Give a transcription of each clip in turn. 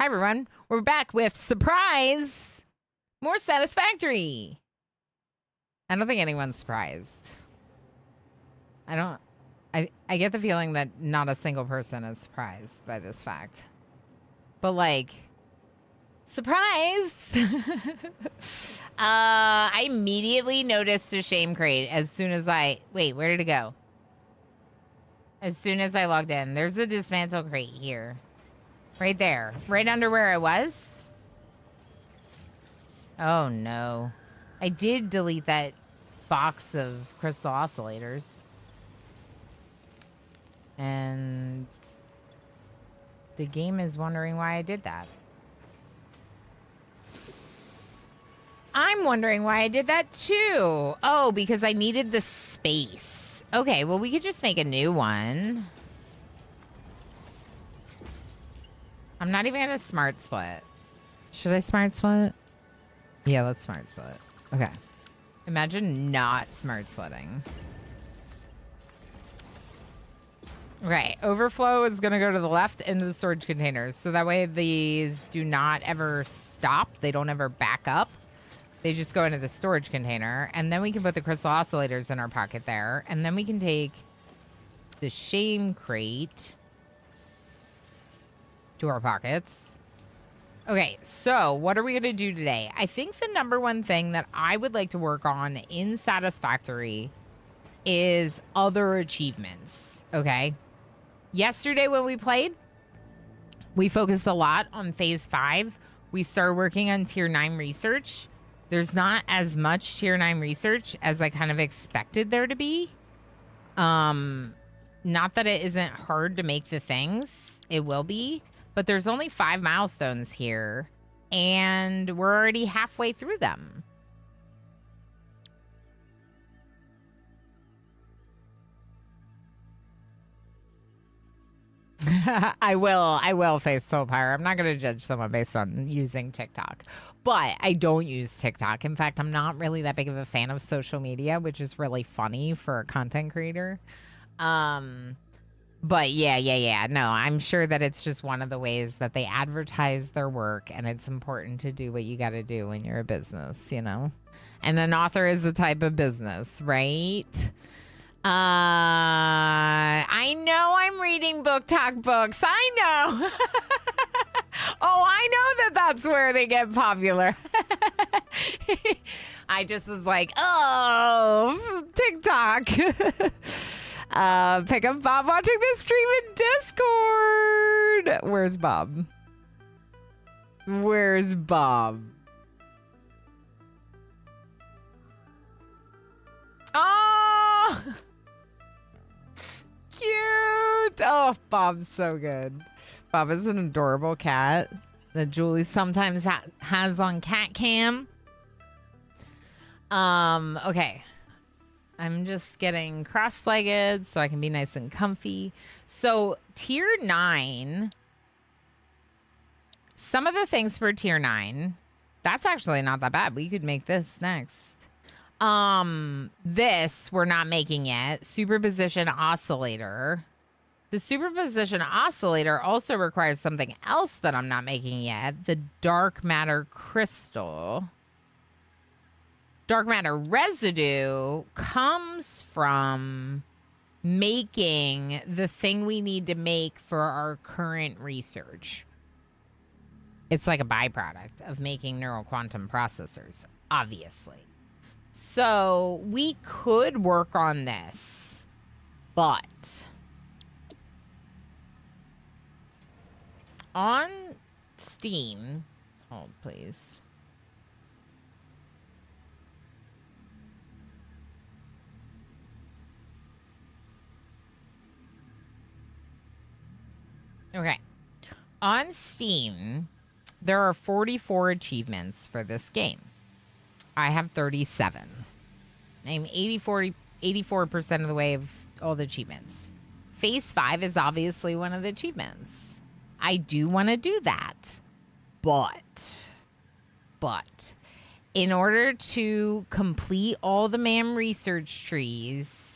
Hi, everyone. We're back with surprise, more Satisfactory. I don't think anyone's surprised. I get the feeling that not a single person is surprised by this fact. But like, surprise! I immediately noticed a shame crate as soon as wait, where did it go? As soon as I logged in, there's a dismantle crate here. Right there. Right under where I was. Oh, no. I did delete that box of crystal oscillators. And the game is wondering why I did that. I'm wondering why I did that too. Oh, because I needed the space. Okay, well, we could just make a new one. I'm not even gonna smart split. Should I smart split? Yeah, let's smart split. Okay. Imagine not smart splitting. Okay, overflow is gonna go to the left into the storage containers. So that way these do not ever stop. They don't ever back up. They just go into the storage container. And then we can put the crystal oscillators in our pocket there. And then we can take the shame crate to our pockets. Okay, so what are we going to do today? I think the number one thing that I would like to work on in Satisfactory is other achievements, okay? Yesterday when we played, we focused a lot on Phase 5. We started working on Tier 9 research. There's not as much Tier 9 research as I kind of expected there to be. Not that it isn't hard to make the things. It will be. But there's only 5 milestones here, and we're already halfway through them. I will face Soulpire. I'm not going to judge someone based on using TikTok. But I don't use TikTok. In fact, I'm not really that big of a fan of social media, which is really funny for a content creator. But yeah. No, I'm sure that it's just one of the ways that they advertise their work, and it's important to do what you got to do when you're a business, you know? And an author is a type of business, right? I know I'm reading Book Talk books. I know. Oh, I know that that's where they get popular. I just was like, oh, TikTok. Pick up Bob watching this stream in Discord. Where's Bob? Where's Bob? Oh, cute. Oh, Bob's so good. Bob is an adorable cat that Julie sometimes has on cat cam. Okay. I'm just getting cross-legged so I can be nice and comfy. So Tier 9, some of the things for Tier 9, that's actually not that bad. We could make this next. This we're not making yet. Superposition oscillator. The superposition oscillator also requires something else that I'm not making yet. The dark matter crystal. Dark matter residue comes from making the thing we need to make for our current research. It's like a byproduct of making neural quantum processors, obviously. So we could work on this, but on Steam, hold please. Okay. On Steam, there are 44 achievements for this game. I have 37. I'm 84% of the way of all the achievements. Phase 5 is obviously one of the achievements. I do want to do that. But, in order to complete all the MAM research trees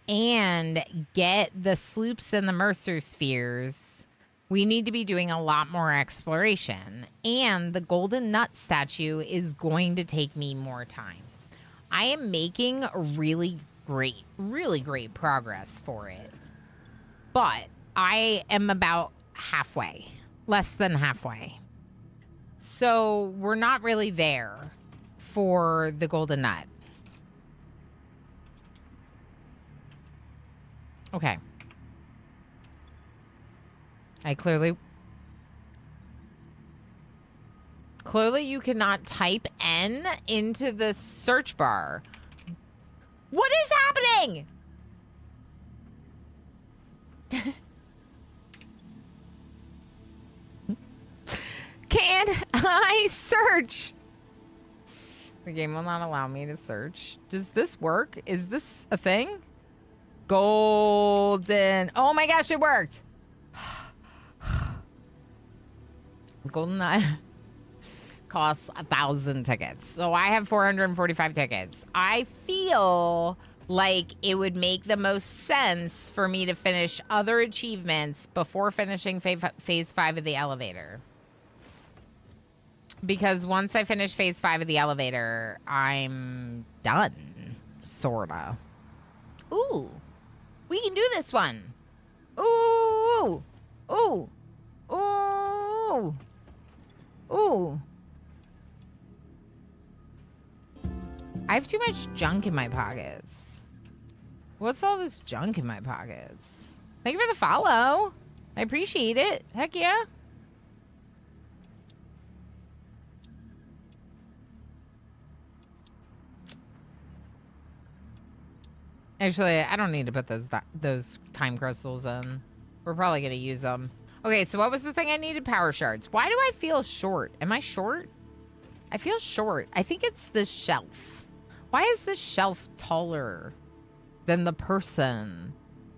and get the sloops and the Mercer spheres, We need to be doing a lot more exploration. And the golden nut statue is going to take me more time. I am making really great progress for it. But I am about halfway, less than halfway. So we're not really there for the golden nut. Okay. I clearly you cannot type N into the search bar. What is happening? Can I search? The game will not allow me to search. Does this work? Is this a thing? Golden. Oh my gosh, it worked. Golden nut costs 1,000 tickets. So I have 445 tickets. I feel like it would make the most sense for me to finish other achievements before finishing phase 5 of the elevator. Because once I finish phase 5 of the elevator, I'm done. Sorta. Ooh. We can do this one. Ooh. Ooh. Ooh. Ooh. I have too much junk in my pockets. What's all this junk in my pockets? Thank you for the follow. I appreciate it. Heck yeah. Actually, I don't need to put those time crystals in. We're probably going to use them. Okay, so what was the thing I needed? Power shards. Why do I feel short? Am I short? I feel short. I think it's this shelf. Why is this shelf taller than the person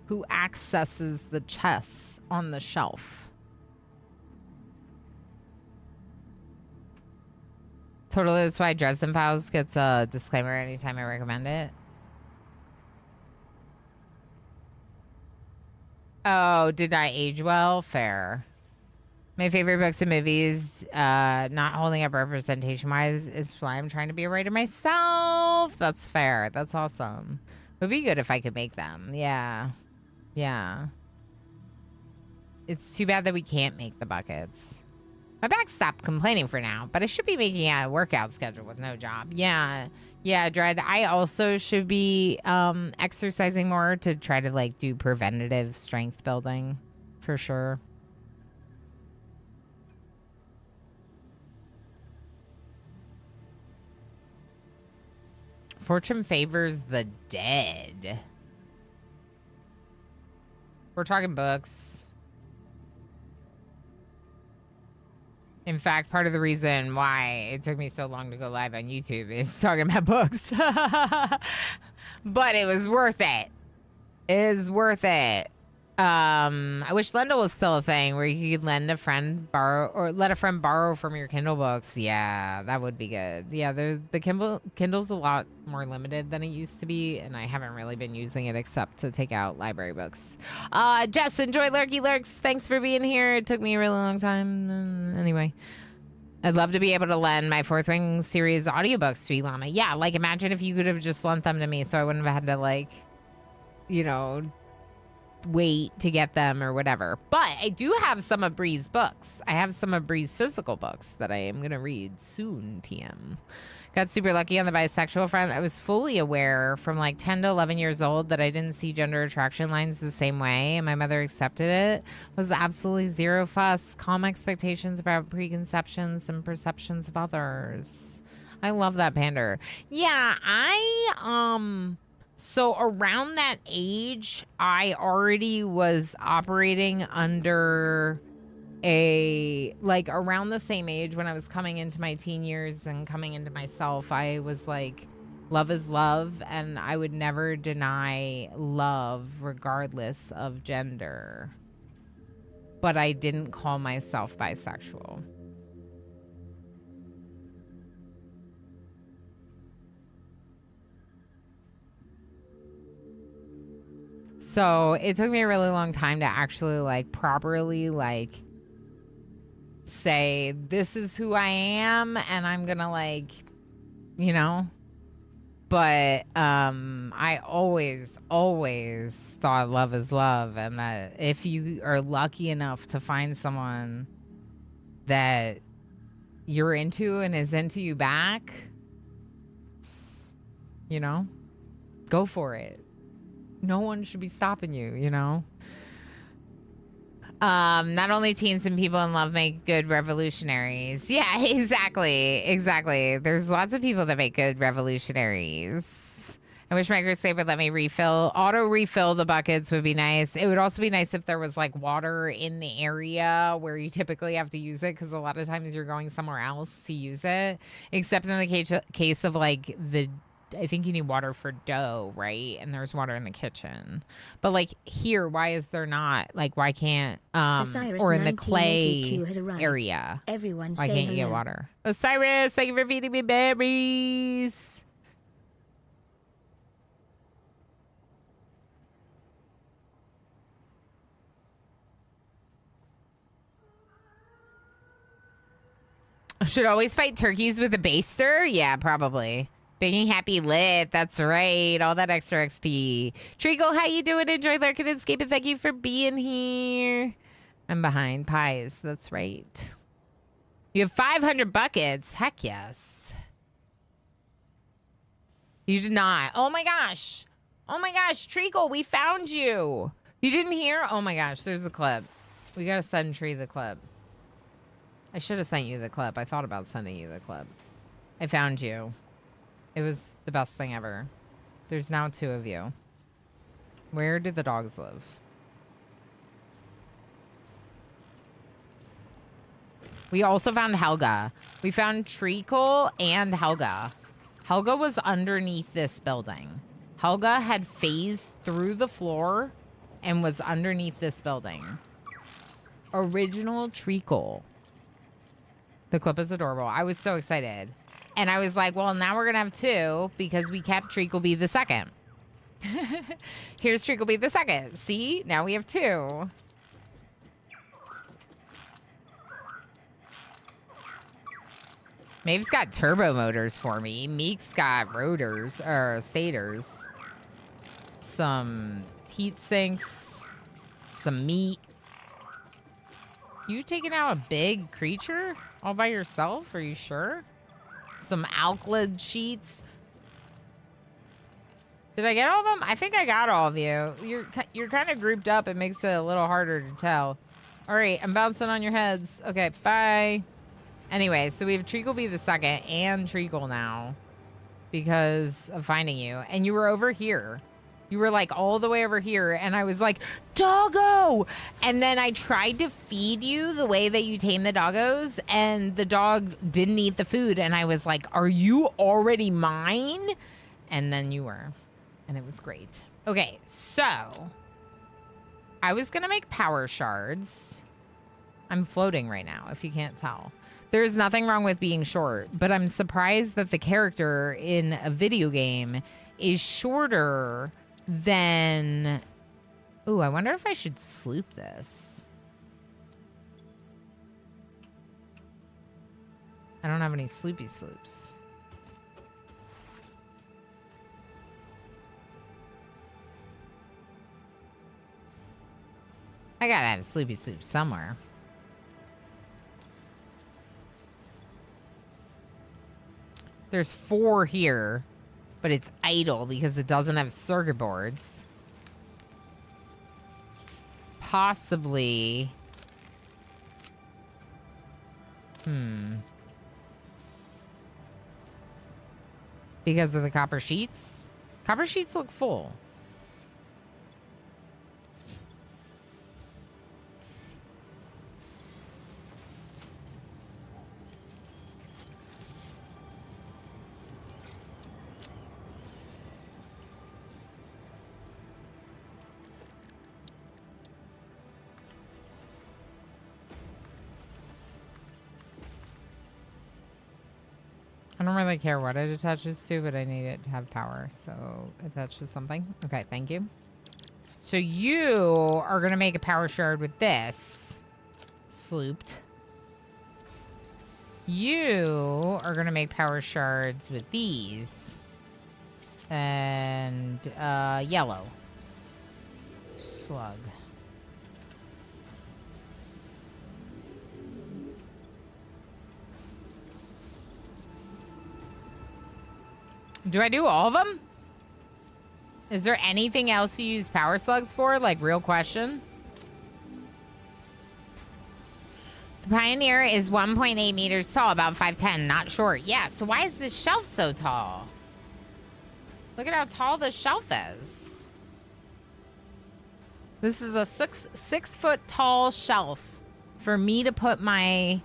who accesses the chests on the shelf? Totally, that's why Dresden Files gets a disclaimer anytime I recommend it. Oh, did I age well? Fair. My favorite books and movies, not holding up representation-wise, is why I'm trying to be a writer myself. That's fair. That's awesome. It would be good if I could make them. Yeah. Yeah. It's too bad that we can't make the buckets. My back stopped complaining for now, but I should be making a workout schedule with no job. Yeah. Yeah, Dread. I also should be exercising more to try to like do preventative strength building for sure. Fortune favors the dead. We're talking books. In fact, part of the reason why it took me so long to go live on YouTube is talking about books. But it was worth it. It is worth it. I wish Lendl was still a thing where you could lend a friend, borrow, or let a friend borrow from your Kindle books. Yeah, that would be good. Yeah, the Kindle's a lot more limited than it used to be, and I haven't really been using it except to take out library books. Jess, enjoy Lurky Lurks. Thanks for being here. It took me a really long time. Anyway. I'd love to be able to lend my Fourth Wing series audiobooks to Ilana. Yeah, like imagine if you could have just lent them to me so I wouldn't have had to like, you know, wait to get them or whatever. But I do have some of Bree's books. I have some of Bree's physical books that I am going to read soon, TM. Got super lucky on the bisexual front. I was fully aware from like 10 to 11 years old that I didn't see gender attraction lines the same way, and my mother accepted it. Was absolutely zero fuss, calm expectations about preconceptions and perceptions of others. I love that pander. Yeah, so around that age, I already was operating under like around the same age when I was coming into my teen years and coming into myself. I was like, love is love, and I would never deny love regardless of gender. But I didn't call myself bisexual. So it took me a really long time to actually like properly like say, this is who I am, and I'm gonna, like, you know. But I always thought love is love, and that if you are lucky enough to find someone that you're into and is into you back, you know, go for it. No one should be stopping you, you know. Not only teens and people in love make good revolutionaries. Yeah, exactly. There's lots of people that make good revolutionaries. I wish Microscape would let me auto refill the buckets would be nice. It would also be nice if there was like water in the area where you typically have to use it, because a lot of times you're going somewhere else to use it, except in the case of like I think you need water for dough, right? And there's water in the kitchen. But like here, why is there not? Like, why can't Osiris or in the clay has arrived. area? Everyone Why can't you get water? Osiris, thank you for feeding me berries. Should always fight turkeys with a baster? Yeah, probably. Being happy lit, that's right. All that extra XP. Treacle, how you doing? Enjoy lurking and escaping. Thank you for being here. I'm behind pies, that's right. You have 500 buckets. Heck yes. You did not. Oh my gosh. Oh my gosh, Treacle, we found you. You didn't hear? Oh my gosh, there's the clip. We gotta send Tree the clip. I should have sent you the clip. I thought about sending you the clip. I found you. It was the best thing ever. There's now 2 of you. Where do the dogs live? We also found Helga. We found Treacle and Helga. Helga was underneath this building. Helga had phased through the floor and was underneath this building. Original Treacle. The clip is adorable. I was so excited. And I was like, well, now we're going to have 2 because we kept Treacle the second. Here's Treacle the second. See? Now we have 2. Maeve's got turbo motors for me. Meek's got rotors, or stators. Some heat sinks. Some meat. You taking out a big creature all by yourself? Are you sure? Some alkyd sheets. Did I get all of them? I think I got all of you. You're kind of grouped up. It makes it a little harder to tell. All right, I'm bouncing on your heads. Okay, bye. Anyway, so we have Treacle the second and Treacle now because of finding you. And you were over here. You were like all the way over here, and I was like, doggo! And then I tried to feed you the way that you tame the doggos, and the dog didn't eat the food, and I was like, are you already mine? And then you were, and it was great. Okay, so I was gonna make power shards. I'm floating right now, if you can't tell. There's nothing wrong with being short, but I'm surprised that the character in a video game is shorter than... Ooh, I wonder if I should sloop this. I don't have any sloopy sloops. I gotta have sloopy sloops somewhere. There's 4 here, but it's idle because it doesn't have circuit boards. Possibly. Because of the copper sheets? Copper sheets look full. I don't really care what it attaches to, but I need it to have power. So attach to something. Okay, thank you. So you are going to make a power shard with this. Slooped. You are going to make power shards with these. And yellow. Slug. Do I do all of them? Is there anything else you use power slugs for? Like, real question. The Pioneer is 1.8 meters tall, about 5'10", not short. Yeah, so why is this shelf so tall? Look at how tall the shelf is. This is a six foot tall shelf for me to put my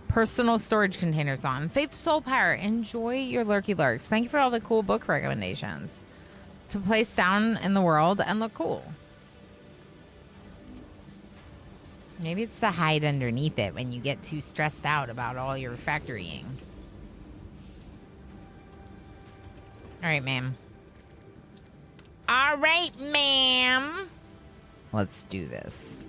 personal storage containers on. Faith Soul Power, enjoy your lurky lurks. Thank you for all the cool book recommendations. To play sound in the world and look cool. Maybe it's to hide underneath it when you get too stressed out about all your factorying. All right, ma'am. All right, ma'am. Let's do this.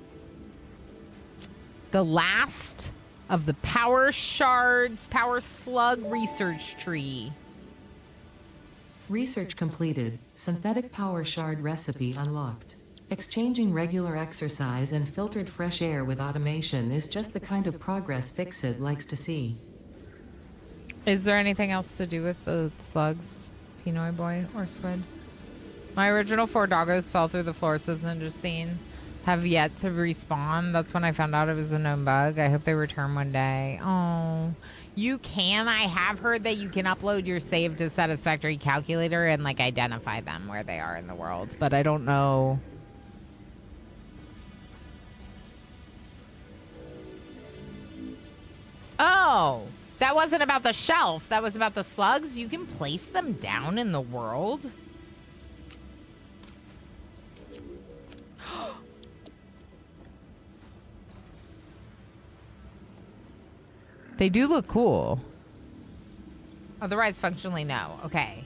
The last of the power shards, power slug research tree. Research completed. Synthetic power shard recipe unlocked. Exchanging regular exercise and filtered fresh air with automation is just the kind of progress Fixit likes to see. Is there anything else to do with the slugs, Pinoy boy or squid? My original 4 doggos fell through the floor, says Ninjastine. Have yet to respawn. That's when I found out it was a known bug. I hope they return one day. Oh, you can. I have heard that you can upload your save to Satisfactory Calculator and like identify them where they are in the world, but I don't know. Oh, that wasn't about the shelf. That was about the slugs. You can place them down in the world. They do look cool. Otherwise, functionally, no. Okay.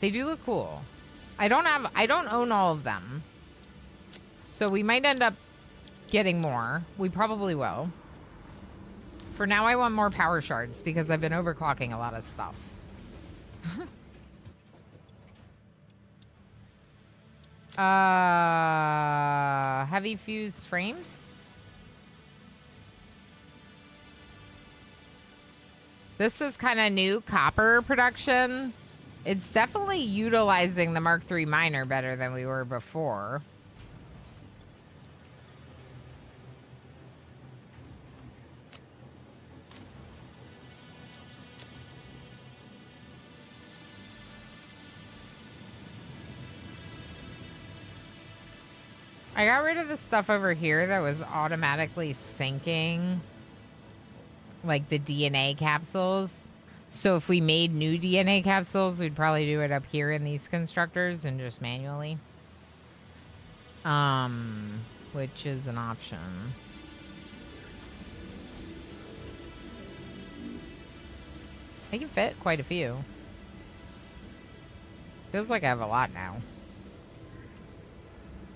They do look cool. I don't own all of them. So we might end up getting more. We probably will. For now, I want more power shards because I've been overclocking a lot of stuff. Heavy fused frames. This is kind of new copper production. It's definitely utilizing the Mark III miner better than we were before. I got rid of the stuff over here that was automatically syncing, like the DNA capsules. So if we made new DNA capsules, we'd probably do it up here in these constructors and just manually. Which is an option. I can fit quite a few. Feels like I have a lot now.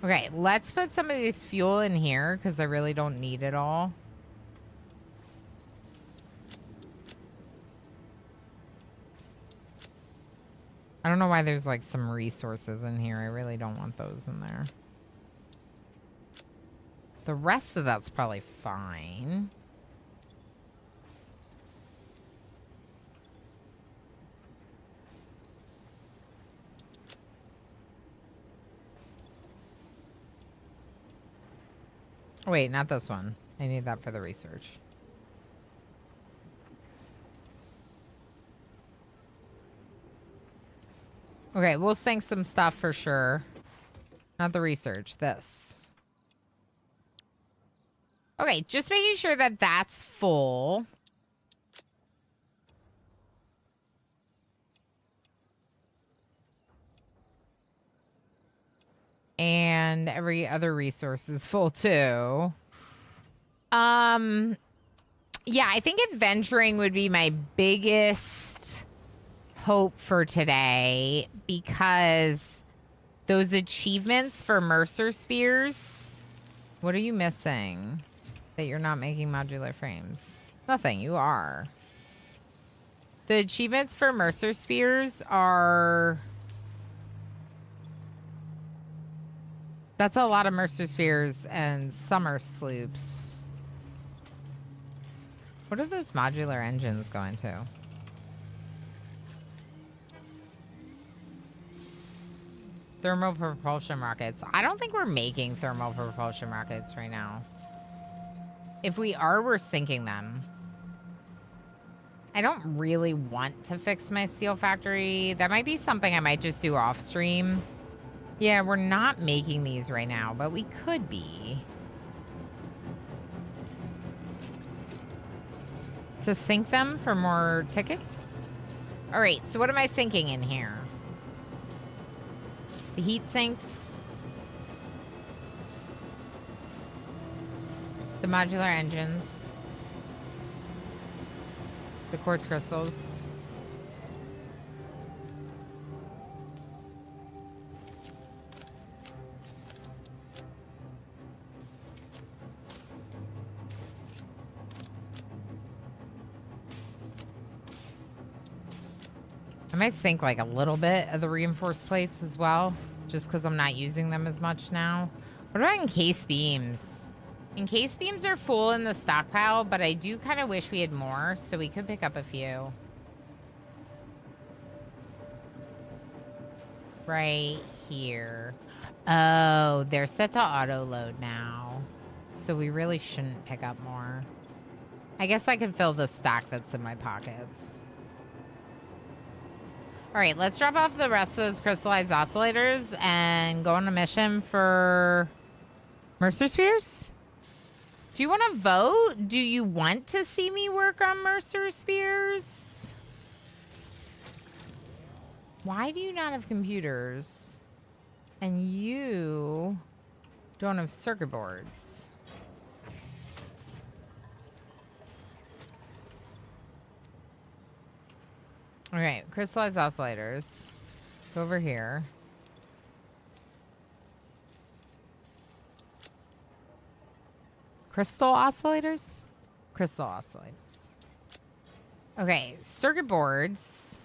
Okay, let's put some of this fuel in here because I really don't need it all. I don't know why there's like some resources in here. I really don't want those in there. The rest of that's probably fine. Wait, not this one. I need that for the research. Okay, we'll sync some stuff for sure. Not the research, this. Okay, just making sure that that's full. And every other resource is full too. Yeah, I think adventuring would be my biggest hope for today because those achievements for Mercer Spheres. What are you missing? that you're not making modular frames? Nothing, you are. The achievements for Mercer Spheres are... That's a lot of Mercer Spheres and summer sloops. What are those modular engines going to? Thermal propulsion rockets. I don't think we're making thermal propulsion rockets right now. If we are, we're sinking them. I don't really want to fix my steel factory. That might be something I might just do off stream. Yeah, we're not making these right now, but we could be. To sink them for more tickets? All right, so what am I sinking in here? The heat sinks. The modular engines. The quartz crystals. I might sink like a little bit of the reinforced plates as well, just because I'm not using them as much now. What about encased beams? Encased beams are full in the stockpile, but I do kind of wish we had more, so we could pick up a few. Right here. Oh, they're set to auto load now, so we really shouldn't pick up more. I guess I can fill the stack that's in my pockets. All right, let's drop off the rest of those crystallized oscillators and go on a mission for Mercer Spheres. Do you want to vote? Do you want to see me work on Mercer Spheres? Why do you not have computers? And you don't have circuit boards. Okay, crystallized oscillators. Go over here. Crystal oscillators? Crystal oscillators. Okay, circuit boards.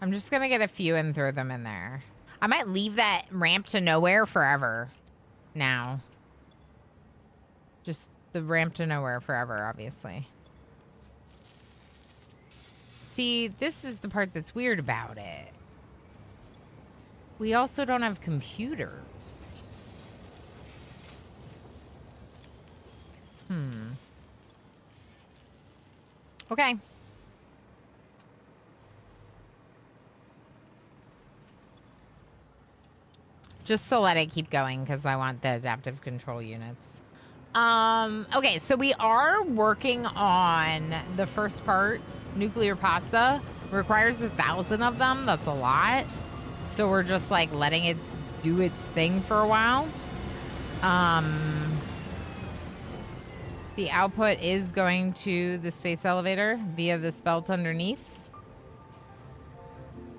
I'm just gonna get a few and throw them in there. I might leave that ramp to nowhere forever now. Just the ramp to nowhere forever, obviously. See, this is the part that's weird about it. We also don't have computers. Okay. Just to let it keep going, because I want the adaptive control units. Okay, so we are working on the first part. Nuclear pasta requires 1,000 of them. That's a lot. So we're just like letting it do its thing for a while. The output is going to the space elevator via this belt underneath.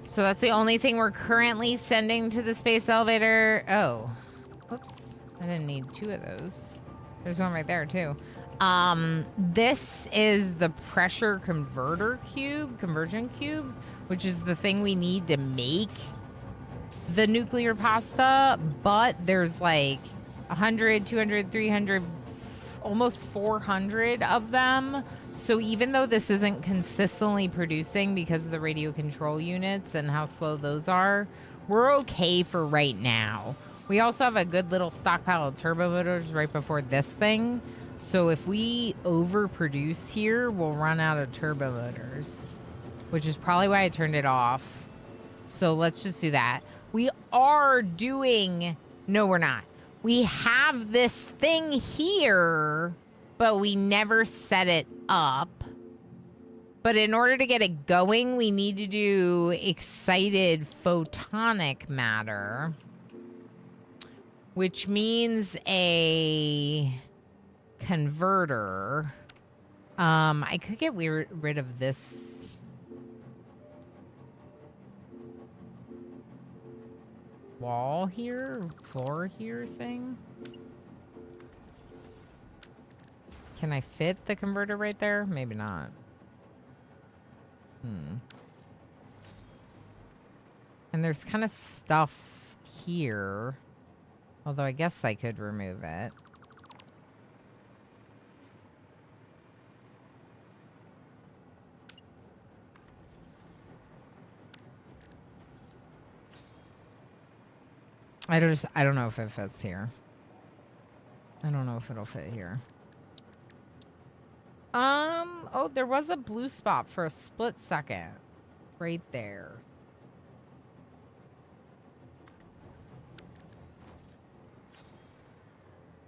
So that's the only thing we're currently sending to the space elevator. Oh, whoops. I didn't need 2 of those. There's one right there too. This is the pressure conversion cube, which is the thing we need to make the nuclear pasta. But there's like 100, 200, 300, almost 400 of them. So even though this isn't consistently producing because of the radio control units and how slow those are, we're okay for right now. We also have a good little stockpile of turbo motors right before this thing. So if we overproduce here, we'll run out of turbo motors, which is probably why I turned it off. So let's just do that. We are doing... No, we're not. We have this thing here, but we never set it up. But in order to get it going, we need to do excited photonic matter, which means a converter. I could get rid of this wall here, floor here thing. Can I fit the converter right there? Maybe not. And there's kind of stuff here. Although I guess I could remove it. I don't know if it fits here. I don't know if it'll fit here. Oh, there was a blue spot for a split second. Right there.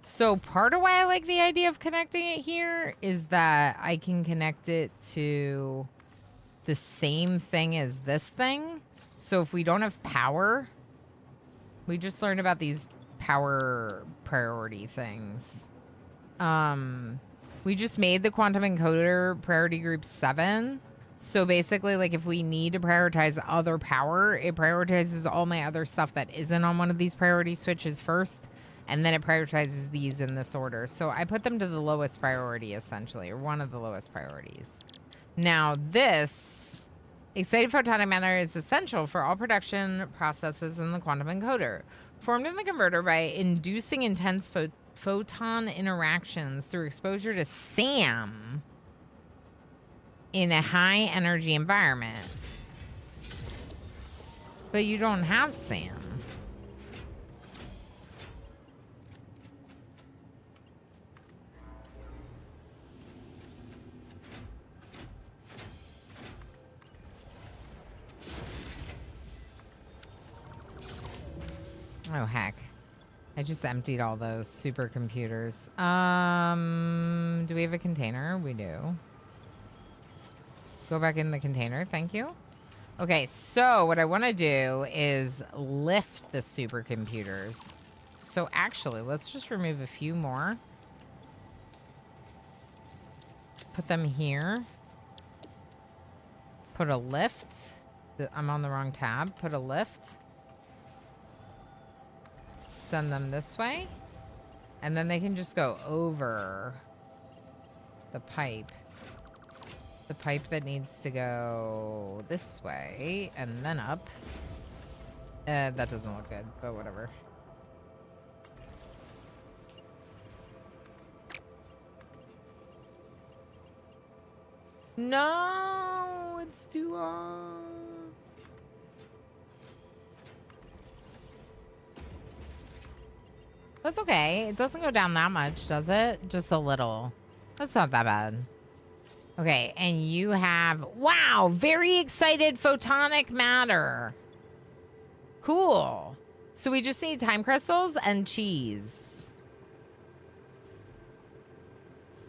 So part of why I like the idea of connecting it here is that I can connect it to the same thing as this thing. So if we don't have power, we just learned about these power priority things. We just made the quantum encoder priority group 7. So basically, like, if we need to prioritize other power, it prioritizes all my other stuff that isn't on one of these priority switches first, and then it prioritizes these in this order. So I put them to the lowest priority, essentially, or one of the lowest priorities. Now, this excited photonic matter is essential for all production processes in the quantum encoder, formed in the converter by inducing intense photon interactions through exposure to SAM in a high energy environment. But you don't have SAM. Oh, heck. I just emptied all those supercomputers. Do we have a container? We do. Go back in the container. Thank you. Okay, so what I want to do is lift the supercomputers. So actually, let's just remove a few more. Put them here. Put a lift. I'm on the wrong tab. Put a lift. Send them this way. And then they can just go over the pipe. The pipe that needs to go this way and then up. That doesn't look good, but whatever. No, it's too long. That's okay. It doesn't go down that much, does it? Just a little. That's not that bad. Okay, and you have... Wow, very excited photonic matter. Cool. So we just need time crystals and cheese.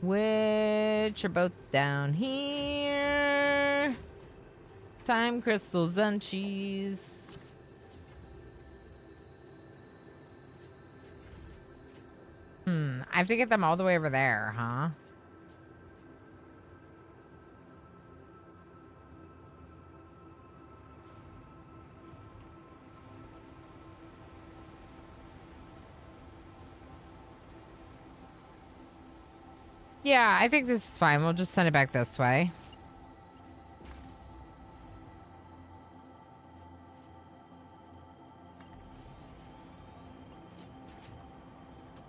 Which are both down here. Time crystals and cheese. I have to get them all the way over there, huh? Yeah, I think this is fine. We'll just send it back this way.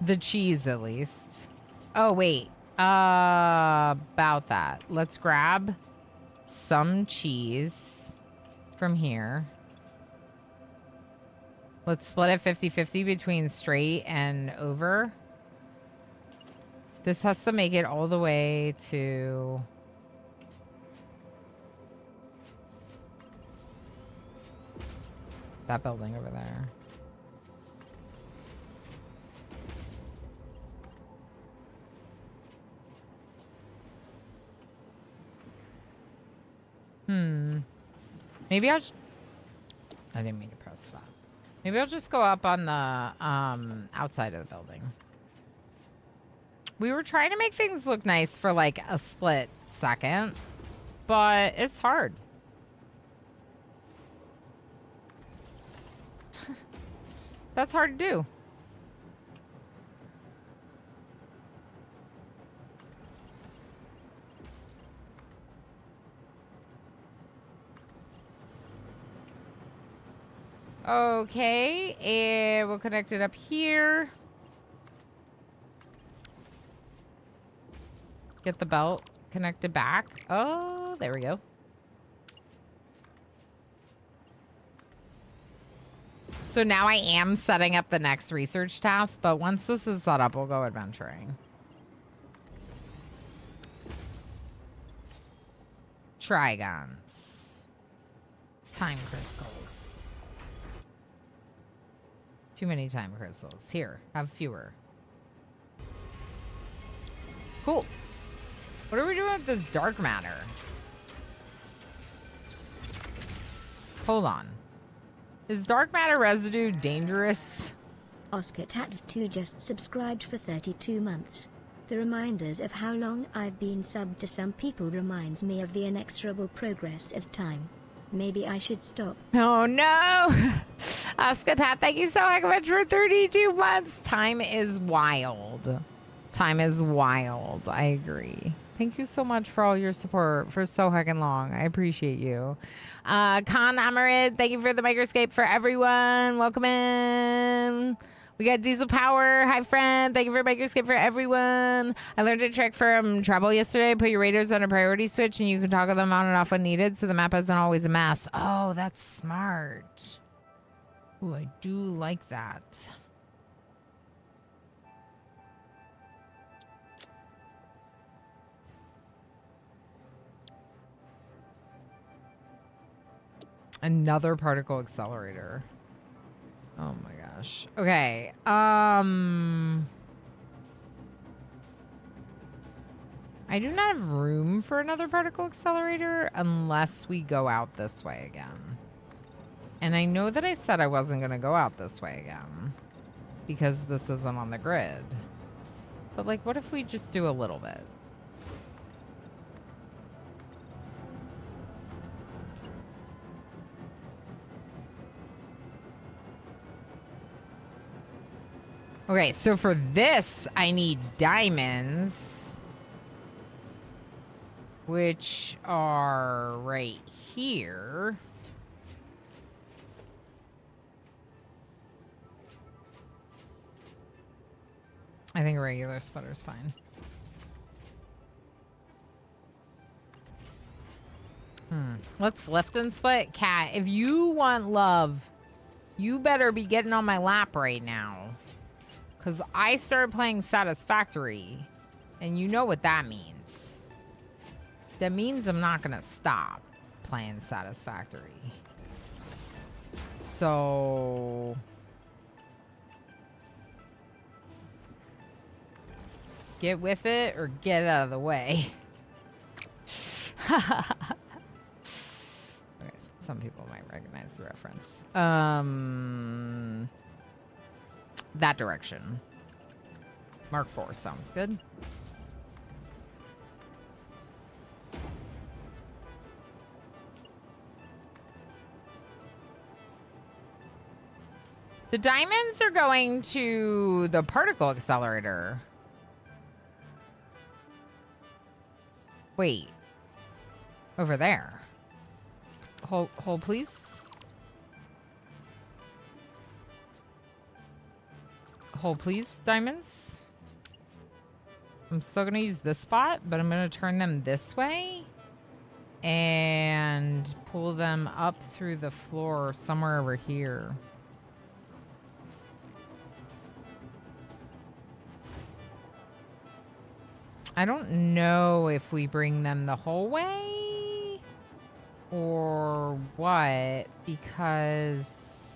The cheese, at least. Oh, wait. About that. Let's grab some cheese from here. Let's split it 50-50 between straight and over. This has to make it all the way to... that building over there. Maybe I'll... I didn't mean to press that. Maybe I'll just go up on the outside of the building. We were trying to make things look nice for like a split second, but it's hard. That's hard to do. Okay, and we'll connect it up here. Get the belt connected back. Oh, there we go. So now I am setting up the next research task, but once this is set up, we'll go adventuring. Trigons. Time crystals. Too many time crystals. Here, have fewer. Cool. What are we doing with this dark matter? Hold on. Is dark matter residue dangerous? Oscar Tat2 just subscribed for 32 months. The reminders of how long I've been subbed to some people reminds me of the inexorable progress of time. Maybe I should stop. Oh no! Oscar Tat, thank you so much for 32 months. Time is wild. Time is wild. I agree. Thank you so much for all your support for so heckin' long. I appreciate you. Khan Amarid, thank you for the microscape for everyone. Welcome in. We got Diesel Power. Hi, friend. Thank you for microscape for everyone. I learned a trick from travel yesterday. Put your raiders on a priority switch and you can toggle them on and off when needed so the map isn't always a mess. Oh, that's smart. Ooh, I do like that. Another particle accelerator. Oh my gosh. Okay. I do not have room for another particle accelerator unless we go out this way again. And I know that I said I wasn't going to go out this way again because this isn't on the grid. But like, what if we just do a little bit? Okay, so for this, I need diamonds, which are right here. I think a regular sputter's fine. Let's lift and split. Cat, if you want love, you better be getting on my lap right now. Because I started playing Satisfactory, and you know what that means. That means I'm not going to stop playing Satisfactory. So... get with it or get out of the way. Okay, some people might recognize the reference. That direction. Mark 4 sounds good. The diamonds are going to the particle accelerator. Wait. Over there. Hold please. Hold please, diamonds. I'm still gonna use this spot, but I'm gonna turn them this way and pull them up through the floor somewhere over here. I don't know if we bring them the whole way or what, because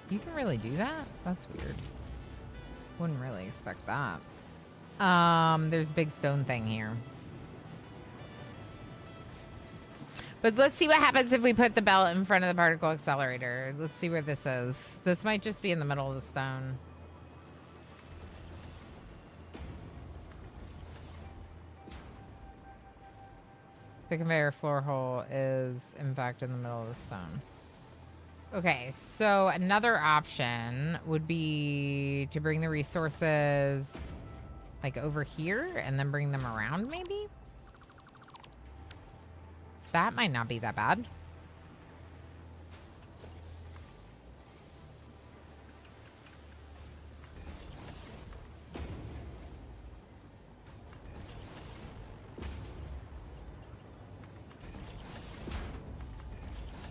you can really do that? That's weird. Wouldn't really expect that. There's a big stone thing here. But let's see what happens if we put the belt in front of the particle accelerator. Let's see where this is. This might just be in the middle of the stone. The conveyor floor hole is, in fact, in the middle of the stone. Okay, so another option would be to bring the resources, like, over here and then bring them around, maybe? That might not be that bad.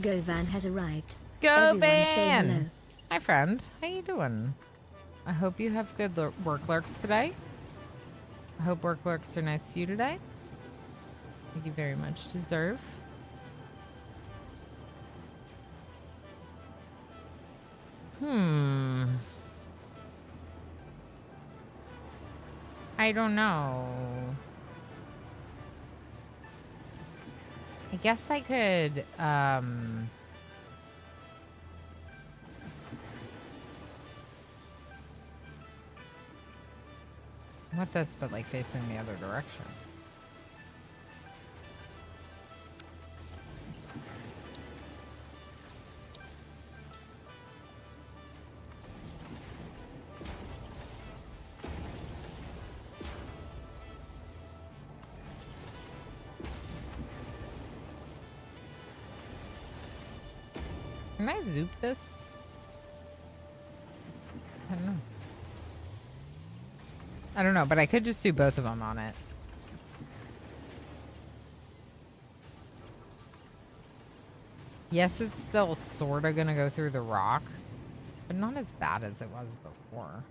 Govan has arrived. Go Everyone say hello. Van! Hi, friend. How you doing? I hope you have good work lurks today. I hope work lurks are nice to you today. Thank you very much. Deserve. I don't know. I guess I could, I want this, but like facing the other direction. Can I zoop this? I don't know, but I could just do both of them on it. Yes, it's still sort of going to go through the rock, but not as bad as it was before.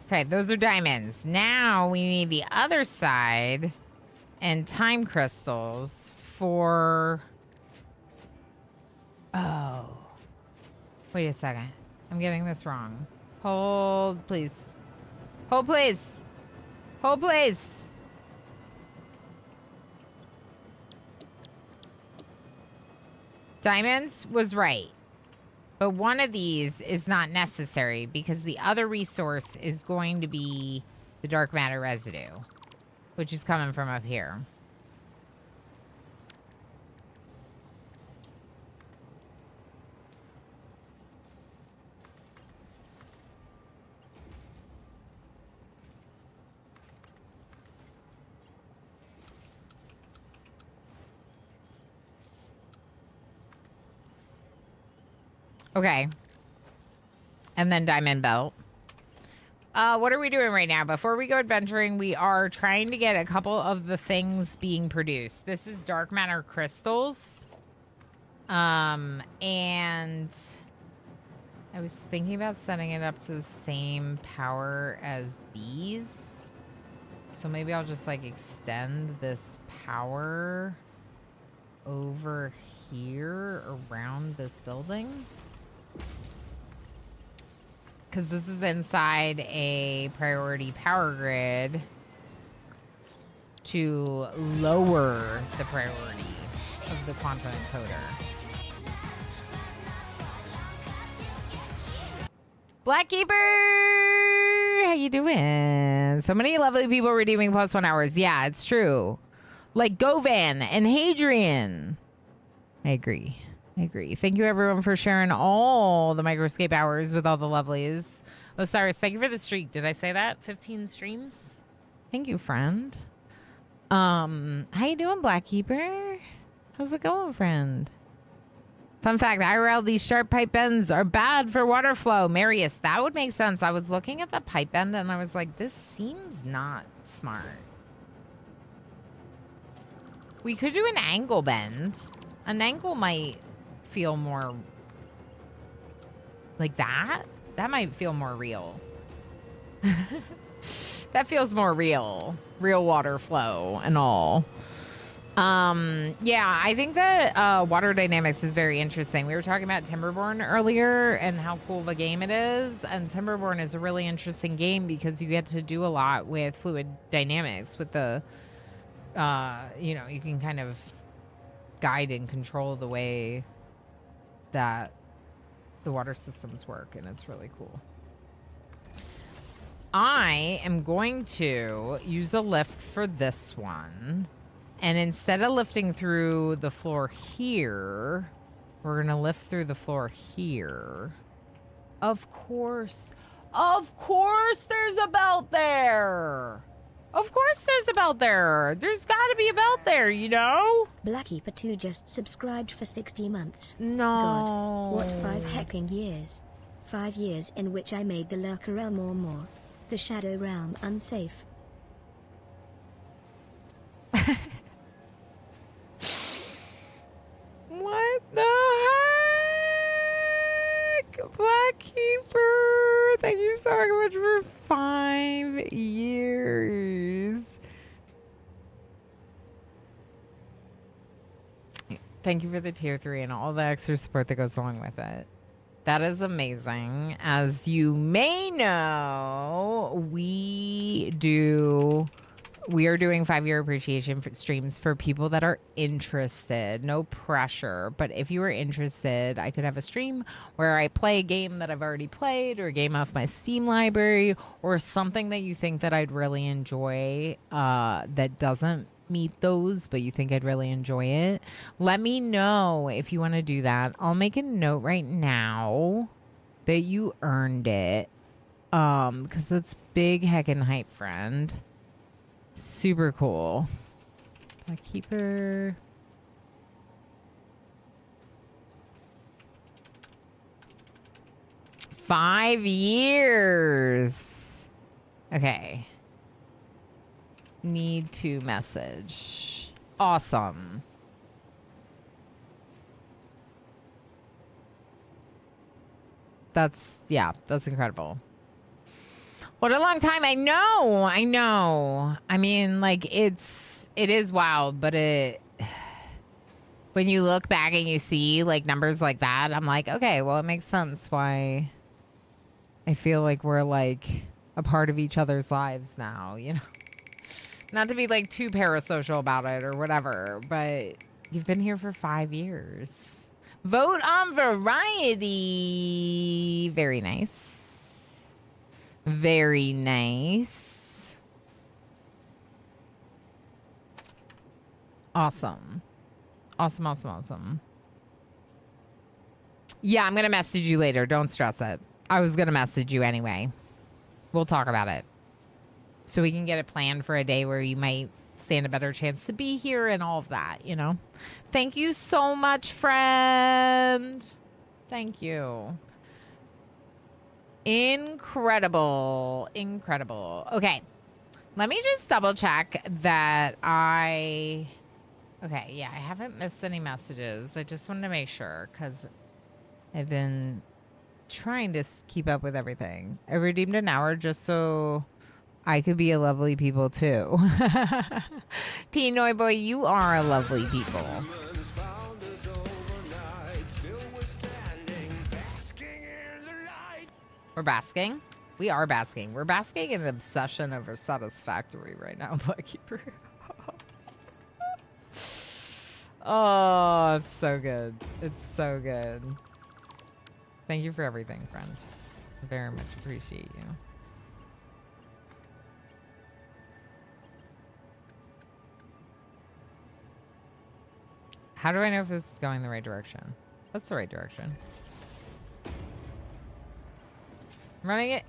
Okay, those are diamonds. Now we need the other side and time crystals for... Oh. Wait a second. I'm getting this wrong. Hold, please. Hold, please. Hold, please. Diamonds was right. But one of these is not necessary because the other resource is going to be the dark matter residue, which is coming from up here. Okay. And then diamond belt. What are we doing right now? Before we go adventuring, we are trying to get a couple of the things being produced. This is dark matter crystals. And I was thinking about setting it up to the same power as these. So maybe I'll just like extend this power over here around this building. Because this is inside a priority power grid to lower the priority of the quantum encoder. Blackkeeper! How you doing? So many lovely people redeeming +1 hours. Yeah, it's true. Like Govan and Hadrian. I agree. I agree. Thank you, everyone, for sharing all the Microscape hours with all the lovelies. Osiris, thank you for the streak. Did I say that? 15 streams? Thank you, friend. How you doing, Blackkeeper? How's it going, friend? Fun fact, IRL, these sharp pipe bends are bad for water flow. Marius, that would make sense. I was looking at the pipe bend and I was like, this seems not smart. We could do an angle bend. An angle might feel more like that. That might feel more real. That feels more real. Real water flow and all. Yeah, I think that water dynamics is very interesting. We were talking about Timberborn earlier and how cool of a game it is. And Timberborn is a really interesting game because you get to do a lot with fluid dynamics with the, you know, you can kind of guide and control the way that the water systems work, and it's really cool. I am going to use a lift for this one, and instead of lifting through the floor here, we're going to lift through the floor here. Of course there's a belt there. Of course there's a belt there. There's got to be a belt there, you know? Blackkeeper2 just subscribed for 60 months. No. God, what 5 hecking years? 5 years in which I made the Lurker Realm more. The Shadow Realm unsafe. What the heck? Blackkeeper, thank you so much for 5 years. Thank you for the tier 3 and all the extra support that goes along with it. That is amazing. As you may know, we are doing 5-year appreciation streams for people that are interested. No pressure. But if you are interested, I could have a stream where I play a game that I've already played or a game off my Steam library or something that you think that I'd really enjoy that doesn't meet those, but you think I'd really enjoy it. Let me know if you want to do that. I'll make a note right now that you earned it. Because that's big heckin' hype, friend. Super cool. Keeper. Five years. Okay. Need to message. Awesome. That's incredible. What a long time. I know. I mean, like, it is wild, but when you look back and you see like numbers like that, I'm like, okay, well, it makes sense why I feel like we're like a part of each other's lives now, you know? Not to be like too parasocial about it or whatever, but you've been here for 5 years. Vote on variety. Very nice. Very nice. Awesome. Awesome. Yeah, I'm going to message you later. Don't stress it. I was going to message you anyway. We'll talk about it. So we can get it planned for a day where you might stand a better chance to be here and all of that, you know? Thank you so much, friend. Thank you. Incredible. Okay. Let me just double check that okay, yeah, I haven't missed any messages. I just wanted to make sure because I've been trying to keep up with everything. I redeemed an hour just so I could be a lovely people too. Pinoy boy, you are a lovely people. We're basking. We are basking. We're basking in an obsession over Satisfactory right now, Blackkeeper. Oh, it's so good. It's so good. Thank you for everything, friend. I very much appreciate you. How do I know if this is going the right direction? That's the right direction. I'm running it.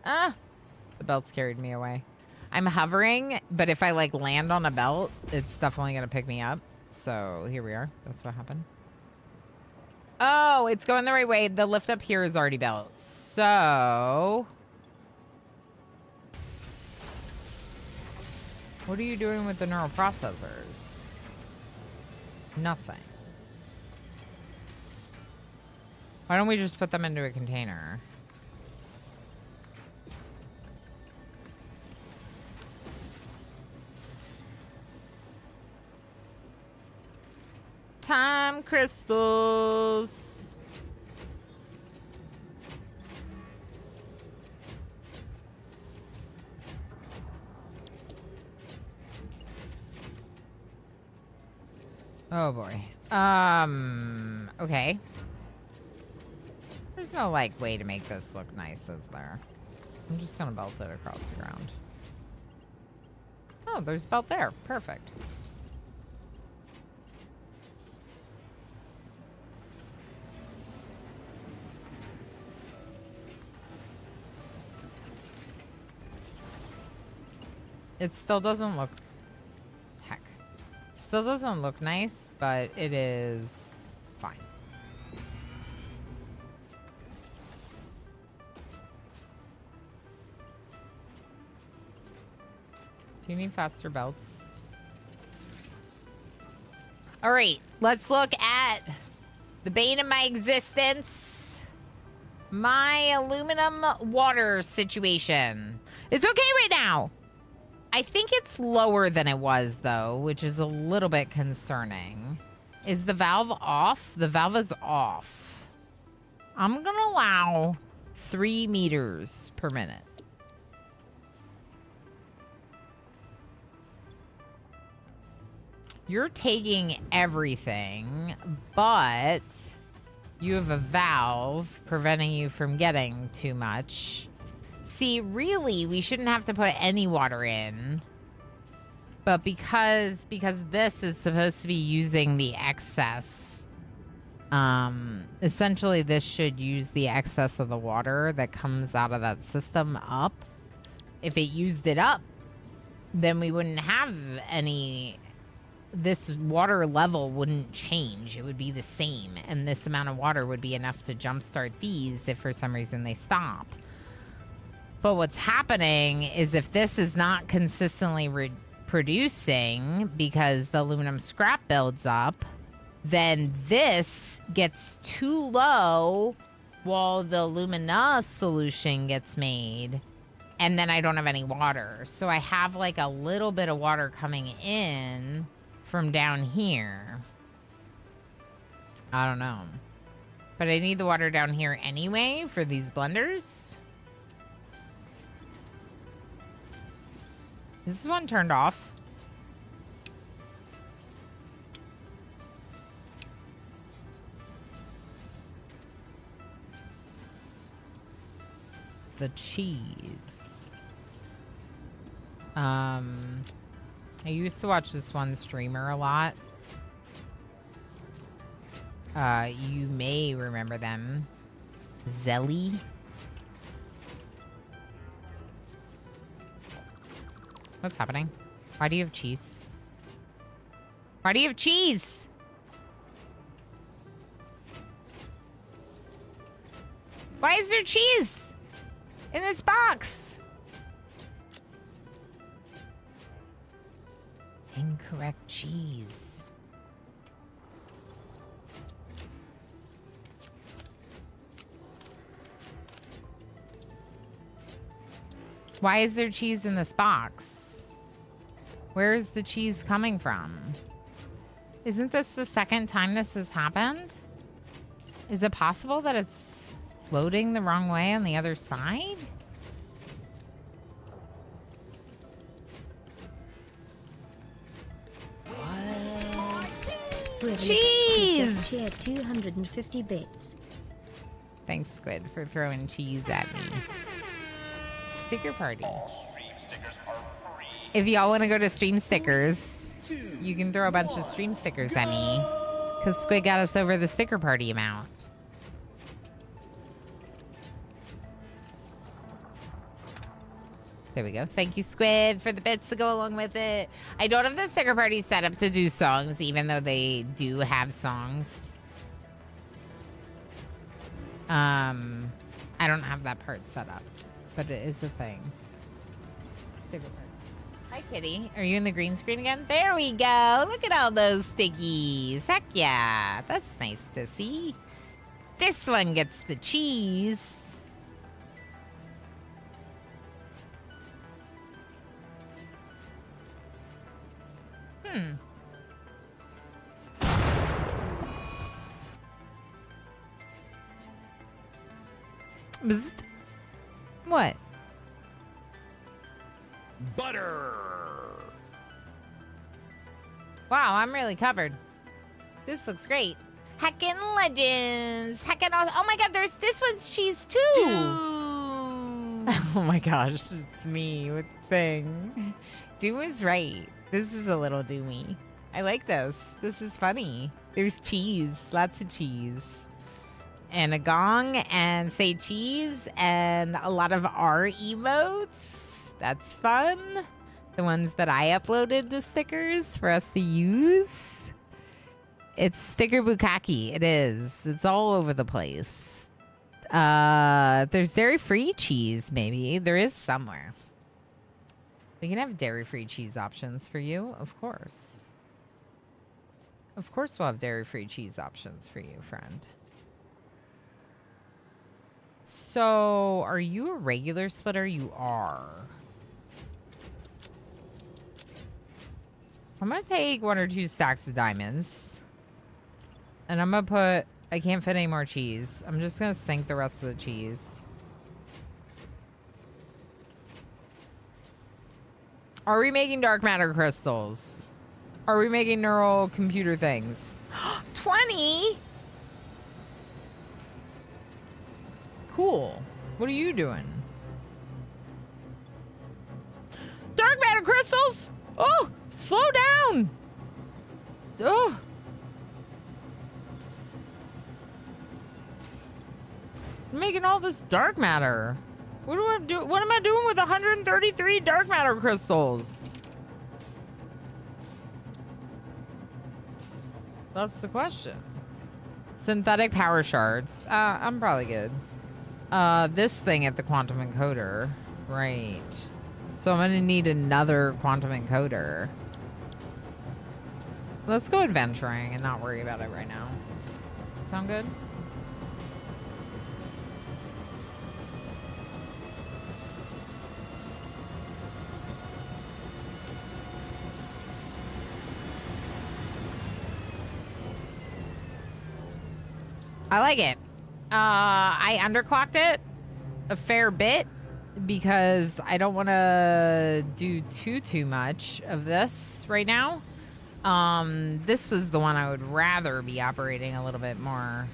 The belt's carried me away. I'm hovering, but if I like land on a belt, it's definitely going to pick me up. So here we are. That's what happened. Oh, it's going the right way. The lift up here is already built. So what are you doing with the neural processors? Nothing. Why don't we just put them into a container? Time crystals. Oh boy. Okay. There's no like way to make this look nice, is there? I'm just gonna belt it across the ground. Oh, there's a belt there. Perfect. It still doesn't look... Heck. Still doesn't look nice, but it is fine. Do you need faster belts? All right, let's look at the bane of my existence. My aluminum water situation. It's okay right now. I think it's lower than it was, though, which is a little bit concerning. Is the valve off? The valve is off. I'm going to allow 3 meters per minute. You're taking everything, but you have a valve preventing you from getting too much. See, really, we shouldn't have to put any water in. But because this is supposed to be using the excess, essentially this should use the excess of the water that comes out of that system up. If it used it up, then we wouldn't have any... This water level wouldn't change. It would be the same. And this amount of water would be enough to jumpstart these if for some reason they stop. But what's happening is if this is not consistently producing because the aluminum scrap builds up, then this gets too low while the alumina solution gets made. And then I don't have any water. So I have like a little bit of water coming in from down here. I don't know. But I need the water down here anyway for these blenders. Is this one turned off? The cheese. I used to watch this one streamer a lot. You may remember them. Zelly. What's happening? Why do you have cheese? Why do you have cheese? Why is there cheese in this box? Incorrect cheese. Why is there cheese in this box? Where is the cheese coming from? Isn't this the second time this has happened? Is it possible that it's loading the wrong way on the other side? Cheese! Just 250 bits. Thanks, Squid, for throwing cheese at me. Sticker party. If y'all want to go to stream stickers, you can throw a bunch of stream stickers at me. Because Squid got us over the sticker party amount. There we go. Thank you, Squid, for the bits to go along with it. I don't have the sticker party set up to do songs, even though they do have songs. I don't have that part set up, but it is a thing. Sticker party. Hi, Kitty. Are you in the green screen again? There we go. Look at all those stickies. Heck yeah. That's nice to see. This one gets the cheese. Bzzzt. What? Butter. Wow, I'm really covered. This looks great. Heckin' Legends. Heckin' awesome. Oh my god, there's this one's cheese too. Oh my gosh, it's me with the thing. Doom is right. This is a little doomy. I like this. This is funny. There's cheese. Lots of cheese. And a gong and say cheese and a lot of R emotes. That's fun. The ones that I uploaded to stickers for us to use. It's sticker bukkake. It is. It's all over the place. There's dairy-free cheese, maybe. There is somewhere. We can have dairy-free cheese options for you, of course. Of course we'll have dairy-free cheese options for you, friend. So, are you a regular splitter? You are. I'm going to take 1 or 2 stacks of diamonds. And I'm going to put... I can't fit any more cheese. I'm just going to sink the rest of the cheese. Are we making dark matter crystals? Are we making neural computer things? 20? Cool. What are you doing? Dark matter crystals? Oh, slow down. Oh. I'm making all this dark matter. What do I do? What am I doing with 133 dark matter crystals? That's the question. Synthetic power shards. I'm probably good. This thing at the quantum encoder. Right. So I'm gonna need another quantum encoder. Let's go adventuring and not worry about it right now. Sound good? I like it. I underclocked it a fair bit because I don't want to do too much of this right now. This was the one I would rather be operating a little bit more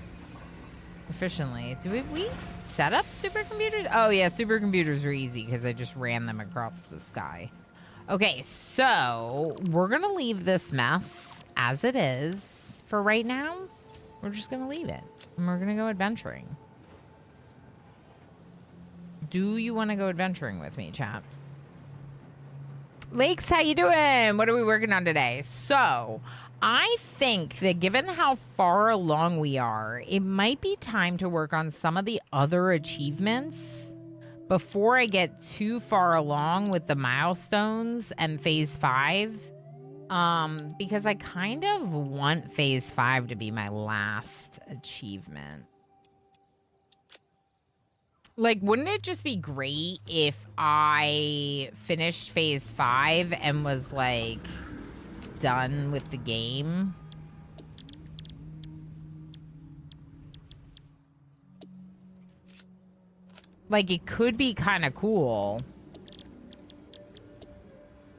efficiently. Do we set up supercomputers? Oh yeah, supercomputers are easy because I just ran them across the sky. Okay, so we're gonna leave this mess as it is for right now. We're just gonna leave it. And we're gonna go adventuring. Do you want to go adventuring with me, chat? Lakes, how you doing? What are we working on today? So, I think that given how far along we are, it might be time to work on some of the other achievements before I get too far along with the milestones and phase 5. Because I kind of want phase 5 to be my last achievement. Like, wouldn't it just be great if I finished phase 5 and was, like, done with the game? Like, it could be kind of cool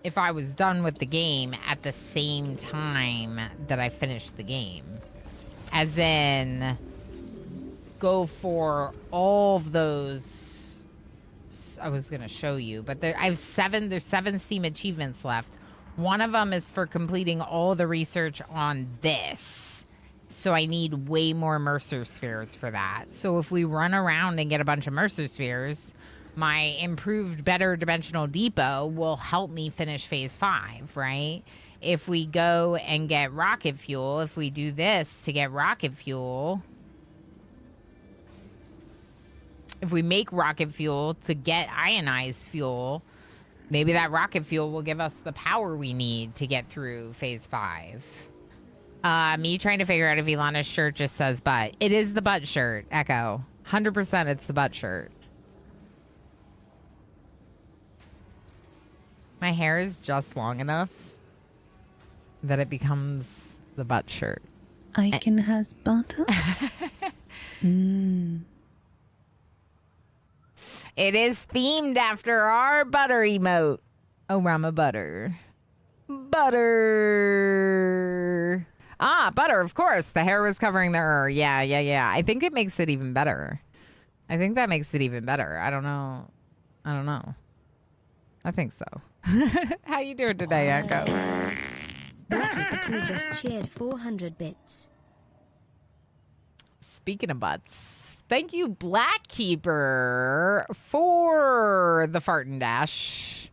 if I was done with the game at the same time that I finished the game. As in, go for all of those. I was going to show you, but there's 7 Steam achievements left. One of them is for completing all the research on this. So I need way more Mercer spheres for that. So if we run around and get a bunch of Mercer spheres, my improved better dimensional depot will help me finish phase 5, right? If we go and get rocket fuel, if we do this to get rocket fuel, if we make rocket fuel to get ionized fuel, maybe that rocket fuel will give us the power we need to get through phase 5. Me trying to figure out if Ilana's shirt just says butt. It is the butt shirt, Echo. 100% it's the butt shirt. My hair is just long enough that it becomes the butt shirt. Icon has butter. It is themed after our butter emote. Oh, Rama butter. Butter. Ah, butter, of course. The hair was covering the Yeah. I think it makes it even better. I think that makes it even better. I don't know. I think so. How you doing today, Echo? Blackkeeper2 just cheered 400 bits. Speaking of butts, thank you, Blackkeeper, for the fart and dash.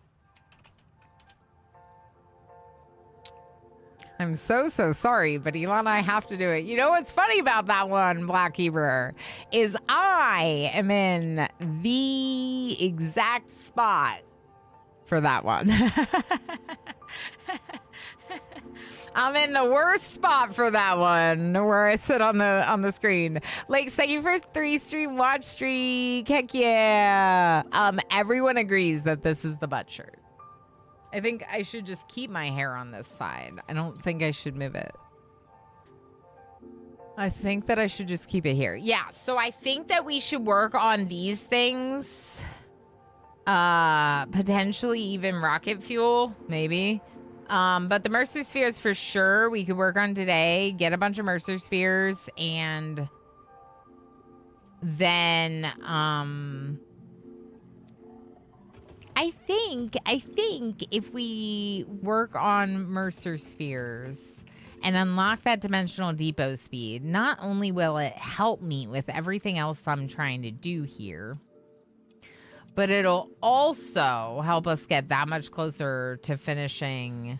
I'm so sorry, but Elon, I have to do it. You know what's funny about that one, Black Hebrew, is I am in the exact spot for that one. I'm in the worst spot for that one, where I sit on the screen. Like, thank you for 3-stream watch streak. Heck yeah. Everyone agrees that this is the butt shirt. I think I should just keep my hair on this side. I don't think I should move it. I think that I should just keep it here. Yeah, so I think that we should work on these things. Potentially even rocket fuel, maybe. But the Mercer Spheres for sure we could work on today. Get a bunch of Mercer Spheres and then, I think if we work on Mercer Spheres and unlock that dimensional depot speed, not only will it help me with everything else I'm trying to do here, but it'll also help us get that much closer to finishing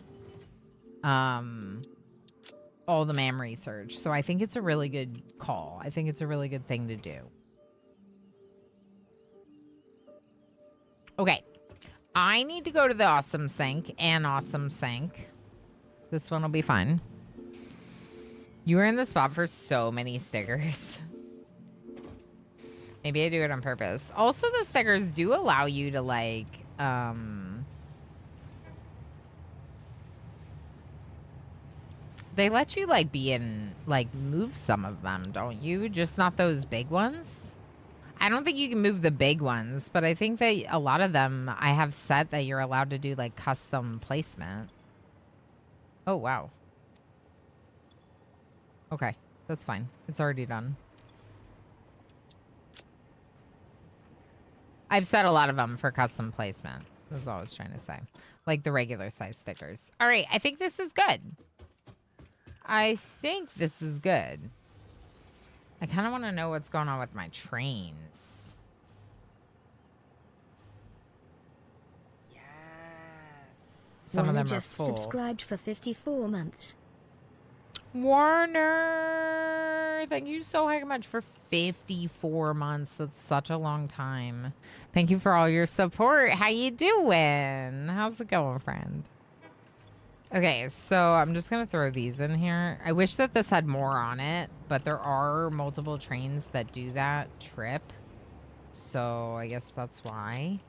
all the MAM research. So I think it's a really good call. I think it's a really good thing to do. Okay. I need to go to the awesome sink and awesome sink. This one will be fun. You were in the spot for so many stickers. Maybe I do it on purpose. Also, the stickers do allow you to, like, they let you, like, be in, like, move some of them, don't you? Just not those big ones? I don't think you can move the big ones, but I think that a lot of them I have set that you're allowed to do, like, custom placement. Oh, wow. Okay, that's fine. It's already done. I've set a lot of them for custom placement. That's all I was trying to say. Like the regular size stickers. All right, I think this is good. I think this is good. I kind of want to know what's going on with my trains. Yes. Some Warner of them are just full. subscribed for 54 months. Warner, thank you so much for 54 months. That's such a long time. Thank you for all your support. How you doing? How's it going, friend? Okay, so I'm just going to throw these in here. I wish that this had more on it, but there are multiple trains that do that trip. So I guess that's why.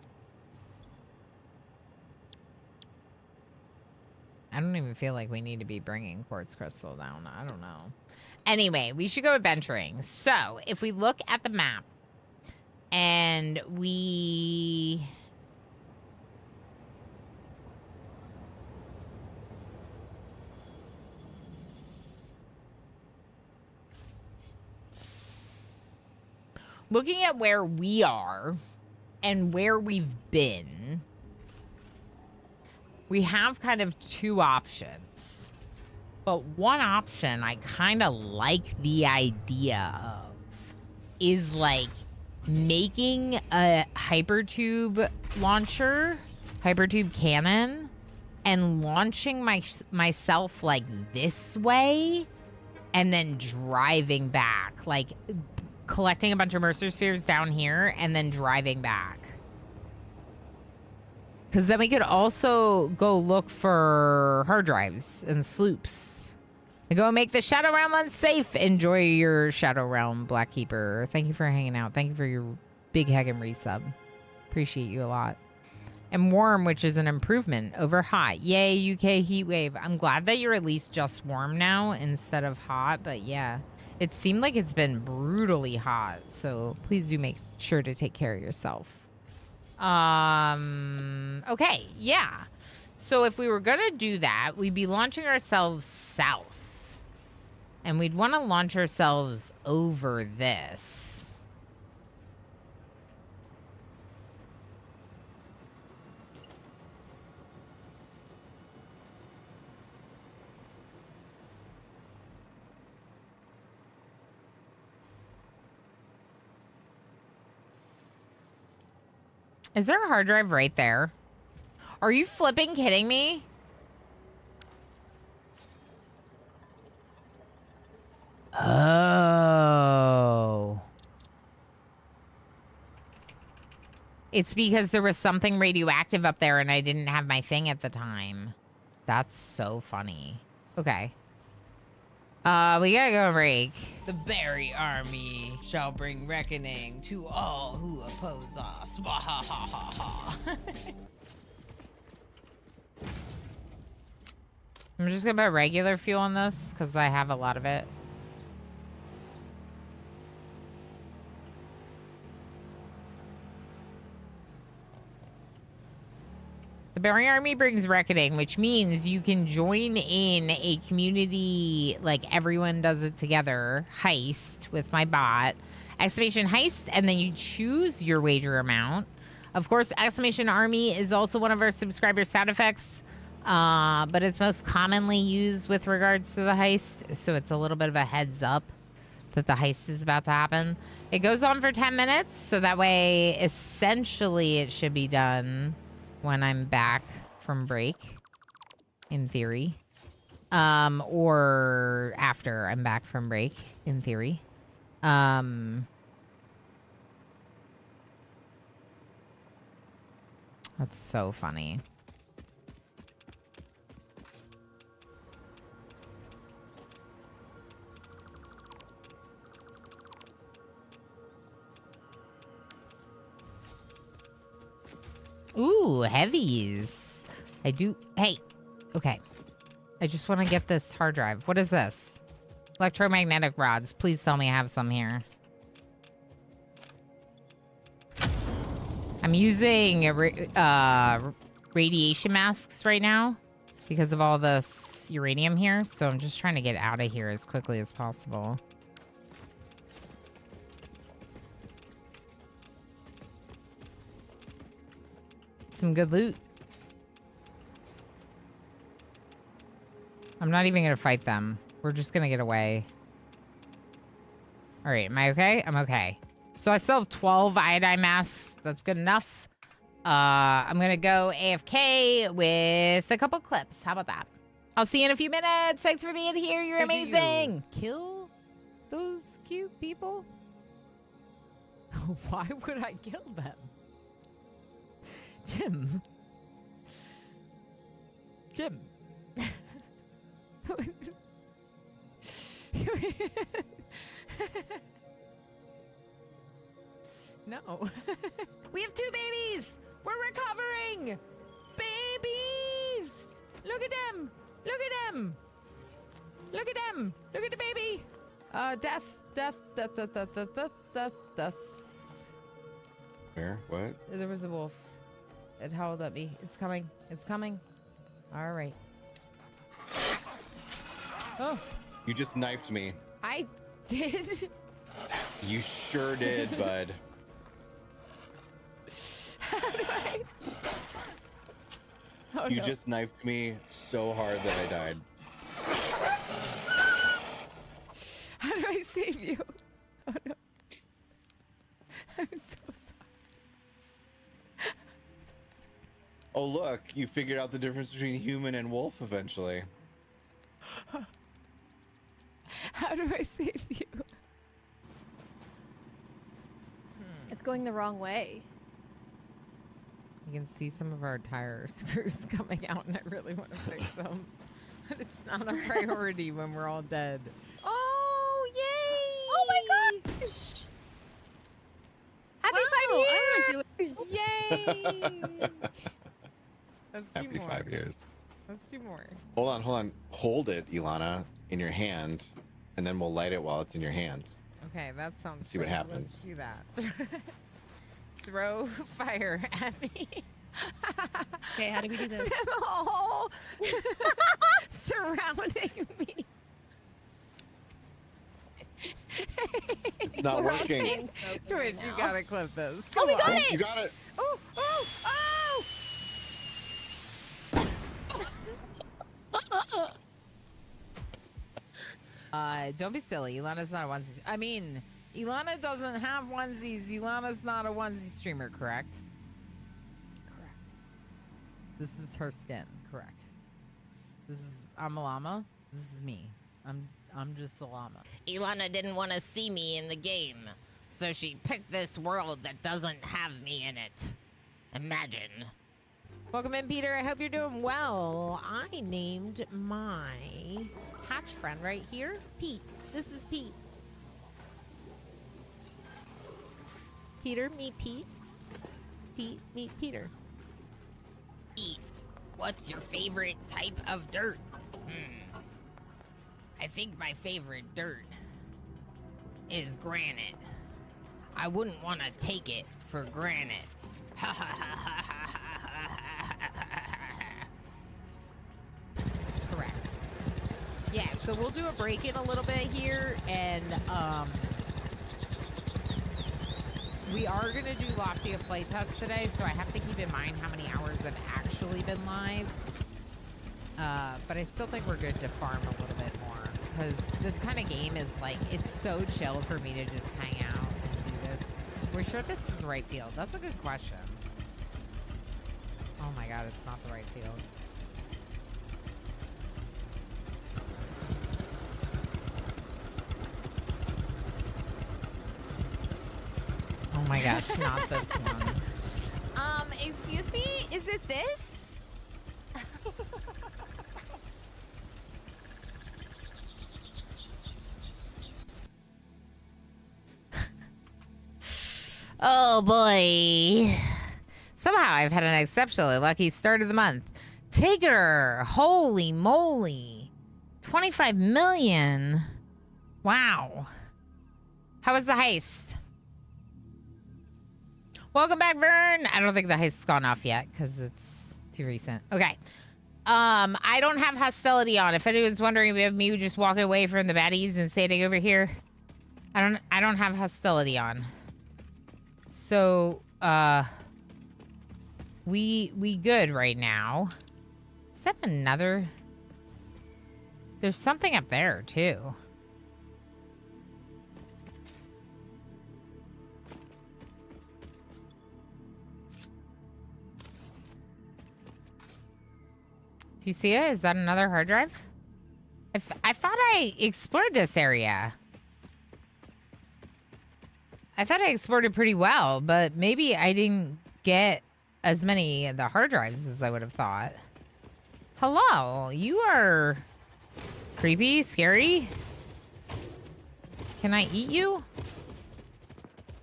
I don't even feel like we need to be bringing quartz crystal down. I don't know. Anyway, we should go adventuring. So if we look at the map and we... looking at where we are and where we've been, we have kind of two options. But one option I kind of like the idea of is like making a hypertube launcher, hypertube cannon, and launching myself like this way and then driving back, like collecting a bunch of Mercer Spheres down here and then driving back. Because then we could also go look for hard drives and sloops. And go make the Shadow Realm unsafe. Enjoy your Shadow Realm, Black Keeper. Thank you for hanging out. Thank you for your big Hagen resub. Appreciate you a lot. And warm, which is an improvement over hot. Yay, UK heat wave. I'm glad that you're at least just warm now instead of hot. But yeah, it seemed like it's been brutally hot. So please do make sure to take care of yourself. Okay, yeah. So if we were gonna do that, we'd be launching ourselves south. And we'd want to launch ourselves over this. Is there a hard drive right there? Are you flipping kidding me? It's because there was something radioactive up there and I didn't have my thing at the time. That's so funny. Okay. We gotta go break. The berry army shall bring reckoning to all who oppose us. Wahahaha. I'm just gonna put regular fuel on this because I have a lot of it. The Berry Army brings reckoning, which means you can join in a community, like everyone does it together, heist with my bot, exclamation heist, and then you choose your wager amount. Of course, exclamation army is also one of our subscriber sound effects, but it's most commonly used with regards to the heist, so it's a little bit of a heads up that the heist is about to happen. It goes on for 10 minutes, so that way, essentially, it should be done when I'm back from break, in theory. Or after I'm back from break, in theory. That's so funny. Ooh, heavies. I do. Hey, okay. I just want to get this hard drive. What is this? Electromagnetic rods. Please tell me I have some here. I'm using radiation masks right now because of all this uranium here. So I'm just trying to get out of here as quickly as possible. Some good loot. I'm not even gonna fight them. We're just gonna get away. All right, am I okay? I'm okay. So I still have 12 iodine masks. That's good enough. I'm gonna go AFK with a couple clips. How about that? I'll see you in a few minutes. Thanks for being here. You're amazing. Kill those cute people? Why would I kill them? Jim. No. We have 2 babies. We're recovering. Babies. Look at them. Look at them. Look at them. Look at the baby. Death. Where? What? There was a wolf. It howled at me. It's coming. It's coming. All right. Oh, You just knifed me. I did. You sure did, bud. How do I? Oh, You no. just knifed me so hard that I died. How do I save you? Oh no. I'm so sorry. Oh, look, you figured out the difference between human and wolf eventually. How do I save you? It's going the wrong way. You can see some of our tire screws coming out, and I really want to fix them. But it's not a priority when we're all dead. Oh, yay! Oh my gosh! Happy 5 years! Yay! Let's do Happy more. 5 years. Let's do more. Hold on, hold on. Hold it, Ilana, in your hand, and then we'll light it while it's in your hand. Okay, that sounds. Let's see what great. happens. Let's do that. Throw fire at me. Okay, how do we do this? Them all surrounding me. It's not working. Twitch, you gotta clip this. Oh, we got Oh, it! you got it. Oh, oh, oh! Don't be silly. Ilana's not a onesie. I mean, Ilana doesn't have onesies. Ilana's not a onesie streamer, correct? Correct. This is her skin, correct. I'm a llama. This is me. I'm just a llama. Ilana didn't want to see me in the game. So she picked this world that doesn't have me in it. Imagine. Welcome in, Peter. I hope you're doing well. I named my hatch friend right here Pete. This is Pete. Peter, meet Pete. Pete, meet Peter. Pete, what's your favorite type of dirt? I think my favorite dirt is granite. I wouldn't want to take it for granted. Ha ha ha ha ha ha. Correct. Yeah, so we'll do a break-in a little bit here, and we are going to do Loftia playtest today, so I have to keep in mind how many hours have actually been live. But I still think we're good to farm a little bit more, because this kind of game is like, it's so chill for me to just hang out and do this. We're sure this is the right field. That's a good question. Oh my god, it's not the right field. Oh my gosh, not this one. Excuse me? Is it this? Oh boy. Somehow I've had an exceptionally lucky start of the month. Tigger! Holy moly. 25 million. Wow. How was the heist? Welcome back, Vern. I don't think the heist's gone off yet because it's too recent. Okay. I don't have hostility on. If anyone's wondering about me just walking away from the baddies and standing over here, I don't have hostility on. So, we good right now. Is that another? There's something up there too. Do you see it? Is that another hard drive? I thought I explored this area. I thought I explored it pretty well, but maybe I didn't get as many of the hard drives as I would have thought. Hello, you are creepy, scary. Can I eat you?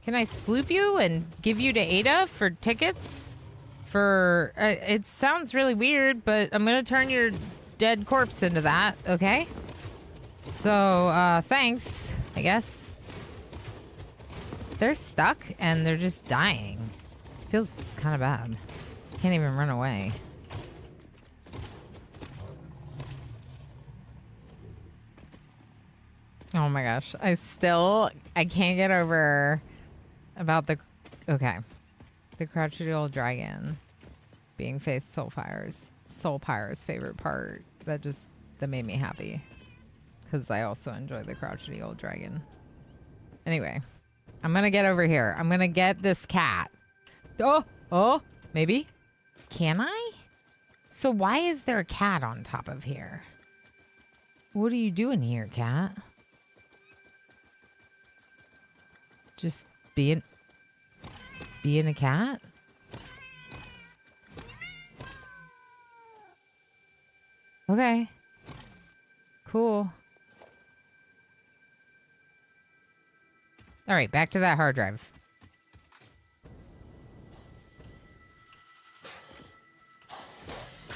Can I sloop you and give you to Ada for tickets? For, it sounds really weird, but I'm gonna turn your dead corpse into that, okay? So, thanks, I guess. They're stuck and they're just dying. Feels kind of bad. Can't even run away. Oh my gosh. I can't get over about the, okay. The crouchy old dragon being Faith Soulfire's favorite part. That made me happy. Because I also enjoy the crouchy old dragon. Anyway. I'm gonna get over here. I'm gonna get this cat. Oh, maybe? Can I? So why is there a cat on top of here? What are you doing here, cat? Just being a cat? Okay. Cool. All right, back to that hard drive.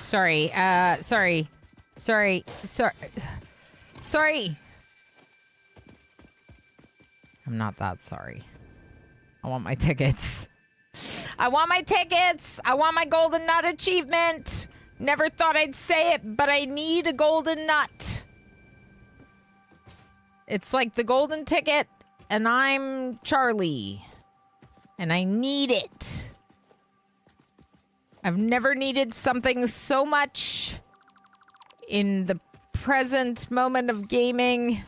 Sorry. I'm not that sorry. I want my tickets. I want my tickets! I want my golden nut achievement! Never thought I'd say it, but I need a golden nut. It's like the golden ticket, and I'm Charlie. And I need it. I've never needed something so much in the present moment of gaming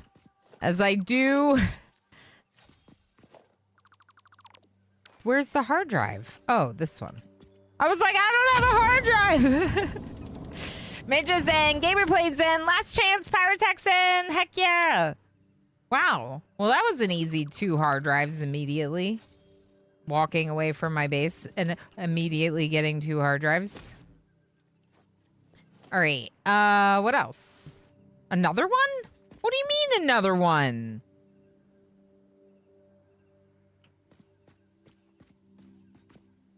as I do. Where's the hard drive? Oh, this one. I was like, I don't have a hard drive. Midges in, Gamer Blades in, Last Chance, Pyrotechs in. Heck yeah. Wow. Well, that was an easy 2 hard drives immediately. Walking away from my base and immediately getting 2 hard drives. All right. What else? Another one? What do you mean another one?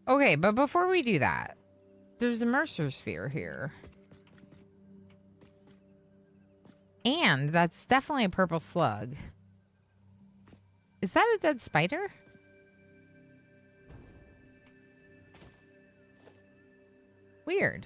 Okay, but before we do that, there's a Mercer sphere here. And that's definitely a purple slug. Is that a dead spider? Weird.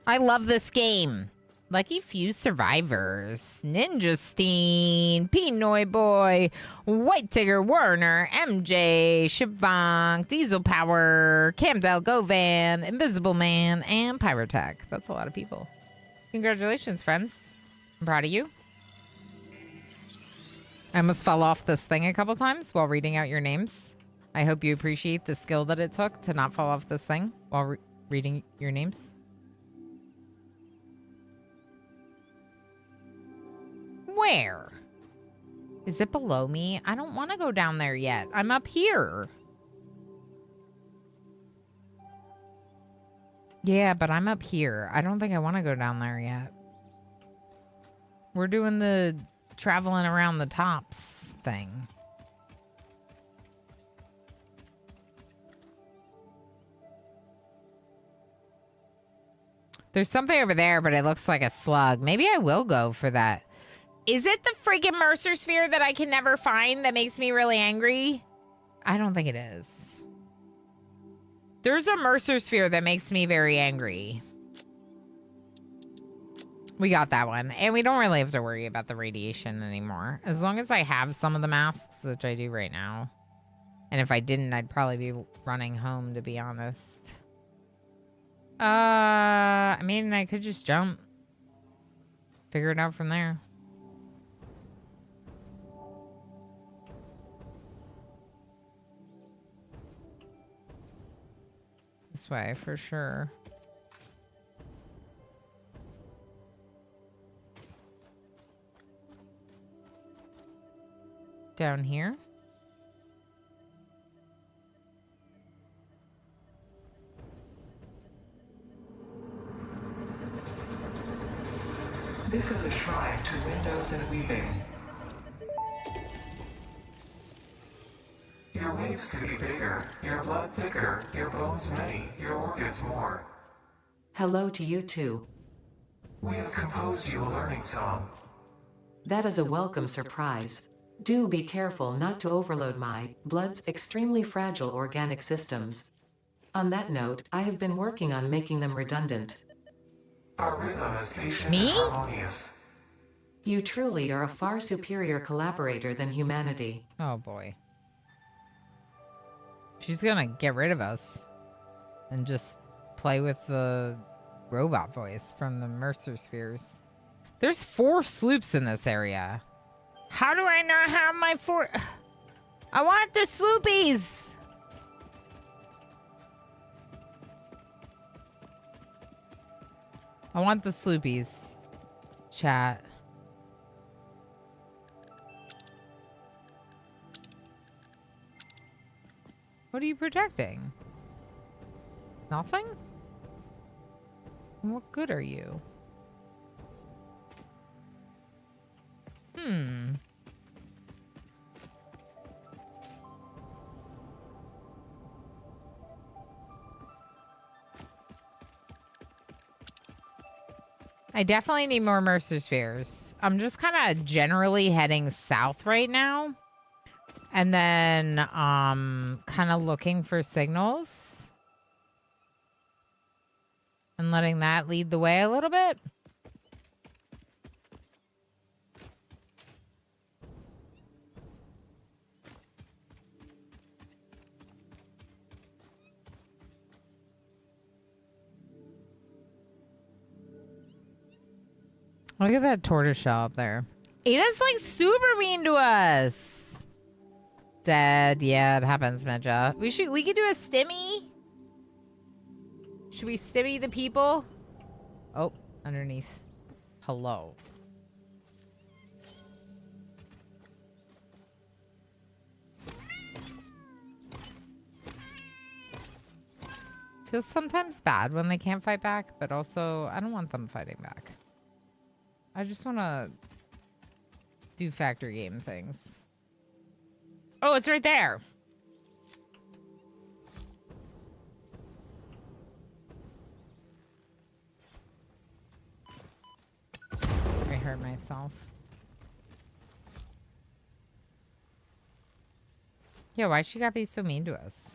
I love this game. Lucky few survivors. Ninja Steen, Pinoy Boy, White Tigger Werner, MJ, Shivank, Diesel Power, Camdel Govan, Invisible Man, and Pyrotech. That's a lot of people. Congratulations, friends. I'm proud of you. I almost fell off this thing a couple times while reading out your names. I hope you appreciate the skill that it took to not fall off this thing while reading your names. Where? Is it below me? I don't want to go down there yet. I'm up here. Yeah, but I'm up here. I don't think I want to go down there yet. We're doing the traveling around the tops thing. There's something over there, but it looks like a slug. Maybe I will go for that. Is it the freaking Mercer sphere that I can never find that makes me really angry? I don't think it is. There's a Mercer sphere that makes me very angry. We got that one. And we don't really have to worry about the radiation anymore. As long as I have some of the masks, which I do right now. And if I didn't, I'd probably be running home, to be honest. I mean, I could just jump. Figure it out from there. This way, for sure. Down here? This is a shrine to windows and weaving. Your waves could be bigger, your blood thicker, your bones many, your organs more. Hello to you too. We have composed you a learning song. That is a welcome surprise. Do be careful not to overload my blood's extremely fragile organic systems. On that note, I have been working on making them redundant. Our rhythm is patient Me? and harmonious. You truly are a far superior collaborator than humanity. Oh boy. She's gonna get rid of us and just play with the robot voice from the Mercer spheres. There's 4 sloops in this area. How do I not have my 4? I want the sloopies! I want the sloopies. Chat. What are you protecting? Nothing? What good are you? I definitely need more Mercer spheres. I'm just kind of generally heading south right now. And then kind of looking for signals. And letting that lead the way a little bit. Look at that tortoiseshell up there. Ada's like super mean to us. Dead. Yeah, it happens, Medja. We could do a stimmy. Should we stimmy the people? Oh, underneath. Hello. Feels sometimes bad when they can't fight back, but also I don't want them fighting back. I just want to do factory game things. Oh, it's right there. I hurt myself. Yeah, why she gotta be so mean to us?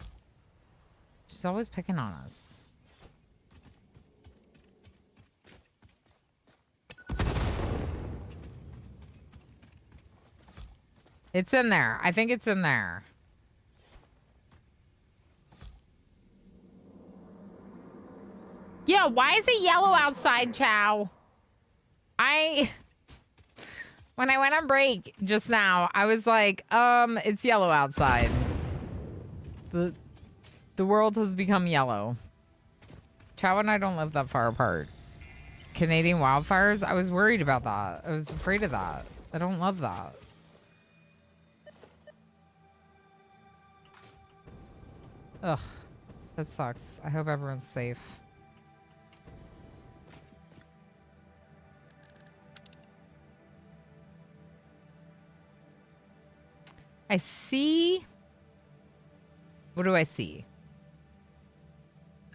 She's always picking on us. It's in there. I think it's in there. Yeah, why is it yellow outside, Chow? When I went on break just now, I was like, it's yellow outside. The world has become yellow. Chow and I don't live that far apart. Canadian wildfires? I was worried about that. I was afraid of that. I don't love that. Ugh. That sucks. I hope everyone's safe. I see... What do I see?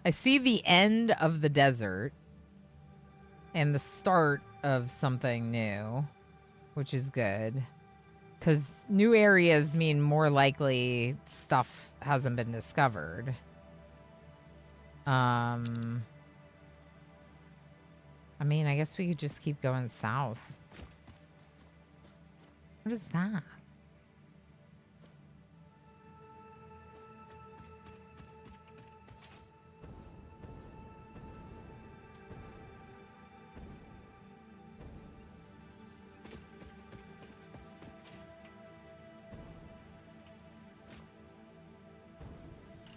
I see the end of the desert and the start of something new, which is good. Because new areas mean more likely stuff hasn't been discovered. I mean, I guess we could just keep going south. What is that?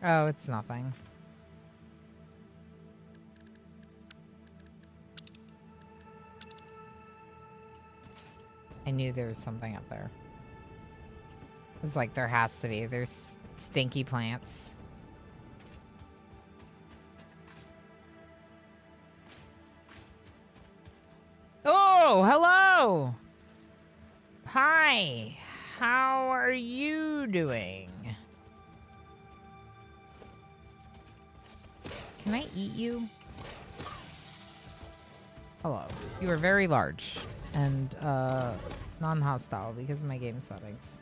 Oh, it's nothing. I knew there was something up there. It was like there has to be. There's stinky plants. Oh, hello. Hi. How are you doing? Can I eat you? Hello. You are very large and non-hostile because of my game settings.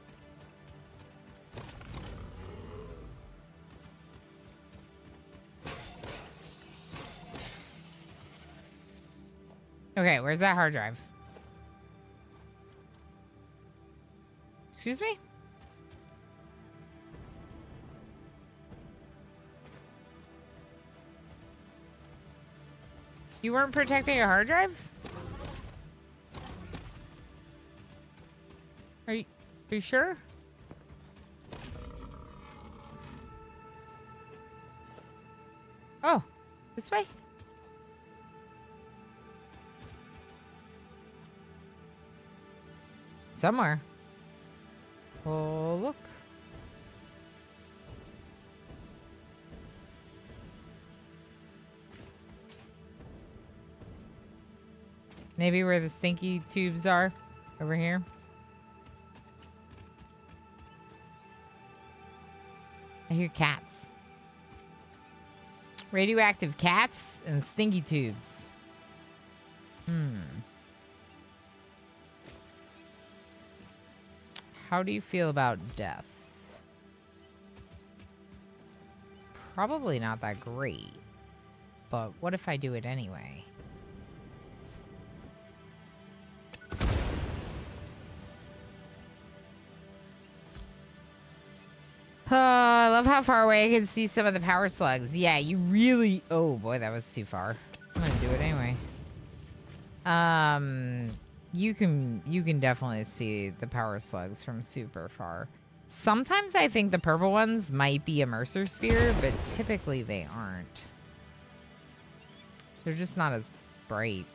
Okay, where's that hard drive? Excuse me? You weren't protecting your hard drive? Are you sure? Oh, this way? Somewhere. Oh, look. Maybe where the stinky tubes are. Over here. I hear cats. Radioactive cats and stinky tubes. How do you feel about death? Probably not that great. But what if I do it anyway? Oh, I love how far away I can see some of the power slugs. Yeah, you really... Oh, boy, that was too far. I'm gonna do it anyway. You can definitely see the power slugs from super far. Sometimes I think the purple ones might be a Mercer sphere, but typically they aren't. They're just not as bright.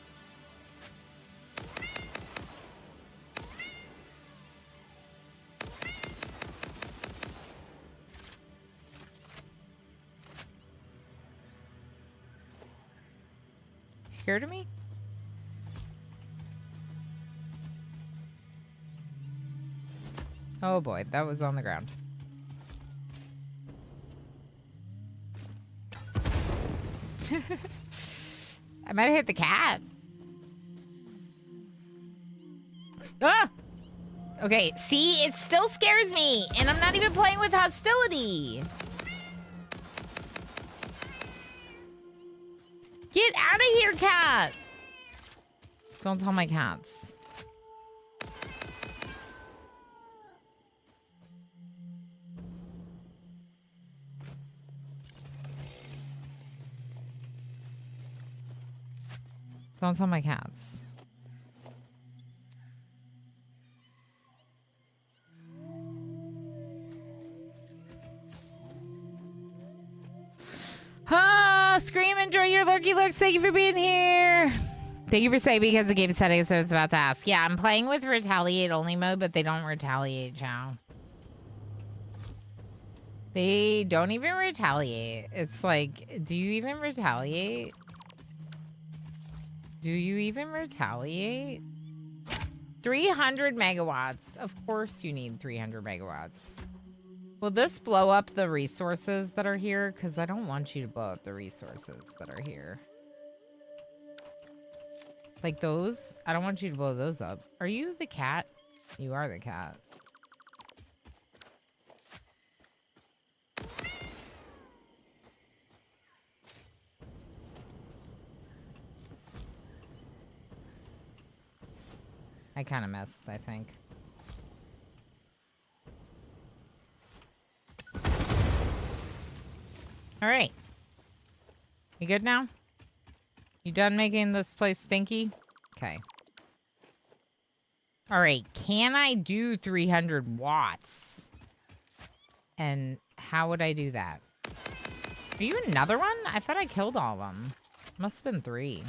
scared of me? Oh boy, that was on the ground. I might have hit the cat. Ah! Okay, see, it still scares me, and I'm not even playing with hostility. Get out of here, cat! Don't tell my cats. Don't tell my cats. Scream, enjoy your lurky lurks. Thank you for being here. Thank you for saying because the game settings I was about to ask. Yeah, I'm playing with retaliate only mode, but they don't retaliate, Chow. They don't even retaliate. It's like, do you even retaliate? Do you even retaliate? 300 megawatts. Of course you need 300 megawatts. Will this blow up the resources that are here? Because I don't want you to blow up the resources that are here. Like those? I don't want you to blow those up. Are you the cat? You are the cat. I kind of missed, I think. All right. You good now? You done making this place stinky? Okay. All right. Can I do 300 watts? And how would I do that? Are you another one? I thought I killed all of them. Must have been 3.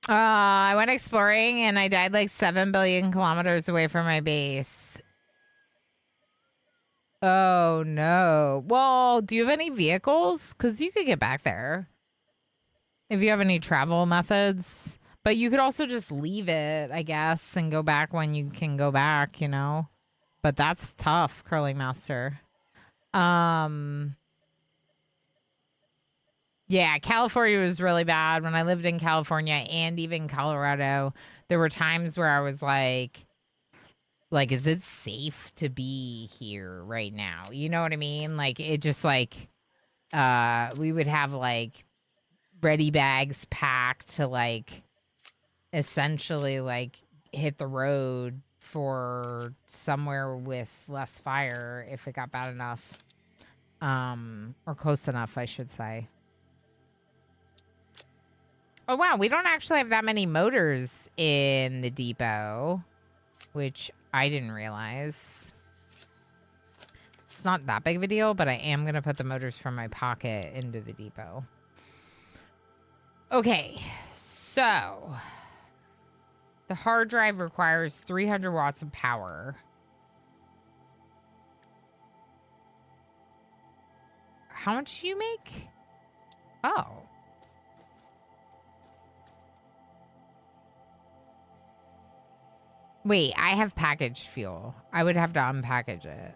I went exploring and I died like 7 billion kilometers away from my base. Oh no. Well, do you have any vehicles? Because you could get back there. If you have any travel methods. But you could also just leave it, I guess, and go back when you can go back, you know? But that's tough, Curling Master. Yeah, California was really bad. When I lived in California and even Colorado, there were times where I was like, is it safe to be here right now? You know what I mean? Like, it just like, we would have like ready bags packed to like essentially like hit the road for somewhere with less fire if it got bad enough, or close enough, I should say. Oh, wow. We don't actually have that many motors in the depot, which I didn't realize. It's not that big of a deal, but I am going to put the motors from my pocket into the depot. Okay. So, the hard drive requires 300 watts of power. How much do you make? Oh. Wait, I have packaged fuel. I would have to unpackage it.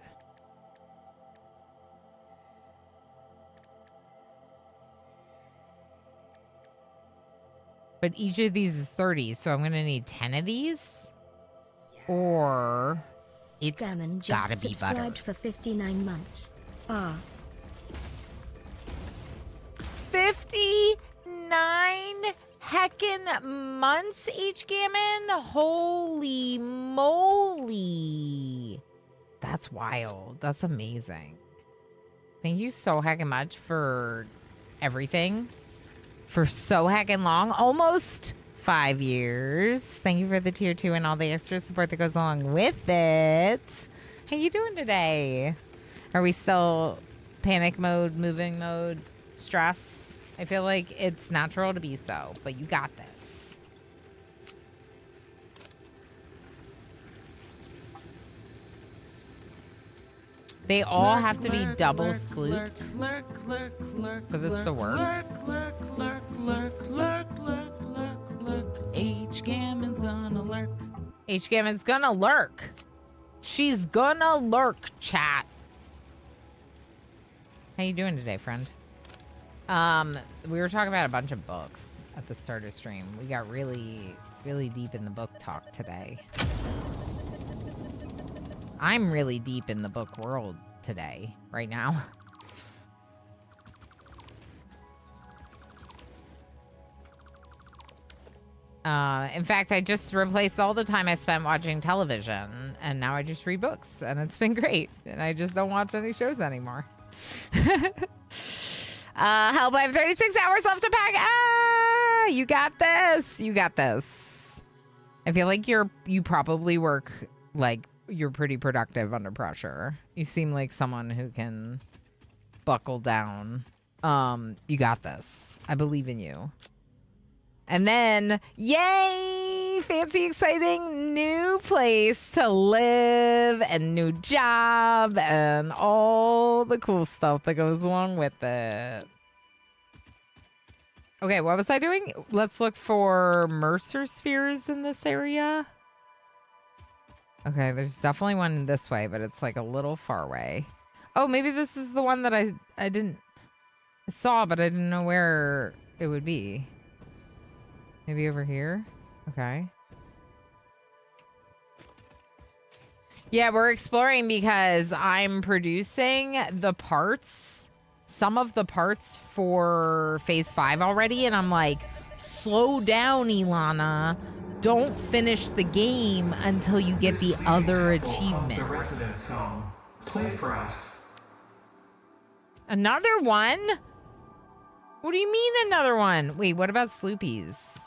But each of these is 30, so I'm going to need 10 of these. Yes. Or it's Gammon just gotta be subscribed butter. for 59 months. 59 heckin' months, H. Gammon? Holy moly. That's wild. That's amazing. Thank you so heckin' much for everything. For so heckin' long. Almost 5 years. Thank you for the tier 2 and all the extra support that goes along with it. How you doing today? Are we still panic mode, moving mode, stress? I feel like it's natural to be so, but you got this. They all have to be double slooped for this to work. H-Gammon's gonna lurk. H-Gammon's gonna lurk. She's gonna lurk, chat. How you doing today, friend? We were talking about a bunch of books at the start of stream. We got really, really deep in the book talk today. I'm really deep in the book world today, right now. In fact, I just replaced all the time I spent watching television, and now I just read books, and it's been great. And I just don't watch any shows anymore. Help, I have 36 hours left to pack. Ah, you got this. You got this. I feel like you probably work, like, you're pretty productive under pressure. You seem like someone who can buckle down. You got this. I believe in you. And then, yay! Fancy, exciting new place to live and new job and all the cool stuff that goes along with it. Okay, what was I doing? Let's look for Mercer spheres in this area. Okay, there's definitely one this way, but it's like a little far away. Oh, maybe this is the one that I saw, but I didn't know where it would be. Maybe over here? Okay. Yeah, we're exploring because I'm producing the parts, some of the parts for Phase 5 already, and I'm like, slow down, Ilana. Don't finish the game until you get the other achievements. A resident song. Play for us. Another one? What do you mean another one? Wait, what about Sloopies?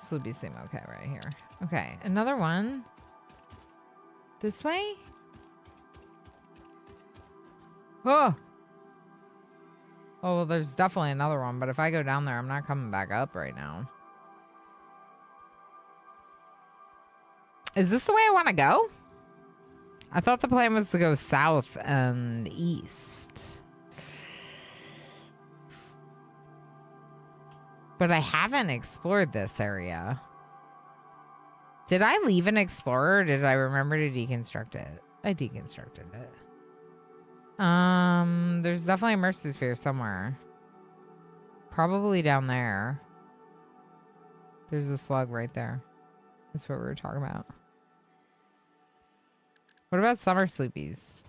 Sloopies seem okay right here. Okay, another one. This way? Oh! Oh, well, there's definitely another one, but if I go down there, I'm not coming back up right now. Is this the way I want to go? I thought the plan was to go south and east. But I haven't explored this area. Did I leave an explorer or did I remember to deconstruct it? I deconstructed it. There's definitely a Mercer sphere somewhere. Probably down there. There's a slug right there. That's what we were talking about. What about summer sloopies?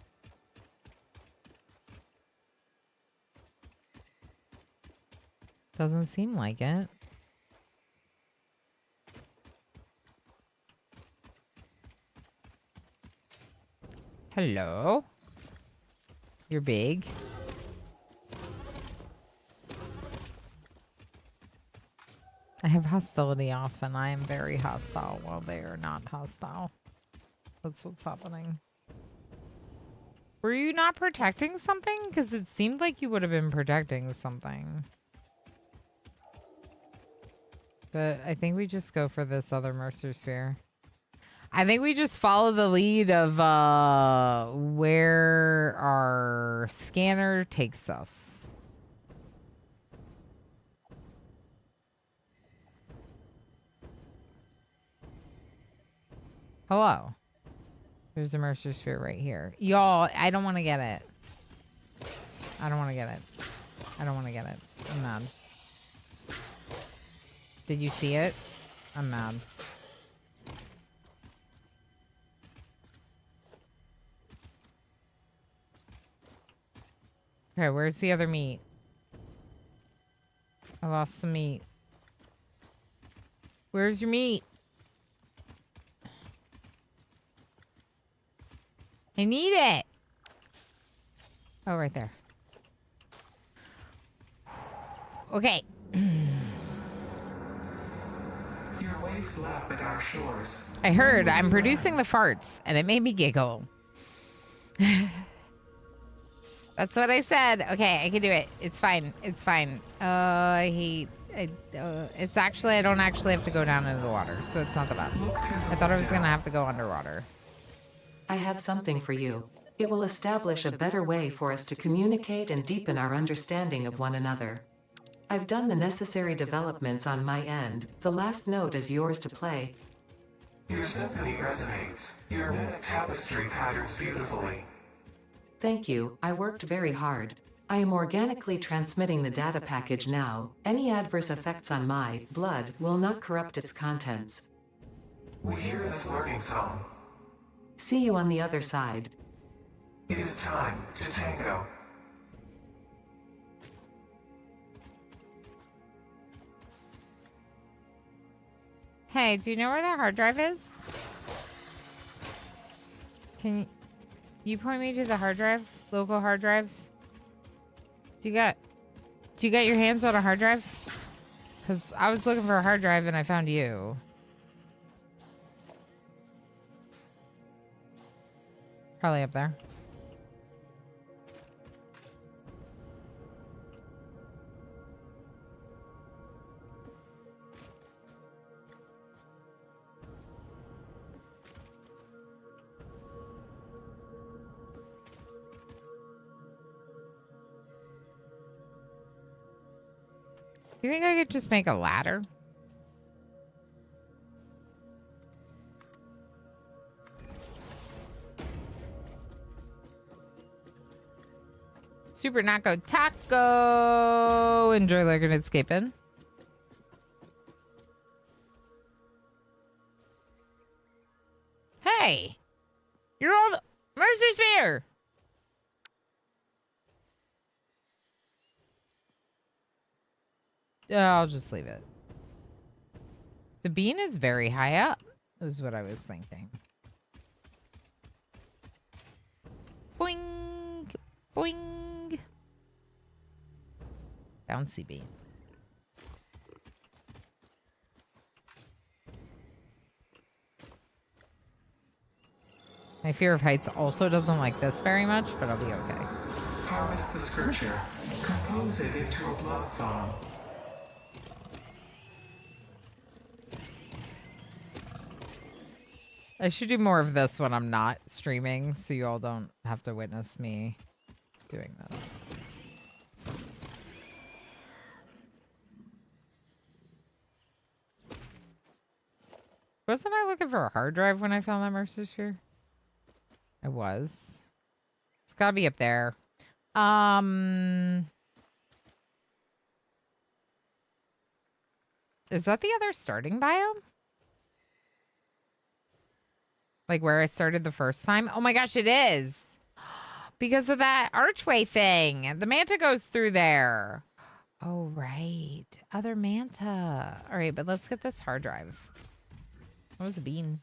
Doesn't seem like it. Hello? You're big. I have hostility off and I am very hostile while they are not hostile. That's what's happening. Were you not protecting something? Because it seemed like you would have been protecting something. But I think we just go for this other Mercer sphere. I think we just follow the lead of where our scanner takes us. Hello. There's a Mercer sphere right here. Y'all, I don't want to get it. I don't want to get it. I don't want to get it. I'm mad. Did you see it? I'm mad. Okay, where's the other meat? I lost some meat. Where's your meat? I need it. Oh, right there. Okay. Your waves lap at our shores. I heard I'm producing the farts, and it made me giggle. That's what I said. Okay, I can do it. It's fine. It's fine. It's actually, I don't actually have to go down into the water, so it's not that bad. I thought I was going to have to go underwater. I have something for you. It will establish a better way for us to communicate and deepen our understanding of one another. I've done the necessary developments on my end. The last note is yours to play. Your symphony resonates. Your minute tapestry patterns beautifully. Thank you, I worked very hard. I am organically transmitting the data package now. Any adverse effects on my blood will not corrupt its contents. We hear this learning song. See you on the other side. It is time to tango. Hey, do you know where that hard drive is? Can you point me to the hard drive? Local hard drive? Do you got your hands on a hard drive? Because I was looking for a hard drive and I found you. Probably up there. Do you think I could just make a ladder? Super Naco Taco! Enjoy looking at escaping. Hey! You're all Mercer Sphere! I'll just leave it. The bean is very high up, is what I was thinking. Boing! Boing! Bouncy bean. My fear of heights also doesn't like this very much, but I'll be okay. Harvest the scripture. Compose it into a blood song. I should do more of this when I'm not streaming, so you all don't have to witness me doing this. Wasn't I looking for a hard drive when I found that Mercer Sphere? I was. It's gotta be up there. Is that the other starting biome? Like where I started the first time? Oh my gosh, it is. Because of that archway thing. The manta goes through there. Oh, right. Other manta. All right, but let's get this hard drive. That was a bean.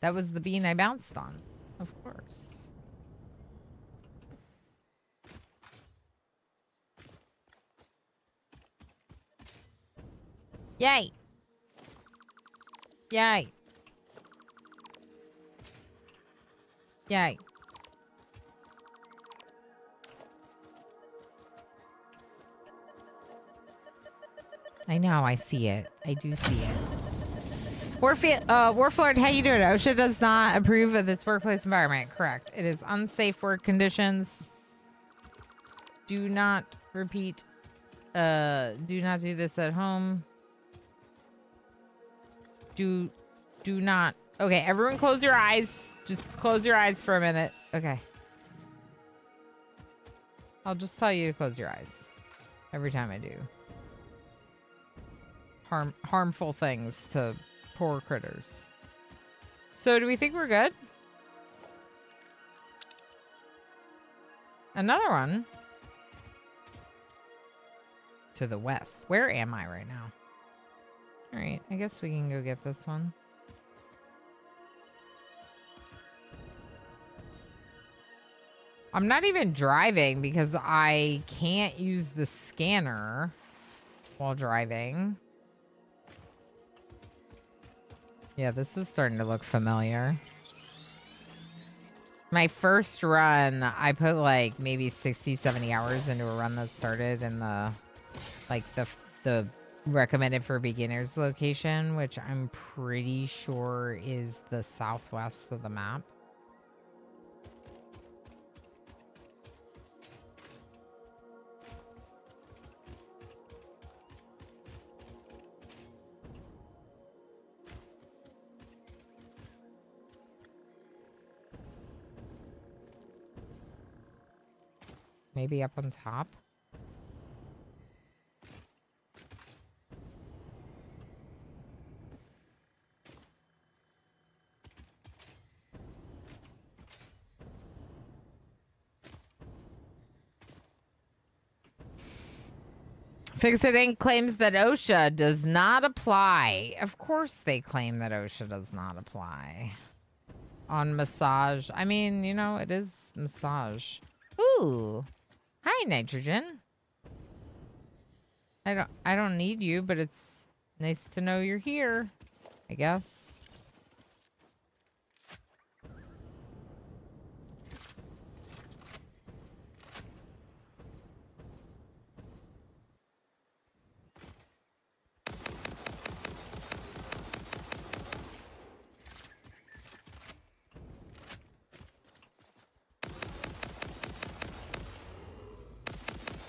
That was the bean I bounced on. Of course. Yay. Yay. Yay. I know, I see it. I do see it. Warflord, how you doing? OSHA does not approve of this workplace environment. Correct. It is unsafe work conditions. Do not repeat. Do not do this at home. Do not. Okay, everyone close your eyes. Just close your eyes for a minute. Okay. I'll just tell you to close your eyes every time I do. Harmful things to poor critters. So do we think we're good? Another one. To the west. Where am I right now? All right, I guess we can go get this one. I'm not even driving because I can't use the scanner while driving. Yeah, this is starting to look familiar. My first run, I put like maybe 60, 70 hours into a run that started in the recommended for beginners location, which I'm pretty sure is the southwest of the map. Maybe up on top? Fix-It Inc. claims that OSHA does not apply. Of course they claim that OSHA does not apply. On massage. I mean, you know, it is massage. Ooh. Hi, Nitrogen. I don't need you, but it's nice to know you're here, I guess.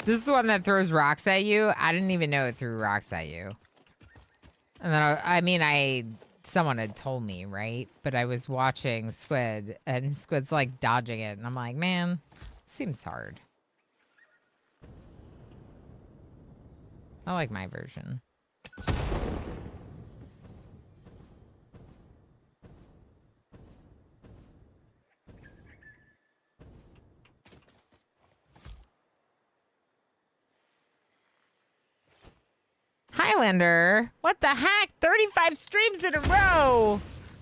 This is the one that throws rocks at you. I didn't even know it threw rocks at you. And then, I mean, someone had told me, right? But I was watching Squid, and Squid's like dodging it. And I'm like, man, it seems hard. I like my version. Highlander, what the heck? 35 streams in a row.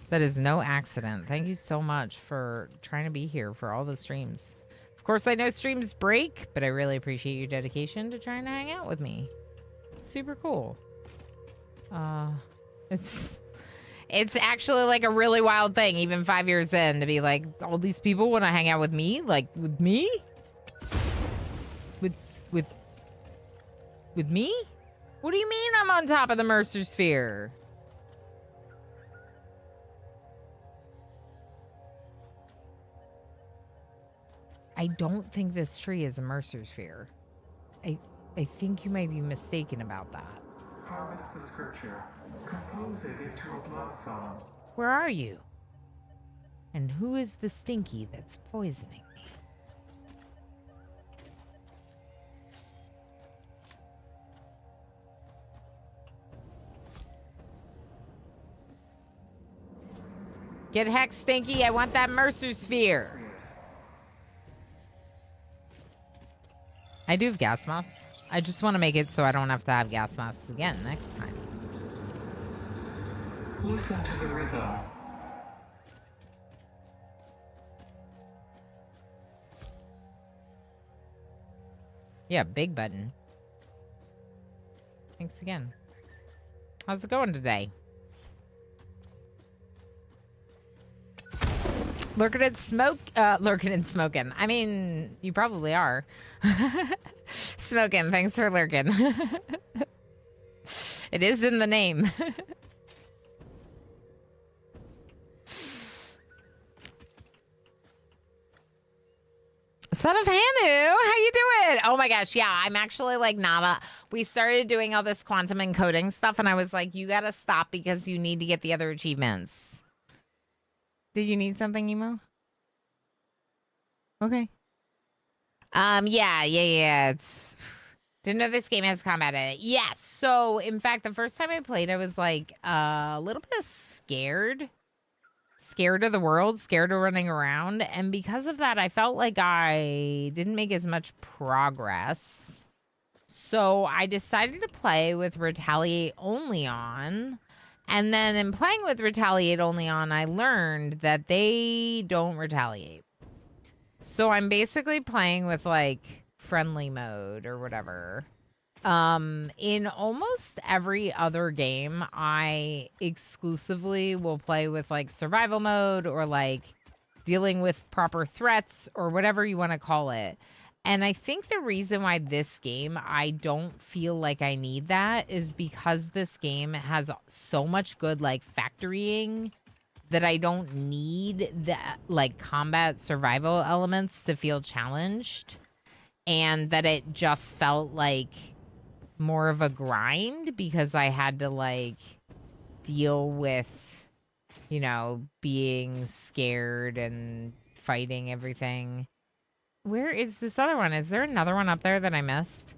That is no accident. Thank you so much for trying to be here for all the streams. Of course, I know streams break, but I really appreciate your dedication to trying to hang out with me. It's super cool. It's actually like a really wild thing, even 5 years in, to be like, all these people want to hang out with me? Like, with me? With me? What do you mean I'm on top of the Mercer Sphere? I don't think this tree is a Mercer Sphere. I think you may be mistaken about that. Harvest the scripture. Compose it into a blood song. Where are you? And who is the stinky that's poisoning me? Get hex, Stinky. I want that Mercer Sphere. I do have gas masks. I just want to make it so I don't have to have gas masks again next time. Listen to the rhythm. Yeah, big button. Thanks again. How's it going today? Lurking and smoking. I mean, you probably are. Smoking. Thanks for lurking. It is in the name. Son of Hanu, how you doing? Oh my gosh, yeah, I'm actually like we started doing all this quantum encoding stuff, and I was like, you gotta stop because you need to get the other achievements. Did you need something, Emo? Okay. Yeah. It's didn't know this game has combat in it. Yes. So, in fact, the first time I played, I was like a little bit scared. Scared of the world, scared of running around. And because of that, I felt like I didn't make as much progress. So I decided to play with Retaliate only on. And then in playing with Retaliate only on, I learned that they don't retaliate. So I'm basically playing with like friendly mode or whatever. In almost every other game, I exclusively will play with like survival mode or like dealing with proper threats or whatever you want to call it. And I think the reason why this game, I don't feel like I need that is because this game has so much good like factorying that I don't need the like combat survival elements to feel challenged. And that it just felt like more of a grind because I had to like deal with, you know, being scared and fighting everything. Where is this other one? Is there another one up there that I missed?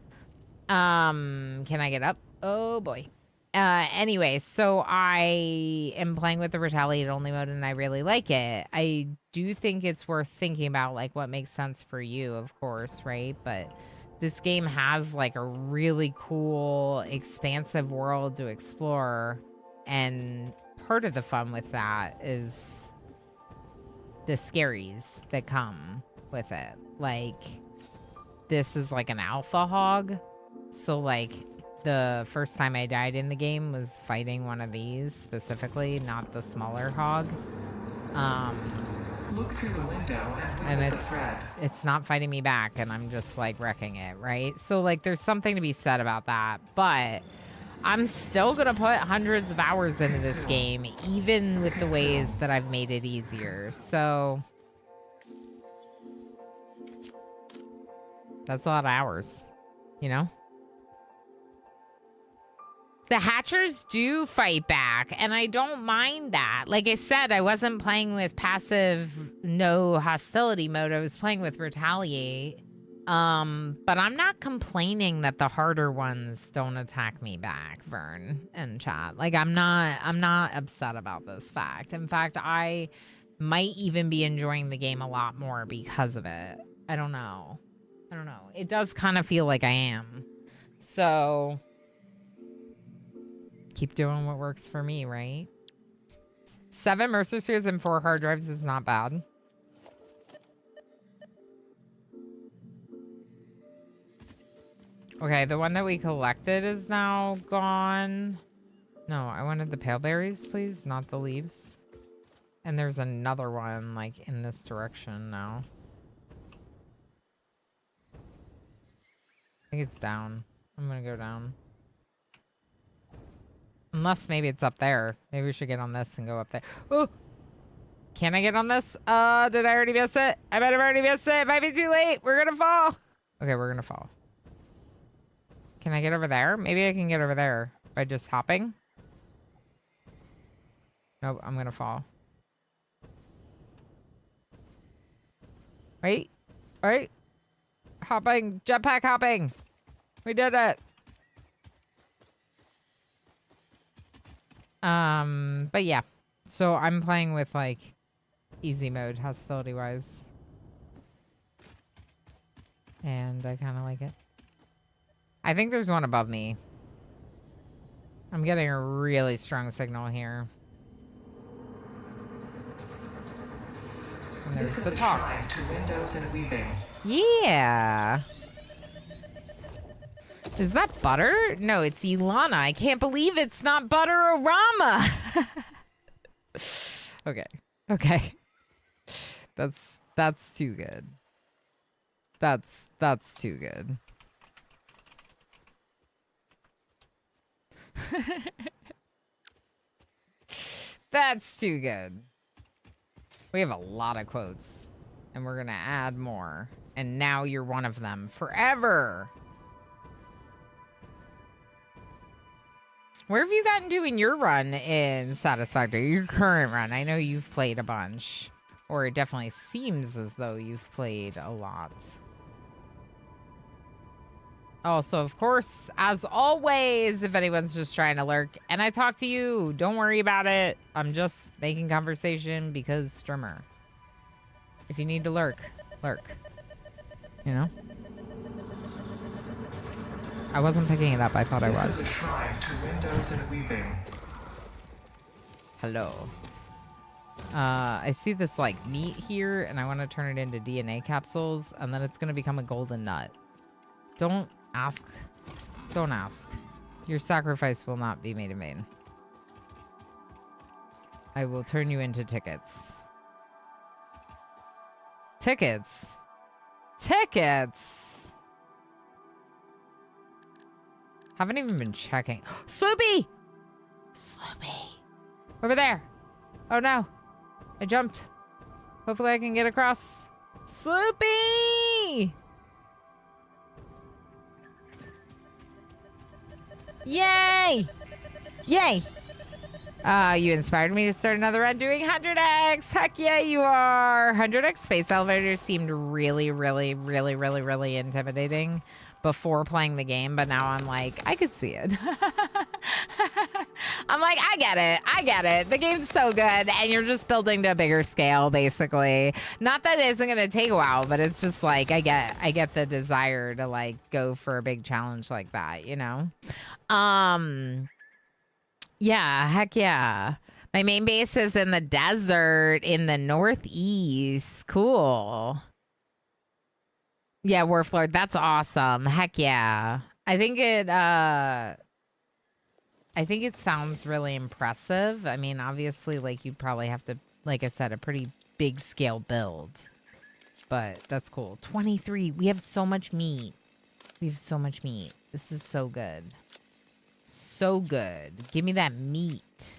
Can I get up? Oh boy. Anyway, so I am playing with the retaliate only mode and I really like it. I do think it's worth thinking about like what makes sense for you, of course, right? But this game has like a really cool, expansive world to explore. And part of the fun with that is the scaries that come with it. Like, this is like an alpha hog. So, like, the first time I died in the game was fighting one of these specifically, not the smaller hog. Look through the window and witness the thread. It's not fighting me back, and I'm just, like, wrecking it, right? So, like, there's something to be said about that. But I'm still gonna put hundreds of hours into this game, even with the ways that I've made it easier. So that's a lot of hours, you know? The Hatchers do fight back, and I don't mind that. Like I said, I wasn't playing with passive no hostility mode. I was playing with retaliate. But I'm not complaining that the harder ones don't attack me back, Vern and chat. Like, I'm not upset about this fact. In fact, I might even be enjoying the game a lot more because of it. I don't know. It does kind of feel like I am. So keep doing what works for me, right? 7 Mercer Spheres and 4 hard drives is not bad. Okay, the one that we collected is now gone. No, I wanted the pale berries, please, not the leaves. And there's another one, like, in this direction now. I think it's down. I'm gonna go down. Unless maybe it's up there. Maybe we should get on this and go up there. Oh! Can I get on this? Did I already miss it? I might have already missed it. It might be too late. We're gonna fall. Okay, we're gonna fall. Can I get over there? Maybe I can get over there by just hopping. Nope, I'm gonna fall. Wait. Wait. Hopping. Jetpack hopping. We did it. But yeah. So I'm playing with, like, easy mode, hostility-wise. And I kind of like it. I think there's one above me. I'm getting a really strong signal here. And there's the talk. To windows and weaving. Yeah. Is that Butter? No, it's Ilana. I can't believe it's not Butterorama. Okay. Okay. That's too good. That's too good. That's too good. We have a lot of quotes, and we're gonna add more. And now you're one of them forever. Where have you gotten to in your run in Satisfactory? Your current run? I know you've played a bunch, or it definitely seems as though you've played a lot. Also, of course, as always, if anyone's just trying to lurk and I talk to you, don't worry about it. I'm just making conversation because streamer. If you need to lurk, lurk. You know? I wasn't picking it up. I thought I was. This is a shrine to windows and weaving. Hello. I see this, like, meat here, and I want to turn it into DNA capsules, and then it's going to become a golden nut. Don't ask. Don't ask. Your sacrifice will not be made in vain. I will turn you into tickets. Tickets? Tickets! Haven't even been checking. Sloopy! Sloopy! Over there! Oh no! I jumped. Hopefully I can get across. Sloopy! Yay! Yay! You inspired me to start another run doing 100x. Heck yeah, you are. 100x space elevators seemed really, really, really, really, really intimidating before playing the game, but now I'm like, I could see it. I'm like, I get it. I get it. The game's so good, and you're just building to a bigger scale, basically. Not that it isn't gonna take a while, but it's just like I get the desire to like go for a big challenge like that, you know? Yeah, heck yeah. My main base is in the desert in the northeast. Cool. Yeah, Warflord, that's awesome. Heck yeah. I think it sounds really impressive. I mean, obviously, like you'd probably have to, like I said, a pretty big scale build. But that's cool. 23. We have so much meat. We have so much meat. This is so good. So good. Give me that meat.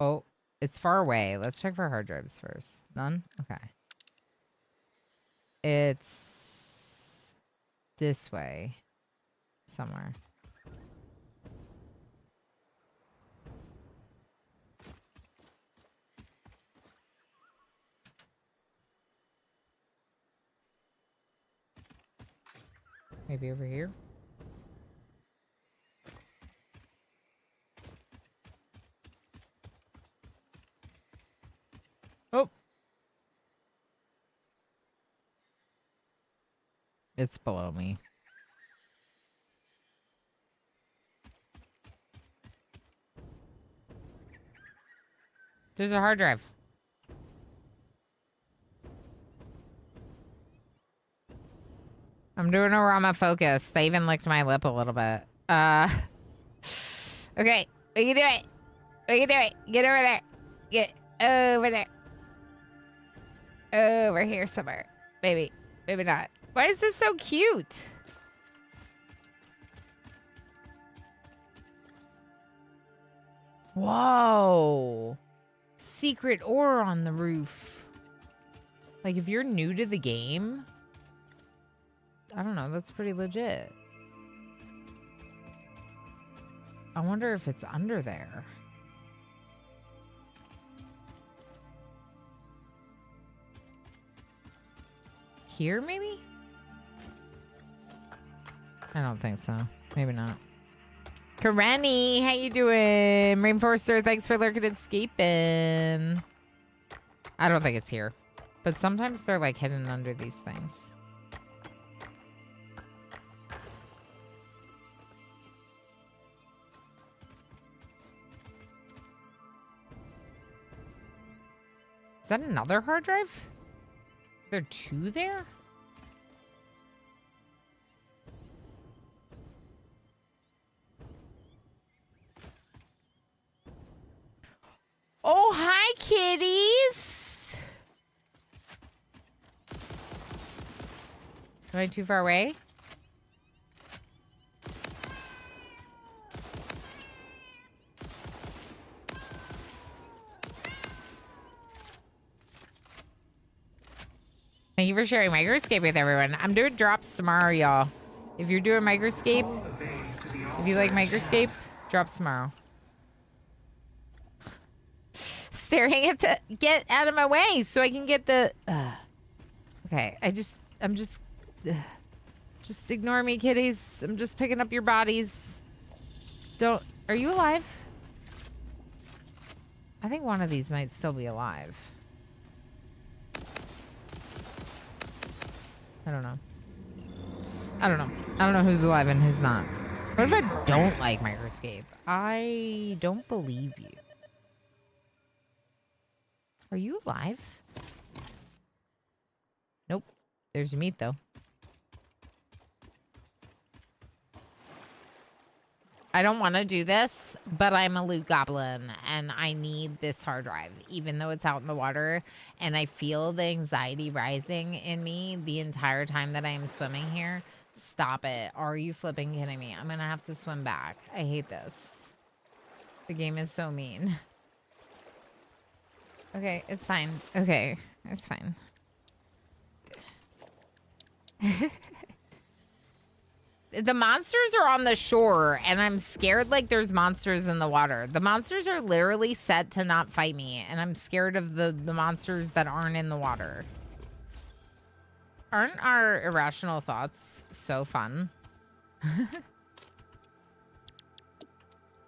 Oh, it's far away. Let's check for hard drives first. None? Okay. It's this way. Somewhere. Maybe over here? Oh. It's below me. There's a hard drive. I'm doing a Rama focus. They even licked my lip a little bit. Okay. We can do it. We can do it. Get over there. Get over there. Over here somewhere. Maybe. Maybe not. Why is this so cute? Whoa. Secret ore on the roof. Like, if you're new to the game, I don't know, that's pretty legit. I wonder if it's under there. Here, maybe? I don't think so. Maybe not. Karani, how you doing? Rainforester, thanks for lurking and escaping. I don't think it's here. But sometimes they're like hidden under these things. Is that another hard drive? Are there two there? Oh, hi, kitties. Am I too far away? Thank you for sharing Microscape with everyone. I'm doing drops tomorrow, y'all. If you're doing Microscape, if you like Microscape, drops tomorrow. Staring at the... Get out of my way so I can get the... Okay, I'm just ignore me, kitties. I'm just picking up your bodies. Don't... Are you alive? I think one of these might still be alive. I don't know. I don't know who's alive and who's not. What if I don't like Microscape? I don't believe you. Are you alive? Nope. There's your meat, though. I don't want to do this, but I'm a loot goblin, and I need this hard drive, even though it's out in the water, and I feel the anxiety rising in me the entire time that I am swimming here. Stop it. Are you flipping kidding me? I'm going to have to swim back. I hate this. The game is so mean. Okay, it's fine. Okay, it's fine. The monsters are on the shore, and I'm scared like there's monsters in the water. The monsters are literally set to not fight me, and I'm scared of the monsters that aren't in the water. Aren't our irrational thoughts so fun?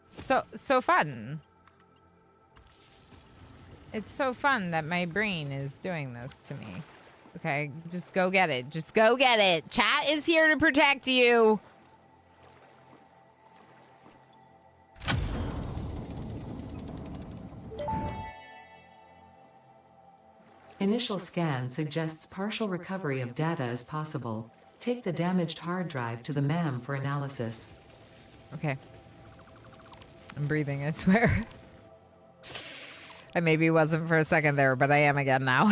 So fun. It's so fun that my brain is doing this to me. Okay, just go get it. Just go get it. Chat is here to protect you. Initial scan suggests partial recovery of data is possible. Take the damaged hard drive to the MAM for analysis. Okay. I'm breathing, I swear. I maybe wasn't for a second there, but I am again now.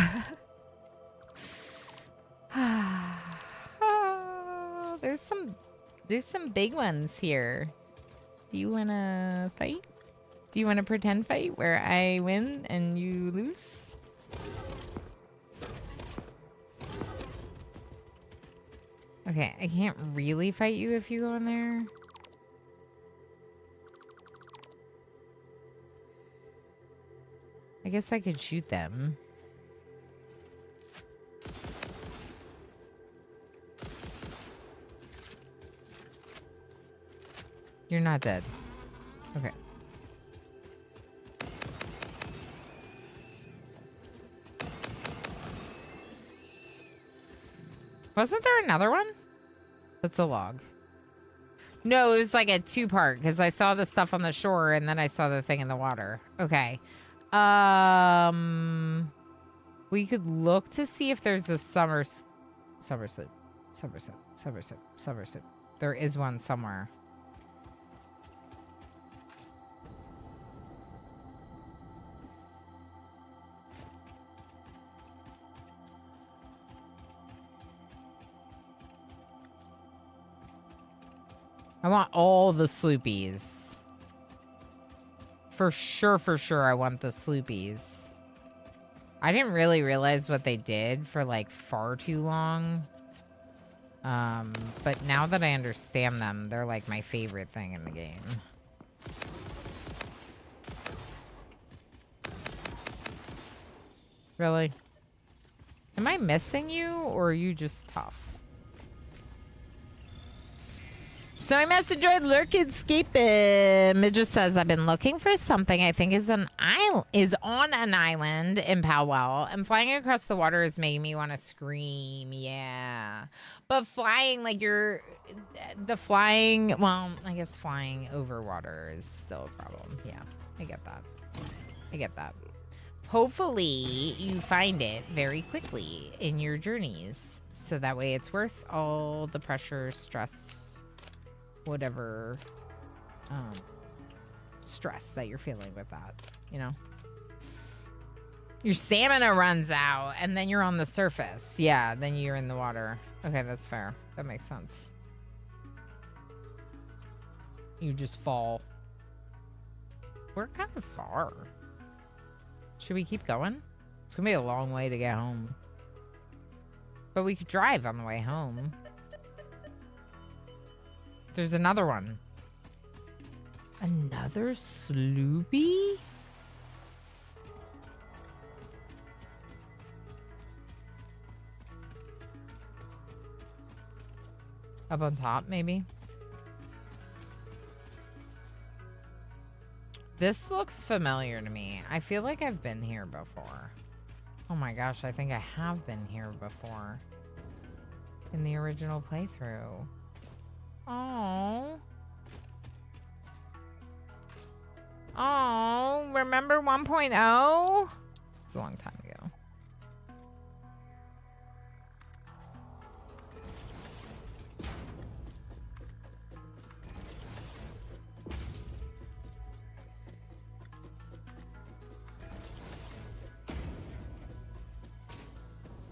Oh, there's some big ones here. Do you want to fight? Do you want to pretend fight where I win and you lose? Okay, I can't really fight you if you go in there. I guess I could shoot them. You're not dead. Okay. Wasn't there another one? That's a log. No, it was like a two-part because I saw the stuff on the shore and then I saw the thing in the water. Okay. We could look to see if there's a somerset. There is one somewhere. I want all the sloopies. For sure, I want the sloopies. I didn't really realize what they did for, like, far too long. But now that I understand them, they're, like, my favorite thing in the game. Really? Am I missing you, or are you just tough? So I messaged Lurk Escape. It just says I've been looking for something I think is on an island in Powell, and flying across the water is making me want to scream. Yeah, but flying like well, I guess flying over water is still a problem. Yeah, I get that. Hopefully you find it very quickly in your journeys, so that way it's worth all the pressure, stress, whatever stress that you're feeling with that, you know? Your stamina runs out and then you're on the surface. Yeah, then you're in the water. Okay, that's fair. That makes sense. You just fall. We're kind of far. Should we keep going? It's gonna be a long way to get home. But we could drive on the way home. There's another one. Another sloopy? Up on top, maybe? This looks familiar to me. I feel like I've been here before. Oh my gosh, I think I have been here before. In the original playthrough. Oh. Oh, remember 1.0? It's a long time ago.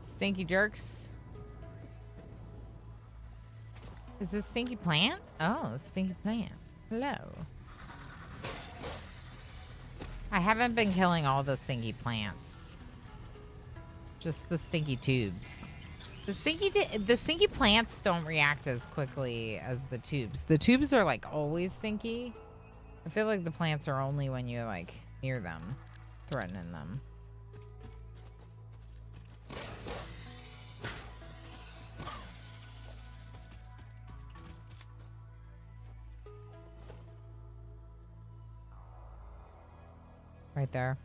Stinky jerks. Is this stinky plant? Oh, stinky plant. Hello. I haven't been killing all the stinky plants. Just the stinky tubes. The stinky plants don't react as quickly as the tubes. The tubes are like always stinky. I feel like the plants are only when you like near them, threatening them. Right there.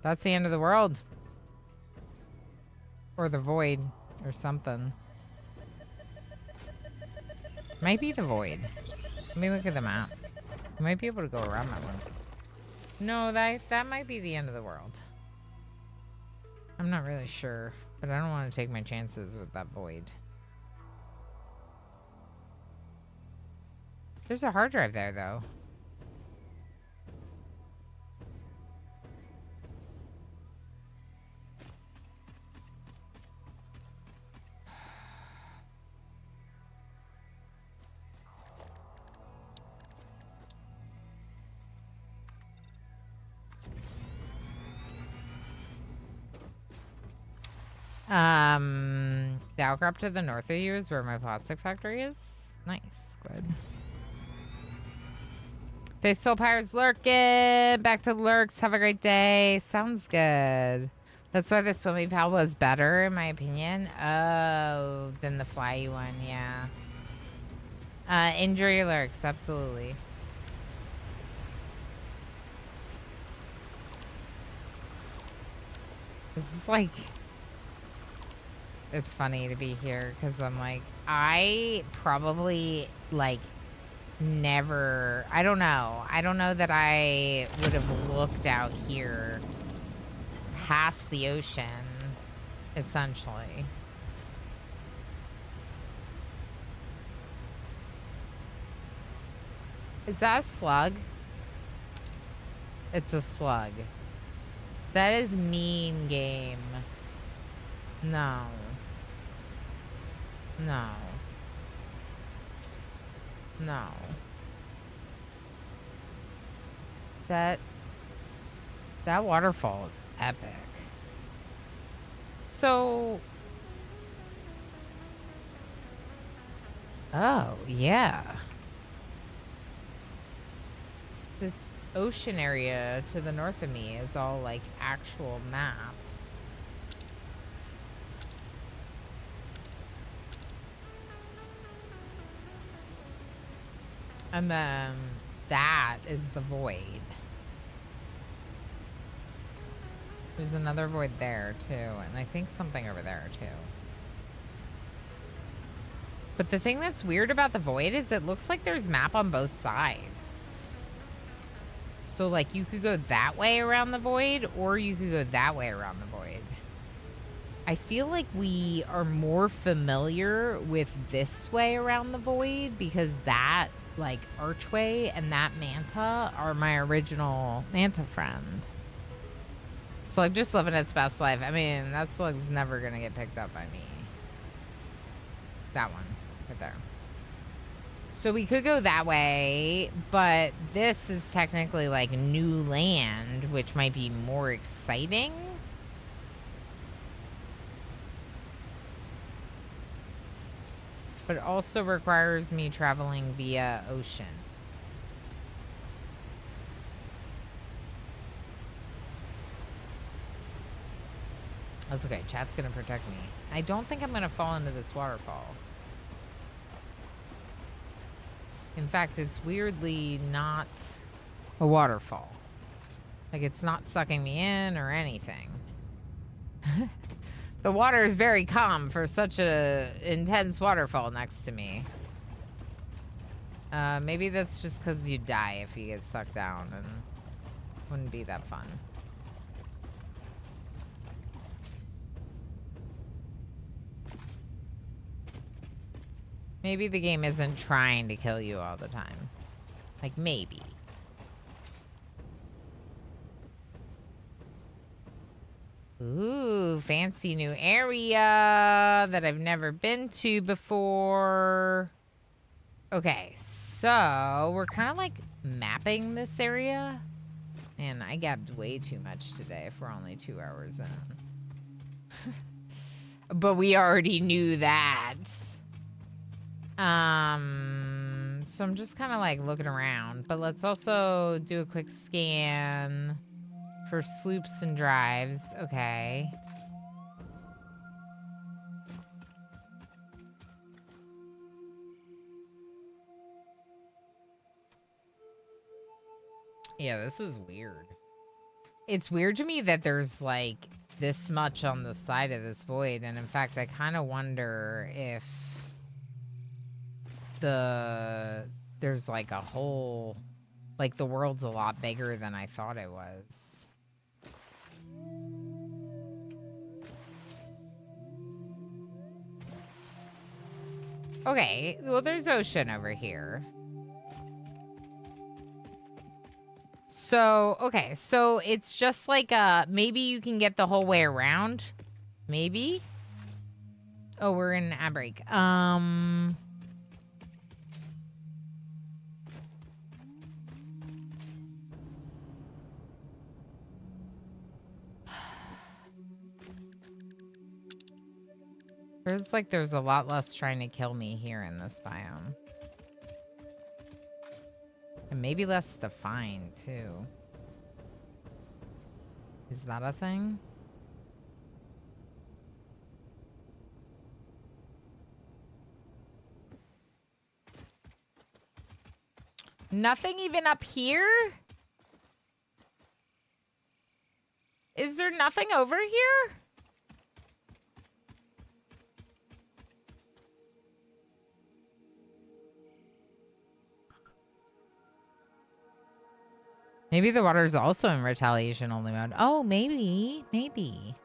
That's the end of the world. Or the void. Or something. Might be the void. Let me look at the map. You might be able to go around that one. No, that might be the end of the world. I'm not really sure. But I don't want to take my chances with that void. There's a hard drive there, though. The outcrop to the north of you is where my plastic factory is. Nice, good. Faithful Pyre's lurking. Back to lurks. Have a great day. Sounds good. That's why the swimming pal was better, in my opinion. Oh, than the flyy one, yeah. Enjoy your lurks, absolutely. This is like... It's funny to be here because I'm like, I probably like never, I don't know that I would have looked out here past the ocean, essentially. Is that a slug? It's a slug. That is mean game. No. No. No. That waterfall is epic. So... Oh, yeah. This ocean area to the north of me is all like actual map. And then that is the void. There's another void there too, and I think something over there too. But the thing that's weird about the void is it looks like there's map on both sides. So like you could go that way around the void, or you could go that way around the void. I feel like we are more familiar with this way around the void because that like archway and that manta are my original manta friend. Slug just living its best life. I mean, that slug's never gonna get picked up by me. That one right there. So we could go that way, but this is technically like new land, which might be more exciting. But it also requires me traveling via ocean. That's okay. Chat's gonna protect me. I don't think I'm gonna fall into this waterfall. In fact, it's weirdly not a waterfall. Like, it's not sucking me in or anything. The water is very calm for such a intense waterfall next to me. Maybe that's just because you die if you get sucked down, and wouldn't be that fun. Maybe the game isn't trying to kill you all the time. Like, maybe. Ooh, fancy new area that I've never been to before. Okay, so we're kind of like mapping this area. And I gabbed way too much today if we're only 2 hours in. But we already knew that. So I'm just kind of like looking around. But let's also do a quick scan for sloops and drives. Okay. Yeah, this is weird. It's weird to me that there's like this much on the side of this void. And in fact, I kind of wonder if there's like a whole, like the world's a lot bigger than I thought it was. Okay, well there's ocean over here. So, okay, so it's just like maybe you can get the whole way around. Maybe? Oh, we're in ad break. Feels like there's a lot less trying to kill me here in this biome. And maybe less to find, too. Is that a thing? Nothing even up here? Is there nothing over here? Maybe the water's also in retaliation only mode. Oh, maybe. Maybe.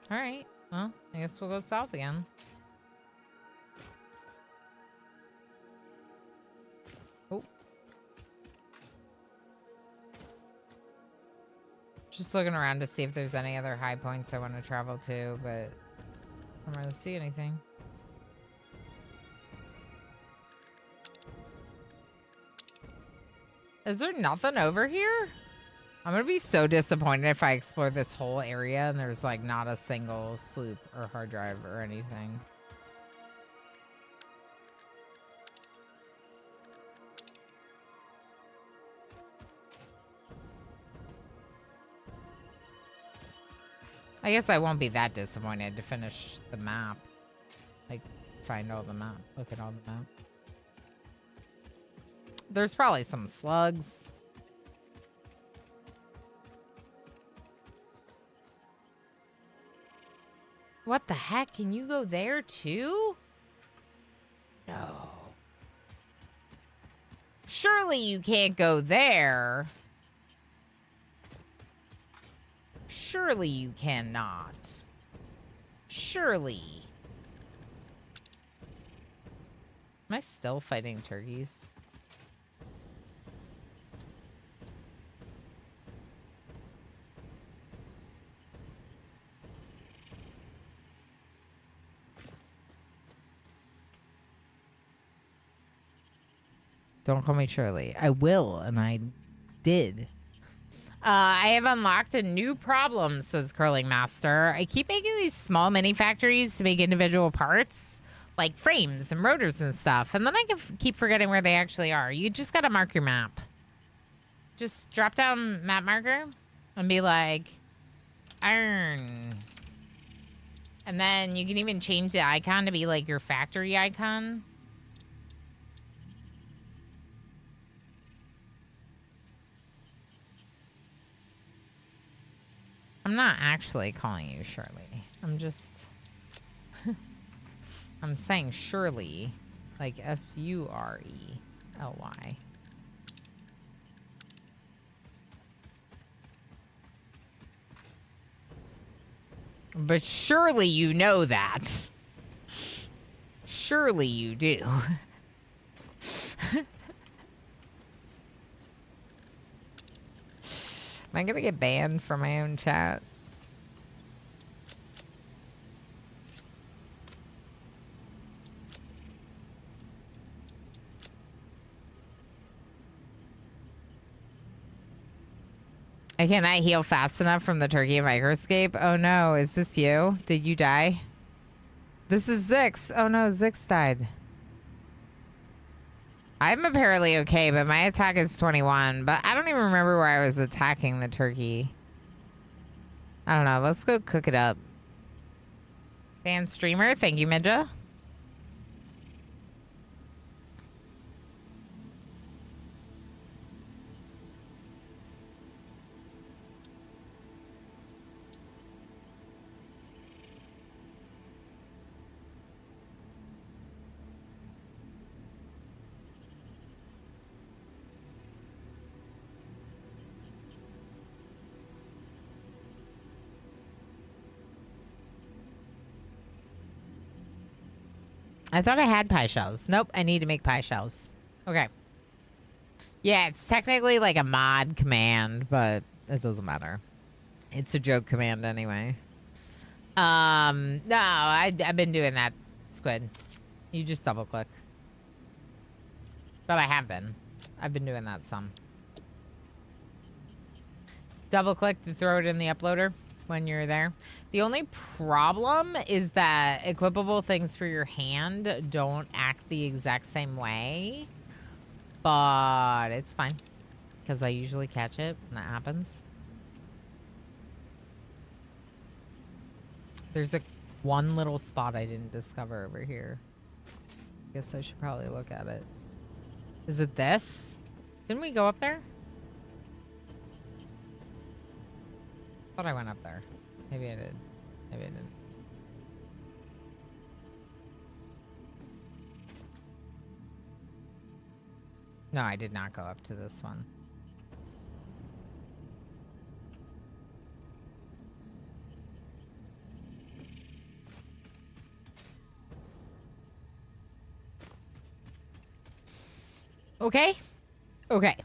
Alright. Well, I guess we'll go south again. Oh. Just looking around to see if there's any other high points I want to travel to, but I don't really see anything. Is there nothing over here? I'm gonna be so disappointed if I explore this whole area and there's like not a single sloop or hard drive or anything. I guess I won't be that disappointed to finish the map. Like, find all the map. Look at all the map. There's probably some slugs. What the heck? Can you go there too? No. Surely you can't go there. Surely you cannot. Surely. Am I still fighting turkeys? Don't call me Shirley. I will, and I did. I have unlocked a new problem, says Curling Master. I keep making these small mini factories to make individual parts, like frames and rotors and stuff, and then I can keep forgetting where they actually are. You just gotta mark your map. Just drop down map marker and be like, iron. And then you can even change the icon to be like your factory icon. I'm not actually calling you Shirley. I'm just... I'm saying Shirley. Like S-U-R-E-L-Y. But surely you know that. Surely you do. Am I gonna get banned from my own chat? I cannot heal fast enough from the turkey microscape. Oh no, is this you? Did you die? This is Zix. Oh no, Zix died. I'm apparently okay, but my attack is 21. But I don't even remember where I was attacking the turkey. I don't know. Let's go cook it up. Fan streamer. Thank you, Midja. I thought I had pie shells. Nope, I need to make pie shells. Okay. Yeah, it's technically like a mod command, but it doesn't matter. It's a joke command anyway. No, I've been doing that, Squid. You just double click. But I have been. I've been doing that some. Double click to throw it in the uploader when you're there. The only problem is that equipable things for your hand don't act the exact same way. But it's fine. Because I usually catch it when that happens. There's one little spot I didn't discover over here. Guess I should probably look at it. Is it this? Didn't we go up there? Thought I went up there. Maybe I did. Maybe I didn't. No, I did not go up to this one. Okay. Okay.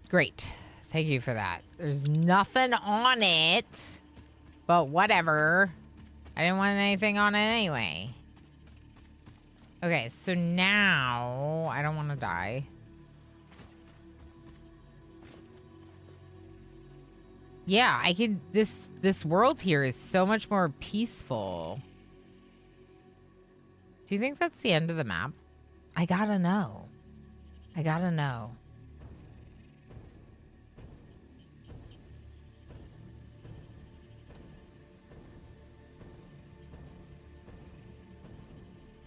Great. Thank you for that. There's nothing on it, but whatever. I didn't want anything on it anyway. Okay, so now I don't want to die. Yeah, I can. This world here is so much more peaceful. Do you think that's the end of the map? I gotta know. I gotta know.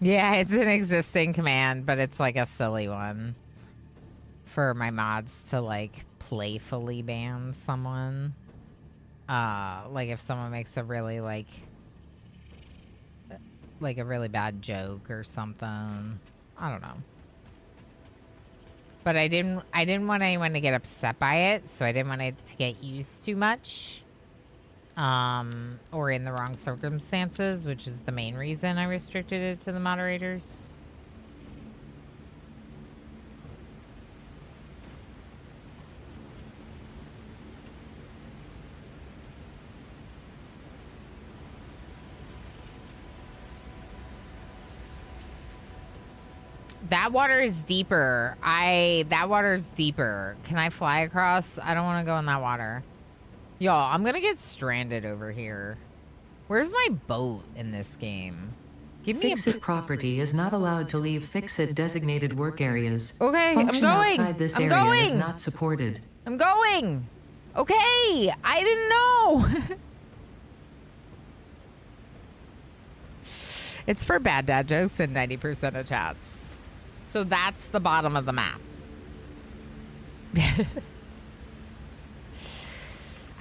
Yeah, it's an existing command, but it's like a silly one for my mods to like playfully ban someone. Like if someone makes a really like a really bad joke or something. I don't know. But I didn't want anyone to get upset by it, so I didn't want it to get used too much. Or in the wrong circumstances, which is the main reason I restricted it to the moderators. That water is deeper. That water's deeper. Can I fly across? I don't want to go in that water. Y'all, I'm gonna get stranded over here. Where's my boat in this game? Give me Fix-It property is not allowed to leave Fix-It designated work areas. Okay, Function I'm going. outside this I'm area is going. not supported. I'm going. Okay, I didn't know. It's for bad dad jokes and 90% of chats. So that's the bottom of the map.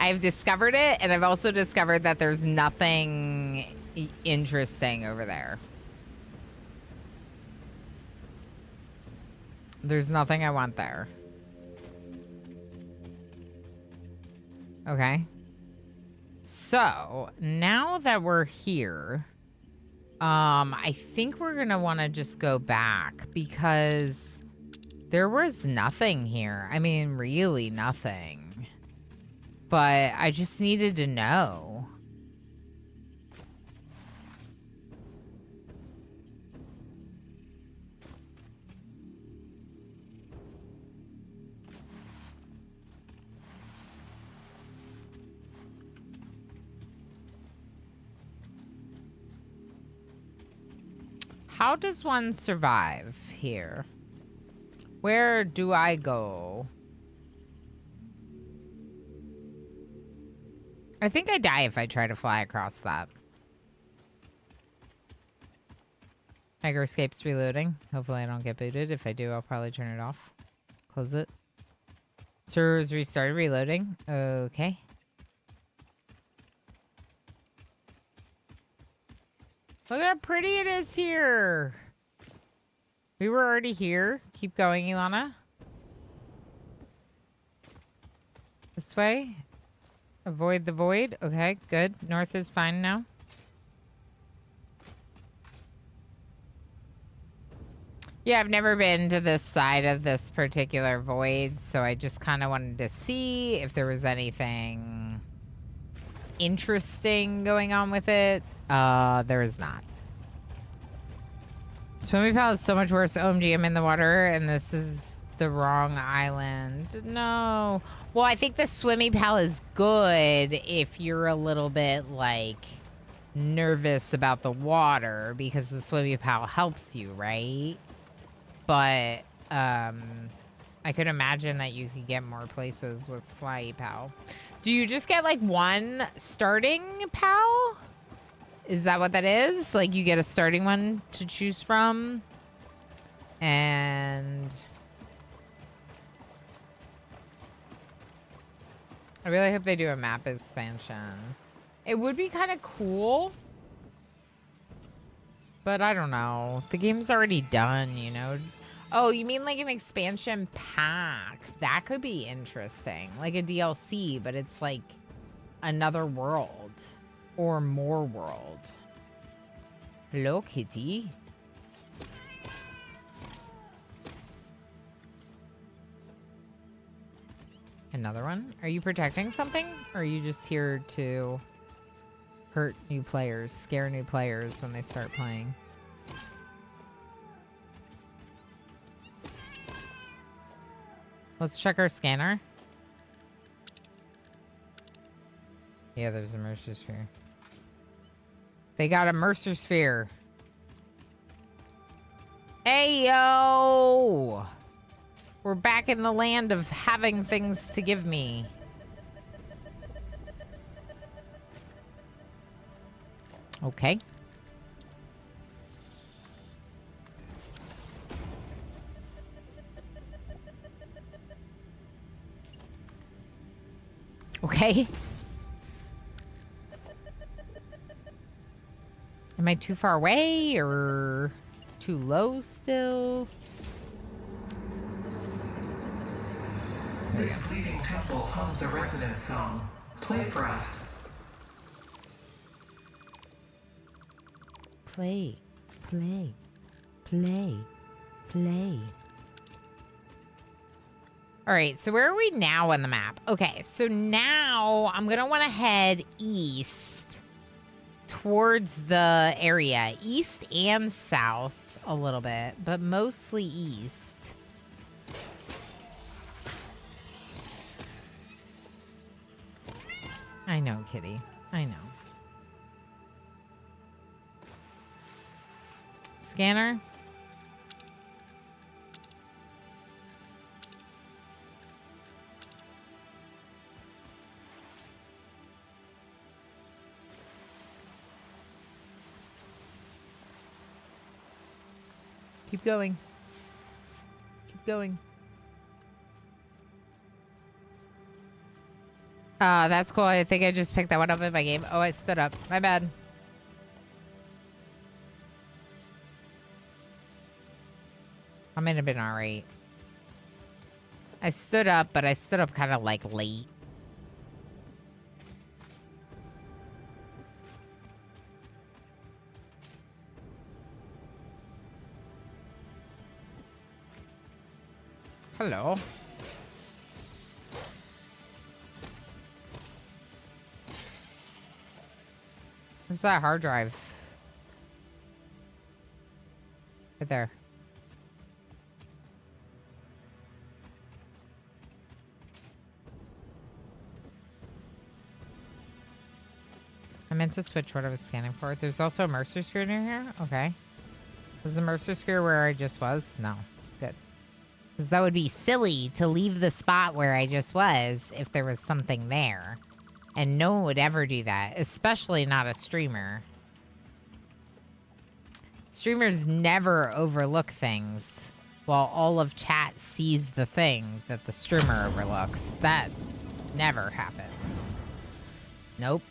I've discovered it, and I've also discovered that there's nothing interesting over there. There's nothing I want there. Okay. So, now that we're here, I think we're gonna want to just go back because there was nothing here. I mean, really nothing. But I just needed to know. How does one survive here? Where do I go? I think I die if I try to fly across that. Tiger escapes reloading. Hopefully I don't get booted. If I do, I'll probably turn it off. Close it. Servers restarted reloading. Okay. Look how pretty it is here. We were already here. Keep going, Ilana. This way. Avoid the void. Okay, good. North is fine now. Yeah, I've never been to this side of this particular void, so I just kind of wanted to see if there was anything interesting going on with it. There is not. Swimming pool is so much worse. OMG, I'm in the water, and this is the wrong island. No. Well, I think the swimming pool is good if you're a little bit, like, nervous about the water, because the swimming pool helps you, right? But, I could imagine that you could get more places with Fly Pow. Do you just get, like, one starting Pow? Is that what that is? Like, you get a starting one to choose from? And... I really hope they do a map expansion. It would be kind of cool. But I don't know. The game's already done, you know? Oh, you mean like an expansion pack? That could be interesting. Like a DLC, but it's like another world. Or more world. Hello, kitty. Another one? Are you protecting something? Or are you just here to hurt new players, scare new players when they start playing? Let's check our scanner. Yeah, there's a Mercer Sphere. They got a Mercer Sphere. Hey, yo! We're back in the land of having things to give me. Okay. Okay. Am I too far away or too low still? This bleeding temple hums a resonance song. Play for us. Play, play, play, play. All right, so where are we now on the map? Okay, so now I'm going to want to head east towards the area. East and south a little bit, but mostly east. I know, kitty. I know. Scanner. Keep going. Keep going. That's cool. I think I just picked that one up in my game. Oh, I stood up. My bad. I might have been alright. I stood up, but I stood up kind of like late. Hello. Where's that hard drive? Right there. I meant to switch what I was scanning for. There's also a Mercer Sphere near here? Okay. Was the Mercer Sphere where I just was? No. Good. Because that would be silly to leave the spot where I just was if there was something there. And no one would ever do that, especially not a streamer. Streamers never overlook things while all of chat sees the thing that the streamer overlooks. That never happens. Nope.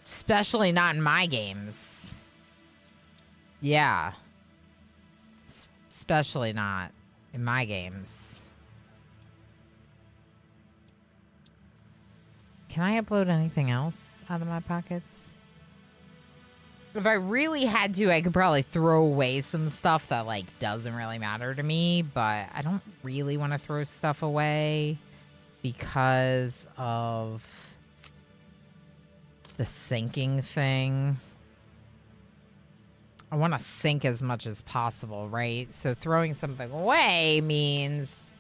Especially not in my games. Yeah. Especially not in my games. Can I upload anything else out of my pockets? If I really had to, I could probably throw away some stuff that, like, doesn't really matter to me, but I don't really want to throw stuff away because of the syncing thing. I want to sync as much as possible, right? So throwing something away means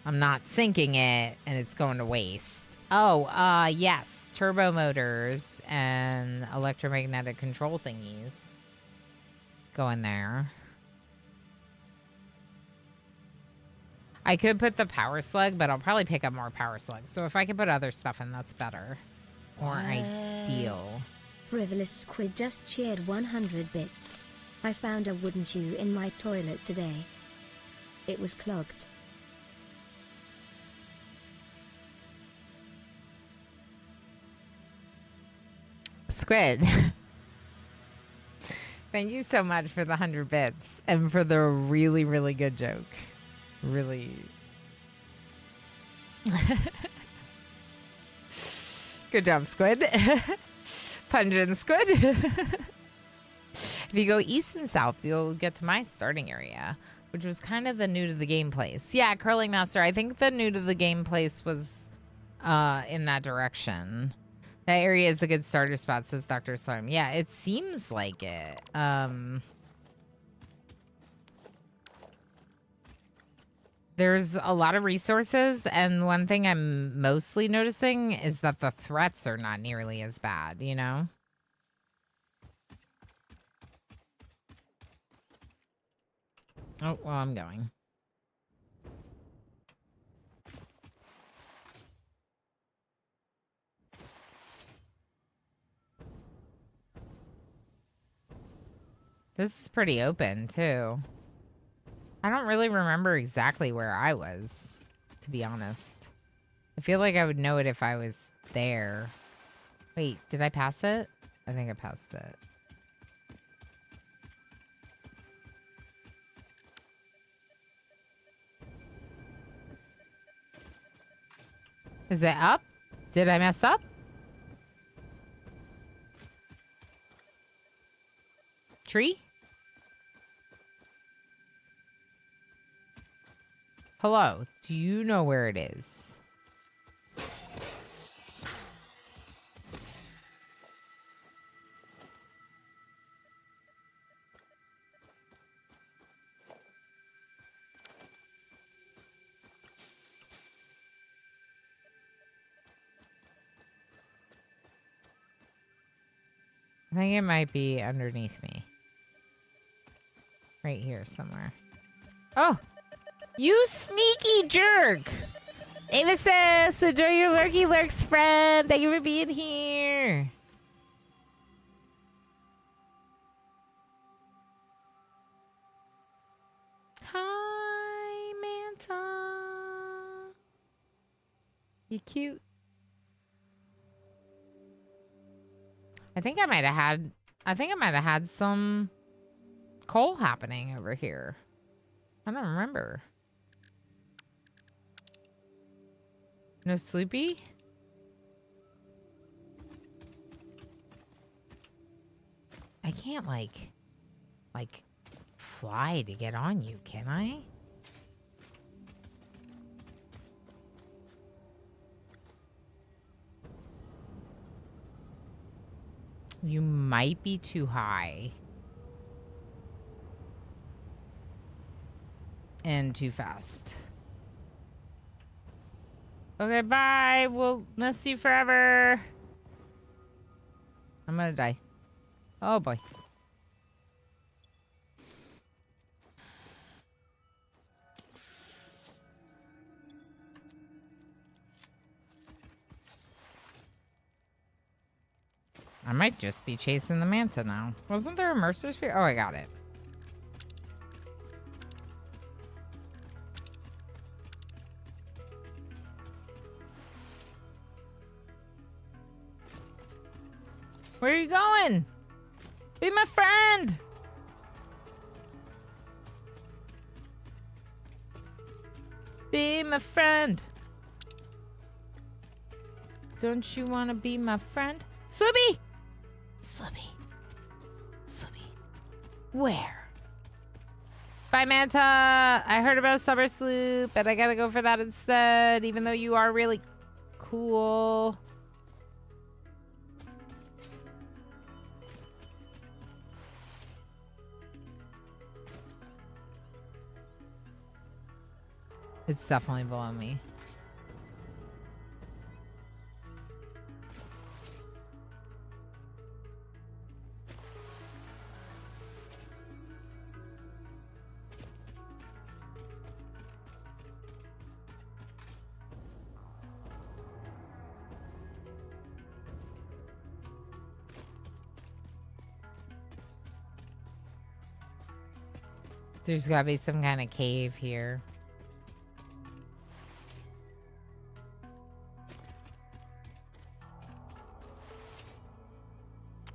I'm not syncing it and it's going to waste. Oh, yes. Turbo motors and electromagnetic control thingies go in there. I could put the power slug, but I'll probably pick up more power slugs. So if I could put other stuff in, that's better. More ideal. Frivolous Squid just cheered 100 bits. I found a wooden shoe in my toilet today. It was clogged. Squid. Thank you so much for the 100 bits and for the really, really good joke. Really. Good job, Squid. Pungent Squid. If you go east and south, you'll get to my starting area, which was kind of the new to the game place. Yeah, Curling Master. I think the new to the game place was in that direction. That area is a good starter spot, says Dr. Slime. Yeah, it seems like it. There's a lot of resources, and one thing I'm mostly noticing is that the threats are not nearly as bad, you know? Oh, well, I'm going. This is pretty open, too. I don't really remember exactly where I was, to be honest. I feel like I would know it if I was there. Wait, did I pass it? I think I passed it. Is it up? Did I mess up? Tree? Hello, do you know where it is? I think it might be underneath me. Right here somewhere. Oh! You sneaky jerk! Avasis, enjoy your lurky lurks, friend. Thank you for being here. Hi, Manta. You cute. I think I might have had some coal happening over here. I don't remember. No sleepy? I can't like fly to get on you, can I? You might be too high. And too fast. Okay, bye. We'll miss you forever. I'm gonna die. Oh boy. I might just be chasing the manta now. Wasn't there a Mercer Sphere? Oh, I got it. Where are you going? Be my friend. Be my friend. Don't you want to be my friend? Sloopy! Sloopy. Sloopy. Where? Bye, Manta. I heard about Summer Sloop, and I gotta go for that instead, even though you are really cool. It's definitely below me. There's gotta be some kind of cave here.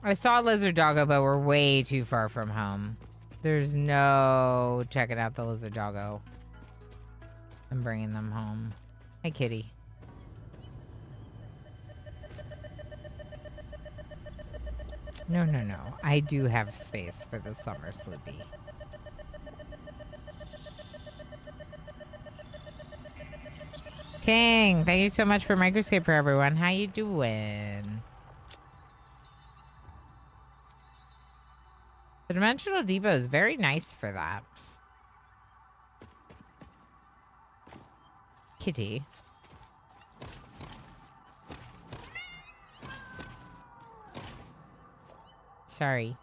I saw a lizard doggo, but we're way too far from home. There's no checking out the lizard doggo and bringing them home. Hey, kitty. No, no, no. I do have space for the summer Sloopy. King, thank you so much for Microscape for everyone. How you doing? The Dimensional Depot is very nice for that. Kitty. Sorry.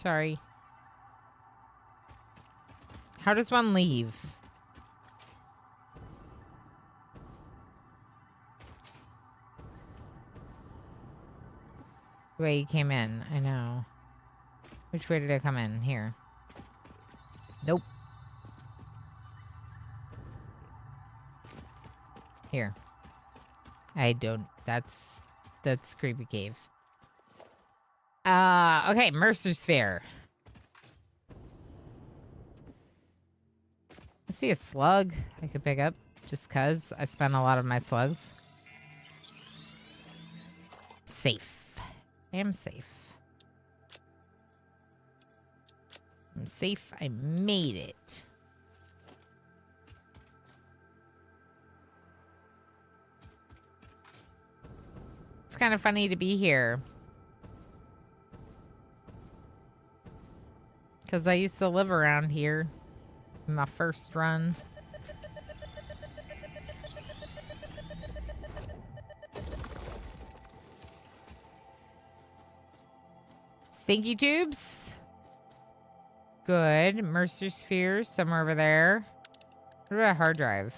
Sorry. How does one leave? The way you came in, I know. Which way did I come in? Here. Nope. Here. I don't. That's Creepy Cave. Okay, Mercer Sphere. I see a slug I could pick up just cuz I spent a lot of my slugs. Safe. I am safe. I'm safe. I made it. It's kind of funny to be here. Because I used to live around here in my first run. Stinky tubes. Good. Mercer Sphere somewhere over there. What about a hard drive?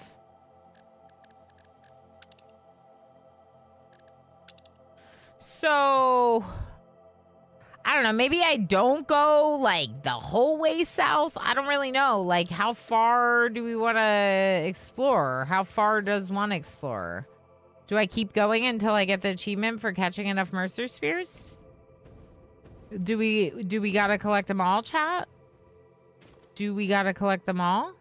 So, I don't know. Maybe I don't go like the whole way south. I don't really know. Like, how far do we want to explore? How far does one explore? Do I keep going until I get the achievement for catching enough Mercer Spheres? Do we gotta collect them all, chat? Do we gotta collect them all?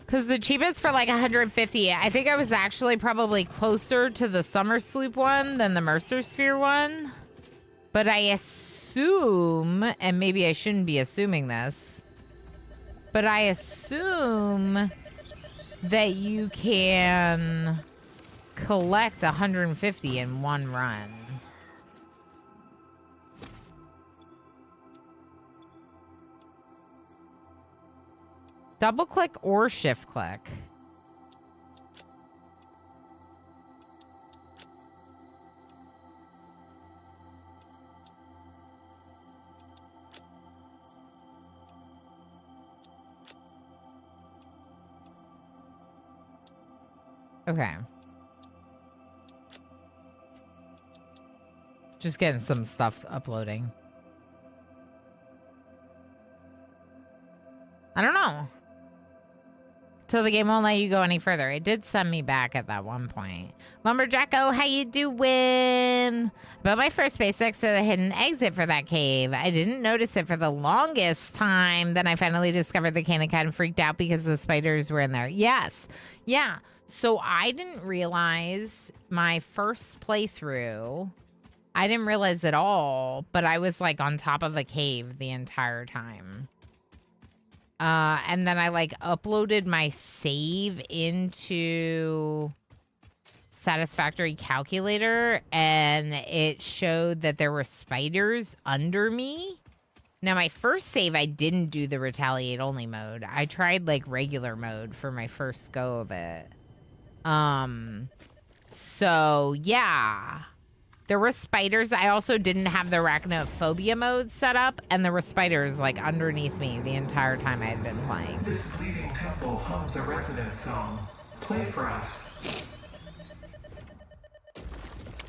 Because the cheapest for like 150, I think I was actually probably closer to the Summer Sloop one than the Mercer Sphere one. But I assume, and maybe I shouldn't be assuming this, but I assume that you can collect 150 in one run. Double click or shift click? Okay. Just getting some stuff uploading. I don't know. So the game won't let you go any further. It did send me back at that one point. Lumberjacko, how you doing? But my first space next to the hidden exit for that cave. I didn't notice it for the longest time. Then I finally discovered the cave and kind of freaked out because the spiders were in there. Yes. Yeah. So I didn't realize my first playthrough. I didn't realize at all, but I was like on top of a cave the entire time. And then I like uploaded my save into Satisfactory Calculator, and it showed that there were spiders under me. Now, my first save, I didn't do the retaliate only mode. I tried like regular mode for my first go of it. So yeah. There were spiders. I also didn't have the arachnophobia mode set up, and there were spiders like underneath me the entire time I had been playing. This bleeding temple hums a resonance song. Play for us.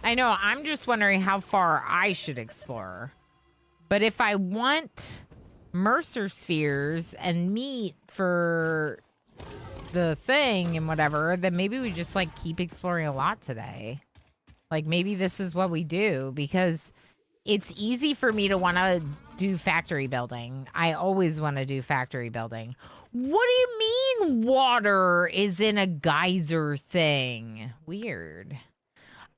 I know, I'm just wondering how far I should explore. But if I want Mercer spheres and meat for the thing and whatever, then maybe we just like keep exploring a lot today. Like, maybe this is what we do, because it's easy for me to want to do factory building. I always want to do factory building. What do you mean water is in a geyser thing? Weird.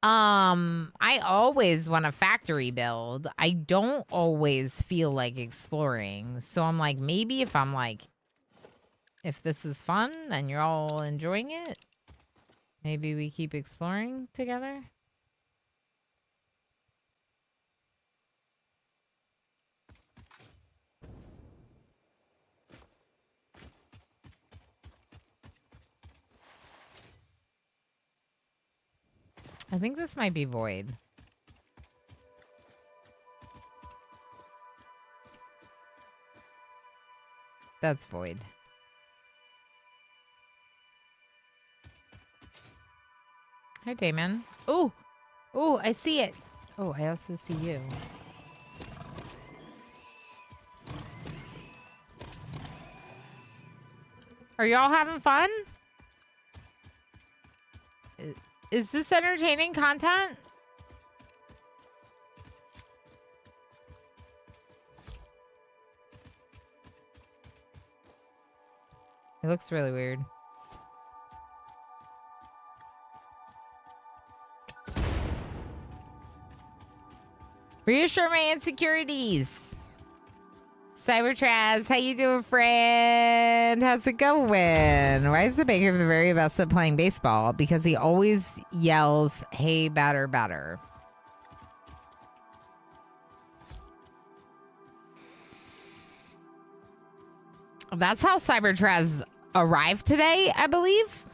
I always want to factory build. I don't always feel like exploring. So I'm like, maybe if I'm like, if this is fun and you're all enjoying it, maybe we keep exploring together. I think this might be void. That's void. Hi, Damon. Oh, oh, I see it. Oh, I also see you. Are y'all having fun? Is this entertaining content? It looks really weird. Reassure my insecurities. Cybertraz, how you doing, friend? How's it going? Why is the baker the very best at playing baseball? Because he always yells, "Hey, batter, batter." That's how Cybertraz arrived today, I believe.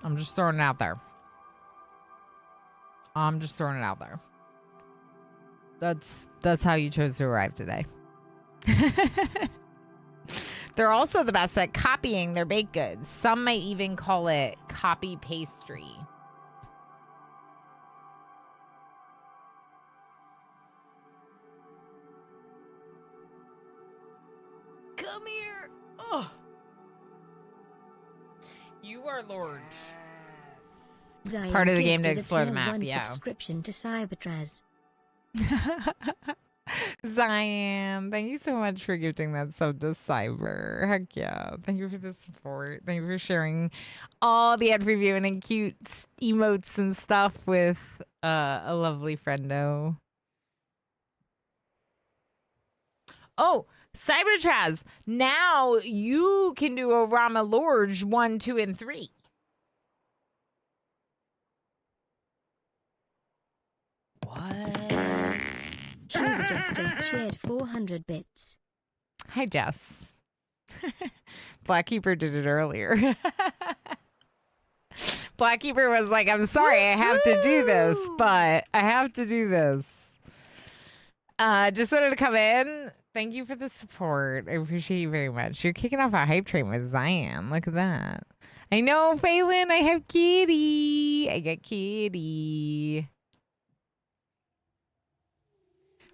I'm just throwing it out there. That's how you chose to arrive today. They're also the best at copying their baked goods. Some might even call it copy pastry. Come here. Oh. You are large. Zion Part of the game to gifted a explore the tier map, 1 yeah. subscription to Cybertraz. Zion, thank you so much for gifting that sub to Cyber. Heck yeah. Thank you for the support. Thank you for sharing all the ad reviewing and cute emotes and stuff with a lovely friendo. Oh, Cybertraz, now you can do a Rama Lorge 1, 2, and 3. What? Hugo just cheered 400 bits. Hi, Jess. Blackkeeper did it earlier. Blackkeeper was like, I'm sorry, I have to do this, but I have to do this. Just wanted to come in. Thank you for the support. I appreciate you very much. You're kicking off a hype train with Zion. Look at that. I know, Phelan, I have Kitty. I got Kitty.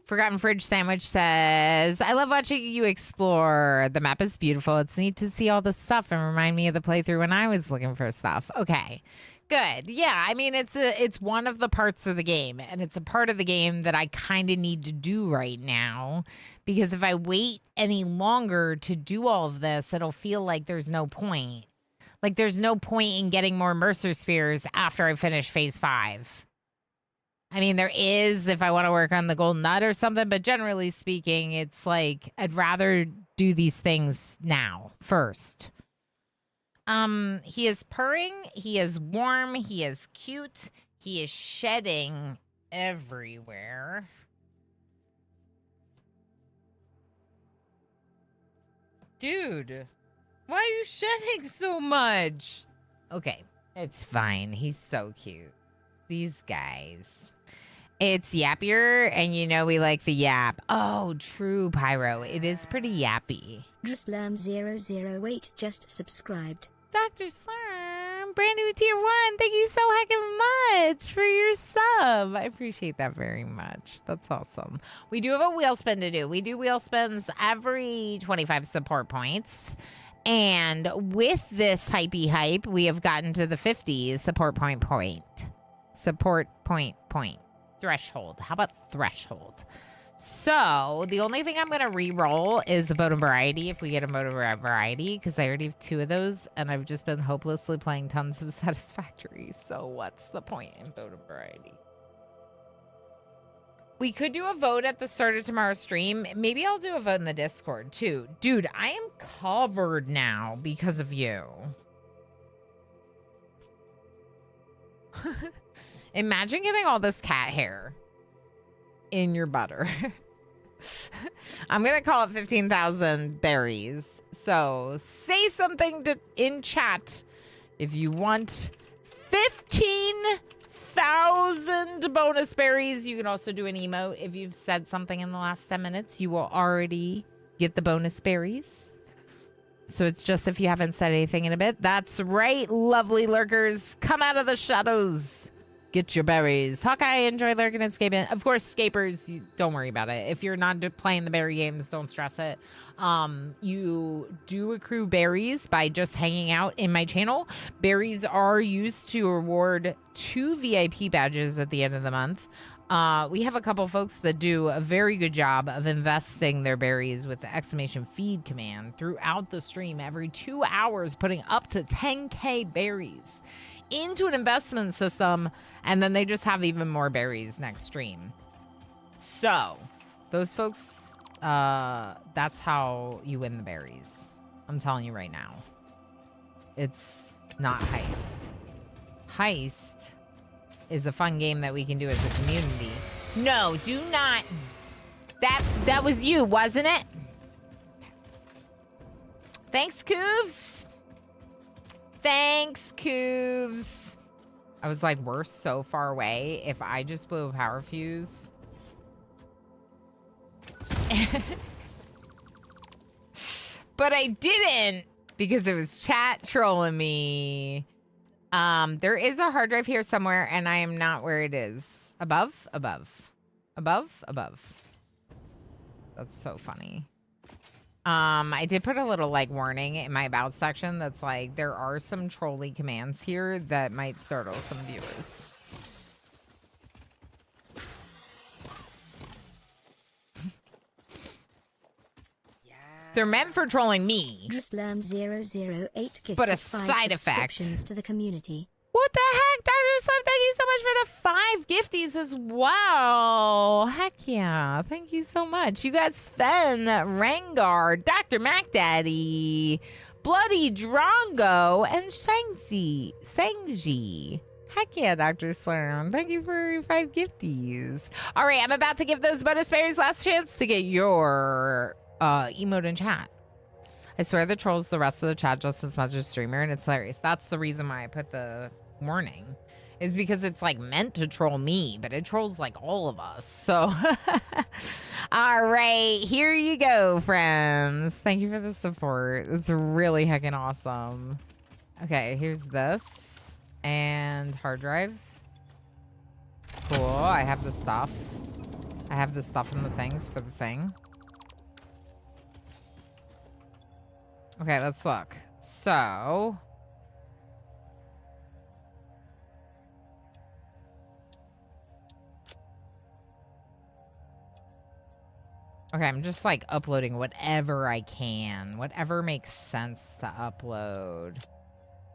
Forgotten Fridge Sandwich says, I love watching you explore. The map is beautiful. It's neat to see all the stuff and remind me of the playthrough when I was looking for stuff. Okay, good. Yeah, I mean, it's one of the parts of the game, and it's a part of the game that I kind of need to do right now, because if I wait any longer to do all of this, it'll feel like there's no point. Like, there's no point in getting more Mercer Spheres after I finish Phase 5. I mean, there is if I want to work on the Golden Nut or something, but generally speaking, it's like I'd rather do these things now, first. He is purring, he is warm, he is cute, he is shedding everywhere. Dude, why are you shedding so much? Okay, it's fine. He's so cute. These guys. It's yappier, and you know we like the yap. Oh, true, Pyro. It is pretty yappy. Drislam008 just subscribed. Dr. Slurm, brand new tier 1. Thank you so heckin' much for your sub. I appreciate that very much. That's awesome. We do have a wheel spin to do. We do wheel spins every 25 support points. And with this hypey hype, we have gotten to the 50 support point. Support point. Threshold. How about threshold? So the only thing I'm going to re-roll is a Bodum Variety if we get a Bodum Variety, because I already have 2 of those, and I've just been hopelessly playing tons of Satisfactory. So what's the point in Bodum Variety? We could do a vote at the start of tomorrow's stream. Maybe I'll do a vote in the Discord, too. Dude, I am covered now because of you. Imagine getting all this cat hair in your butter. I'm going to call it 15,000 berries. So say something in chat if you want 15,000 bonus berries. You can also do an emote. If you've said something in the last 10 minutes, you will already get the bonus berries. So it's just if you haven't said anything in a bit. That's right, lovely lurkers. Come out of the shadows. Get your berries. Hawkeye, enjoy lurking and scaping. Of course, scapers, don't worry about it. If you're not playing the berry games, don't stress it. You do accrue berries by just hanging out in my channel. Berries are used to reward 2 VIP badges at the end of the month. We have a couple folks that do a very good job of investing their berries with the !feed command throughout the stream every 2 hours, putting up to 10k berries into an investment system, and then they just have even more berries next stream. So those folks, that's how you win the berries. I'm telling you right now. It's not Heist. Heist is a fun game that we can do as a community. No, do not. That was you, wasn't it? Thanks, Coovs. Thanks, Coovs. I was like, we're so far away. If I just blew a power fuse. But I didn't, because it was chat trolling me. There is a hard drive here somewhere, and I am not where it is. Above. That's so funny. I did put a little like warning in my about section that's like, there are some trolly commands here that might startle some viewers. They're meant for trolling me. Drislam008 But a gifted 5 side effect. subscriptions to the community. What the heck, Dr. Slurp? Thank you so much for the 5 gifties as well. Heck yeah. Thank you so much. You got Sven, Rangar, Dr. MacDaddy, Bloody Drongo, and Sangji. Heck yeah, Dr. Slurm. Thank you for your 5 gifties. All right, I'm about to give those bonus berries last chance to get your emote in chat. I swear the trolls the rest of the chat just as much as streamer, and it's hilarious. That's the reason why I put the warning, is because it's like meant to troll me, but it trolls like all of us. So, all right, here you go, friends. Thank you for the support. It's really heckin' awesome. Okay, here's this and hard drive. Cool. I have the stuff. I have the stuff and the things for the thing. Okay, let's look. So, okay, I'm just like uploading whatever I can, whatever makes sense to upload,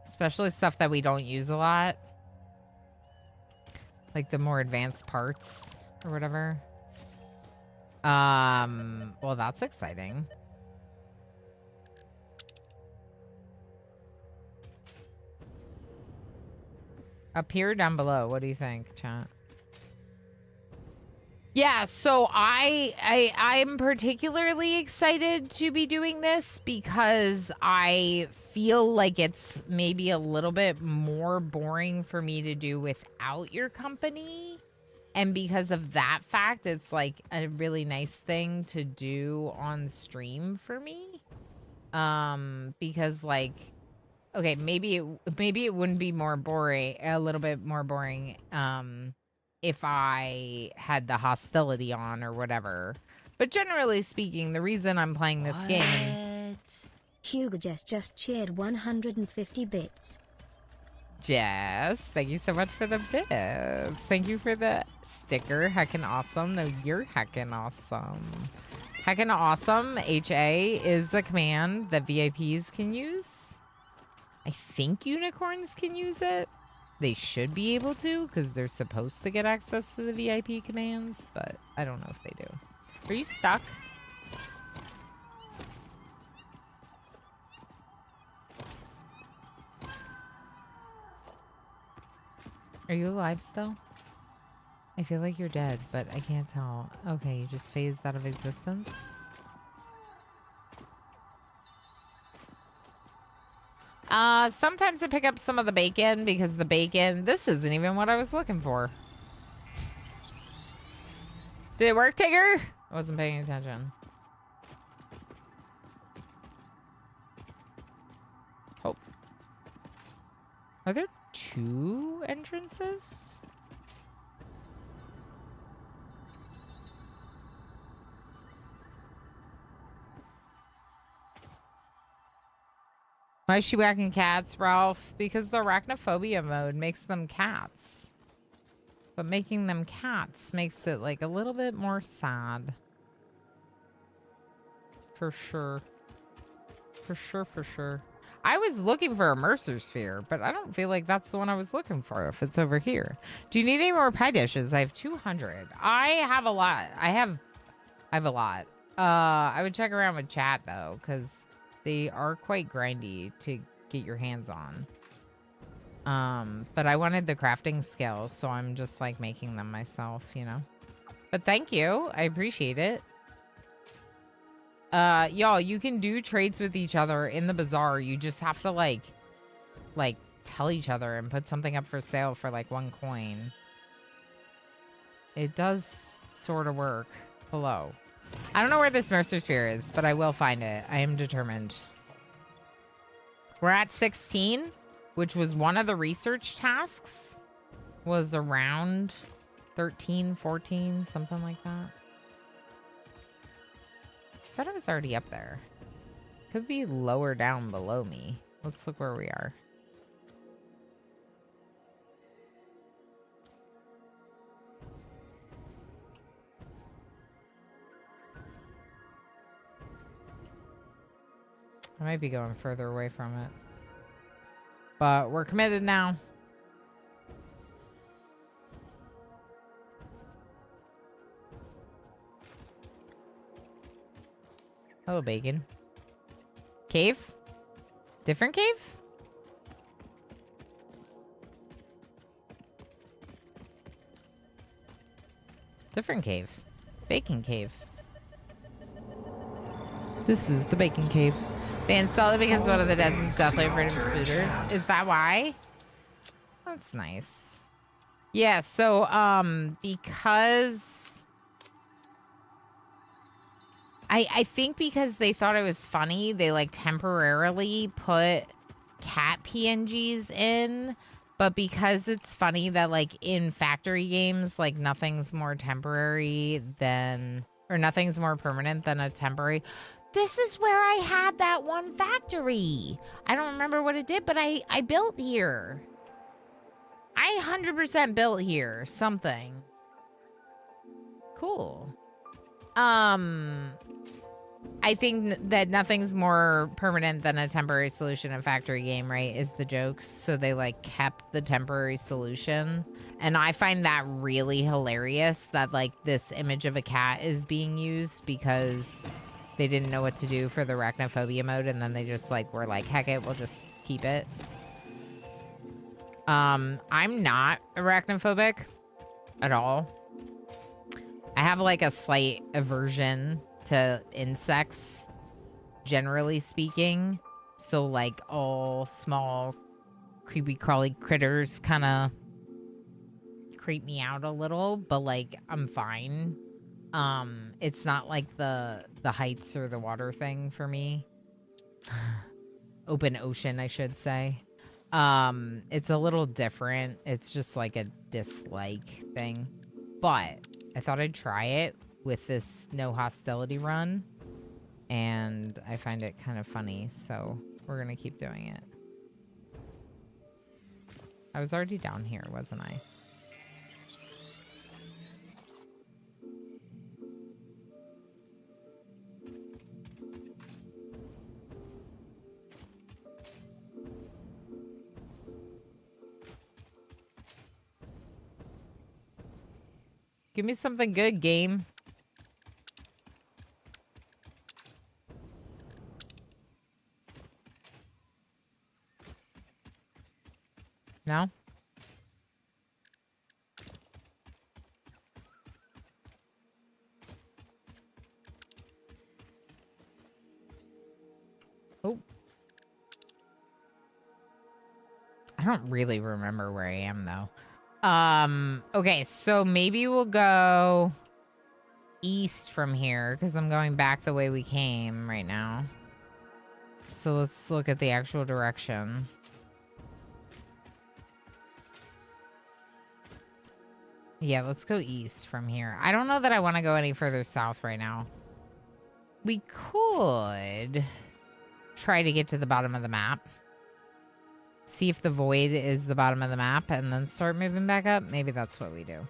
especially stuff that we don't use a lot, like the more advanced parts or whatever. Well, that's exciting. Up here, down below. What do you think, chat? Yeah, so I'm particularly excited to be doing this because I feel like it's maybe a little bit more boring for me to do without your company. And because of that fact, it's like a really nice thing to do on stream for me. Because like, okay, maybe it wouldn't be more boring, a little bit more boring, if I had the hostility on or whatever. But generally speaking, the reason I'm playing this game... Hugo just cheered 150 bits. Jess, thank you so much for the bits. Thank you for the sticker. Heckin' awesome. No, you're heckin' awesome. Heckin' awesome, HA, is a command that VIPs can use. I think unicorns can use it. They should be able to, because they're supposed to get access to the VIP commands, but I don't know if they do. Are you stuck? Are you alive still? I feel like you're dead, but I can't tell. Okay, you just phased out of existence? Sometimes I pick up some of the bacon because the bacon... This isn't even what I was looking for. Did it work, Tigger? I wasn't paying attention. Oh. Are there 2 entrances? Why is she whacking cats, Ralph? Because the arachnophobia mode makes them cats. But making them cats makes it like a little bit more sad. For sure. For sure, for sure. I was looking for a Mercer Sphere, but I don't feel like that's the one I was looking for if it's over here. Do you need any more pie dishes? I have 200. I have a lot. I have a lot. I would check around with chat though, because they are quite grindy to get your hands on. But I wanted the crafting skills, so I'm just like making them myself, you know. But thank you. I appreciate it. Y'all, you can do trades with each other in the bazaar. You just have to like tell each other and put something up for sale for like 1 coin. It does sort of work. Hello. I don't know where this Mercer Sphere is, but I will find it. I am determined. We're at 16, which was one of the research tasks. Was around 13, 14, something like that. I thought it was already up there. Could be lower down below me. Let's look where we are. I might be going further away from it. But we're committed now. Hello, bacon. Cave? Different cave? Different cave. Bacon cave. This is the bacon cave. They installed it because one of the Deads is definitely afraid of spooters. Is that why? That's nice. Yeah, so because I think because they thought it was funny, they like temporarily put cat PNGs in, but because it's funny that like in factory games, like nothing's more temporary than, or nothing's more permanent than a temporary. This is where I had that one factory. I don't remember what it did, but I built here. I 100% built here something. Cool. I think that nothing's more permanent than a temporary solution in factory game, right? Is the jokes. So they like kept the temporary solution. And I find that really hilarious that like this image of a cat is being used because they didn't know what to do for the arachnophobia mode. And then they just like were like, heck it, we'll just keep it. I'm not arachnophobic at all. I have like a slight aversion to insects, generally speaking. So like all small creepy crawly critters kind of creep me out a little, but like I'm fine. It's not like the heights or the water thing for me. Open ocean, I should say. It's a little different. It's just like a dislike thing. But I thought I'd try it with this no hostility run. And I find it kind of funny, so we're gonna keep doing it. I was already down here, wasn't I? Give me something good, game. No? Oh. I don't really remember where I am, though. Okay, so maybe we'll go east from here, because I'm going back the way we came right now. So let's look at the actual direction. Yeah, let's go east from here. I don't know that I want to go any further south right now. We could try to get to the bottom of the map. See if the void is the bottom of the map and then start moving back up. Maybe that's what we do.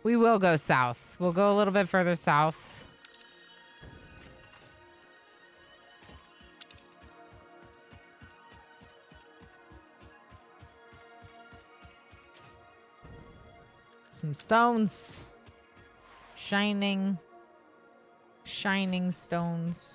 We will go south. We'll go a little bit further south. Some stones. Shining stones.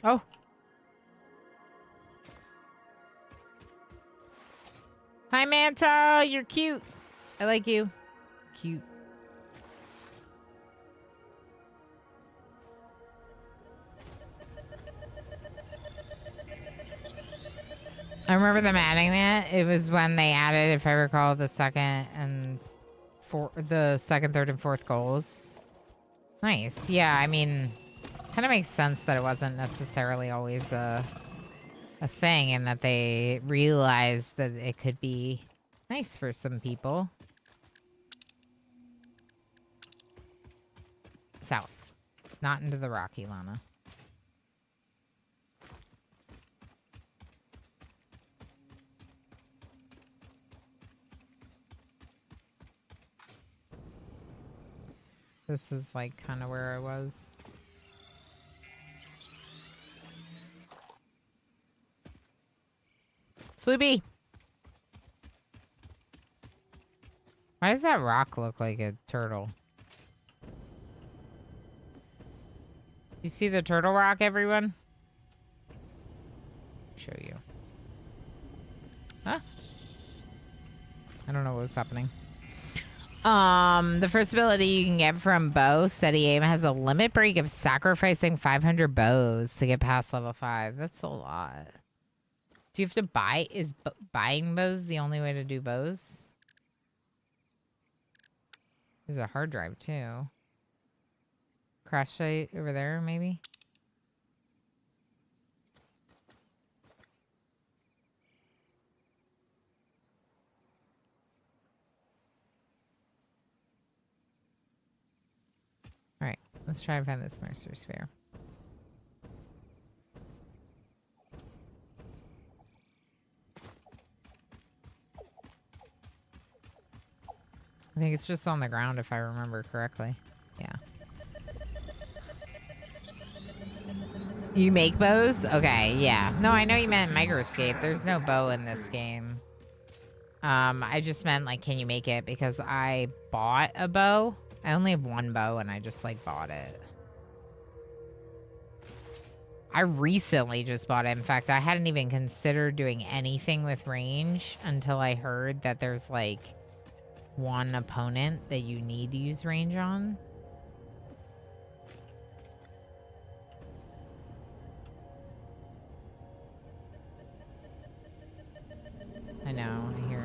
Oh. Hi, Manta. You're cute. I like you. Cute. I remember them adding that. It was when they added, if I recall, the second, third, and fourth goals. Nice. Yeah, I mean, kind of makes sense that it wasn't necessarily always a thing, and that they realized that it could be nice for some people. South. Not into the Rocky, Lana. This is like kind of where I was. Sloopy! Why does that rock look like a turtle? You see the turtle rock, everyone? I don't know what was happening. The first ability you can get from bow, steady aim, has a limit break of sacrificing 500 bows to get past level 5. That's a lot. Do you have to buy? Is buying bows the only way to do bows? There's a hard drive too. Crash site over there, maybe? Alright, let's try and find this Mercer Sphere. I think it's just on the ground if I remember correctly. Yeah. You make bows? Okay, yeah. No, I know you meant Microscape. There's no bow in this game. I just meant, like, can you make it? Because I bought a bow. I only have one bow, and I just, like, bought it. I recently just bought it. In fact, I hadn't even considered doing anything with range until I heard that there's, like, one opponent that you need to use range on. I know, I hear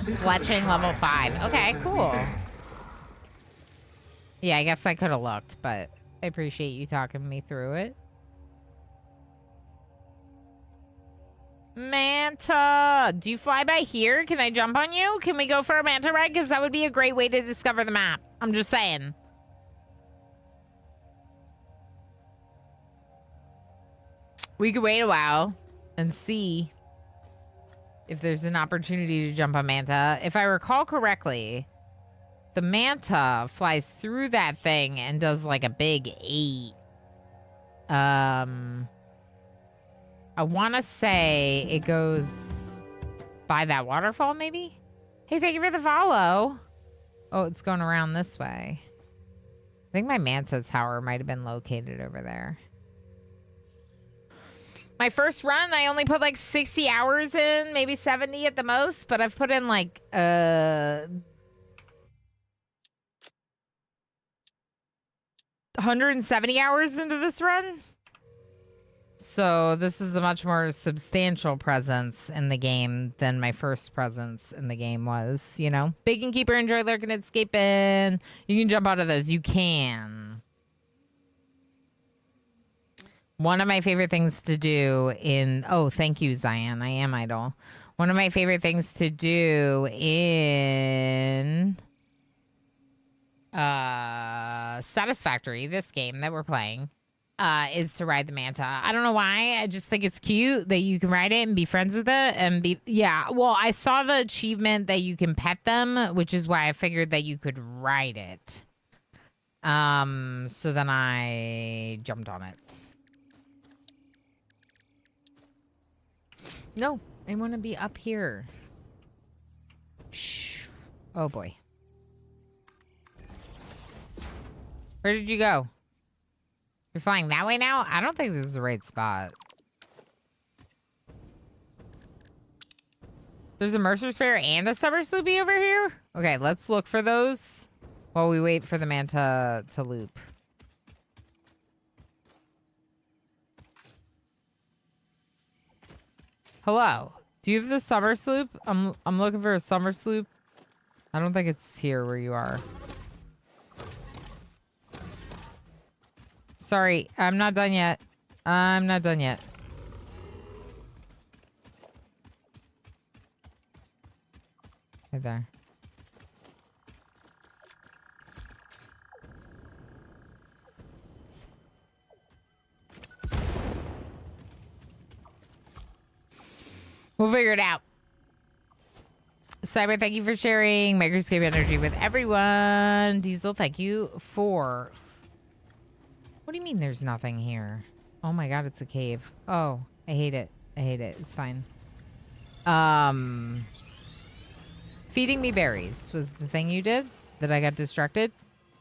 it. Fletching level 5. Okay, cool. Yeah, I guess I could have looked, but I appreciate you talking me through it. Manta! Do you fly by here? Can I jump on you? Can we go for a manta ride? Because that would be a great way to discover the map. I'm just saying. We could wait a while and see if there's an opportunity to jump on Manta. If I recall correctly, the Manta flies through that thing and does like a big 8. I want to say it goes by that waterfall, maybe? Hey, thank you for the follow. Oh, it's going around this way. I think my Manta tower might have been located over there. My first run, I only put like 60 hours in, maybe 70 at the most, but I've put in like 170 hours into this run. So this is a much more substantial presence in the game than my first presence in the game was, you know? Bacon Keeper, enjoy lurking, escaping. You can jump out of those. You can. One of my favorite things to do in... Oh, thank you, Zion. I am idle. One of my favorite things to do in... Satisfactory, this game that we're playing, is to ride the Manta. I don't know why. I just think it's cute that you can ride it and be friends with it and be... Yeah, well, I saw the achievement that you can pet them, which is why I figured that you could ride it. So then I jumped on it. No, I want to be up here. Shh. Oh, boy. Where did you go? You're flying that way now? I don't think this is the right spot. There's a Mercer Sphere and a Summer Sloopy over here? Okay, let's look for those while we wait for the Manta to loop. Hello. Do you have the Summer Sloop? I'm looking for a Summer Sloop. I don't think it's here where you are. Sorry, I'm not done yet. I'm not done yet. Right there. We'll figure it out. Cyber, thank you for sharing Microscape energy with everyone. Diesel, thank you for... What do you mean there's nothing here? Oh my god, it's a cave. Oh, I hate it. I hate it. It's fine. Feeding me berries was the thing you did that I got distracted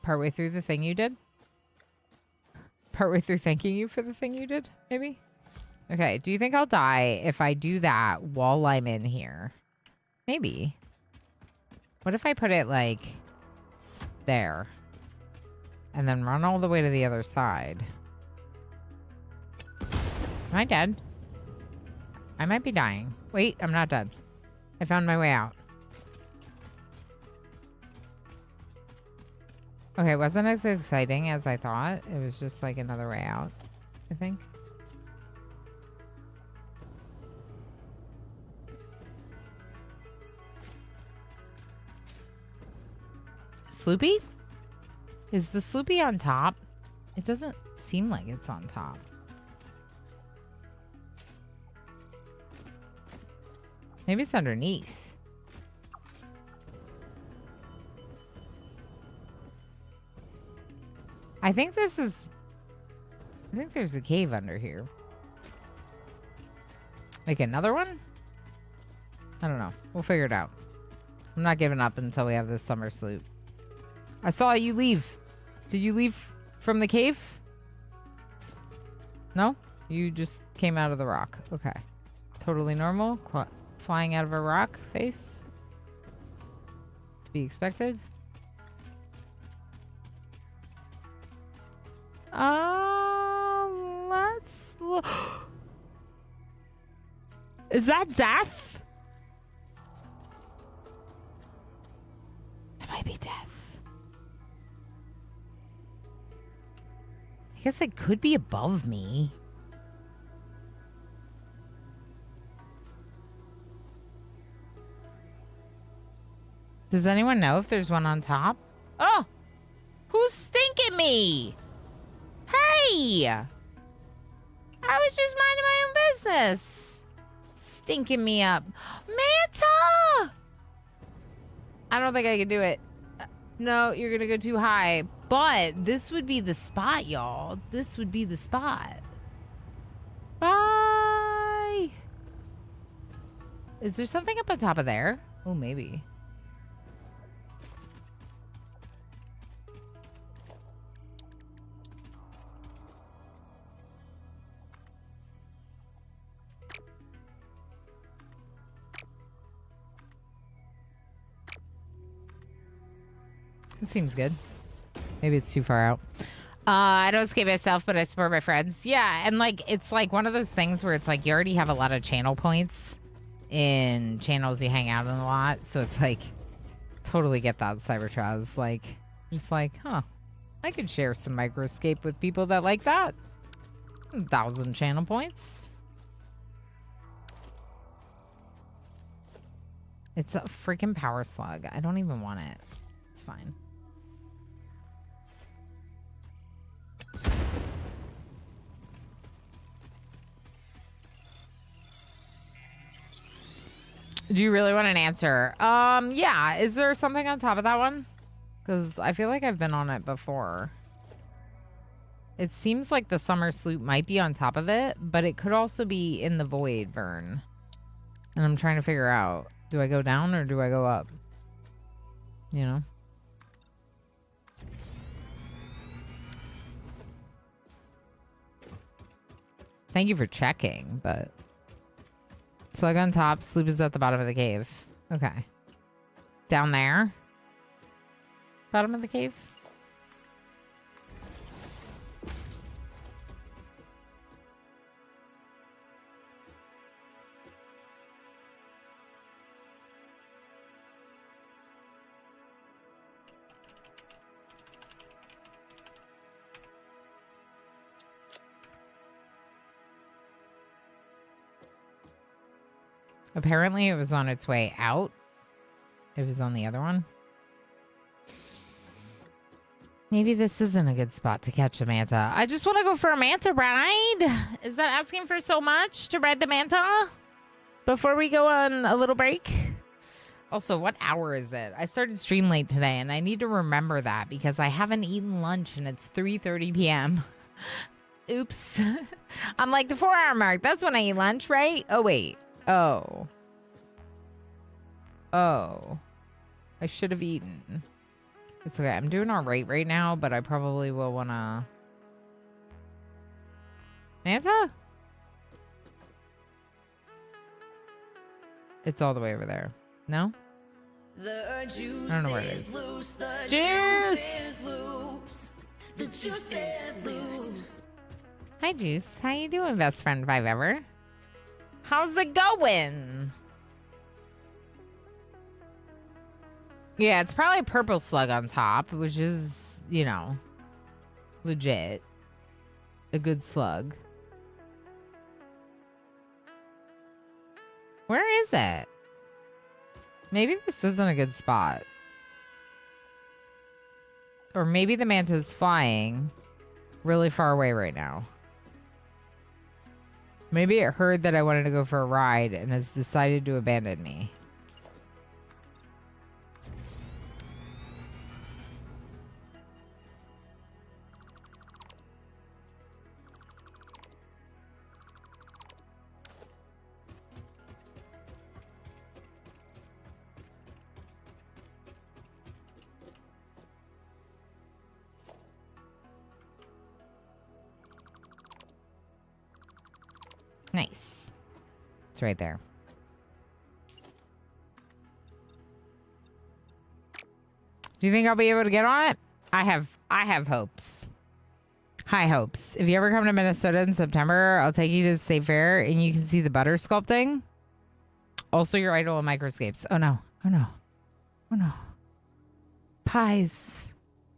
partway through the thing you did. Partway through thanking you for the thing you did, maybe? Okay, do you think I'll die if I do that while I'm in here? Maybe. What if I put it, like, there? And then run all the way to the other side? Am I dead? I might be dying. Wait, I'm not dead. I found my way out. Okay, it wasn't as exciting as I thought. It was just like another way out, I think. Sloopy? Is the Sloopy on top? It doesn't seem like it's on top. Maybe it's underneath. I think there's a cave under here. Like another one? I don't know. We'll figure it out. I'm not giving up until we have this summer sloop. I saw you leave. Did you leave from the cave? No? You just came out of the rock. Okay. Totally normal. Flying out of a rock face. To be expected. Let's look. Is that death? That might be death. I guess it could be above me. Does anyone know if there's one on top? Oh! Who's stinking me? Hey! I was just minding my own business. Stinking me up. Manta! I don't think I can do it. No, you're gonna go too high. But this would be the spot, y'all. This would be the spot. Bye! Is there something up on top of there? Oh, maybe. That seems good. Maybe it's too far out. I don't skate myself, but I support my friends. Yeah, and like it's like one of those things where it's like you already have a lot of channel points in channels you hang out in a lot, so it's like totally get that, Cybertraz. Like just like, huh, I could share some microscape with people that like that. 1,000 channel points. It's a freaking power slug. I don't even want it. It's fine. Do you really want an answer? Yeah. Is there something on top of that one? Because I feel like I've been on it before. It seems like the summer sloop might be on top of it, but it could also be in the void burn. And I'm trying to figure out, do I go down or do I go up? You know? Thank you for checking, but... Slug on top, sloop is at the bottom of the cave. Okay. Down there? Bottom of the cave? Apparently it was on its way out. It was on the other one. Maybe this isn't a good spot to catch a manta. I just want to go for a manta ride. Is that asking for so much to ride the manta? Before we go on a little break? Also, what hour is it? I started stream late today and I need to remember that because I haven't eaten lunch and it's 3:30 p.m. Oops. I'm like the 4-hour mark. That's when I eat lunch, right? Oh, wait. Oh. Oh. I should have eaten. It's okay. I'm doing all right now, but I probably will want to... Manta? It's all the way over there. No? I don't know where it is. Juice! Hi, Juice. How you doing, best friend if I've ever? How's it going? Yeah, it's probably a purple slug on top, which is, you know, legit. A good slug. Where is it? Maybe this isn't a good spot. Or maybe the manta's flying really far away right now. Maybe it heard that I wanted to go for a ride and has decided to abandon me. Nice. It's right there. Do you think I'll be able to get on it? I have hopes. High hopes. If you ever come to Minnesota in September, I'll take you to the state fair and you can see the butter sculpting. Also your idol of microscapes. Oh no. Oh no. Oh no. Pies.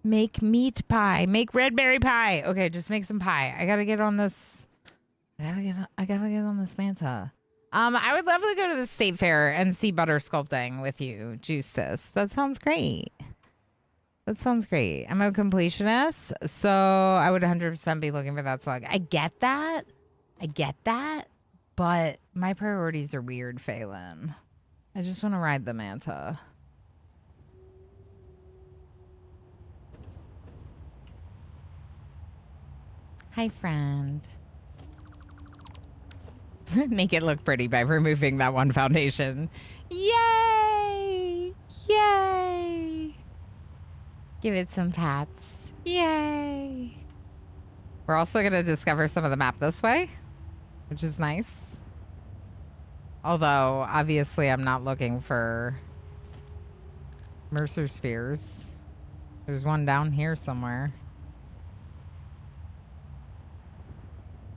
Make meat pie. Make red berry pie. Okay, just make some pie. I gotta get on this. I gotta get on this manta. I would love to go to the state fair and see butter sculpting with you, Juice. That sounds great. That sounds great. I'm a completionist, so I would 100% be looking for that slug. I get that. But my priorities are weird, Phelan. I just want to ride the manta. Hi, friend. Make it look pretty by removing that one foundation. Yay! Yay! Give it some pats. Yay! We're also going to discover some of the map this way, which is nice. Although, obviously, I'm not looking for Mercer spheres. There's one down here somewhere.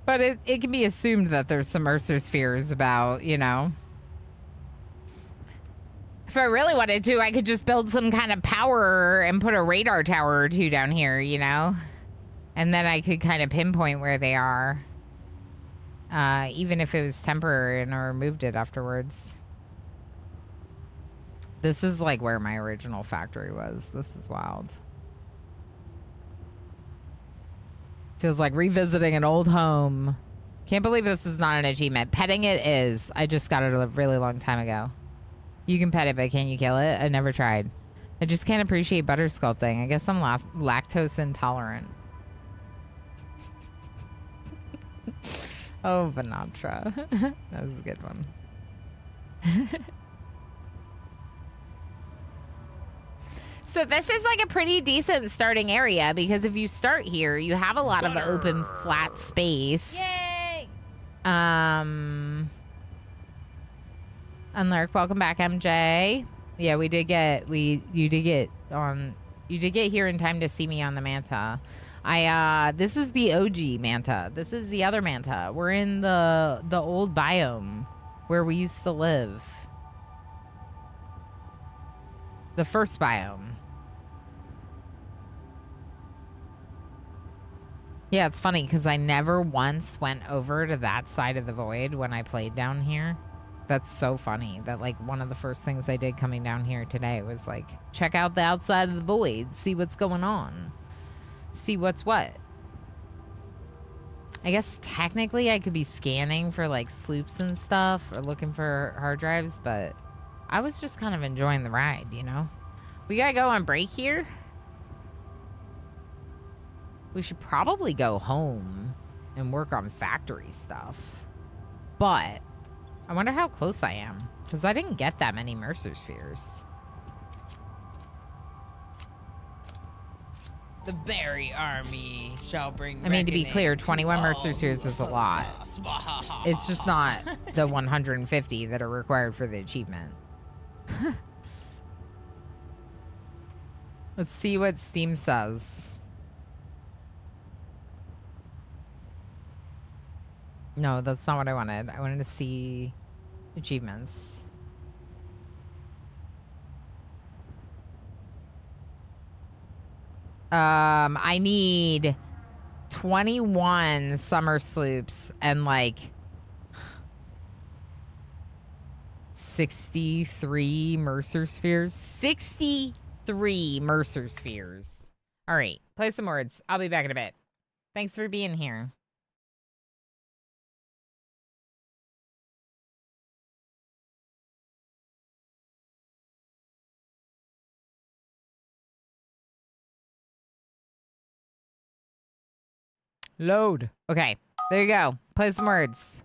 But it can be assumed that there's some Mercer spheres about, you know. If I really wanted to, I could just build some kind of power and put a radar tower or two down here, you know. And then I could kind of pinpoint where they are. Even if it was temporary and I removed it afterwards. This is like where my original factory was. This is wild. Feels like revisiting an old home. Can't believe this is not an achievement. Petting it is. I just got it a really long time ago. You can pet it, but can you kill it? I never tried. I just can't appreciate butter sculpting. I guess I'm lactose intolerant. Oh, Vanatra. That was a good one. So this is like a pretty decent starting area because if you start here, you have a lot of open flat space. Yay! Unlurk, welcome back, MJ. Yeah, you did get here in time to see me on the manta. This is the OG manta. This is the other manta. We're in the old biome where we used to live. The first biome. Yeah, it's funny because I never once went over to that side of the void when I played down here. That's so funny that like one of the first things I did coming down here today was like check out the outside of the void, see what's going on, see what's what. I guess technically I could be scanning for like sloops and stuff or looking for hard drives, but I was just kind of enjoying the ride, you know? We gotta go on break here. We should probably go home and work on factory stuff. But I wonder how close I am, because I didn't get that many Mercer spheres. The Berry Army shall bring. I mean, to be reckoning clear, to 21 all Mercer who Spheres is a oppose lot. us. It's just not the 150 that are required for the achievement. Let's see what Steam says. No, that's not what I wanted. I wanted to see achievements. I need 21 summer sloops and like 63 Mercer Spheres. 63 Mercer Spheres. All right, play some words. I'll be back in a bit. Thanks for being here. Load. Okay, there you go. Play some words.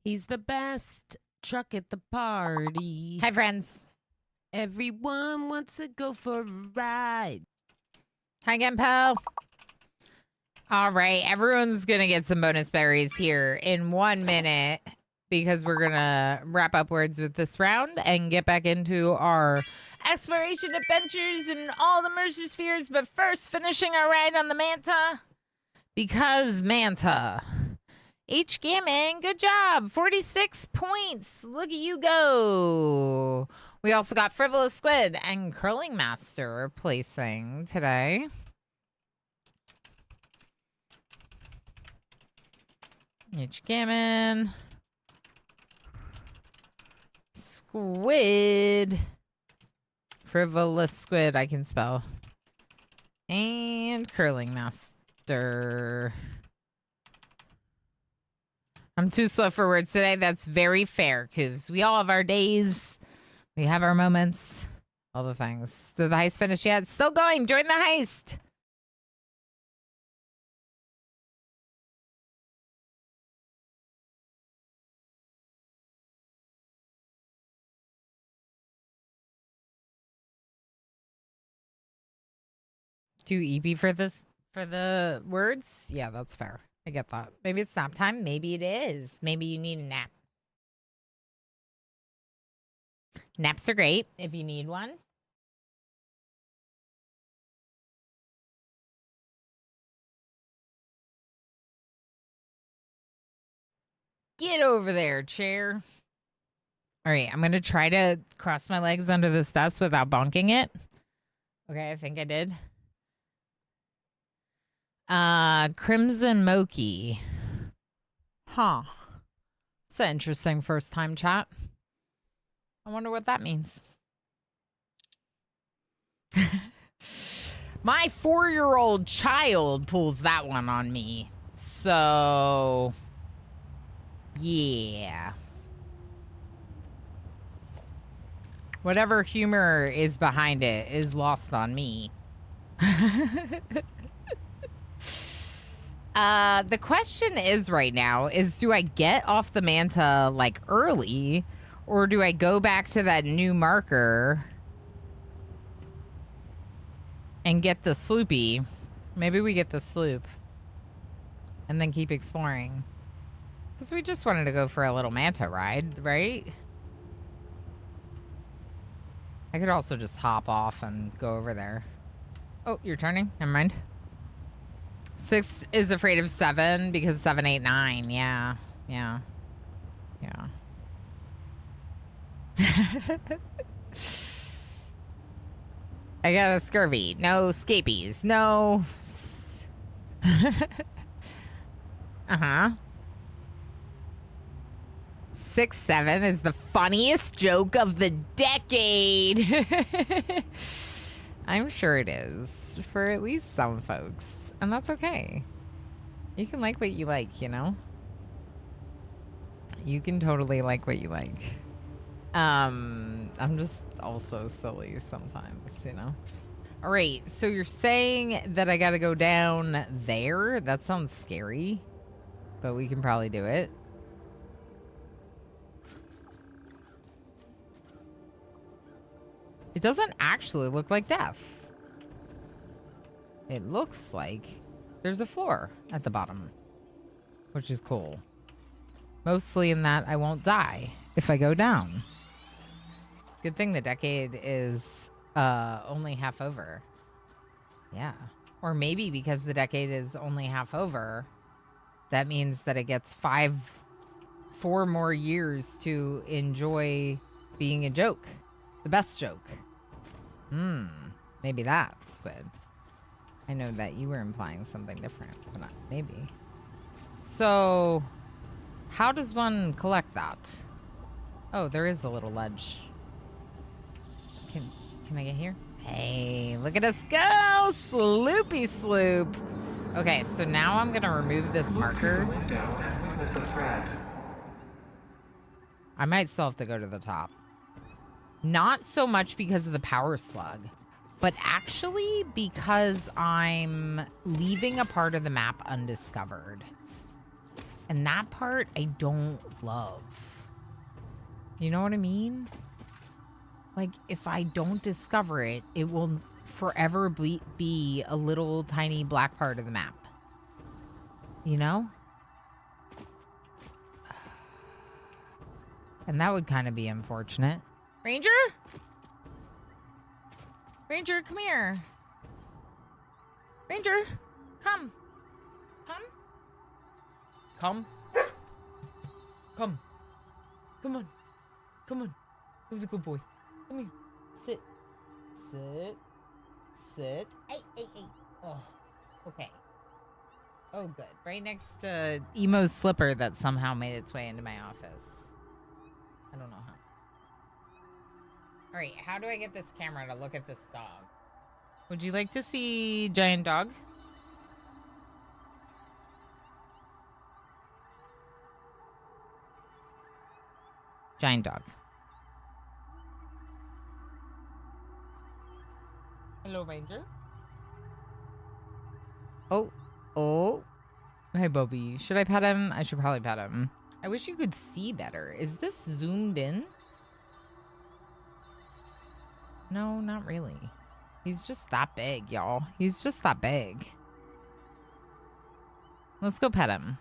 He's the best truck at the party. Hi, friends. Everyone wants to go for a ride. Hi again, pal. All right, everyone's gonna get some bonus berries here in 1 minute because we're gonna wrap up words with this round and get back into our exploration adventures and all the Mercer spheres. But first, finishing our ride on the Manta because Manta. H. Gammon, good job. 46 points. Look at you go. We also got Frivolous Squid and Curling Master replacing today. H. Gammon. Squid. Frivolous Squid, I can spell. And Curling Master. I'm too slow for words today. That's very fair, Coos. We all have our days. We have our moments. All the things. Did the heist finish yet? Still going. Join the heist. Do EP for this for the words? Yeah, that's fair. I get that. Maybe it's nap time. Maybe it is. Maybe you need a nap. Naps are great if you need one. Get over there, chair. All right, I'm going to try to cross my legs under this desk without bonking it. Okay, I think I did. Crimson Moki. Huh. It's an interesting first time chat. I wonder what that means. My 4-year-old child pulls that one on me. So, yeah. Whatever humor is behind it is lost on me. The question is right now is, do I get off the Manta like early, or do I go back to that new marker and get the sloopy? Maybe we get the sloop and then keep exploring, because we just wanted to go for a little Manta ride, right? I could also just hop off and go over there. Oh, you're turning? Never mind. 6 is afraid of 7 because 7, 8, 9. Yeah. Yeah. Yeah. I got a scurvy. No scabies. No. Uh-huh. 6, 7 is the funniest joke of the decade. I'm sure it is for at least some folks. And that's okay. You can like what you like, you know? You can totally like what you like. I'm just also silly sometimes, you know? All right, so you're saying that I gotta go down there? That sounds scary, but we can probably do it. It doesn't actually look like death. It looks like there's a floor at the bottom, which is cool. Mostly in that I won't die if I go down. Good thing the decade is only half over. Yeah. Or maybe because the decade is only half over, that means that it gets 4 more years to enjoy being a joke. The best joke. Maybe that, Squid. I know that you were implying something different, but not maybe. So, how does one collect that? Oh, there is a little ledge. Can Can I get here? Hey, look at us go! Sloopy sloop. Okay, so now I'm gonna remove this Look through marker. the window and witness a threat. I might still have to go to the top. Not so much because of the power slug, but actually because I'm leaving a part of the map undiscovered. And that part I don't love. You know what I mean? Like, if I don't discover it, it will forever be a little tiny black part of the map. You know? And that would kind of be unfortunate. Ranger? Ranger, come here. Ranger, come. Come. Come. Come. Come on. Come on. Who's a good boy? Come here. Sit. Sit. Sit. Hey, hey, hey. Oh, okay. Oh, good. Right next to Emo's slipper that somehow made its way into my office. I don't know how. All right, how do I get this camera to look at this dog? Would you like to see giant dog? Giant dog. Hello, Ranger. Oh, oh. Hey, Bobby. Should I pet him? I should probably pet him. I wish you could see better. Is this zoomed in? No, not really. He's just that big, y'all. He's just that big. Let's go pet him.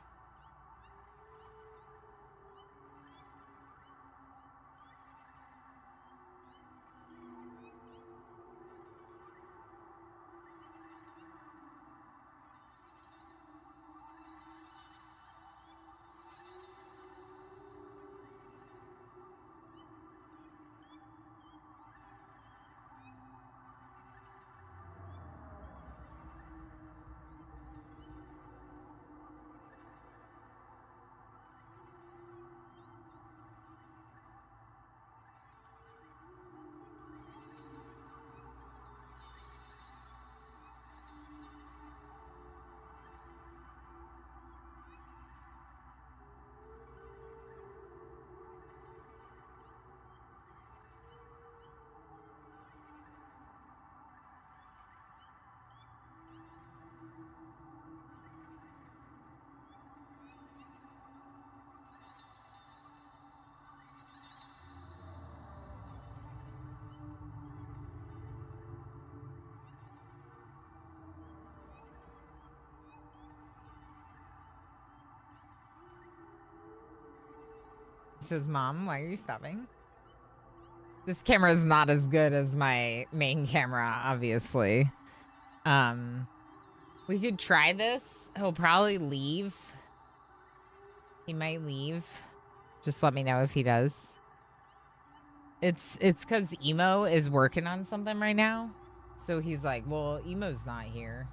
Says, Mom, why are you stopping? This camera is not as good as my main camera, obviously. We could try this. He'll probably leave. He might leave. Just let me know if he does. It's because Emo is working on something right now. So he's like, well, Emo's not here.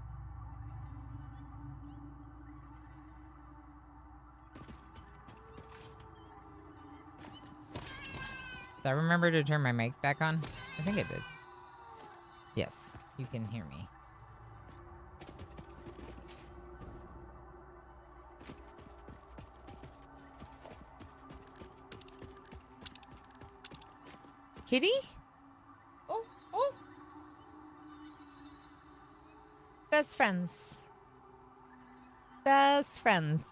Did I remember to turn my mic back on? I think I did. Yes, you can hear me. Kitty? Oh, oh. Best friends. Best friends.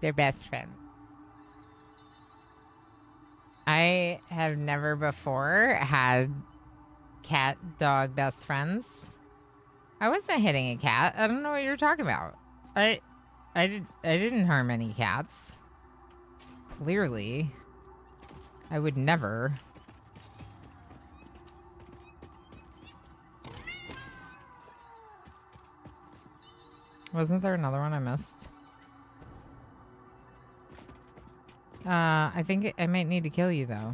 They're best friends. I have never before had cat dog best friends. I wasn't hitting a cat. I don't know what you're talking about. I didn't harm any cats. Clearly. I would never. Wasn't there another one I missed? I think I might need to kill you, though.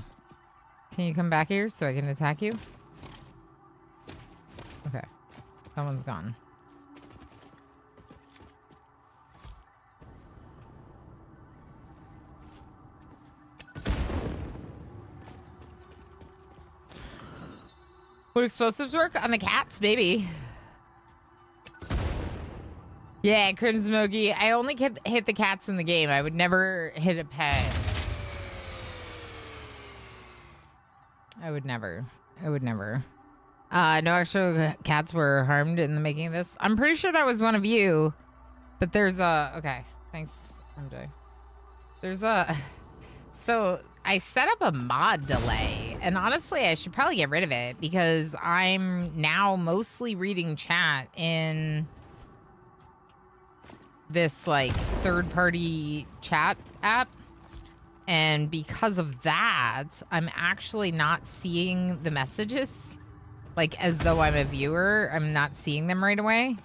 Can you come back here so I can attack you? Okay. That one's gone. Would explosives work on the cats? Maybe. Yeah, Crim Smoky. I only hit the cats in the game. I would never hit a pet. I would never. No actual cats were harmed in the making of this. I'm pretty sure that was one of you. But there's a... Okay. Thanks, MJ. There's a... So, I set up a mod delay. And honestly, I should probably get rid of it. Because I'm now mostly reading chat in this, like, third-party chat app. And because of that, I'm actually not seeing the messages. Like, as though I'm a viewer. I'm not seeing them right away.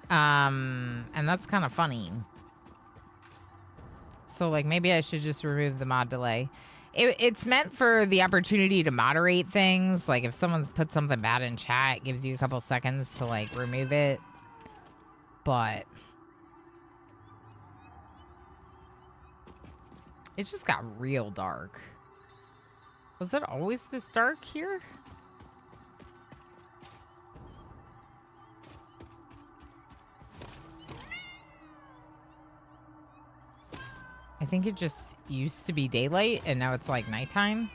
And that's kind of funny. So, like, maybe I should just remove the mod delay. It's meant for the opportunity to moderate things. Like, if someone's put something bad in chat, it gives you a couple seconds to, like, remove it. But it just got real dark. Was it always this dark here? I think it just used to be daylight and now it's like nighttime.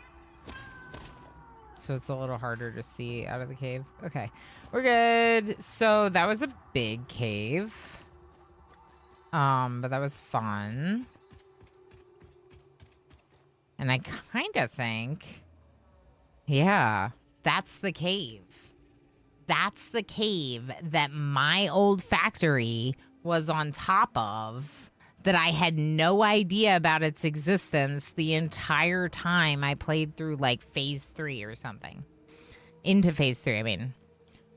So it's a little harder to see out of the cave. Okay, we're good. So that was a big cave. But that was fun. And I kind of think, yeah, that's the cave. That's the cave that my old factory was on top of, that I had no idea about its existence the entire time I played through, like, phase 3 or something. Into phase 3, I mean.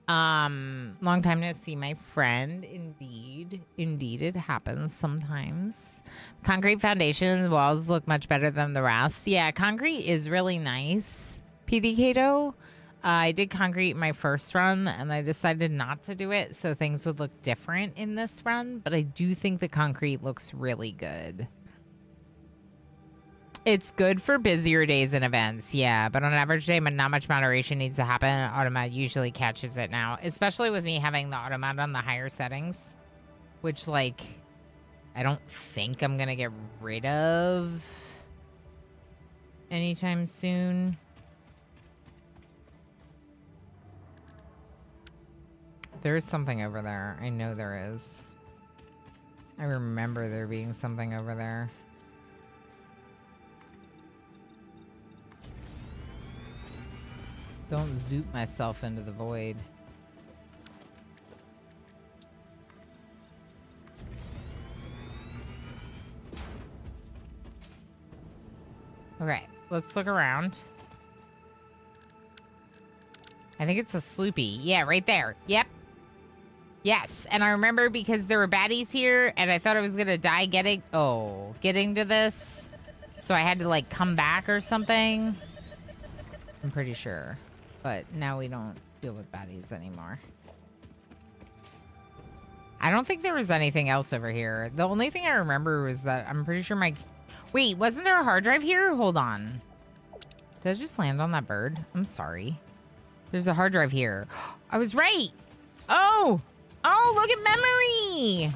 Long time no see, my friend. Indeed it happens sometimes. Concrete foundation walls look much better than the rest. Yeah, concrete is really nice. PD Kato. I did concrete my first run and I decided not to do it so things would look different in this run, but I do think the concrete looks really good. It's good for busier days and events, yeah, but on an average day, not much moderation needs to happen. Automat usually catches it now, especially with me having the automat on the higher settings, which, like, I don't think I'm gonna get rid of anytime soon. There is something over there. I know there is. I remember there being something over there. Don't zoop myself into the void. Okay, let's look around. I think it's a sloopy. Yeah, right there. Yep. Yes, and I remember because there were baddies here, and I thought I was gonna die getting to this. So I had to, like, come back or something. I'm pretty sure. But now we don't deal with baddies anymore. I don't think there was anything else over here. The only thing I remember was that I'm pretty sure my... Wait, wasn't there a hard drive here? Hold on. Did I just land on that bird? I'm sorry. There's a hard drive here. I was right. Oh, look at memory.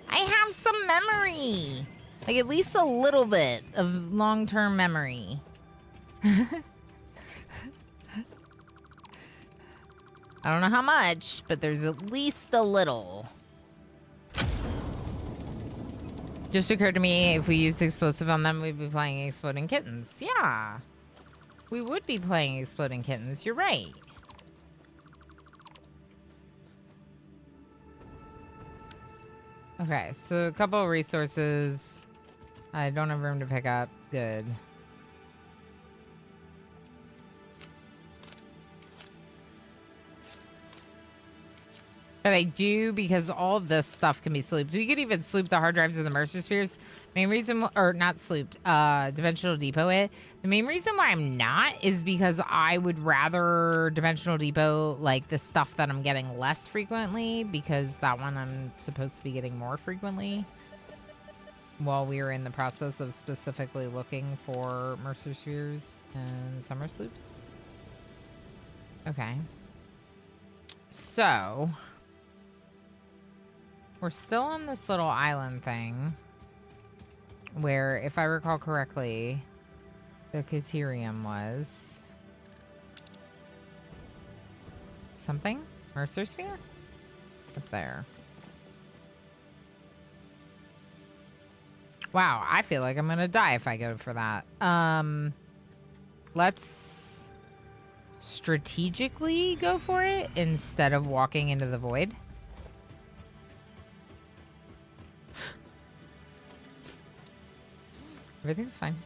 I have some memory. Like, at least a little bit of long-term memory. I don't know how much, but there's at least a little. Just occurred to me, if we used explosive on them, we'd be playing Exploding Kittens. Yeah. We would be playing Exploding Kittens. You're right. Okay, so a couple of resources. I don't have room to pick up. Good. But I do, because all of this stuff can be slooped. We could even sloop the hard drives and the Mercer spheres. Main reason, or not sloop, Dimensional Depot it. The main reason why I'm not is because I would rather Dimensional Depot like the stuff that I'm getting less frequently, because that one I'm supposed to be getting more frequently. While we were in the process of specifically looking for Mercer Spheres and Summer Sloops. Okay. So, we're still on this little island thing where, if I recall correctly, the Caterium was something? Mercer Sphere? Up there. Wow, I feel like I'm gonna die if I go for that. Let's strategically go for it instead of walking into the void. Everything's fine.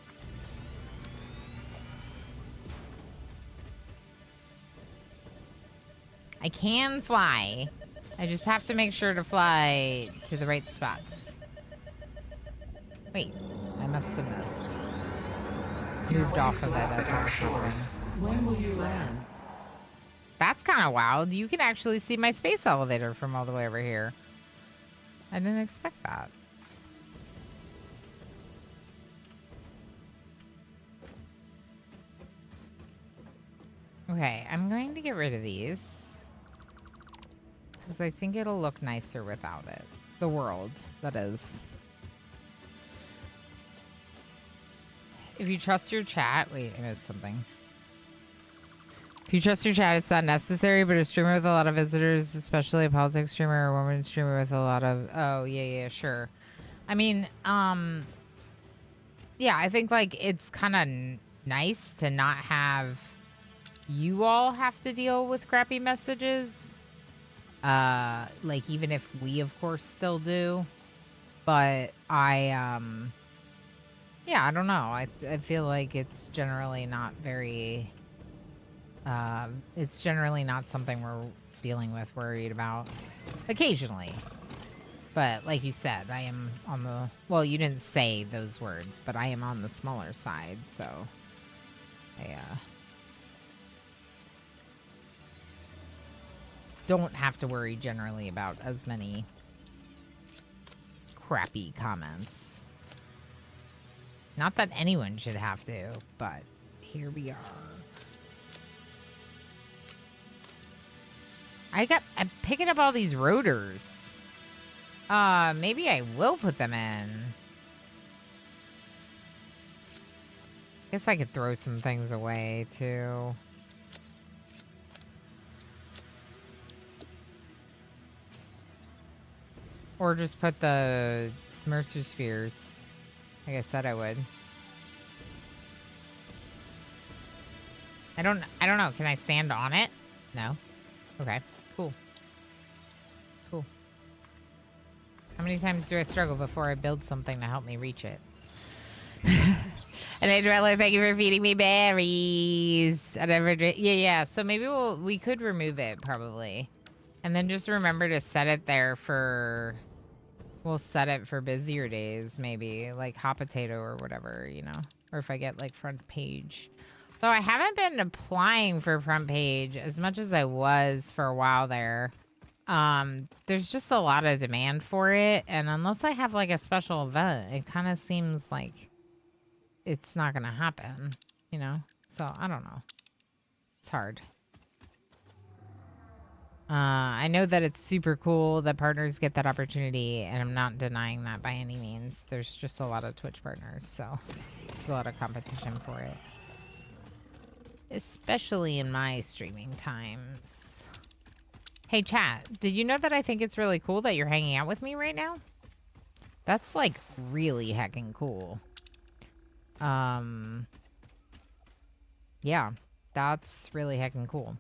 I can fly. I just have to make sure to fly to the right spots. Wait, I must have missed. Moved off of it as I was happening. When will you land? That's kind of wild. You can actually see my space elevator from all the way over here. I didn't expect that. Okay, I'm going to get rid of these, because I think it'll look nicer without it. The world, that is. If you trust your chat... Wait, I missed something. If you trust your chat, it's not necessary, but a streamer with a lot of visitors, especially a politics streamer or a woman streamer with a lot of... Oh, yeah, sure. I mean, yeah, I think, like, it's kind of nice to not have you all have to deal with crappy messages. Like, even if we, of course, still do. But yeah, I don't know. I feel like it's generally not very... it's generally not something we're dealing with, worried about. Occasionally. But like you said, I am on the... Well, you didn't say those words, but I am on the smaller side, so... I, don't have to worry generally about as many crappy comments. Not that anyone should have to, but here we are. I'm picking up all these rotors. Maybe I will put them in. Guess I could throw some things away, too. Or just put the Mercer Spheres. Like I said I would. I don't know. Can I stand on it? No. Okay. Cool. Cool. How many times do I struggle before I build something to help me reach it? And I'd rather thank you for feeding me berries. Yeah. So maybe we could remove it probably. And then just remember to set it there for... We'll set it for busier days, maybe. Like hot potato or whatever, you know? Or if I get, like, front page. Though I haven't been applying for front page as much as I was for a while there. There's just a lot of demand for it. And unless I have, like, a special event, it kind of seems like it's not going to happen, you know? So, I don't know. It's hard. I know that it's super cool that partners get that opportunity, and I'm not denying that by any means. There's just a lot of Twitch partners, so there's a lot of competition for it. Especially in my streaming times. Hey, chat, did you know that I think it's really cool that you're hanging out with me right now? That's, like, really heckin' cool. Yeah, that's really heckin' cool.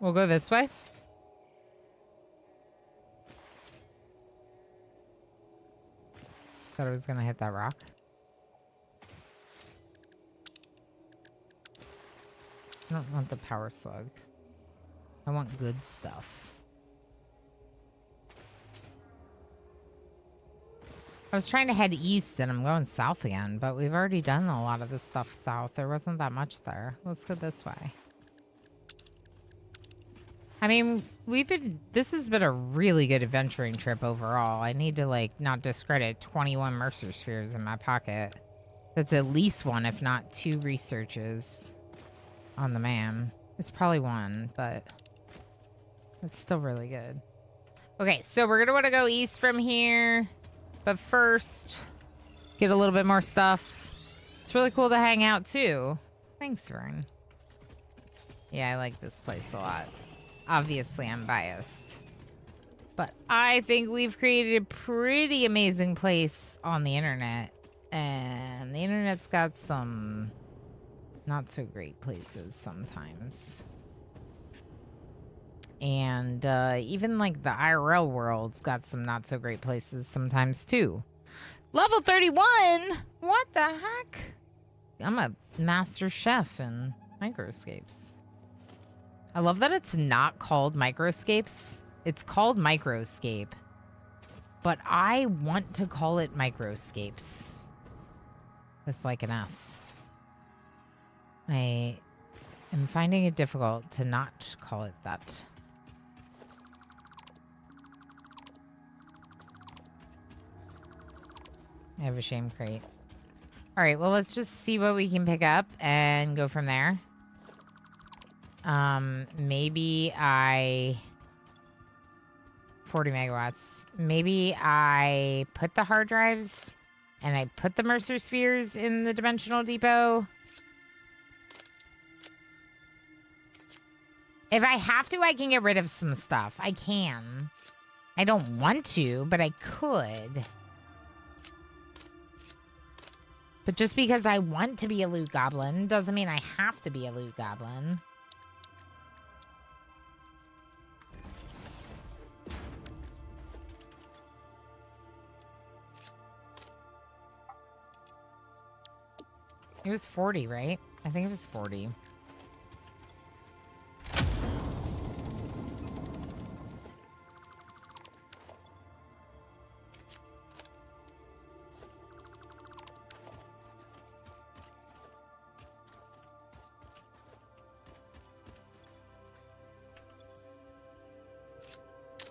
We'll go this way. Thought I was gonna hit that rock. I don't want the power slug. I want good stuff. I was trying to head east and I'm going south again, but we've already done a lot of this stuff south. There wasn't that much there. Let's go this way. I mean, this has been a really good adventuring trip overall. I need to, like, not discredit 21 Mercer Spheres in my pocket. That's at least one, if not 2 researches on the man. It's probably 1, but it's still really good. Okay, so we're going to want to go east from here. But first, get a little bit more stuff. It's really cool to hang out, too. Thanks, Vern. Yeah, I like this place a lot. Obviously, I'm biased. But I think we've created a pretty amazing place on the internet. And the internet's got some not so great places sometimes. And even like the IRL world's got some not so great places sometimes too. Level 31? What the heck? I'm a master chef in microscapes. I love that it's not called microscapes. It's called microscape. But I want to call it microscapes. With like an S. I am finding it difficult to not call it that. I have a shame crate. All right, well, let's just see what we can pick up and go from there. Maybe 40 megawatts. Maybe I put the hard drives and I put the Mercer Spheres in the Dimensional Depot. If I have to, I can get rid of some stuff. I can. I don't want to, but I could. But just because I want to be a loot goblin doesn't mean I have to be a loot goblin. It was 40, right? I think it was 40.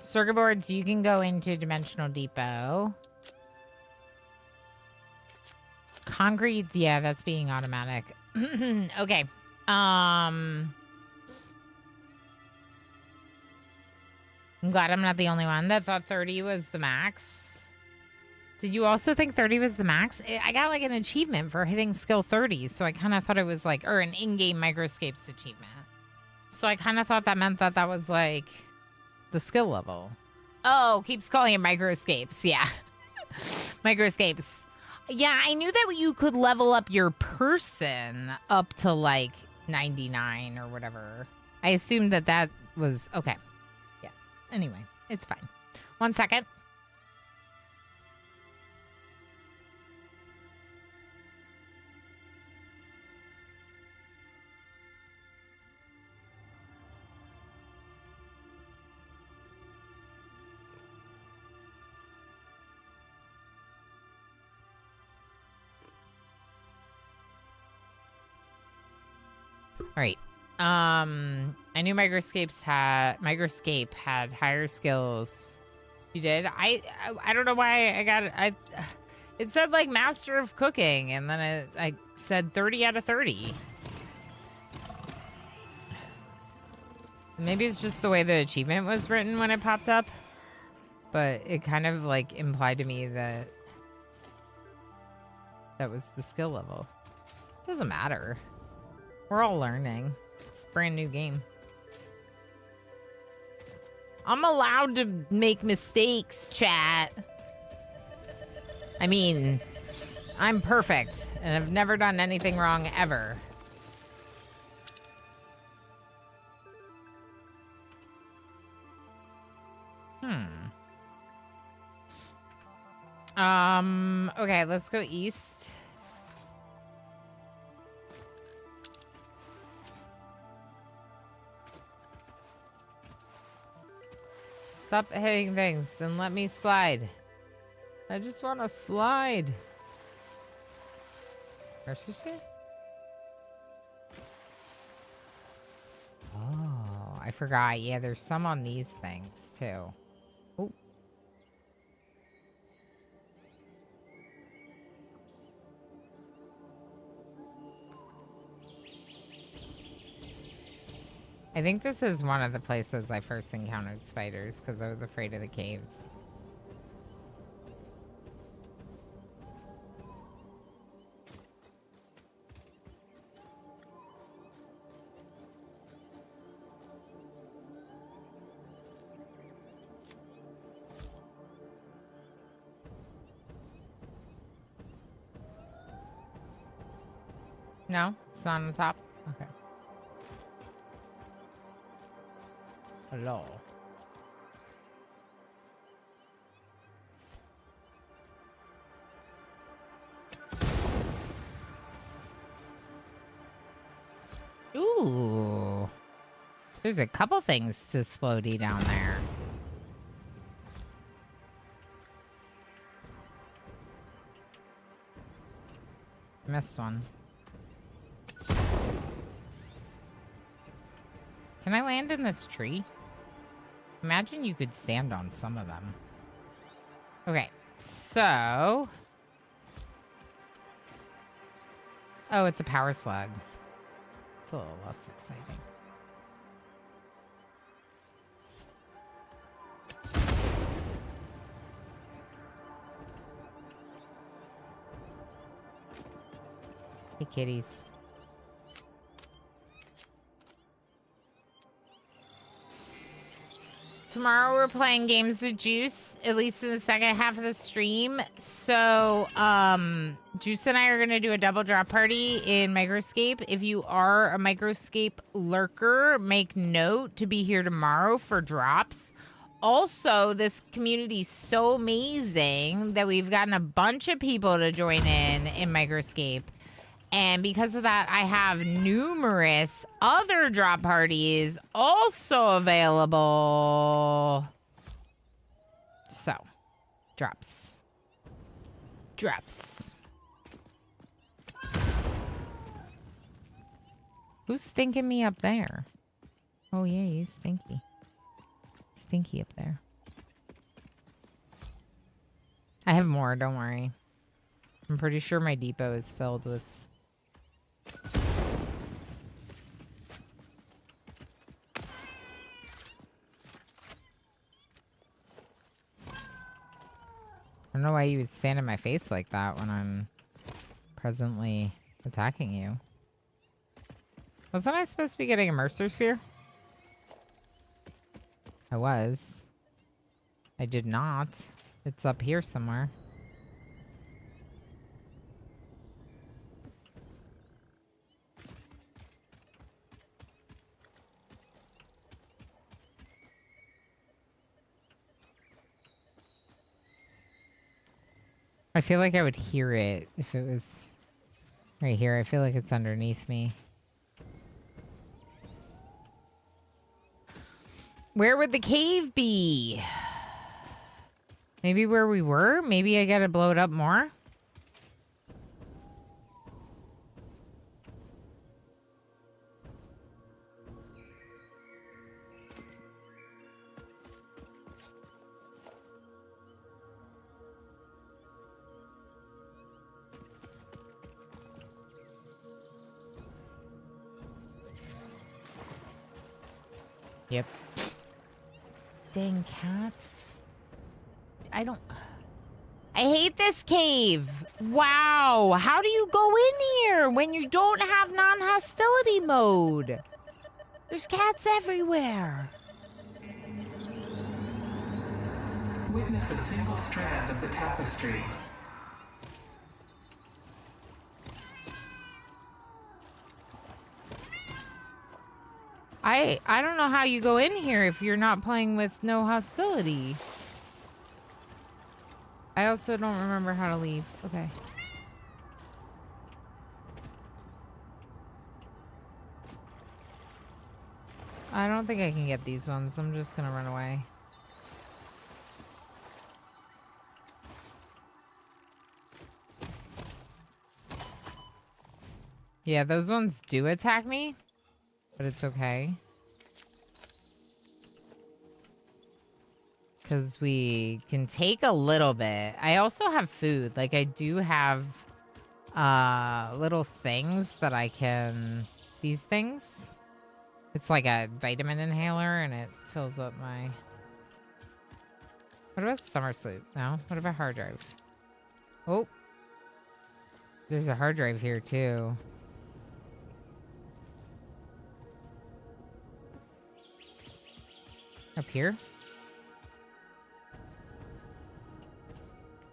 Circuit boards, you can go into Dimensional Depot. Concrete, yeah, that's being automatic. Okay. I'm glad I'm not the only one that thought 30 was the max. Did you also think 30 was the max? I got like an achievement for hitting skill 30, so I kind of thought it was like, or an in-game microscapes achievement. So I kind of thought that meant that that was like the skill level. Oh, keeps calling it microscapes. Yeah. Microscapes. Yeah, I knew that you could level up your person up to like 99 or whatever. I assumed that that was okay. Yeah. Anyway, it's fine. 1 second. All right. I knew Microscape had higher skills. You did? I don't know why I got it. It said like Master of Cooking, and then I said 30 out of 30. Maybe it's just the way the achievement was written when it popped up, but it kind of like implied to me that that was the skill level. Doesn't matter. We're all learning. It's a brand new game. I'm allowed to make mistakes, chat. I mean, I'm perfect, and I've never done anything wrong ever. Okay, let's go east. Stop hitting things and let me slide. I just want to slide. Mercy sphere? Oh, I forgot. Yeah, there's some on these things too. Oh. I think this is one of the places I first encountered spiders because I was afraid of the caves. No? It's not on the top? Okay. Hello. Ooh. There's a couple things to splody down there. Missed one. Can I land in this tree? Imagine you could stand on some of them. Okay, so... Oh, it's a power slug. It's a little less exciting. Hey, kitties. Tomorrow we're playing games with Juice, at least in the second half of the stream. So, Juice and I are going to do a double drop party in Microscape. If you are a Microscape lurker, make note to be here tomorrow for drops. Also, this community is so amazing that we've gotten a bunch of people to join in Microscape. And because of that, I have numerous other drop parties also available. So, drops. Drops. Who's stinking me up there? Oh, yeah, you stinky. Stinky up there. I have more, don't worry. I'm pretty sure my depot is filled with... I don't know why you would stand in my face like that when I'm presently attacking you. Wasn't I supposed to be getting a Mercer Sphere? I was. I did not. It's up here somewhere. I feel like I would hear it if it was right here. I feel like it's underneath me. Where would the cave be? Maybe where we were? Maybe I gotta blow it up more? Yep. Dang cats. I hate this cave. Wow. How do you go in here when you don't have non-hostility mode? There's cats everywhere. Witness a single strand of the tapestry. I don't know how you go in here if you're not playing with no hostility. I also don't remember how to leave. Okay. I don't think I can get these ones. I'm just gonna run away. Yeah, those ones do attack me, but it's okay. Because we can take a little bit. I also have food. Like, I do have little things that I can... These things. It's like a vitamin inhaler, and it fills up my... What about summer sleep? No? What about hard drive? Oh. There's a hard drive here, too. Up here?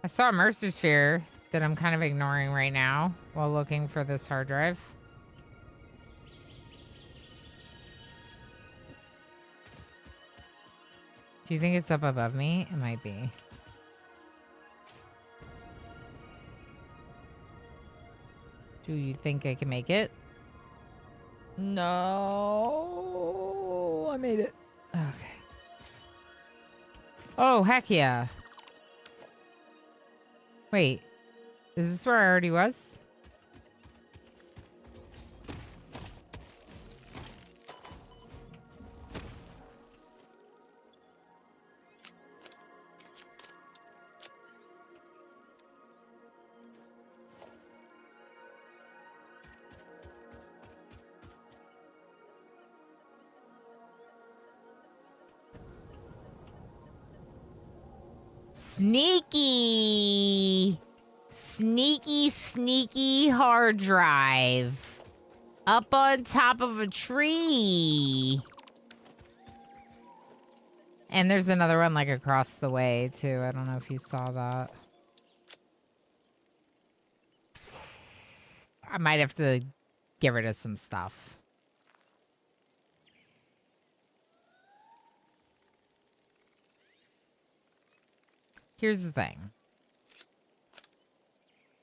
I saw a Mercer Sphere that I'm kind of ignoring right now while looking for this hard drive. Do you think it's up above me? It might be. Do you think I can make it? No, I made it. Okay. Oh, heck yeah. Wait, is this where I already was? Sneaky! Sneaky, sneaky hard drive. Up on top of a tree. And there's another one like across the way too. I don't know if you saw that. I might have to get rid of some stuff. Here's the thing.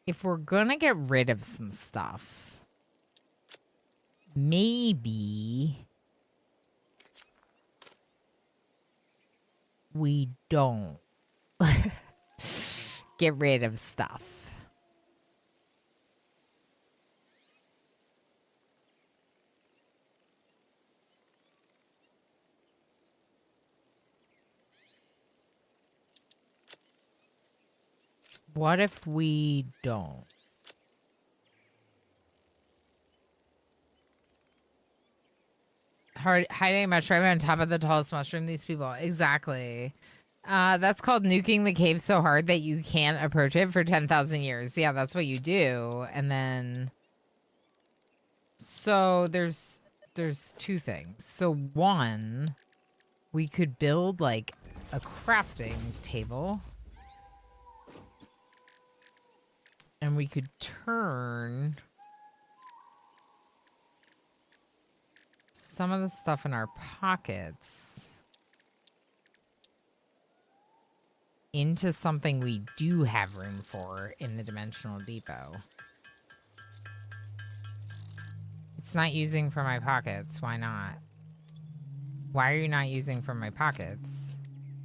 If we're gonna get rid of some stuff, maybe we don't get rid of stuff. What if we don't? Hiding a mushroom on top of the tallest mushroom. These people. Exactly. That's called nuking the cave so hard that you can't approach it for 10,000 years. Yeah, that's what you do. And then... So there's two things. So one, we could build like a crafting table. And we could turn some of the stuff in our pockets into something we do have room for in the Dimensional Depot. It's not using from my pockets. Why not? Why are you not using from my pockets?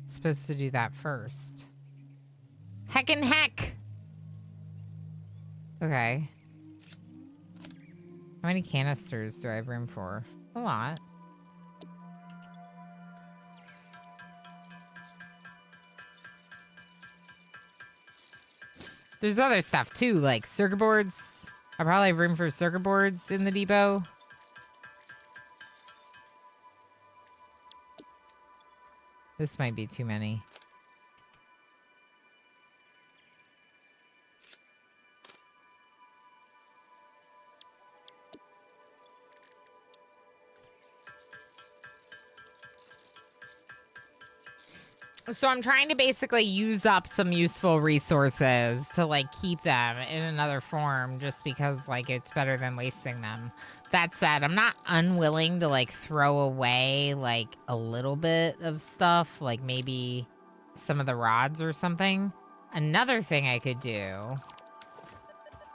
It's supposed to do that first. Heckin' heck! Okay. How many canisters do I have room for? A lot. There's other stuff too, like circuit boards. I probably have room for circuit boards in the depot. This might be too many. So I'm trying to basically use up some useful resources to like keep them in another form just because like it's better than wasting them. That said, I'm not unwilling to like throw away like a little bit of stuff, like maybe some of the rods or something. Another thing I could do,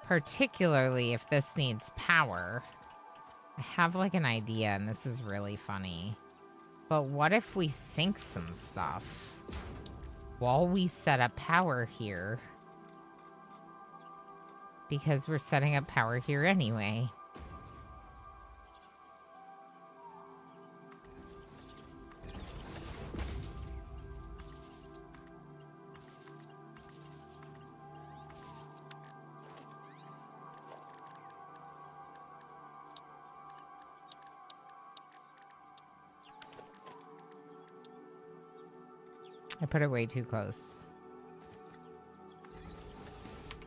particularly if this needs power, I have like an idea and this is really funny. But what if we sink some stuff while we set up power here? Because we're setting up power here anyway. I put it way too close.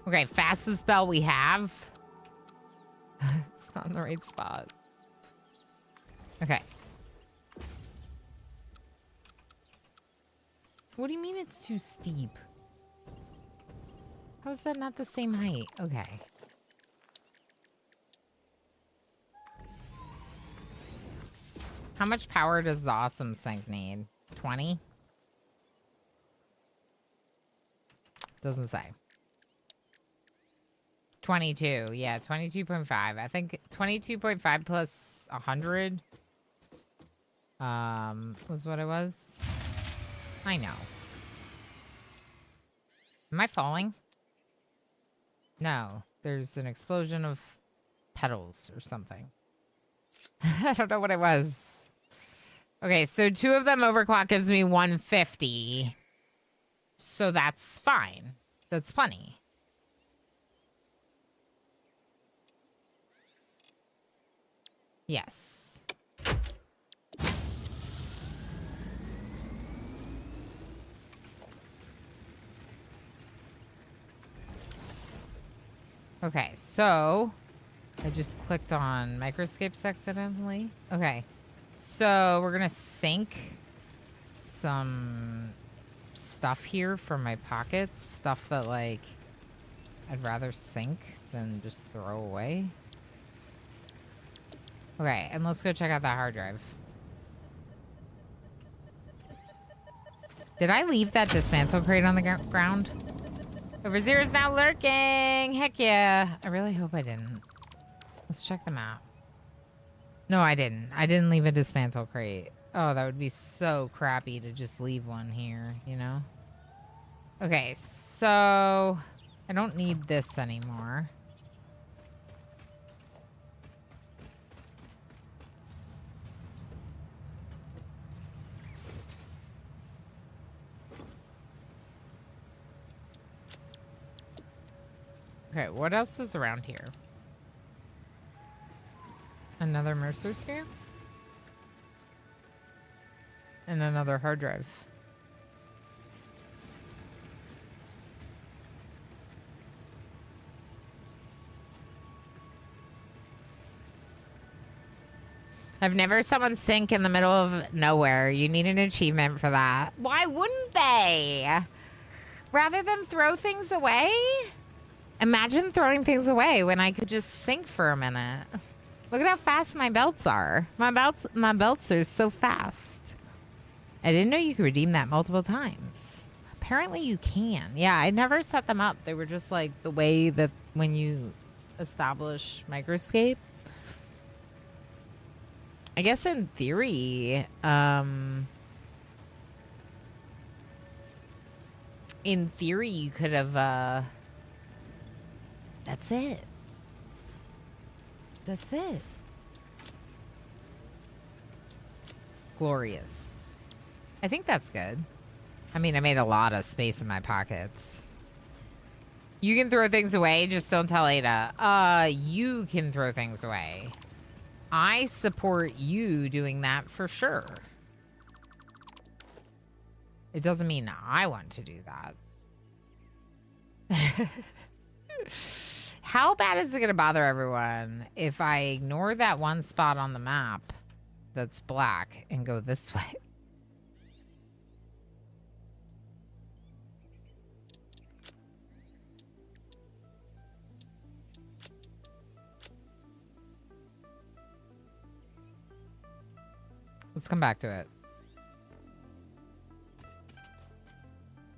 Okay, fastest spell we have. It's not in the right spot. Okay. What do you mean it's too steep? How is that not the same height? Okay. How much power does the awesome sink need? 20? Doesn't say. 22. Yeah, 22.5. I think 22.5 plus 100 was what it was. I know. Am I falling? No. There's an explosion of petals or something. I don't know what it was. Okay, so 2 of them overclock gives me 150. So that's fine. That's plenty. Yes. Okay, so I just clicked on microscapes accidentally. Okay, so we're gonna sink some stuff here for my pockets. Stuff that, like, I'd rather sink than just throw away. Okay, and let's go check out that hard drive. Did I leave that dismantle crate on the ground? Overseer is now lurking. Heck yeah. I really hope I didn't. Let's check the map. No, I didn't. I didn't leave a dismantle crate. Oh, that would be so crappy to just leave one here, you know? Okay, so I don't need this anymore. Okay, what else is around here? Another Mercer sphere? And another hard drive. I've never someone sink in the middle of nowhere. You need an achievement for that. Why wouldn't they? Rather than throw things away? Imagine throwing things away when I could just sink for a minute. Look at how fast my belts are. My belts are so fast. I didn't know you could redeem that multiple times. Apparently you can. Yeah, I never set them up. They were just like the way that when you establish microscape. I guess in theory, you could have, that's it. That's it. Glorious. I think that's good. I mean, I made a lot of space in my pockets. You can throw things away, just don't tell Ada. You can throw things away. I support you doing that for sure. It doesn't mean I want to do that. How bad is it going to bother everyone if I ignore that one spot on the map that's black and go this way? Let's come back to it.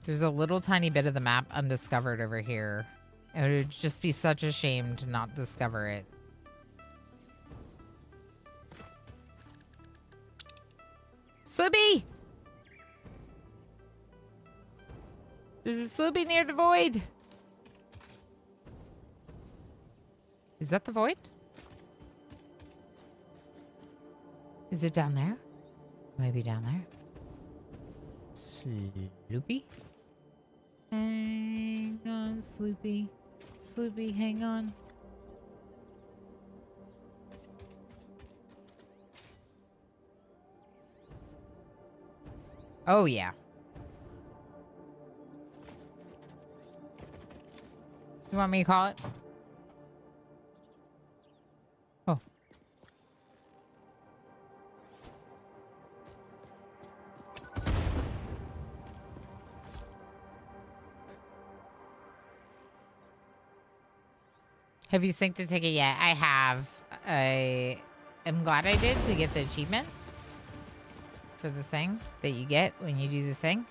There's a little tiny bit of the map undiscovered over here. It would just be such a shame to not discover it. Slibby! There's a Slibby near the void. Is that the void? Is it down there? Maybe down there. Sloopy? Hang on, Sloopy. Sloopy, hang on. Oh, yeah. You want me to call it? Oh. Have you synced a ticket yet? I have. I am glad I did to get the achievement for the thing that you get when you do the thing.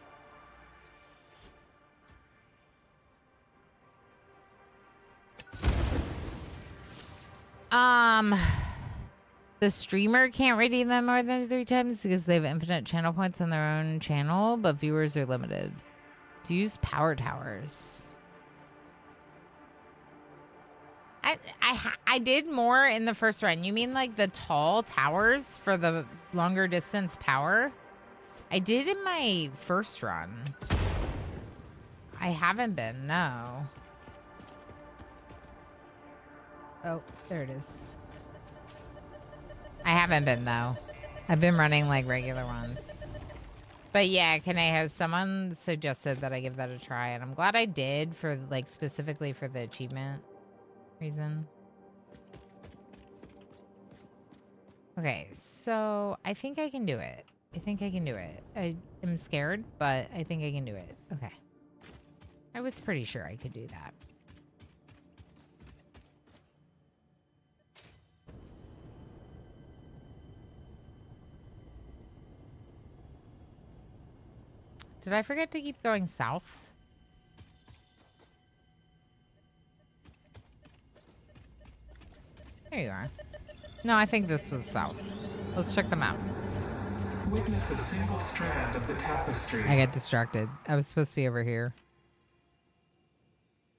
The streamer can't redeem them more than 3 times because they have infinite channel points on their own channel, but viewers are limited. To use power towers. I did more in the first run. You mean like the tall towers for the longer distance power? I did in my first run. I haven't been, no. Oh, there it is. I haven't been, though. I've been running, like, regular ones. But, yeah, can I have someone suggested that I give that a try? And I'm glad I did for, like, specifically for the achievement reason. Okay, so I think I can do it. I think I can do it. I am scared, but I think I can do it. Okay. I was pretty sure I could do that. Did I forget to keep going south? There you are. No, I think this was south. Let's check them out. Witness a single strand of the tapestry. I get distracted. I was supposed to be over here.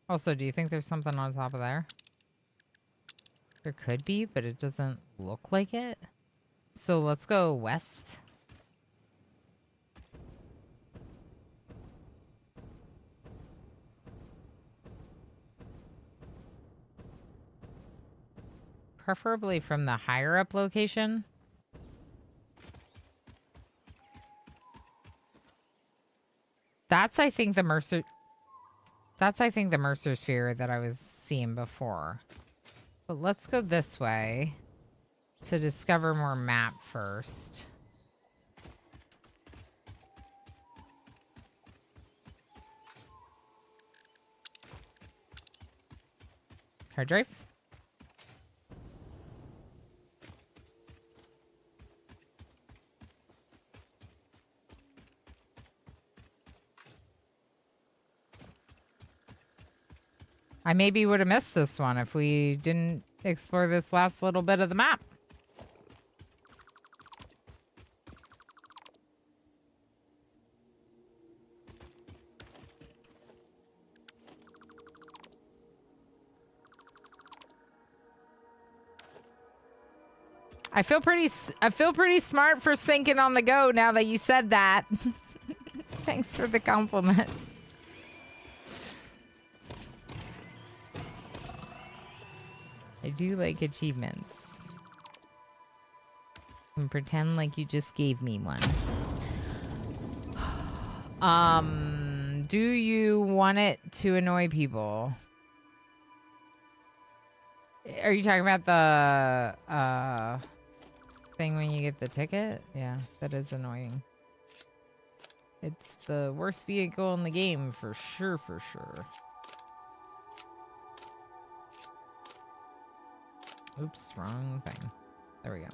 Also, do you think there's something on top of there? There could be, but it doesn't look like it. So let's go west. Preferably from the higher up location. That's, I think, the Mercer... That's, I think, the Mercer sphere that I was seeing before. But let's go this way to discover more map first. Hard drive? I maybe would have missed this one if we didn't explore this last little bit of the map. I feel pretty smart for syncing on the go now that you said that. Thanks for the compliment. I do like achievements. And pretend like you just gave me one. Do you want it to annoy people? Are you talking about the thing when you get the ticket? Yeah, that is annoying. It's the worst vehicle in the game for sure, for sure. Oops, wrong thing. There we go.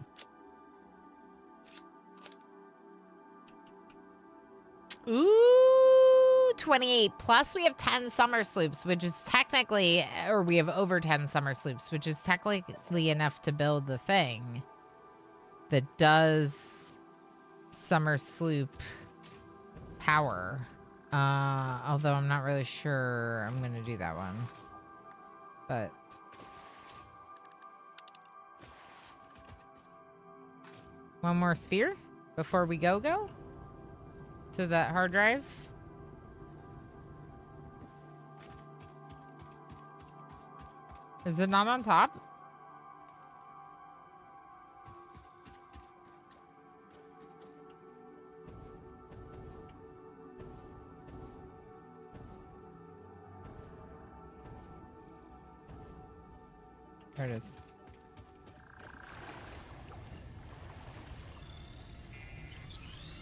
Ooh, 28. Plus we have 10 summer sloops, which is technically, or we have over 10 summer sloops, which is technically enough to build the thing that does summer sloop power. Although I'm not really sure I'm going to do that one. But... one more sphere before we go to that hard drive. Is it not on top? There it is.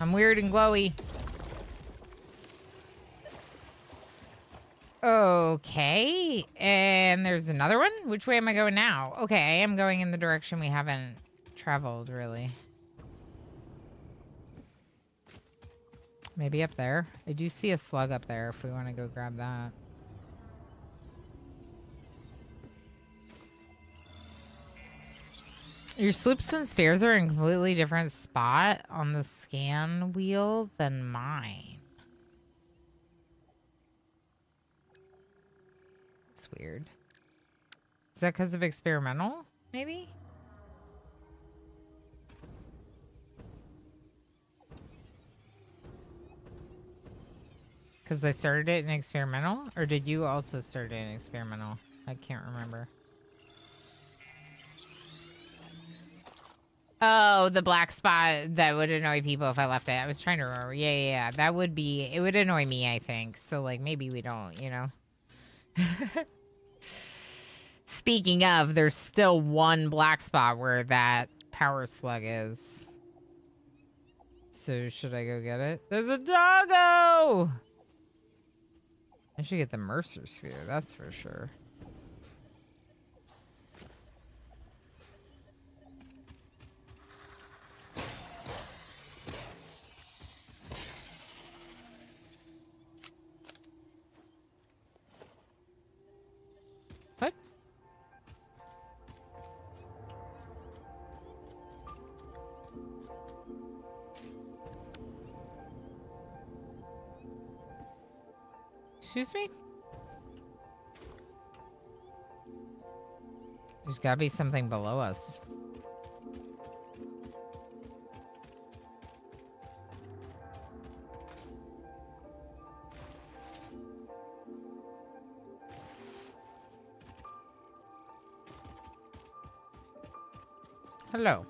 I'm weird and glowy. Okay, and there's another one? Which way am I going now? Okay, I am going in the direction we haven't traveled, really. Maybe up there. I do see a slug up there if we want to go grab that. Your sloops and spears are in a completely different spot on the scan wheel than mine. It's weird. Is that because of experimental, maybe? Because I started it in experimental? Or did you also start it in experimental? I can't remember. Oh, the black spot that would annoy people if I left it. I was trying to remember. Yeah. That would be... It would annoy me, I think. So, like, maybe we don't, you know? Speaking of, there's still one black spot where that power slug is. So, should I go get it? There's a doggo! I should get the Mercer Sphere, that's for sure. What? Excuse me? There's gotta be something below us. Hello.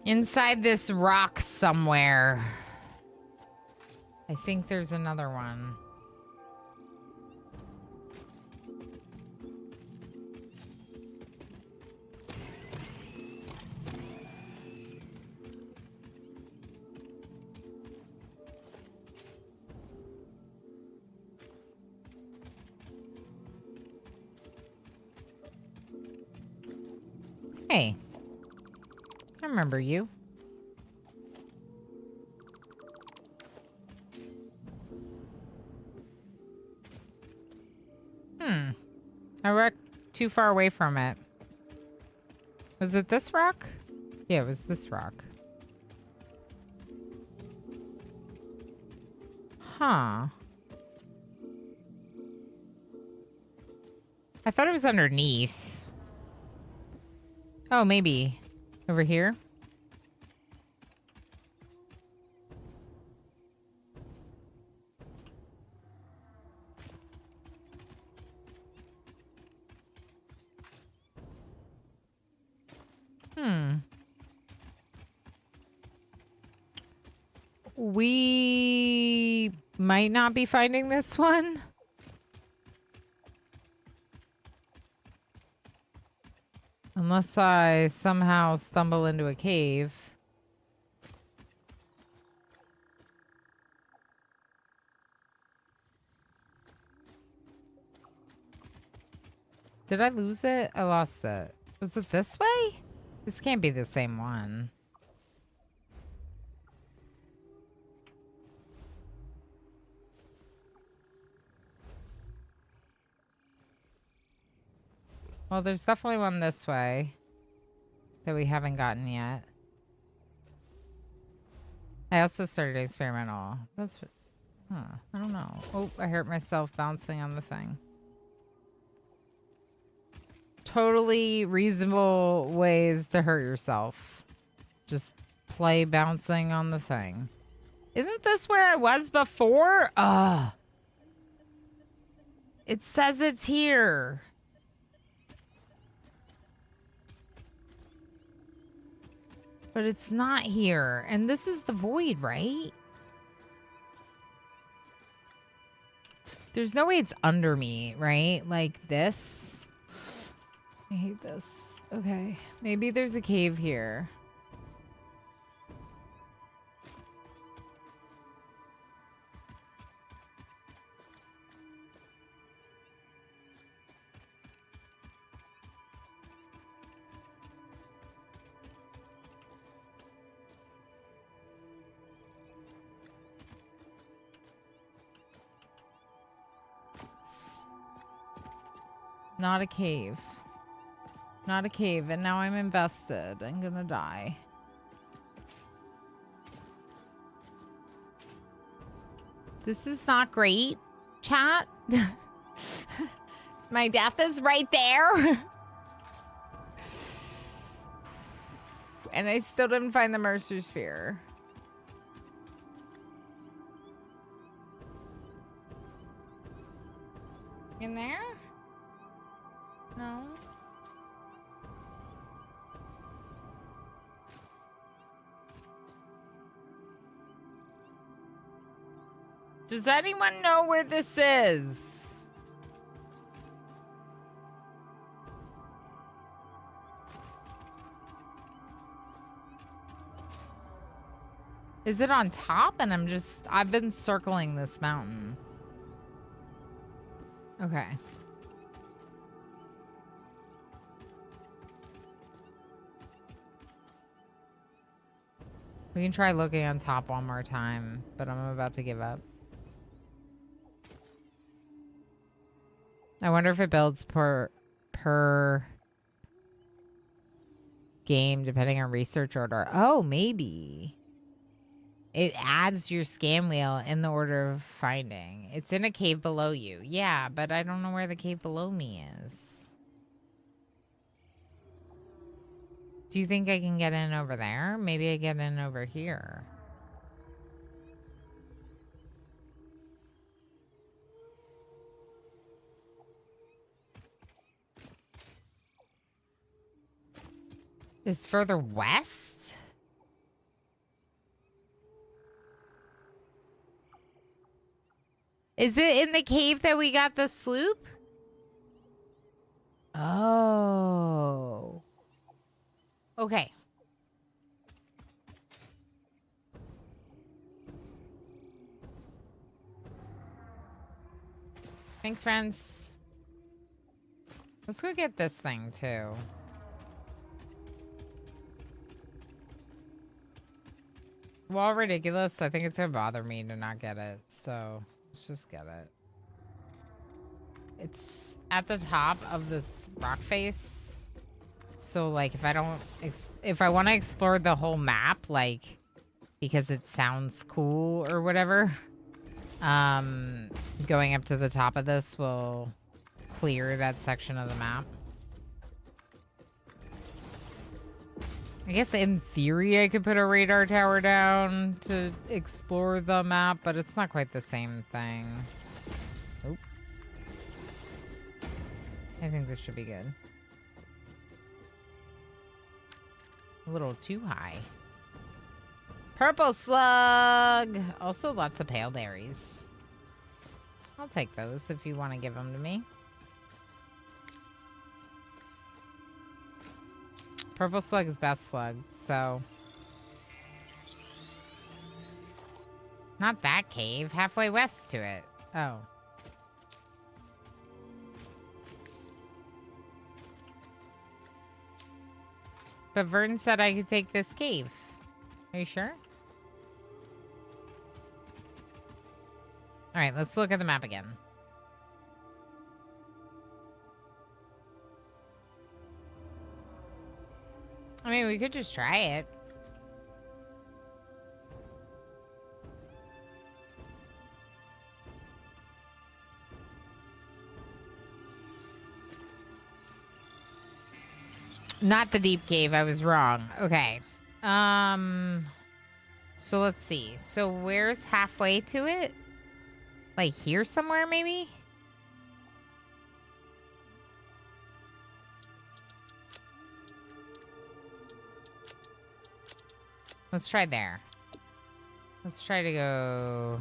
Inside this rock somewhere. I think there's another one. Hey. I remember you. I wrecked too far away from it. Was it this rock? Yeah, it was this rock. Huh. I thought it was underneath. Oh, maybe. Over here? We might not be finding this one. Unless I somehow stumble into a cave. Did I lose it? I lost it. Was it this way? This can't be the same one. Well, there's definitely one this way that we haven't gotten yet. I also started experimental. That's... I don't know. Oh, I hurt myself bouncing on the thing. Totally reasonable ways to hurt yourself. Just play bouncing on the thing. Isn't this where I was before? Ugh. It says it's here. But it's not here. And this is the void, right? There's no way it's under me, right? Like this. I hate this. Okay. Maybe there's a cave here. Not a cave. Not a cave, and now I'm invested. I'm gonna die. This is not great, chat. My death is right there. And I still didn't find the Mercer Sphere. In there? No. Does anyone know where this is? Is it on top? And I've been circling this mountain. Okay. We can try looking on top one more time, but I'm about to give up. I wonder if it builds per game depending on research order. Oh, maybe. It adds your scan wheel in the order of finding. It's in a cave below you. Yeah, but I don't know where the cave below me is. Do you think I can get in over there? Maybe I get in over here. Is further west? Is it in the cave that we got the sloop? Oh. Okay. Thanks, friends. Let's go get this thing, too. Well, ridiculous. I think it's gonna bother me to not get it, so let's just get it. It's at the top of this rock face. So, like, if I want to explore the whole map, like, because it sounds cool or whatever, going up to the top of this will clear that section of the map. I guess in theory I could put a radar tower down to explore the map, but it's not quite the same thing. Oop. I think this should be good. A little too high. Purple slug! Also lots of pale berries. I'll take those if you want to give them to me. Purple slug is best slug, so... Not that cave. Halfway west to it. Oh. But Vern said I could take this cave. Are you sure? Alright, let's look at the map again. I mean, we could just try it. Not the deep cave. I was wrong. Okay. So let's see. So where's halfway to it? Like here somewhere, maybe? Let's try there. Let's try to go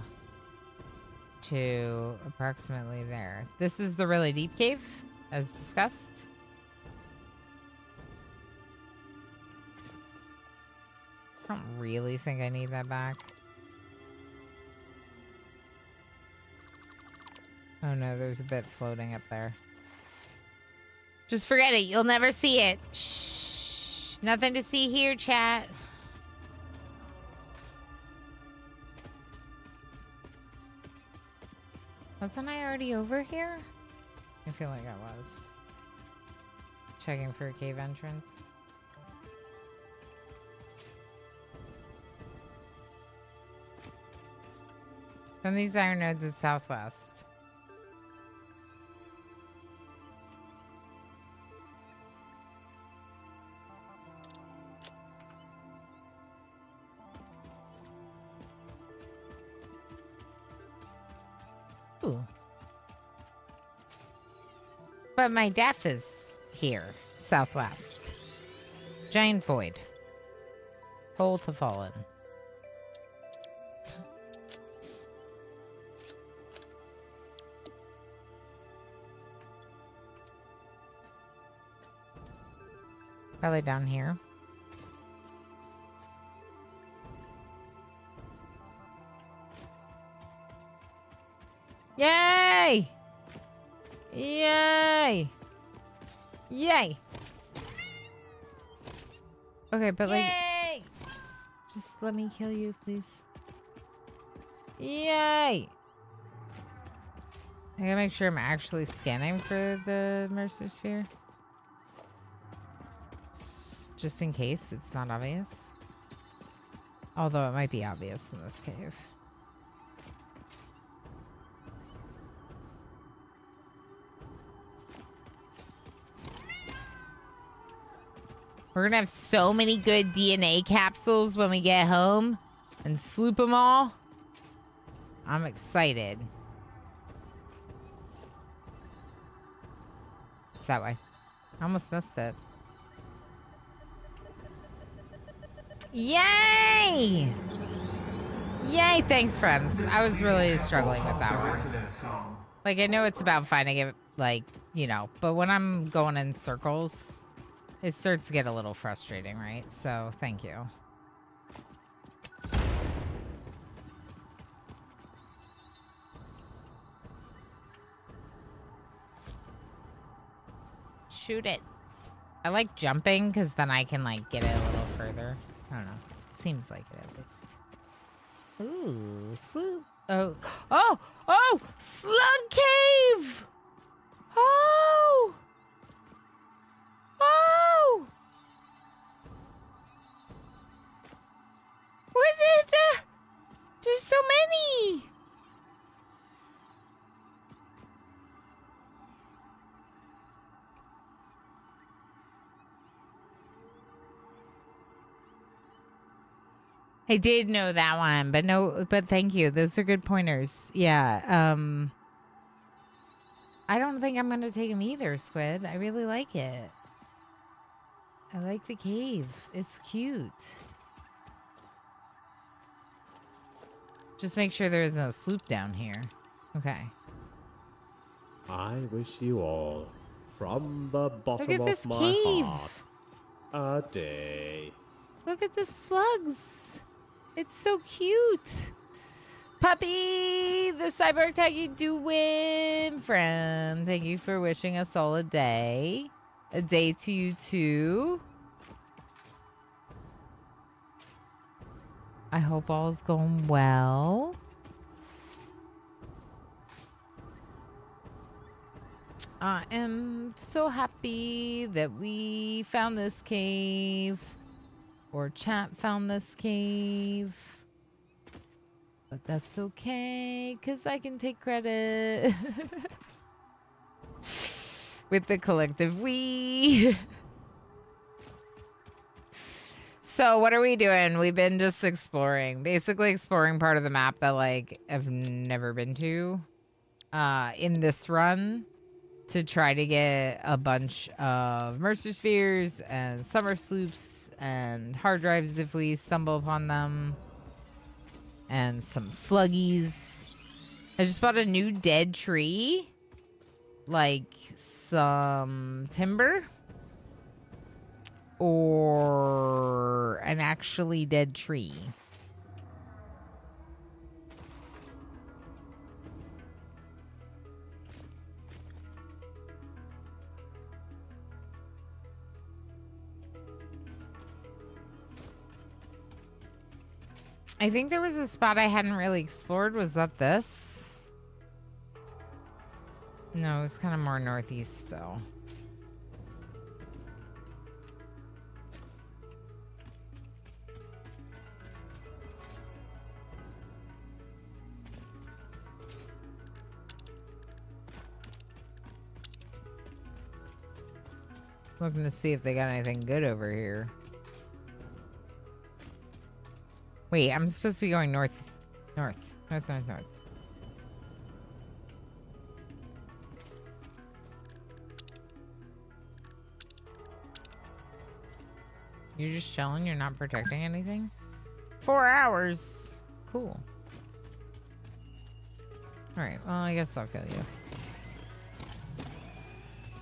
to approximately there. This is the really deep cave, as discussed. I don't really think I need that back. Oh no, there's a bit floating up there. Just forget it. You'll never see it. Shh. Nothing to see here, chat. Wasn't I already over here? I feel like I was. Checking for a cave entrance. From these iron nodes, it's southwest. Ooh. But my death is here, southwest. Giant void. Hole to fall in. Probably down here. Yay! Yay! Yay! Okay, but like... Yay! Just let me kill you, please. Yay! I gotta make sure I'm actually scanning for the Mercer Sphere. Just in case it's not obvious. Although it might be obvious in this cave. We're gonna have so many good DNA capsules when we get home and sloop them all. I'm excited. It's that way. I almost missed it. Yay! Yay, thanks, friends. I was really struggling with that one. Like, I know it's about finding it, like, you know, but when I'm going in circles, it starts to get a little frustrating, right? So, thank you. Shoot it. I like jumping because then I can, like, get it a little further. I don't know. Seems like it, at least. Ooh, sloop. Oh. Oh! Oh! Slug cave! Oh! Oh! What did there's so many! I did know that one, but thank you. Those are good pointers. Yeah. I don't think I'm gonna take them either, Squid. I really like it. I like the cave. It's cute. Just make sure there isn't a sloop down here. Okay. I wish you all, from the bottom at of this my cave. heart, a day. Look at the slugs. It's so cute. Puppy, the cyborg tag, you doing, friend? Thank you for wishing us all a day. A day to you too. I hope all's going well. I am so happy that we found this cave. Or chat found this cave. But that's okay, because I can take credit. With the collective we. So what are we doing? We've been just exploring. Basically exploring part of the map that, like, I've never been to. In this run. To try to get a bunch of Mercer Spheres and Summer Sloops and hard drives if we stumble upon them. And some sluggies. I just bought a new dead tree. Like some timber. Or an actually dead tree. I think there was a spot I hadn't really explored. Was that this? No, it's kind of more northeast still. Looking to see if they got anything good over here. Wait, I'm supposed to be going north. North. You're just chilling? You're not protecting anything? 4 hours. Cool. Alright, well, I guess I'll kill you.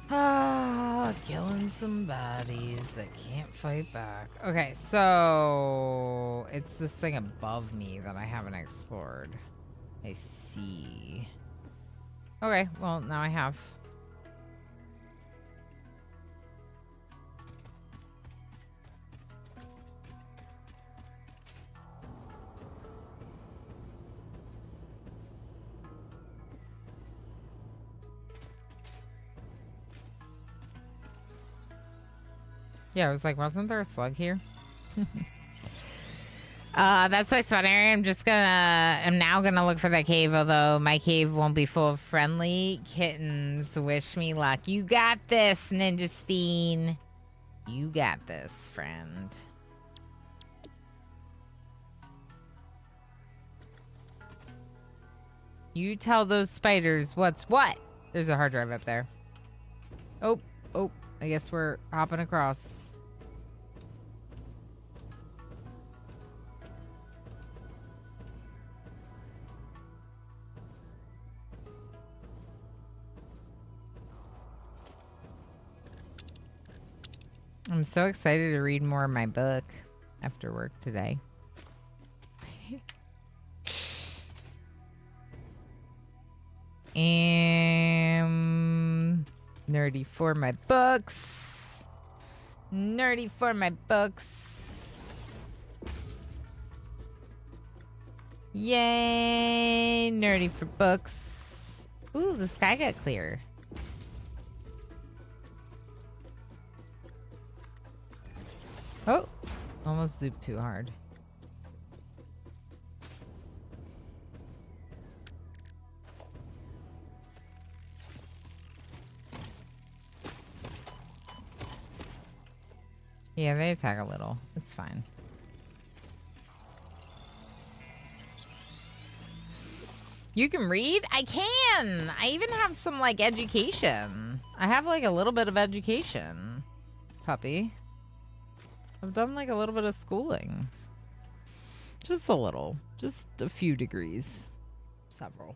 Ah, killing some bodies that can't fight back. Okay, so it's this thing above me that I haven't explored. I see. Okay, well, now I have. Yeah, I was like, wasn't there a slug here? That's my spawn area. I'm now gonna look for that cave, although my cave won't be full of friendly kittens. Wish me luck. You got this, Ninja Steen. You got this, friend. You tell those spiders what's what. There's a hard drive up there. Oh, I guess we're hopping across. I'm so excited to read more of my book after work today. Nerdy for my books. Nerdy for my books. Yay! Nerdy for books. Ooh, the sky got clear. Oh, almost zooped too hard. Yeah, they attack a little. It's fine. You can read? I can! I even have some, like, education. I have, like, a little bit of education. Puppy. I've done, like, a little bit of schooling. Just a little. Just a few degrees. Several.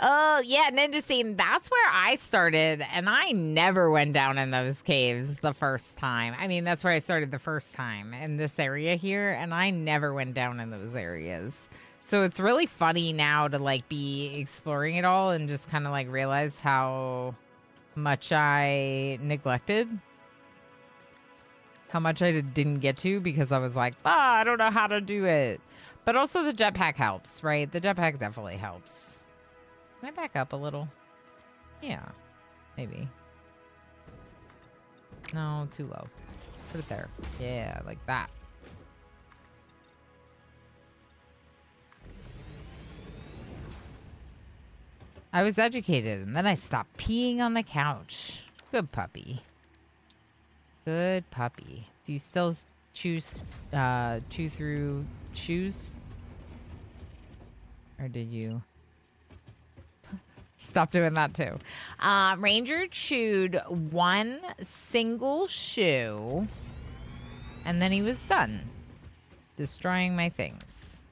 Oh, yeah, Ninja Scene. That's where I started, and I never went down in those caves the first time. I mean, that's where I started the first time, in this area here, and I never went down in those areas. So it's really funny now to, like, be exploring it all and just kind of, like, realize how much I neglected. How much I didn't get to because I was like, I don't know how to do it. But also the jetpack helps, right? The jetpack definitely helps. Can I back up a little? Yeah, maybe. No, too low. Put it there. Yeah, like that. I was educated, and then I stopped peeing on the couch. Good puppy. Good puppy. Do you still chew through shoes? Or did you... Stop doing that too. Ranger chewed one single shoe, and then he was done destroying my things.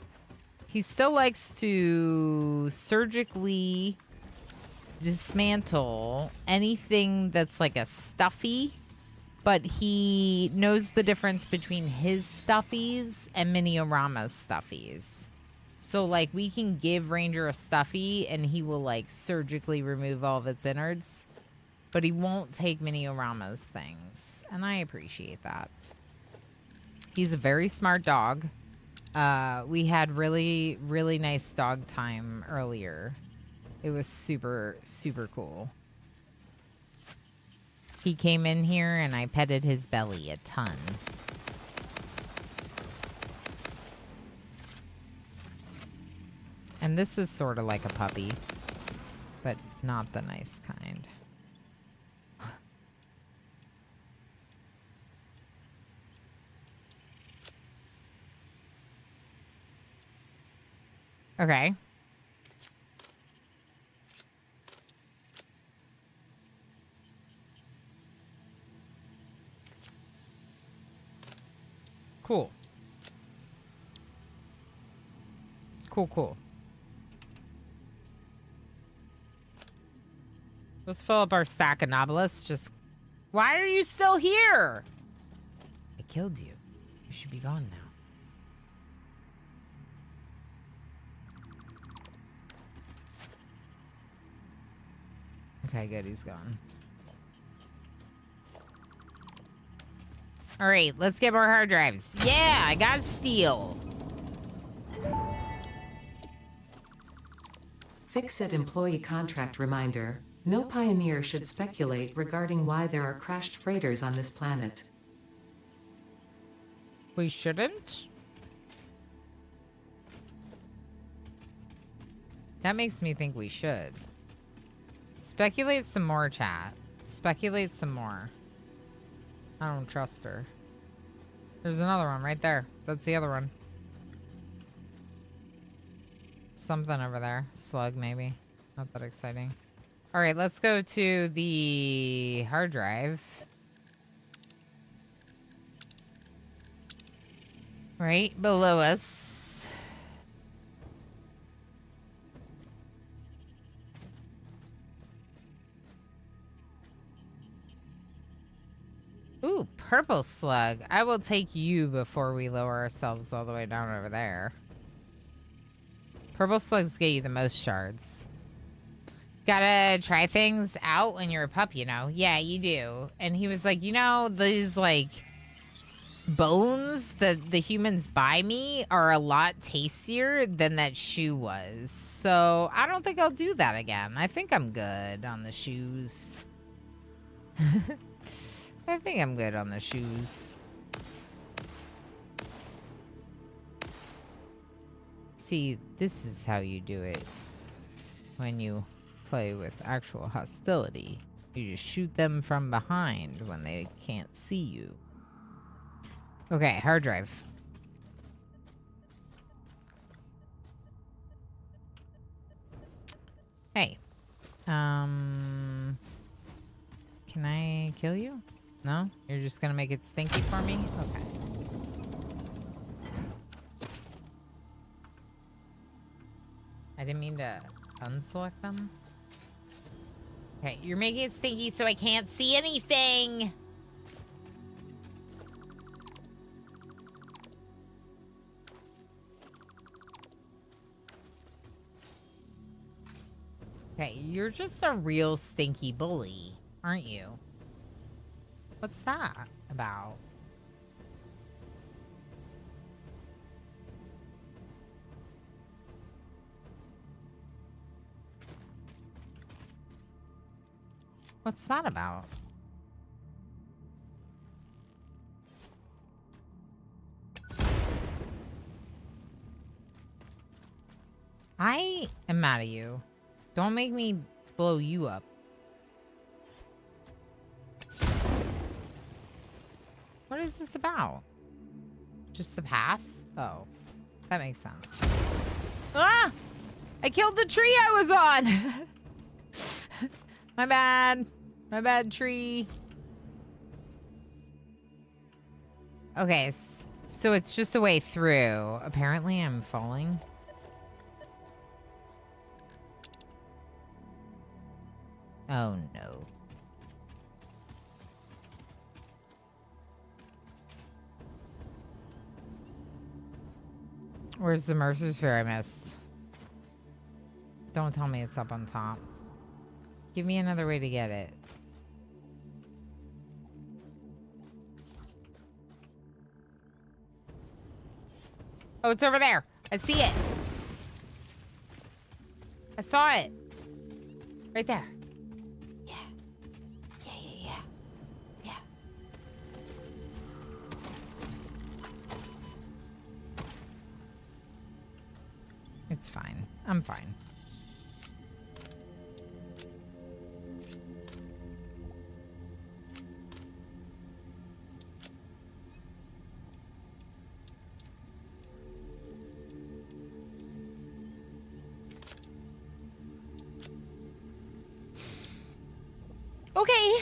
He still likes to surgically dismantle anything that's like a stuffy, but he knows the difference between his stuffies and Mini-Orama's stuffies. So, like, we can give Ranger a stuffy, and he will, like, surgically remove all of its innards. But he won't take Mini-Orama's things. And I appreciate that. He's a very smart dog. We had really, really nice dog time earlier. It was super, super cool. He came in here, and I petted his belly a ton. And this is sort of like a puppy, but not the nice kind. Okay. Cool. Cool, cool. Let's fill up our stack of novelists. Just, why are you still here? I killed you. You should be gone now. Okay, good. He's gone. All right, let's get more hard drives. Yeah, I got steel. Fix-It employee contract reminder. No pioneer should speculate regarding why there are crashed freighters on this planet. We shouldn't? That makes me think we should. Speculate some more, chat. Speculate some more. I don't trust her. There's another one right there. That's the other one. Something over there. Slug, maybe. Not that exciting. All right, let's go to the hard drive. Right below us. Ooh, purple slug. I will take you before we lower ourselves all the way down over there. Purple slugs get you the most shards. Gotta try things out when you're a pup, you know? Yeah, you do. And he was like, you know, these, like, bones that the humans buy me are a lot tastier than that shoe was. So I don't think I'll do that again. I think I'm good on the shoes. I think I'm good on the shoes. See, this is how you do it when you play with actual hostility. You just shoot them from behind when they can't see you. Okay, hard drive. Hey. Can I kill you? No? You're just gonna make it stinky for me? Okay. I didn't mean to unselect them. Okay, you're making it stinky so I can't see anything! Okay, you're just a real stinky bully, aren't you? What's that about? What's that about? I am mad at you. Don't make me blow you up. What is this about? Just the path? Oh, that makes sense. Ah! I killed the tree I was on! My bad. My bad, tree. Okay, so it's just a way through. Apparently I'm falling. Oh no. Where's the Mercer's Fair I missed? Don't tell me it's up on top. Give me another way to get it. Oh, it's over there. I see it. I saw it. Right there. Yeah. Yeah. It's fine. I'm fine. Okay.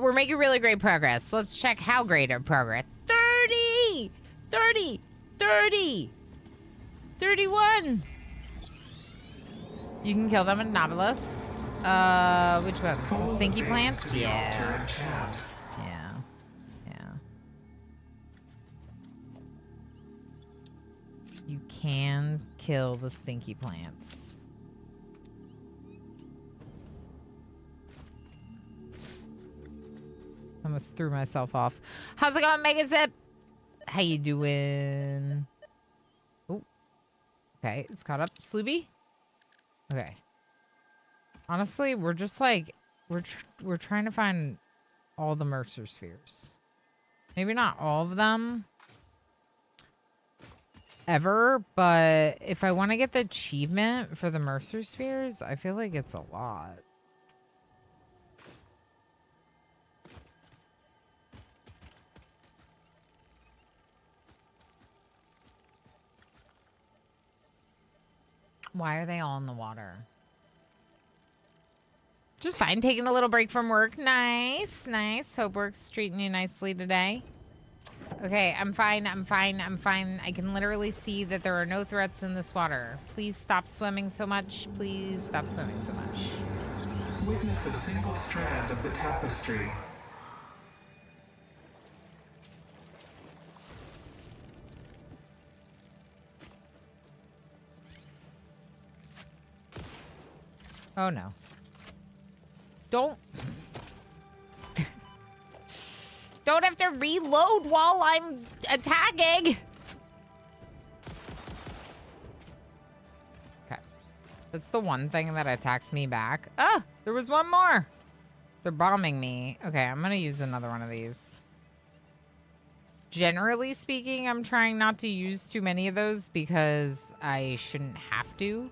We're making really great progress. Let's check how great our progress. 30! 30! 30! 31! You can kill them in Novelus. Which one? Follow the Stinky veins plants? to the altar Yeah. and chant. Yeah. You can kill the stinky plants. Almost threw myself off. How's it going, Mega Zip? How you doing? Oh. Okay, it's caught up. Slooby? Okay. Honestly, we're just like... We're trying to find all the Mercer spheres. Maybe not all of them. Ever, but if I want to get the achievement for the Mercer spheres, I feel like it's a lot. Why are they all in the water? Just fine. Taking a little break from work. Nice. Nice. Hope work's treating you nicely today. Okay, I'm fine. I'm fine. I'm fine. I can literally see that there are no threats in this water. Please stop swimming so much. Please stop swimming so much. Witness a single strand of the tapestry. Oh, no. Don't... Don't have to reload while I'm attacking. Okay. That's the one thing that attacks me back. Ah, there was one more. They're bombing me. Okay, I'm going to use another one of these. Generally speaking, I'm trying not to use too many of those because I shouldn't have to.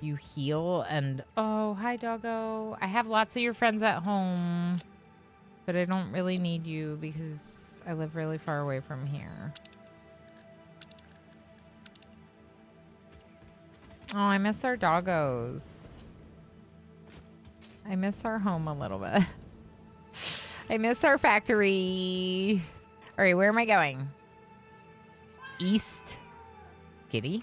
You heal and... Oh, hi, doggo. I have lots of your friends at home. But I don't really need you because I live really far away from here. Oh, I miss our doggos. I miss our home a little bit. I miss our factory. All right, where am I going? East. Kitty.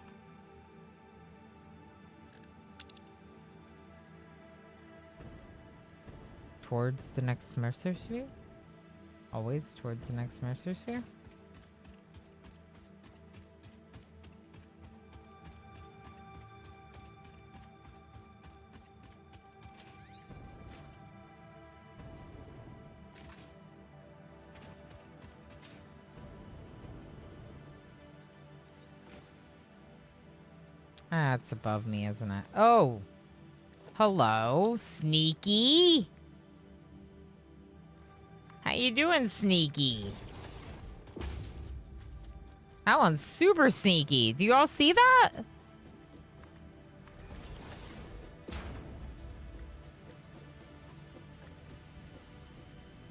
Towards the next Mercer sphere? Always towards the next Mercer sphere? Ah, it's above me, isn't it? Oh! Hello, Sneaky! How you doing, Sneaky? That one's super sneaky. Do you all see that?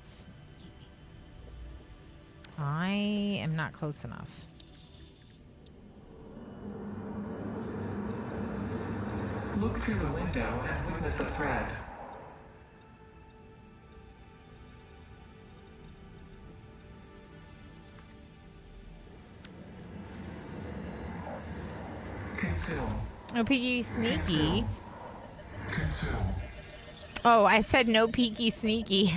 Sneaky. I am not close enough. Look through the window and witness a thread. Consume. No peeky sneaky. Consume. Oh, I said no peeky sneaky.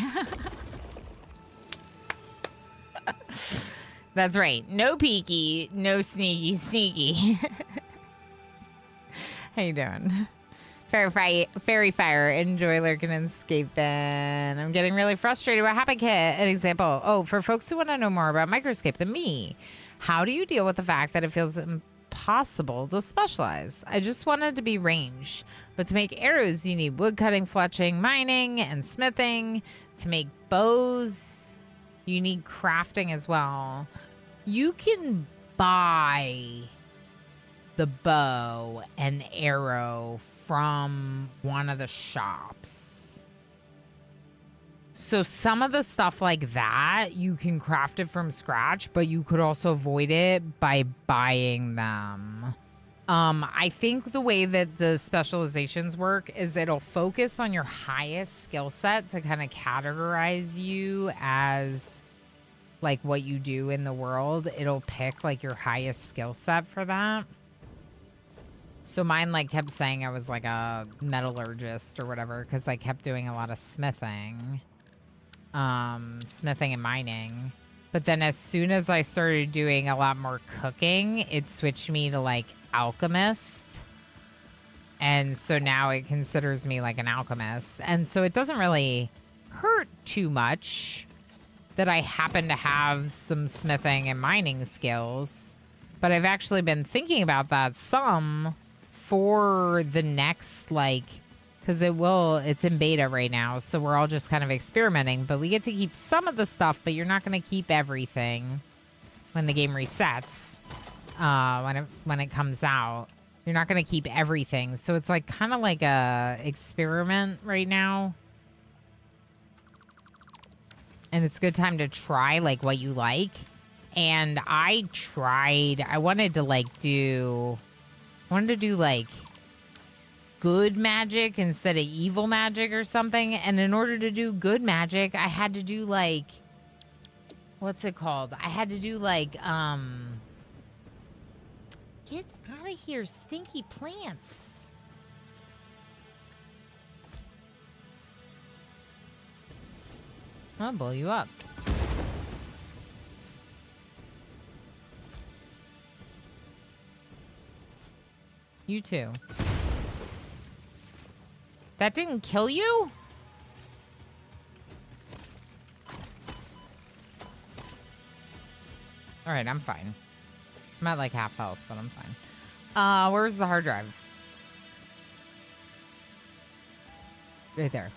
That's right. No peeky, no sneaky sneaky. How you doing? Fairy fire. Enjoy lurking and escaping. I'm getting really frustrated. What happened, Kit? An example. Oh, for folks who want to know more about microscape than me, how do you deal with the fact that it feels impossible to specialize? I just wanted to be ranged. But to make arrows, you need wood cutting, fletching, mining, and smithing. To make bows, you need crafting as well. You can buy the bow and arrow from one of the shops. So some of the stuff like that, you can craft it from scratch, but you could also avoid it by buying them. I think the way that the specializations work is it'll focus on your highest skill set to kind of categorize you as like what you do in the world. It'll pick like your highest skill set for that. So mine like kept saying I was like a metallurgist or whatever because I kept doing a lot of smithing. Smithing and mining. But then as soon as I started doing a lot more cooking, it switched me to like alchemist. And so now it considers me like an alchemist. And so it doesn't really hurt too much that I happen to have some smithing and mining skills. But I've actually been thinking about that some for the next like, because it's in beta right now, so we're all just kind of experimenting, but we get to keep some of the stuff, but you're not going to keep everything when the game resets, when it comes out. You're not going to keep everything, so it's like kind of like a experiment right now. And it's a good time to try like what you like. And I wanted to do like good magic instead of evil magic or something. And in order to do good magic, I had to do like, what's it called? I had to do like, get out of here, stinky plants. I'll blow you up. You too. That didn't kill you? Alright, I'm fine. I'm at like half health, but I'm fine. Where's the hard drive? Right there.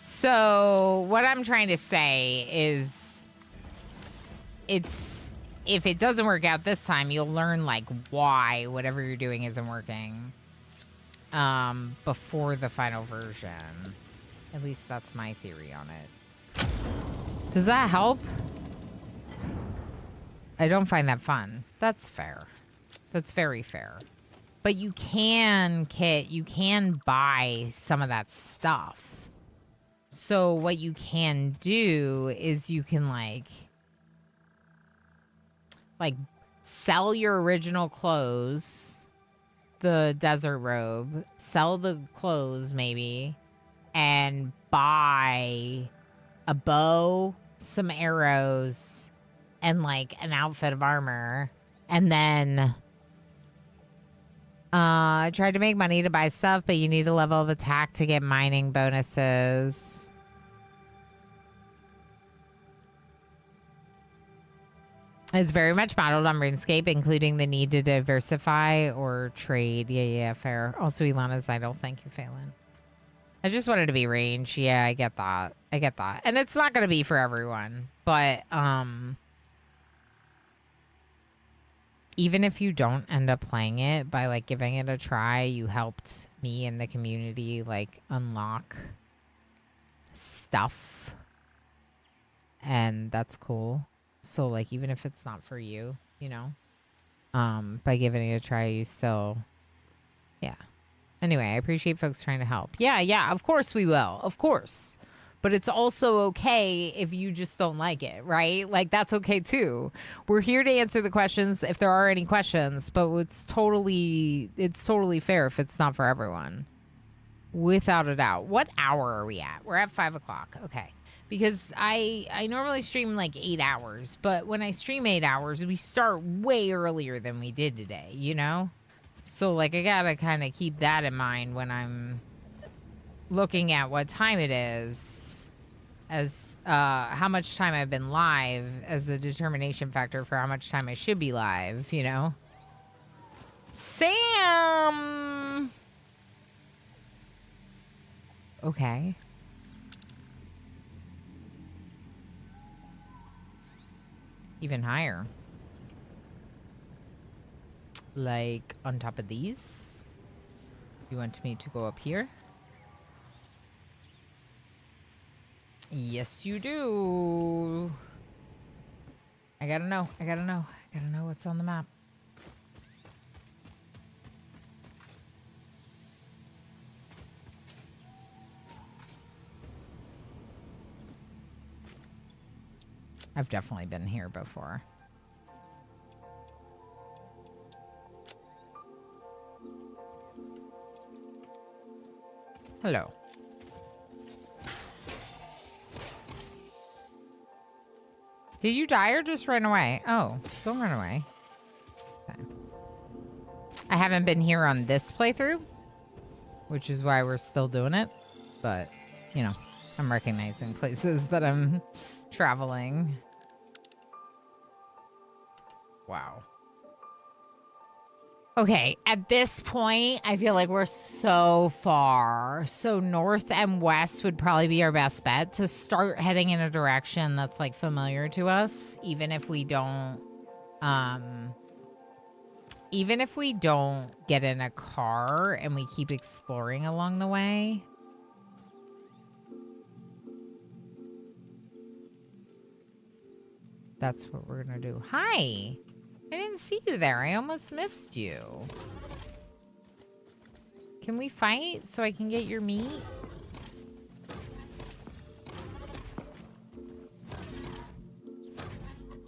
So, what I'm trying to say is if it doesn't work out this time, you'll learn like why whatever you're doing isn't working. Before the final version. At least that's my theory on it. Does that help? I don't find that fun. That's fair. That's very fair. But you can, Kit, you can buy some of that stuff. So what you can do is you can like sell your original clothes, the desert robe, sell the clothes maybe, and buy a bow, some arrows, and like an outfit of armor. And then I tried to make money to buy stuff, but you need a level of attack to get mining bonuses. It's very much modeled on RuneScape, including the need to diversify or trade. Yeah, fair. Also, Ilana's idle. Thank you, Phelan. I just wanted to be range. Yeah, I get that. I get that. And it's not going to be for everyone. But even if you don't end up playing it, by like giving it a try, you helped me and the community like unlock stuff. And that's cool. So, like, even if it's not for you, you know, by giving it a try, you still, yeah. Anyway, I appreciate folks trying to help. Yeah, of course we will. Of course. But it's also okay if you just don't like it, right? Like, that's okay too. We're here to answer the questions if there are any questions, but it's totally fair if it's not for everyone. Without a doubt. What hour are we at? We're at 5 o'clock. Okay. Because I normally stream like 8 hours, but when I stream 8 hours, we start way earlier than we did today, you know? So, like, I gotta kind of keep that in mind when I'm looking at what time it is, as how much time I've been live as a determination factor for how much time I should be live, you know? Sam! Okay. Even higher. Like, on top of these? You want me to go up here? Yes, you do. I gotta know. I gotta know what's on the map. I've definitely been here before. Hello. Did you die or just run away? Oh, don't run away. Okay. I haven't been here on this playthrough, which is why we're still doing it. But, you know, I'm recognizing places that I'm traveling. Wow. Okay, at this point, I feel like we're so far. So north and west would probably be our best bet to start heading in a direction that's like familiar to us, even if we don't get in a car and we keep exploring along the way. That's what we're gonna do. Hi! I didn't see you there. I almost missed you. Can we fight so I can get your meat?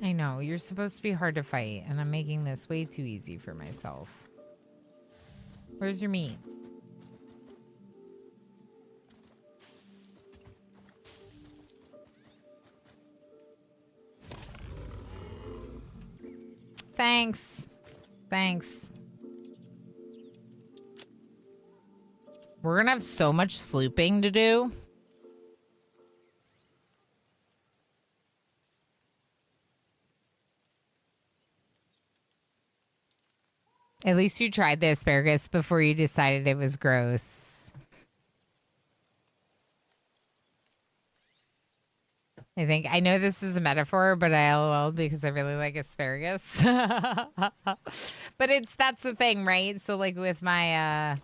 I know, you're supposed to be hard to fight, and I'm making this way too easy for myself. Where's your meat? Thanks. Thanks. We're gonna have so much slooping to do. At least you tried the asparagus before you decided it was gross. I know this is a metaphor, but I LOL because I really like asparagus. But that's the thing, right? So like with my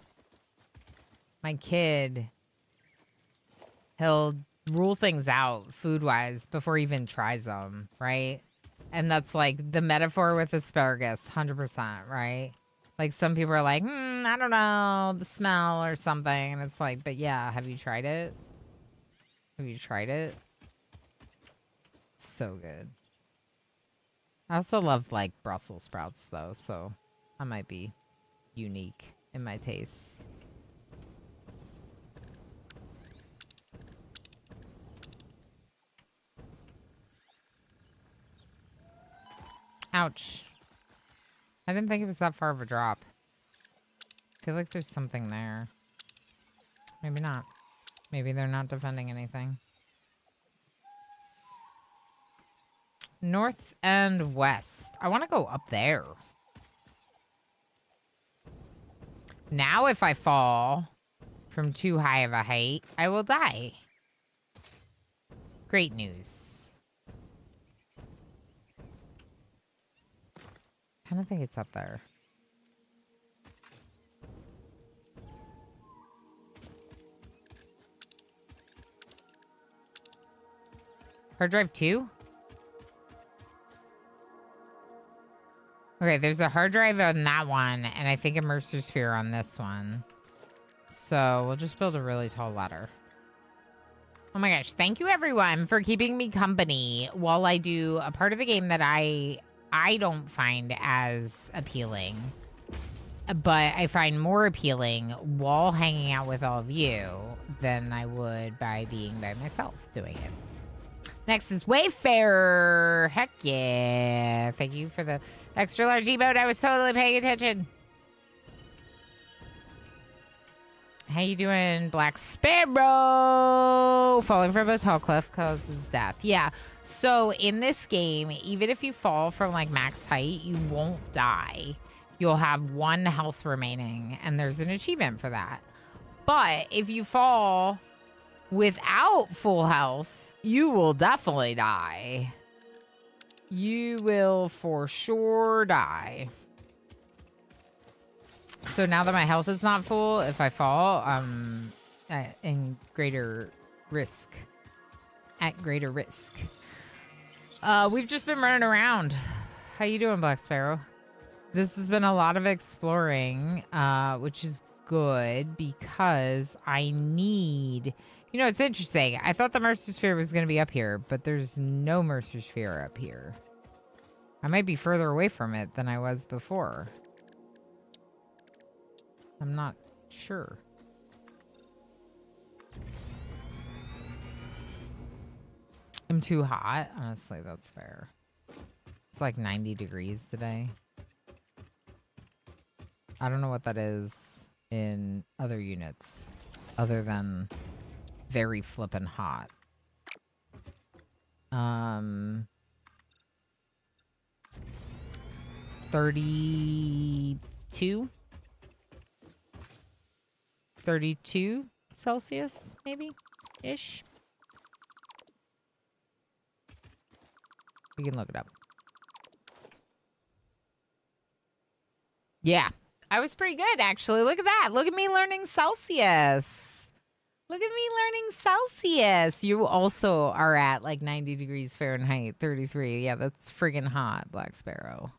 my kid, he'll rule things out food-wise before he even tries them, right? And that's like the metaphor with asparagus, 100%, right? Like some people are like, I don't know, the smell or something. And it's like, but yeah, have you tried it? Have you tried it? So good. I also love like Brussels sprouts though, so I might be unique in my tastes. Ouch. I didn't think it was that far of a drop. I feel like there's something there. Maybe not. Maybe they're not defending anything. North and west. I want to go up there. Now if I fall from too high of a height, I will die. Great news. I kind of think it's up there. Hard drive 2? Okay, there's a hard drive on that one, and I think a Mercer Sphere on this one. So we'll just build a really tall ladder. Oh my gosh, thank you everyone for keeping me company while I do a part of the game that I don't find as appealing. But I find more appealing while hanging out with all of you than I would by being by myself doing it. Next is Wayfarer. Heck yeah. Thank you for the extra large emote. I was totally paying attention. How you doing, Black Sparrow? Falling from a tall cliff causes death. Yeah. So in this game, even if you fall from like max height, you won't die. You'll have 1 health remaining, and there's an achievement for that. But if you fall without full health, you will definitely die. You will for sure die. So now that my health is not full, if I fall, in greater risk. At greater risk. We've just been running around. How you doing, Black Sparrow? This has been a lot of exploring, which is good because I need... You know, it's interesting. I thought the Mercer Sphere was going to be up here, but there's no Mercer Sphere up here. I might be further away from it than I was before. I'm not sure. I'm too hot. Honestly, that's fair. It's like 90 degrees today. I don't know what that is in other units other than very flippin' hot. 32? 32 Celsius, maybe? Ish. We can look it up. Yeah. I was pretty good, actually. Look at that. Look at me learning Celsius. Look at me learning Celsius. You also are at like 90 degrees Fahrenheit, 33. Yeah, that's friggin' hot, Black Sparrow.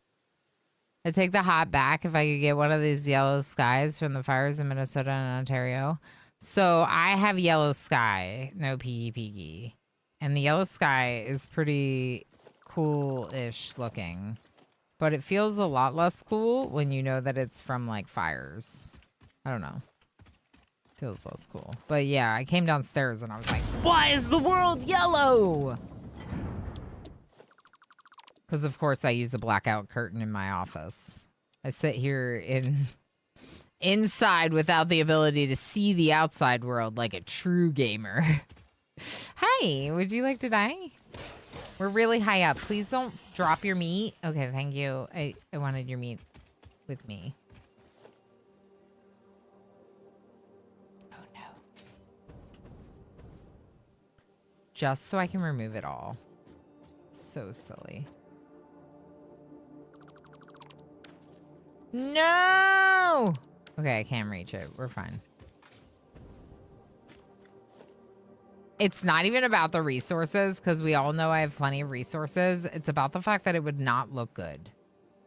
I'd take the hot back if I could get one of these yellow skies from the fires in Minnesota and Ontario. So I have yellow sky, no piggy. And the yellow sky is pretty cool-ish looking. But it feels a lot less cool when you know that it's from, like, fires. I don't know. Feels less cool. But yeah, I came downstairs and I was like, why is the world yellow? Because, of course, I use a blackout curtain in my office. I sit here inside without the ability to see the outside world like a true gamer. Hi, would you like to die? We're really high up. Please don't drop your meat. Okay, thank you. I wanted your meat with me. Oh, no. Just so I can remove it all. So silly. No! Okay, I can't reach it. We're fine. It's not even about the resources, because we all know I have plenty of resources. It's about the fact that it would not look good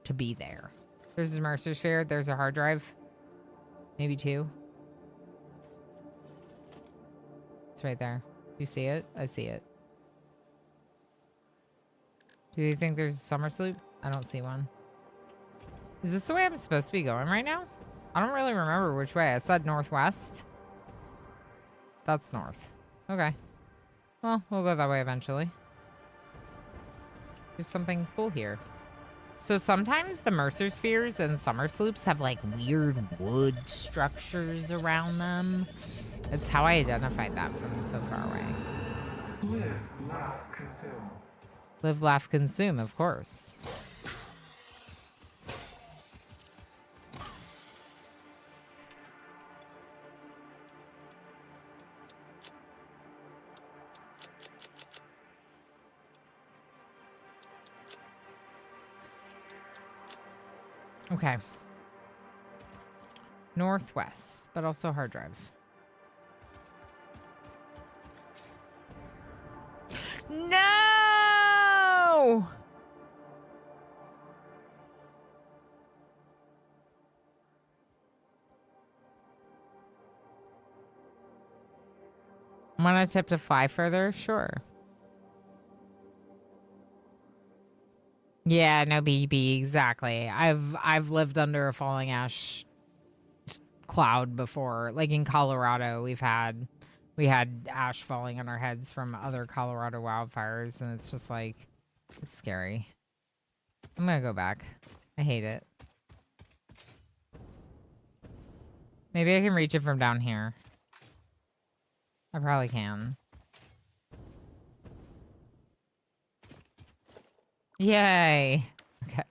to be there. There's a Mercer Sphere. There's a hard drive. Maybe 2. It's right there. You see it? I see it. Do you think there's a summer sloop? I don't see one. Is this the way I'm supposed to be going right now? I don't really remember which way. I said northwest. That's north. Okay. Well, we'll go that way eventually. There's something cool here. So sometimes the Mercer Spheres and summer sloops have like weird wood structures around them. That's how I identified that from so far away. Live, laugh, consume. Live, laugh, consume, of course. Okay. Northwest, but also hard drive. No! Want to tip to fly further? Sure. Yeah, no BB, exactly. I've lived under a falling ash cloud before. Like in Colorado, we had ash falling on our heads from other Colorado wildfires, and it's just like, it's scary. I'm gonna go back. I hate it. Maybe I can reach it from down here. I probably can. Yay. Okay.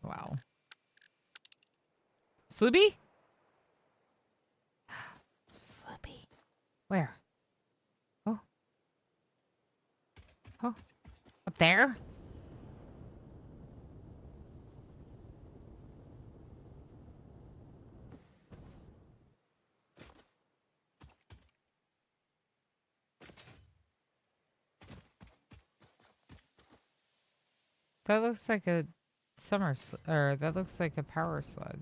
Wow. Sloopy? Sloopy. Where? Oh. Oh. Up there? That looks like a or that looks like a power sled.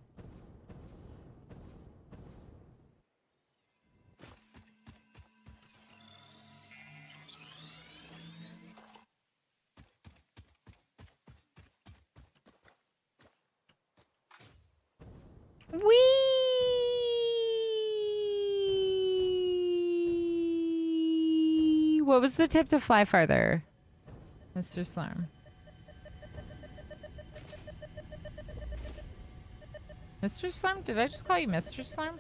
Whee! What was the tip to fly farther, Mr. Slurm? Mr. Slurm? Did I just call you Mr. Slurm?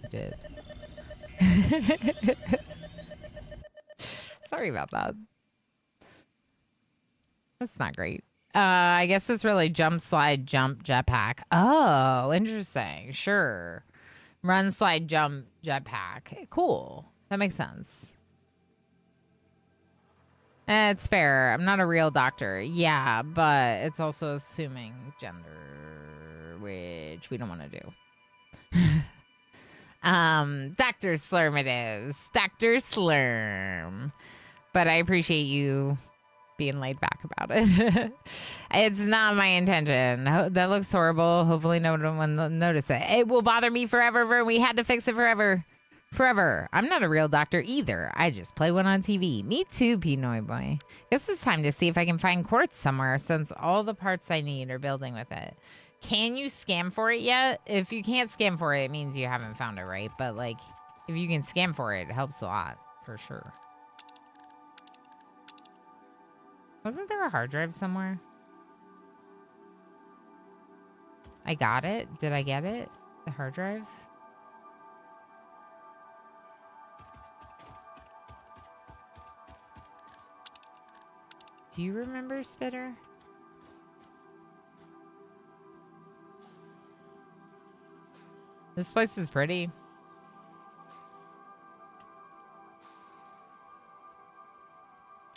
I did. Sorry about that. That's not great. I guess it's really jump, slide, jump, jetpack. Oh, interesting. Sure. Run, slide, jump, jetpack. Cool. That makes sense. It's fair. I'm not a real doctor. Yeah, but it's also assuming gender, which we don't want to do. Dr. Slurm it is. Dr. Slurm. But I appreciate you being laid back about it. It's not my intention. That looks horrible. Hopefully no one will notice it. It will bother me forever. We had to fix it forever. Forever. I'm not a real doctor either. I just play one on TV. Me too, Pinoy boy. Guess it's time to see if I can find quartz somewhere since all the parts I need are building with it. Can you scam for it yet? If you can't scam for it, it means you haven't found it, right? But like, if you can scam for it, it helps a lot, for sure. Wasn't there a hard drive somewhere? I got it. Did I get it? The hard drive? Do you remember, Spitter? This place is pretty.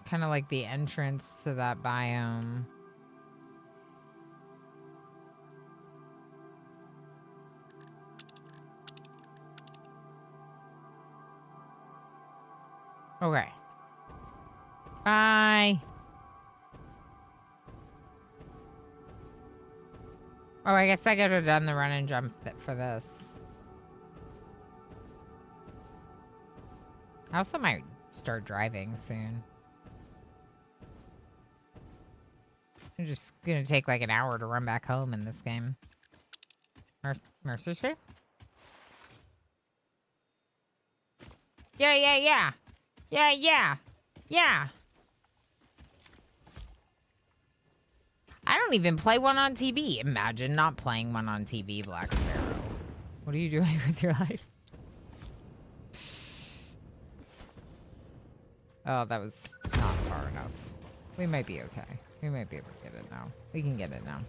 Kind of like the entrance to that biome. Okay. Bye. Oh, I guess I could have done the run and jump for this. I also might start driving soon. I'm just gonna take like an hour to run back home in this game. Mercer Street? Yeah. I don't even play one on TV. Imagine not playing one on TV, Black Sparrow. What are you doing with your life? Oh, that was not far enough. We might be okay. We might be able to get it now. We can get it now.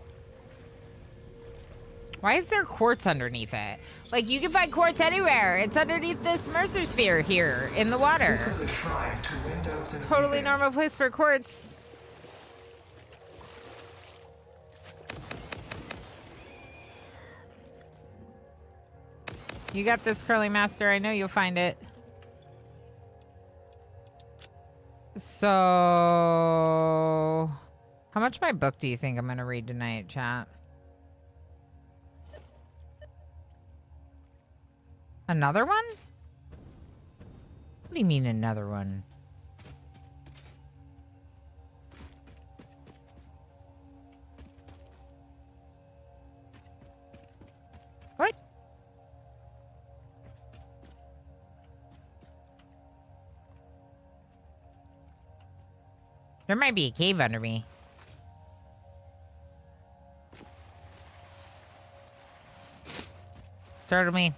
Why is there quartz underneath it? Like, you can find quartz anywhere. It's underneath this Mercer sphere here in the water. This is a shrine to windows and Totally heating. normal place for quartz. You got this, Curly Master. I know you'll find it. So, how much of my book do you think I'm going to read tonight, chat? Another one? What do you mean another one? What? There might be a cave under me. Startle me.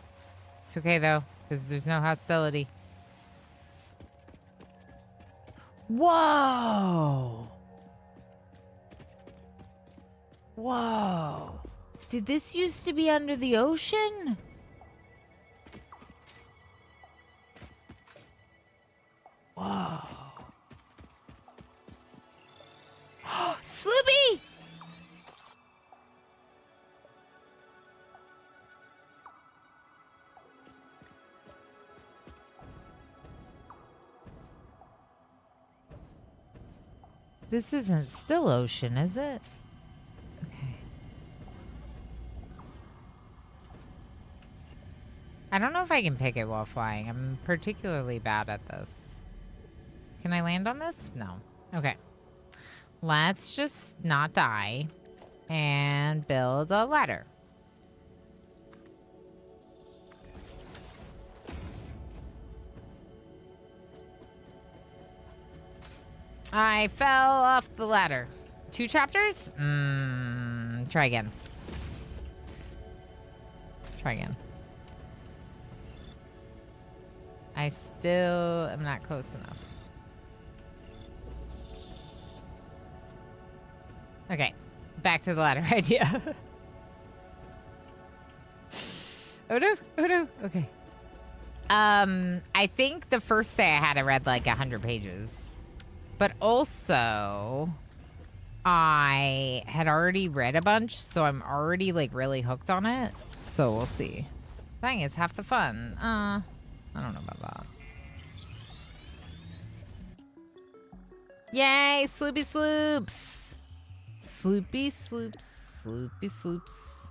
It's okay though, because there's no hostility. Whoa! Whoa! Did this used to be under the ocean? Whoa! Sloopy! This isn't still ocean, is it? Okay. I don't know if I can pick it while flying. I'm particularly bad at this. Can I land on this? No. Okay. Let's just not die and build a ladder. I fell off the ladder. 2 chapters? Try again. Try again. I still am not close enough. Okay, back to the ladder idea. Oh no, oh no, okay. I think the first day I had, I read like 100 pages. But also, I had already read a bunch, so I'm already like really hooked on it. So we'll see. Thing is half the fun. I don't know about that. Yay, Sloopy Sloops! Sloopy Sloops, Sloopy Sloops.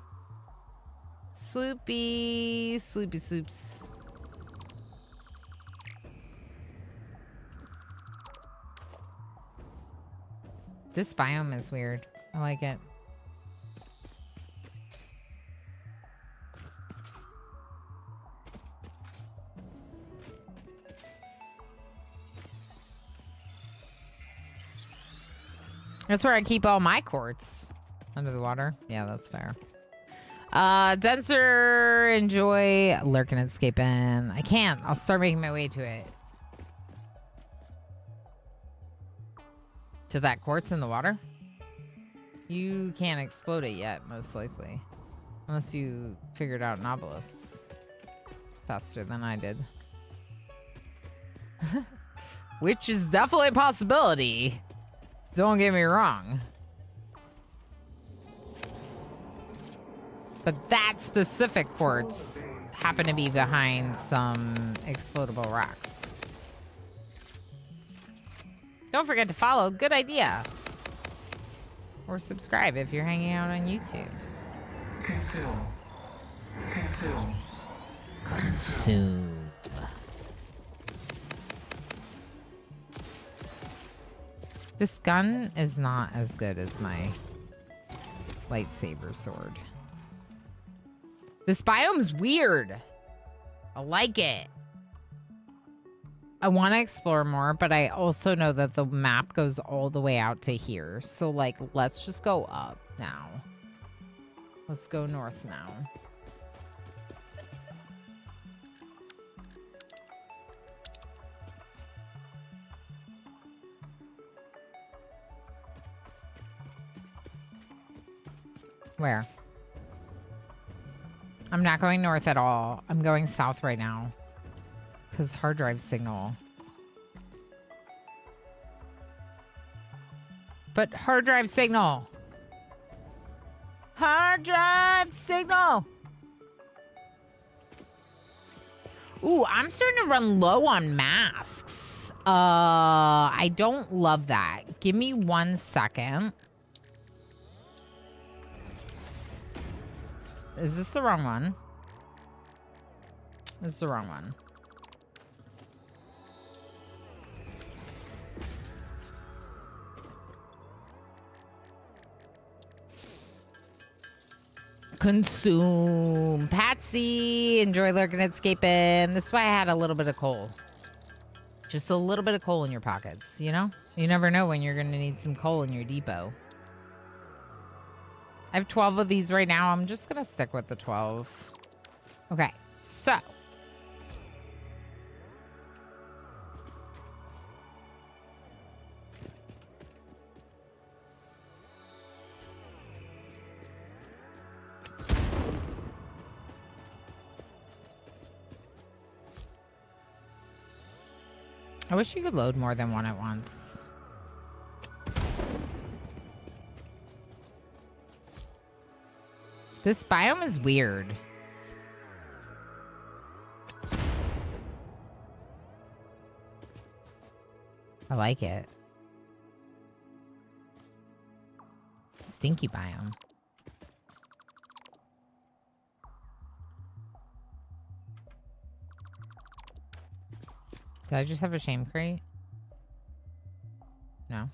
Sloopy, Sloopy Sloops. This biome is weird. I like it. That's where I keep all my quartz. Under the water. Yeah, that's fair. Denser, enjoy lurking and escaping. I can't. I'll start making my way to it. To that quartz in the water? You can't explode it yet, most likely. Unless you figured out novelisks faster than I did. Which is definitely a possibility. Don't get me wrong. But that specific quartz happened to be behind some explodable rocks. Don't forget to follow. Good idea. Or subscribe if you're hanging out on YouTube. Consume. Consume. Consume. This gun is not as good as my lightsaber sword. This biome's weird. I like it. I want to explore more, but I also know that the map goes all the way out to here. So, like, let's just go up now. Let's go north now. Where? I'm not going north at all. I'm going south right now. Because hard drive signal. But hard drive signal. Hard drive signal. Ooh, I'm starting to run low on masks. I don't love that. Give me 1 second. Is this the wrong one? This is the wrong one. Consume. Patsy, enjoy lurking at escaping. This is why I had a little bit of coal. Just a little bit of coal in your pockets, you know? You never know when you're going to need some coal in your depot. I have 12 of these right now. I'm just going to stick with the 12. Okay, so. I wish you could load more than one at once. This biome is weird. I like it. Stinky biome. Did I just have a shame crate? No.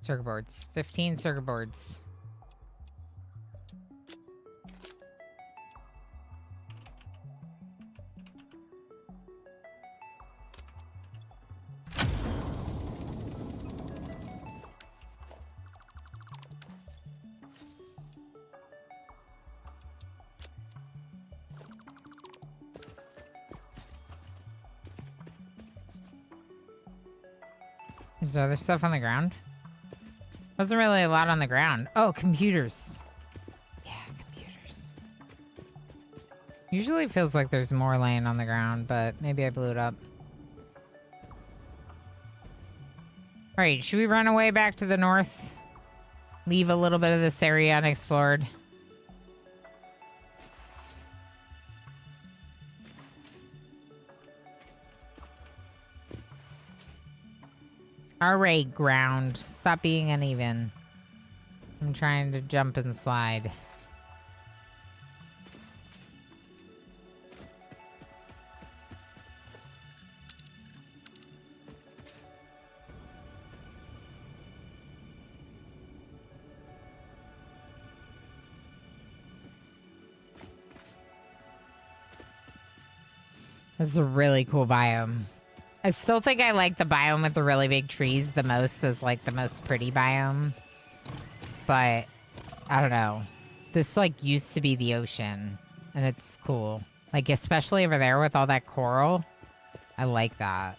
Circuit boards. 15 circuit boards. Is there other stuff on the ground? Wasn't really a lot on the ground. Oh, computers. Yeah, computers. Usually it feels like there's more laying on the ground, but maybe I blew it up. Alright, should we run away back to the north? Leave a little bit of this area unexplored. Alright, ground. Stop being uneven. I'm trying to jump and slide. This is a really cool biome. I still think I like the biome with the really big trees the most as like the most pretty biome. But I don't know. This like used to be the ocean and it's cool. Like especially over there with all that coral. I like that.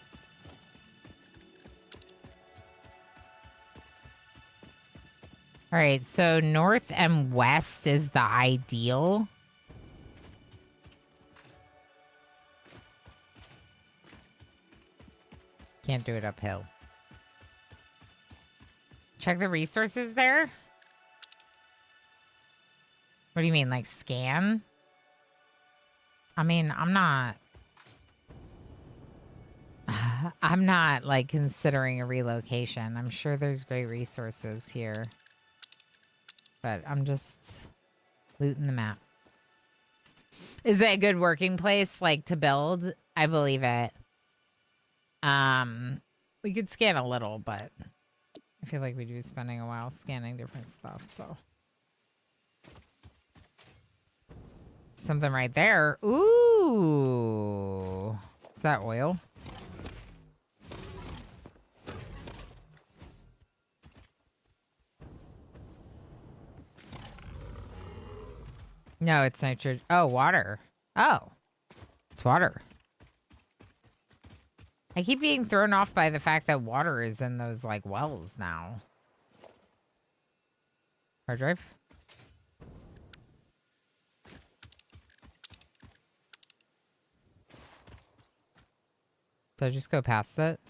All right, so north and west is the ideal. Can't do it uphill. Check the resources there? What do you mean, like scan? I mean, I'm not like considering a relocation. I'm sure there's great resources here. But I'm just looting the map. Is it a good working place like to build? I believe it. We could scan a little, but I feel like we'd be spending a while scanning different stuff, so. Something right there. Ooh. Is that oil? No, it's nitrogen. Oh, water. Oh. It's water. I keep being thrown off by the fact that water is in those, like, wells now. Hard drive? So I just go past it?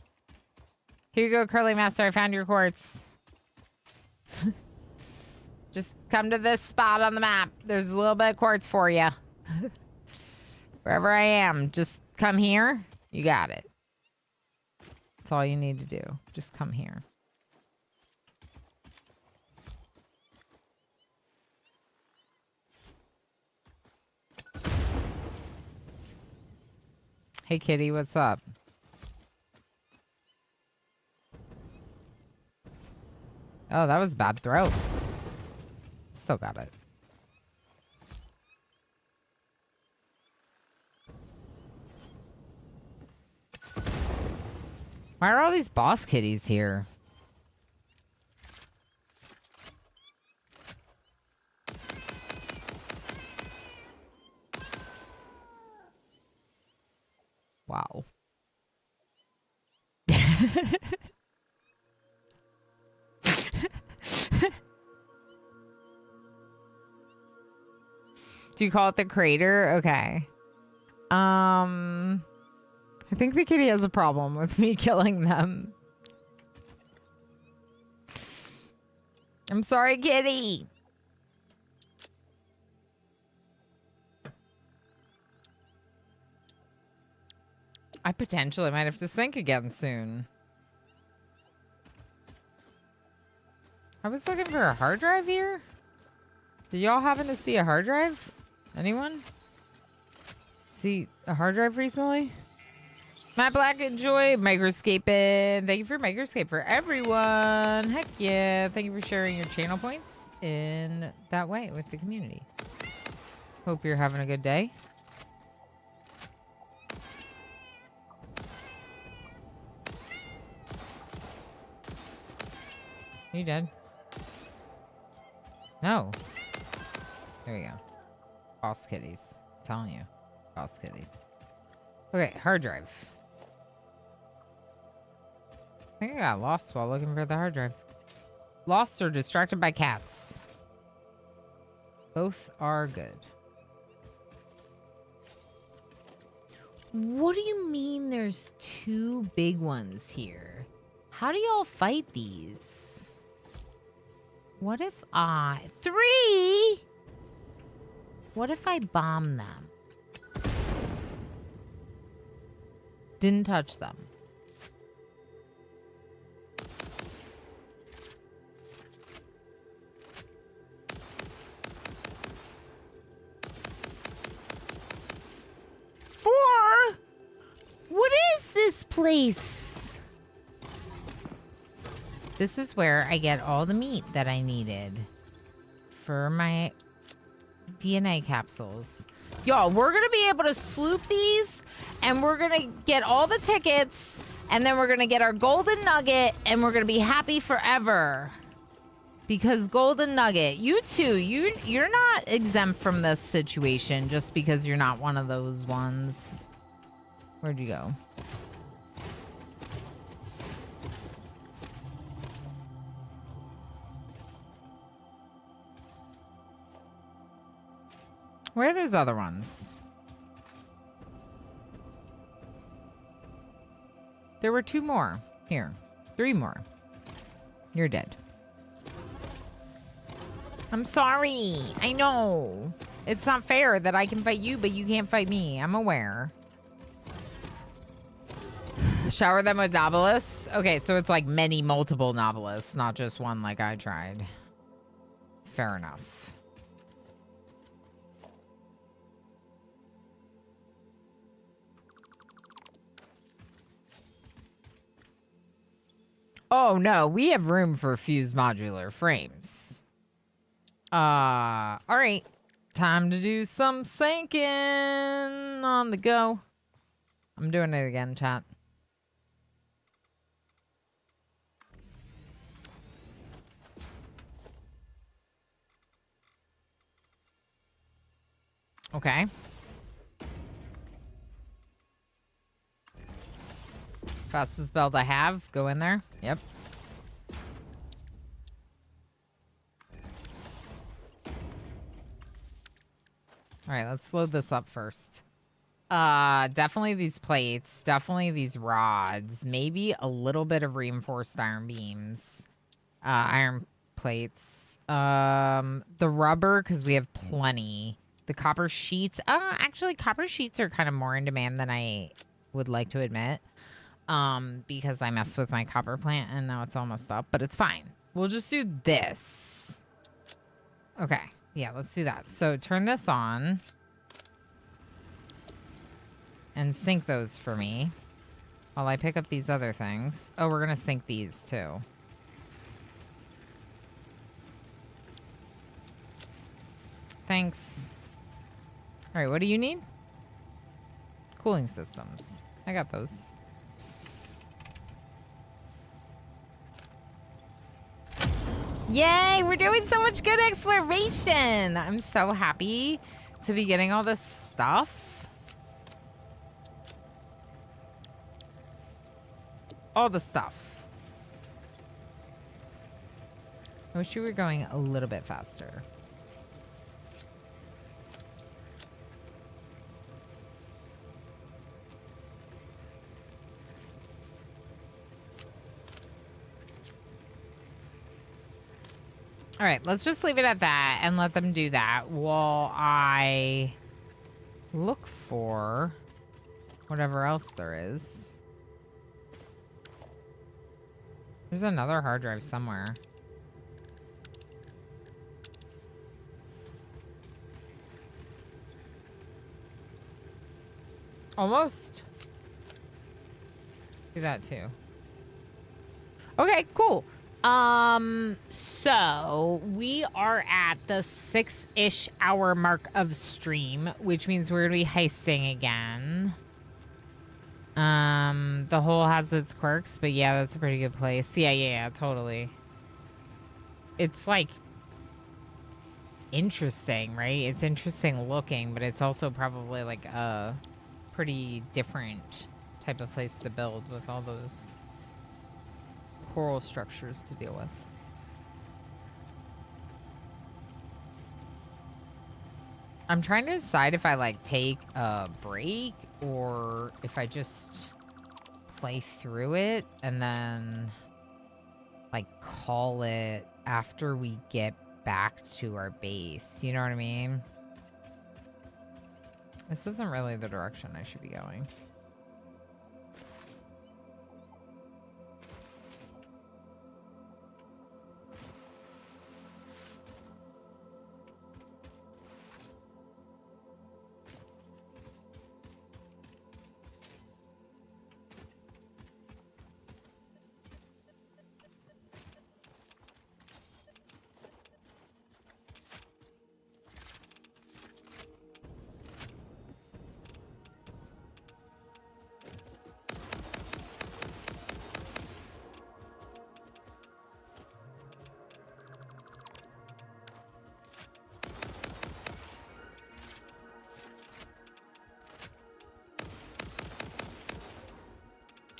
Here you go, Curly Master. I found your quartz. Just come to this spot on the map. There's a little bit of quartz for you. Wherever I am, just come here. You got it. That's all you need to do. Just come here. Hey, kitty, what's up? Oh, that was a bad throw. still got it. Why are all these boss kitties here? Wow. Do you call it the crater? Okay. I think the kitty has a problem with me killing them. I'm sorry, kitty. I potentially might have to sync again soon. I was looking for a hard drive here. Did y'all happen to see a hard drive? Anyone? See a hard drive recently? Matt Black, enjoy Microscaping. Thank you for Microscape for everyone. Heck yeah. Thank you for sharing your channel points in that way with the community. Hope you're having a good day. You dead? No. There we go. Boss kitties. I'm telling you. Boss kitties. Okay, hard drive. I think I got lost while looking for the hard drive. Lost or distracted by cats. Both are good. What do you mean there's two big ones here? How do y'all fight these? What if I... 3? What if I bomb them? Didn't touch them. What is this place? This is where I get all the meat that I needed for my DNA capsules. Y'all, we're going to be able to sloop these, and we're going to get all the tickets, and then we're going to get our golden nugget, and we're going to be happy forever. Because golden nugget, you too, you're not exempt from this situation just because you're not one of those ones. Where'd you go? Where are those other ones? There were 2 more. Here. 3 more. You're dead. I'm sorry. I know. It's not fair that I can fight you, but you can't fight me. I'm aware. Shower them with novelists? Okay, so it's like multiple novelists, not just one like I tried. Fair enough. Oh no, we have room for fused modular frames. Alright. Time to do some sinking on the go. I'm doing it again, chat. Okay. Fastest belt I have. Go in there. Yep. Alright, let's load this up first. Definitely these plates. Definitely these rods. Maybe a little bit of reinforced iron beams. Iron plates. The rubber, because we have plenty. The copper sheets. Actually, copper sheets are kind of more in demand than I would like to admit. Because I messed with my copper plant and now it's all messed up. But it's fine. We'll just do this. Okay. Yeah, let's do that. So turn this on. And sync those for me. While I pick up these other things. Oh, we're going to sync these too. Thanks. All right, what do you need? Cooling systems. I got those. Yay, we're doing so much good exploration. I'm so happy to be getting all this stuff. All the stuff. I wish you were going a little bit faster. All right, let's just leave it at that and let them do that while I look for whatever else there is. There's another hard drive somewhere. Almost. Do that too. Okay, cool. So we are at the 6-ish hour mark of stream, which means we're gonna be heisting again. The hole has its quirks, but yeah, that's a pretty good place. Yeah, totally. It's like interesting, right? It's interesting looking, but it's also probably like a pretty different type of place to build with all those coral structures to deal with. I'm trying to decide if I like take a break or if I just play through it and then like call it after we get back to our base. You know what I mean? This isn't really the direction I should be going.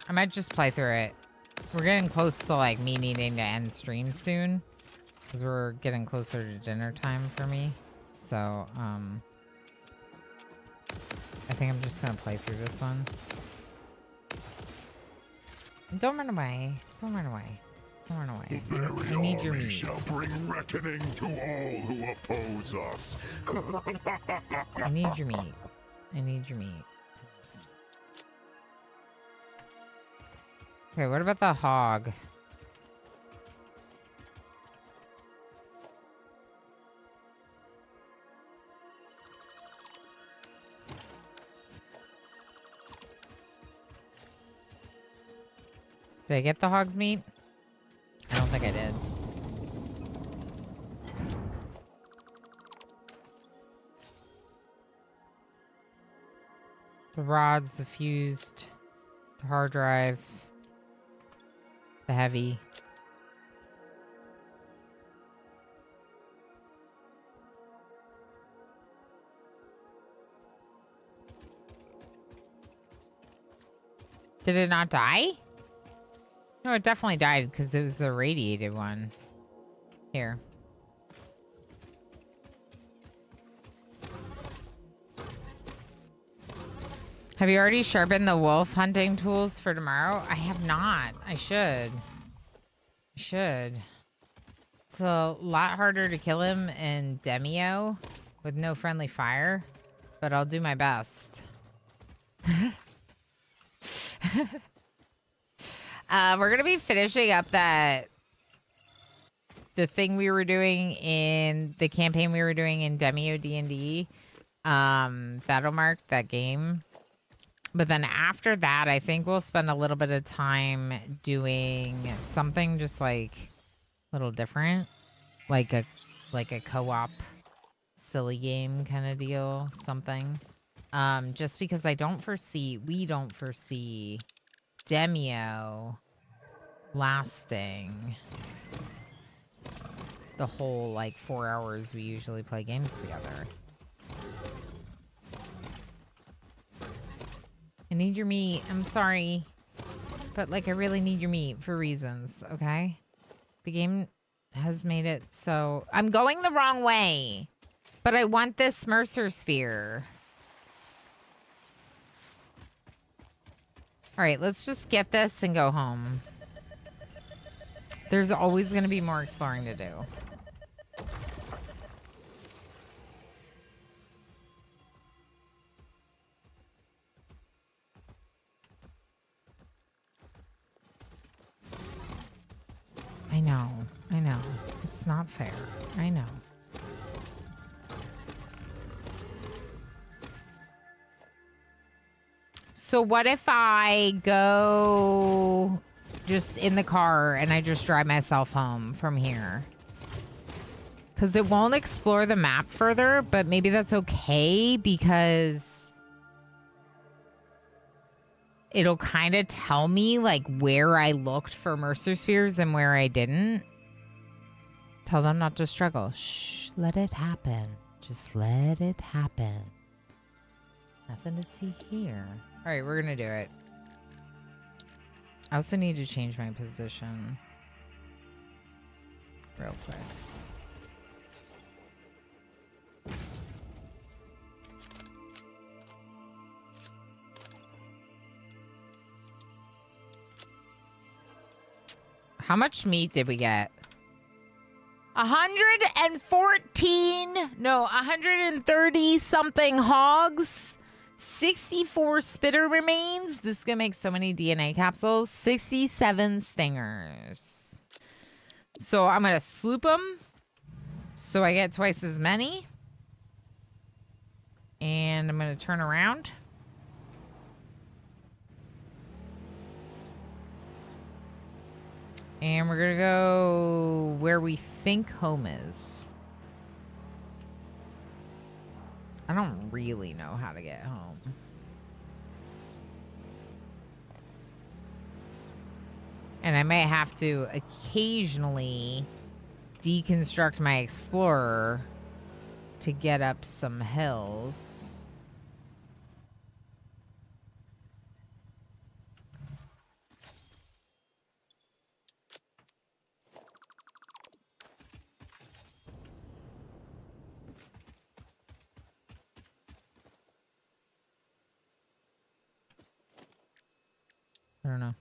I might just play through it. We're getting close to like me needing to end stream soon, because we're getting closer to dinner time for me. So, I think I'm just gonna play through this one. Don't run away. Don't run away. Don't run away. I need your meat. Shall bring reckoning to all who oppose us. I need your meat. I need your meat. Okay, what about the hog? Did I get the hog's meat? I don't think I did. The rods, the fused, the hard drive, the heavy. Did it not die? No, it definitely died because it was the radiated one. Here. Have you already sharpened the wolf hunting tools for tomorrow? I have not. I should. I should. It's a lot harder to kill him in Demio with no friendly fire, but I'll do my best. We're gonna be finishing up the thing we were doing in the campaign we were doing in Demio D&D, Battlemark, that game. But then after that, I think we'll spend a little bit of time doing something just like a little different, like a co-op silly game kind of deal, something. Just because we don't foresee Demio lasting the whole like 4 hours we usually play games together. I need your meat. I'm sorry. But like I really need your meat for reasons, okay? The game has made it so I'm going the wrong way. But I want this Mercer sphere. Alright, let's just get this and go home. There's always going to be more exploring to do. I know. It's not fair. I know. So what if I go just in the car and I just drive myself home from here? Because it won't explore the map further, but maybe that's okay because it'll kind of tell me like where I looked for Mercer spheres and where I didn't. Tell them not to struggle. Shh, let it happen. Just let it happen. Nothing to see here. All right, we're going to do it. I also need to change my position real quick. How much meat did we get? 130 something hogs. 64 spitter remains. This is gonna make so many DNA capsules. 67 stingers. So I'm gonna sloop them so I get twice as many. And I'm gonna turn around. And we're gonna go where we think home is. I don't really know how to get home. And I might have to occasionally deconstruct my Explorer to get up some hills. I don't know.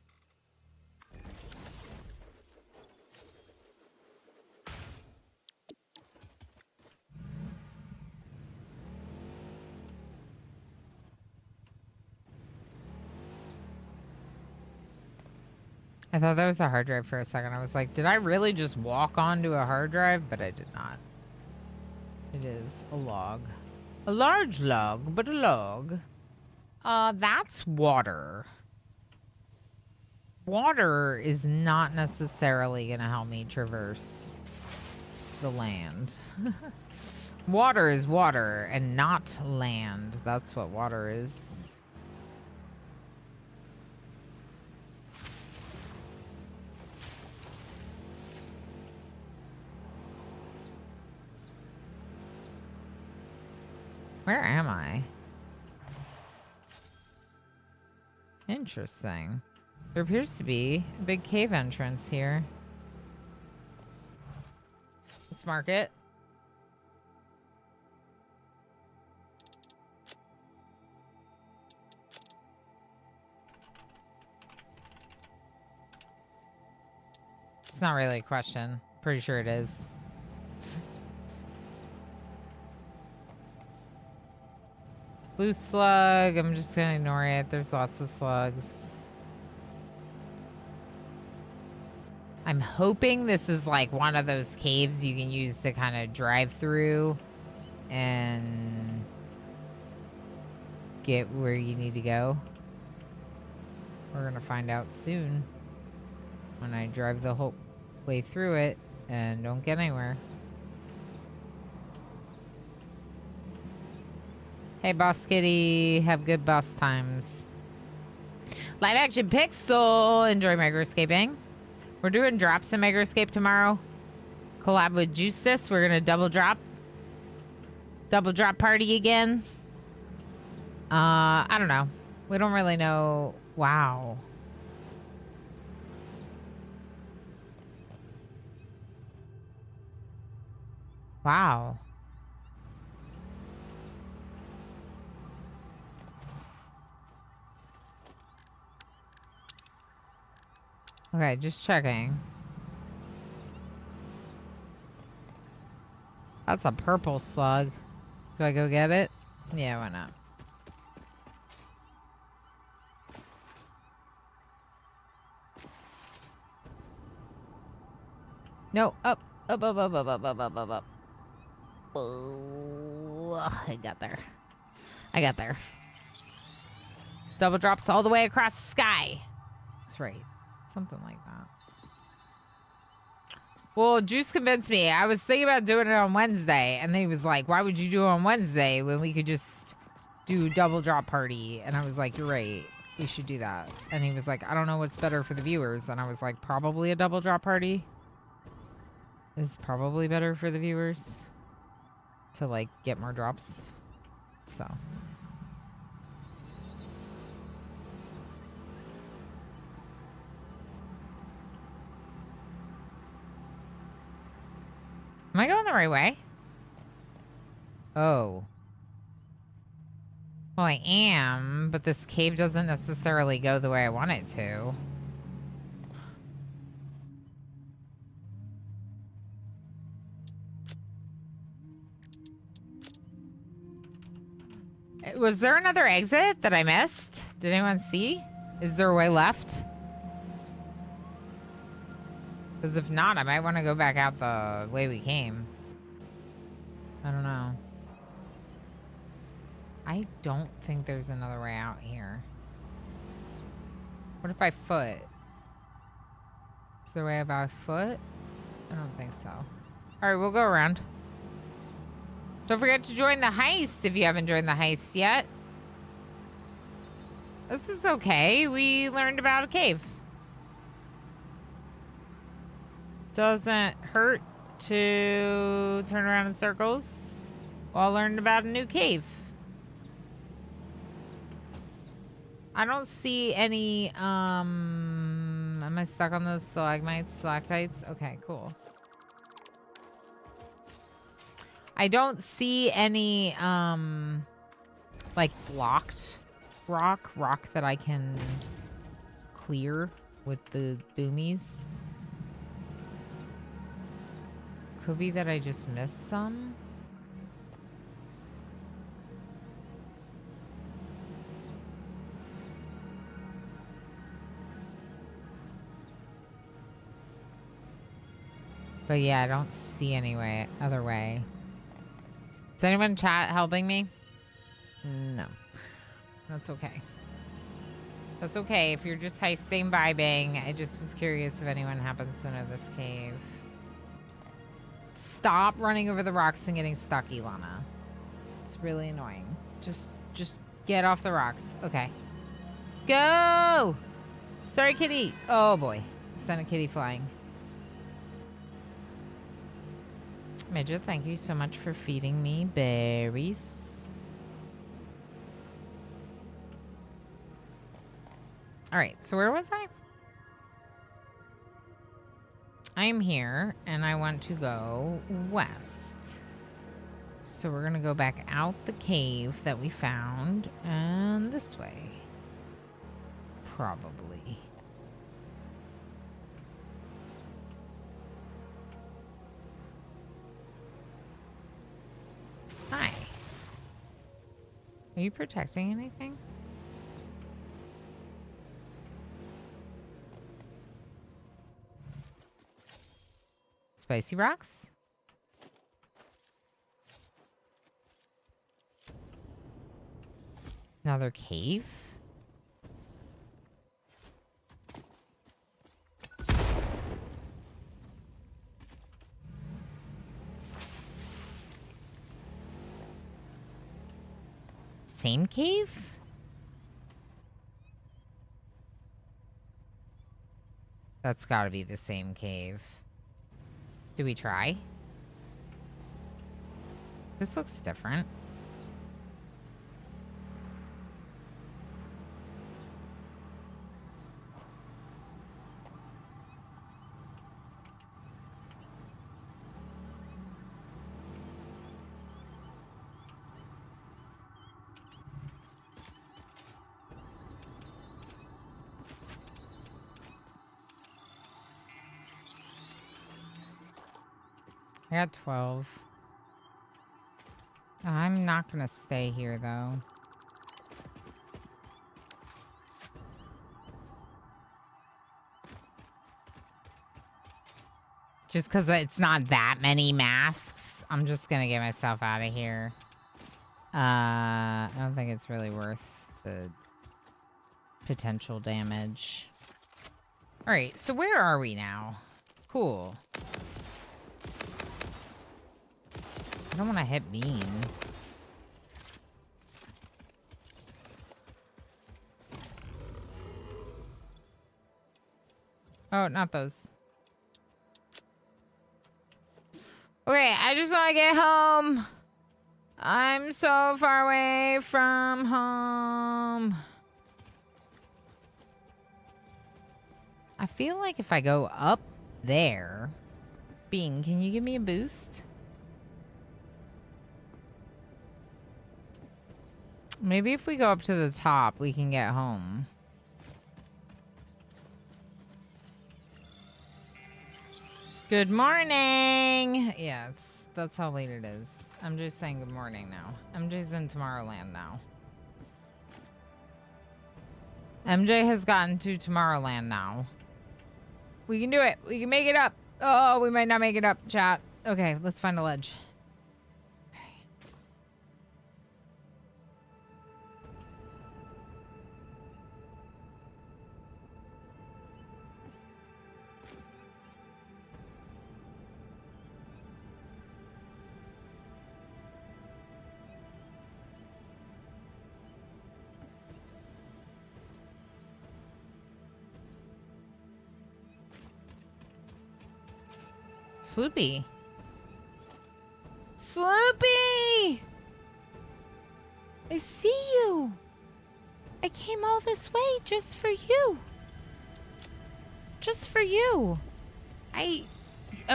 I thought that was a hard drive for a second. I was like, did I really just walk onto a hard drive? But I did not. It is a log. A large log, but a log. That's water. Water is not necessarily going to help me traverse the land. Water is water and not land. That's what water is. Where am I? Interesting. There appears to be a big cave entrance here. Let's mark it. It's not really a question. Pretty sure it is. Blue slug. I'm just gonna ignore it. There's lots of slugs. I'm hoping this is like one of those caves you can use to kind of drive through and get where you need to go. We're gonna find out soon when I drive the whole way through it and don't get anywhere. Hey, Boss Kitty. Have good boss times. Live action Pixel. Enjoy microscaping. We're doing drops in microscape tomorrow. Collab with Justice. We're going to double drop. Double drop party again. I don't know. We don't really know. Wow. Wow. Okay, just checking. That's a purple slug. Do I go get it? Yeah, why not? No, up. Up, up, up, up, up, up, up, up, up. Oh, I got there. I got there. Double drops all the way across the sky. That's right. Something like that. Well, Juice convinced me. I was thinking about doing it on Wednesday, and then he was like, why would you do it on Wednesday when we could just do double drop party? And I was like, you're right. We should do that. And he was like, I don't know what's better for the viewers. And I was like, probably a double drop party is probably better for the viewers to, like, get more drops. So... Am I going the right way? Oh. Well, I am, but this cave doesn't necessarily go the way I want it to. Was there another exit that I missed? Did anyone see? Is there a way left? Because if not, I might want to go back out the way we came. I don't know. I don't think there's another way out here. What if by foot? Is there a way by foot? I don't think so. Alright, we'll go around. Don't forget to join the heist if you haven't joined the heist yet. This is okay. We learned about a cave. Doesn't hurt to turn around in circles while learning about a new cave. I don't see any, am I stuck on those stalactites? Okay, cool. I don't see any, like, blocked rock that I can clear with the boomies. Could be that I just missed some. But yeah, I don't see any other way. Is anyone in chat helping me? No. That's okay. That's okay. If you're just heisting, vibing, I just was curious if anyone happens to know this cave. Stop running over the rocks and getting stuck, Ilana. It's really annoying. Just get off the rocks. Okay. Go! Sorry, kitty. Oh, boy. Sent a kitty flying. Midget, thank you so much for feeding me berries. All right, so where was I? I am here, and I want to go west. So we're going to go back out the cave that we found, and this way. Probably. Hi. Are you protecting anything? Spicy rocks? Another cave? same cave? That's gotta be the same cave. Do we try? This looks different. I got 12. I'm not gonna stay here, though. Just because it's not that many masks, I'm just gonna get myself out of here. I don't think it's really worth the potential damage. Alright, so where are we now? Cool. I don't want to hit Bean. Oh, not those. Okay, I just want to get home. I'm so far away from home. I feel like if I go up there... Bean, can you give me a boost? Maybe if we go up to the top, we can get home. Good morning! Yes, that's how late it is. I'm just saying good morning now. MJ's in Tomorrowland now. MJ has gotten to Tomorrowland now. We can do it. We can make it up. Oh, we might not make it up, chat. Okay, let's find a ledge. Sloopy. Sloopy! I see you. I came all this way just for you. Just for you. I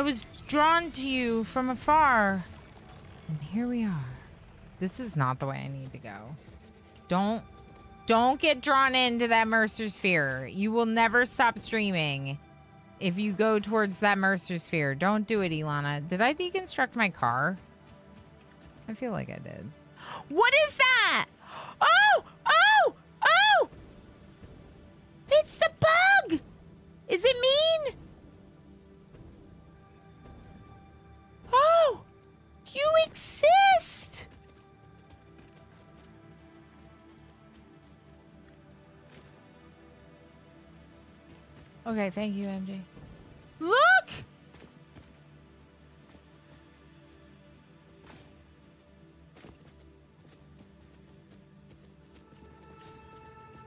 was drawn to you from afar. And here we are. This is not the way I need to go. Don't get drawn into that Mercer sphere. You will never stop streaming. If you go towards that Mercer sphere, don't do it, Ilana. Did I deconstruct my car? I feel like I did. What is that? Oh! Oh! Oh! It's the bug! Is it mean? Oh! You exist! Okay, thank you, MJ. Look!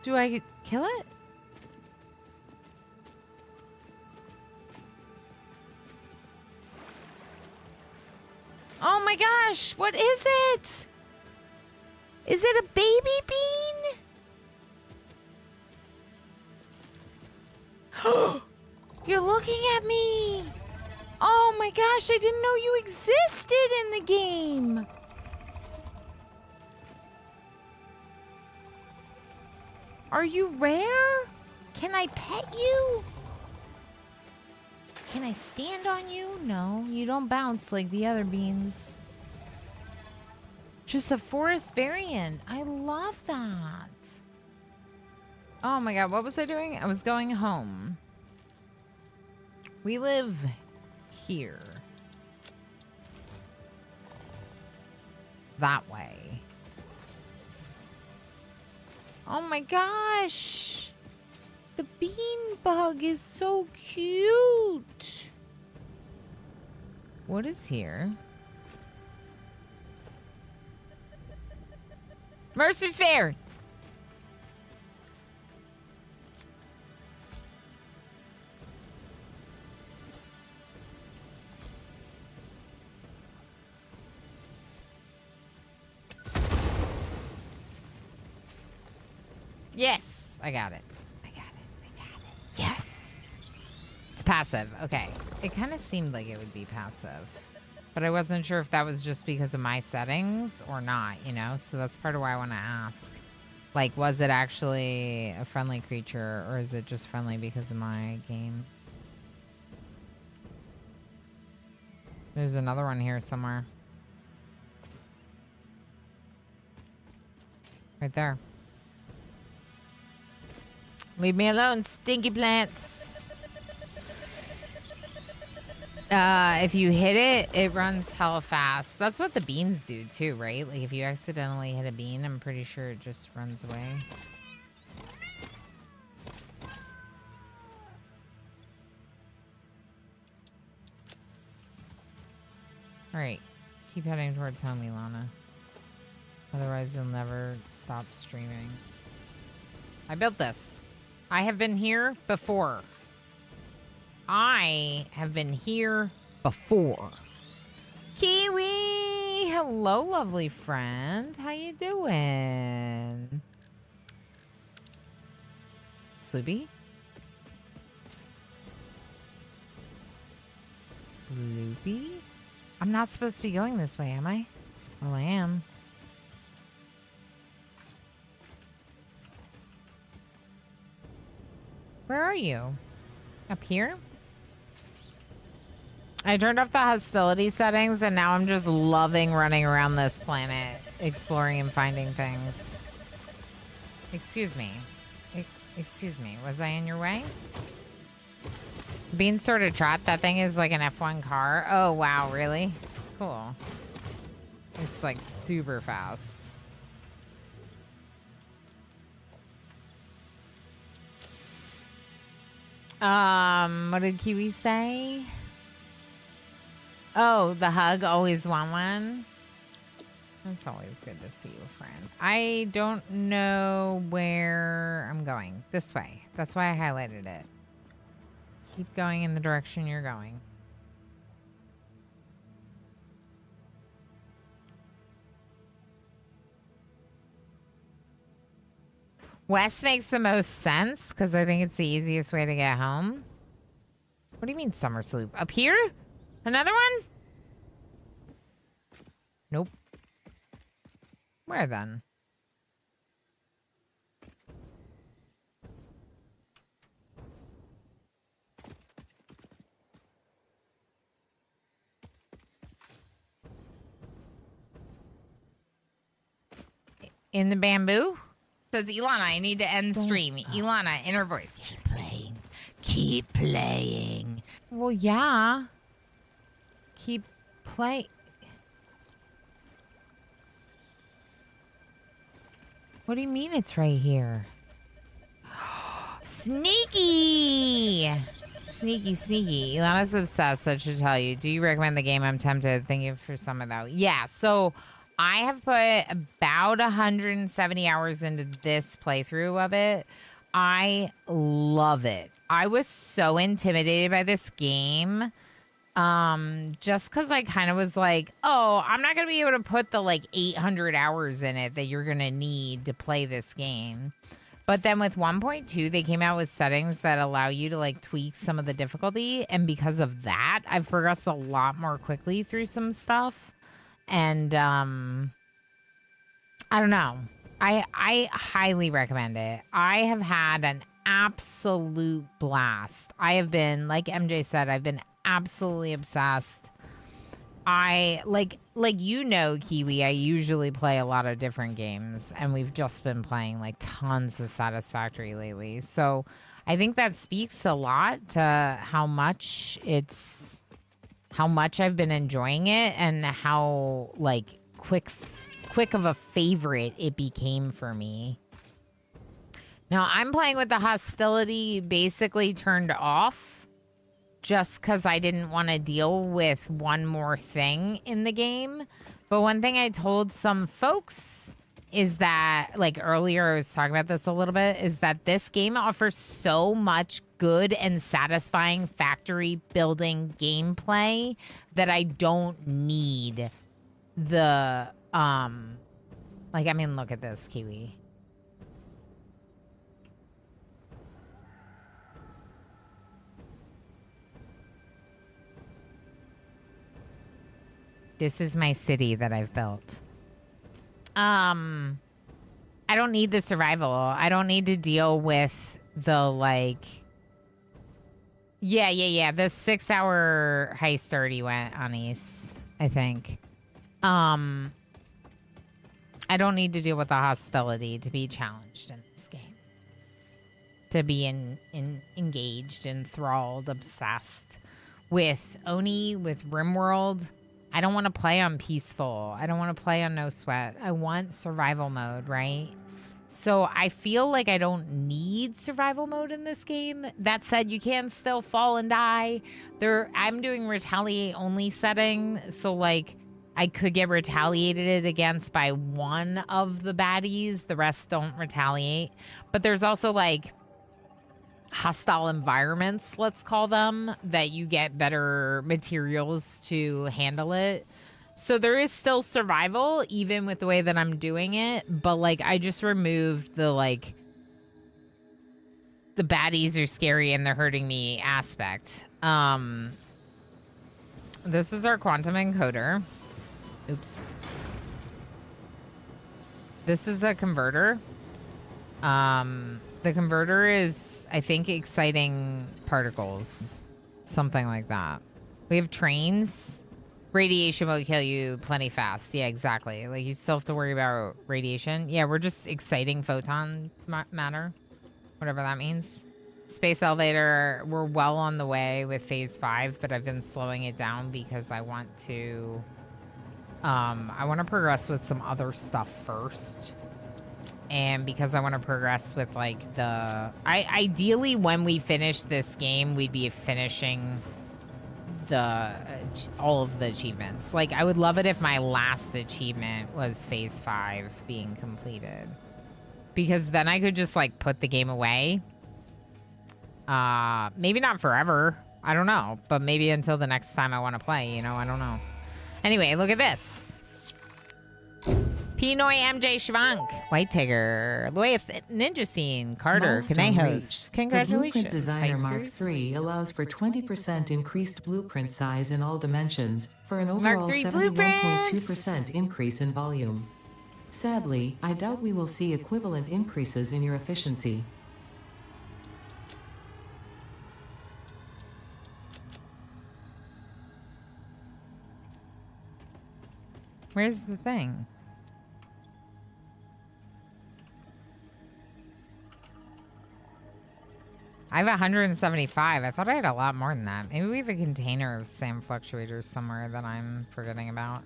Do I kill it? Oh my gosh, what is it? Is it a baby bean? You're looking at me. Oh my gosh, I didn't know you existed in the game. Are you rare? Can I pet you? Can I stand on you? No, you don't bounce like the other beans. Just a forest variant. I love that. Oh my god, what was I doing? I was going home. We live here. That way. Oh my gosh! The bean bug is so cute! What is here? Mercer's Fair. Yes, I got it. I got it. Yes. It's passive. Okay. It kind of seemed like it would be passive. But I wasn't sure if that was just because of my settings or not, you know? So that's part of why I want to ask. Like, was it actually a friendly creature or is it just friendly because of my game? There's another one here somewhere. Right there. Leave me alone, stinky plants. If you hit it, it runs hella fast. That's what the beans do too, right? Like if you accidentally hit a bean, I'm pretty sure it just runs away. All right, keep heading towards home, Ilana. Otherwise, you'll never stop streaming. I built this. I have been here before. I have been here before. Kiwi! Hello, lovely friend. How you doing? Sloopy? Sloopy? I'm not supposed to be going this way, am I? Well, I am. Where are you? Up here? I turned off the hostility settings and now I'm just loving running around this planet, exploring and finding things. Excuse me. Excuse me. Was I in your way? Being sort of trot. That thing is like an F1 car. Oh, wow. Really? Cool. It's like super fast. What did Kiwi say? Oh, the hug, always want one. That's always good to see you, friend. I don't know where I'm going. This way. That's why I highlighted it. Keep going in the direction you're going. West makes the most sense because I think it's the easiest way to get home. What do you mean summer sloop? Up here? Another one? Nope. Where then? In the bamboo? Says Ilana, I need to end stream. Ilana, inner voice. Keep playing. Keep playing. Well, yeah. Keep play. What do you mean it's right here? Sneaky! Sneaky, sneaky. Ilana's obsessed, I should tell you. Do you recommend the game? I'm tempted. Thank you for some of that. Yeah, so I have put about 170 hours into this playthrough of it. I love it. I was so intimidated by this game. Just because I kind of was like, oh, I'm not going to be able to put the like 800 hours in it that you're going to need to play this game. But then with 1.2, they came out with settings that allow you to like tweak some of the difficulty. And because of that, I've progressed a lot more quickly through some stuff. And I don't know. I highly recommend it. I have had an absolute blast. I have been, like MJ said, I've been absolutely obsessed. I like you know, Kiwi, I usually play a lot of different games and we've just been playing like tons of Satisfactory lately. So I think that speaks a lot to how much I've been enjoying it and how like quick of a favorite it became for me. Now I'm playing with the hostility basically turned off just because I didn't want to deal with one more thing in the game. But one thing I told some folks is that, like earlier I was talking about this a little bit, is that this game offers so much good and satisfying factory building gameplay that I don't need the, like, I mean, look at this, Kiwi. This is my city that I've built. I don't need the survival. I don't need to deal with the, like... Yeah. The 6-hour heist already went on East, I think. I don't need to deal with the hostility to be challenged in this game. To be engaged, enthralled, obsessed with Oni, with RimWorld. I don't want to play on peaceful. I don't want to play on no sweat. I want survival mode, right? So I feel like I don't need survival mode in this game. That said, you can still fall and die. I'm doing retaliate only setting, so like I could get retaliated against by one of the baddies. The rest don't retaliate. But there's also like hostile environments, let's call them, that you get better materials to handle it. So there is still survival, even with the way that I'm doing it. But like, I just removed the like, the baddies are scary and they're hurting me aspect. This is our quantum encoder. Oops. This is a converter. The converter is, I think, exciting particles. Something like that. We have trains. Radiation will kill you plenty fast. Yeah, exactly. Like, you still have to worry about radiation. Yeah, we're just exciting photon matter. Whatever that means. Space elevator, we're well on the way with phase 5, but I've been slowing it down because I want to... I want to progress with some other stuff first. And because I want to progress with, like, the... ideally, when we finish this game, we'd be finishing all of the achievements. Like, I would love it if my last achievement was phase 5 being completed. Because then I could just, like, put the game away. Maybe not forever. I don't know. But maybe until the next time I want to play, you know? I don't know. Anyway, look at this. Pinoy MJ Shvank, White Tiger, Loyeth Ninja Scene, Carter, Milestone Kanehos. reached. Congratulations. The Blueprint Designer Mark Heisters. III allows for 20% increased blueprint size in all dimensions, for an Mark overall III 71.2% increase in volume. Sadly, I doubt we will see equivalent increases in your efficiency. Where's the thing? I have 175. I thought I had a lot more than that. Maybe we have a container of SAM fluctuators somewhere that I'm forgetting about.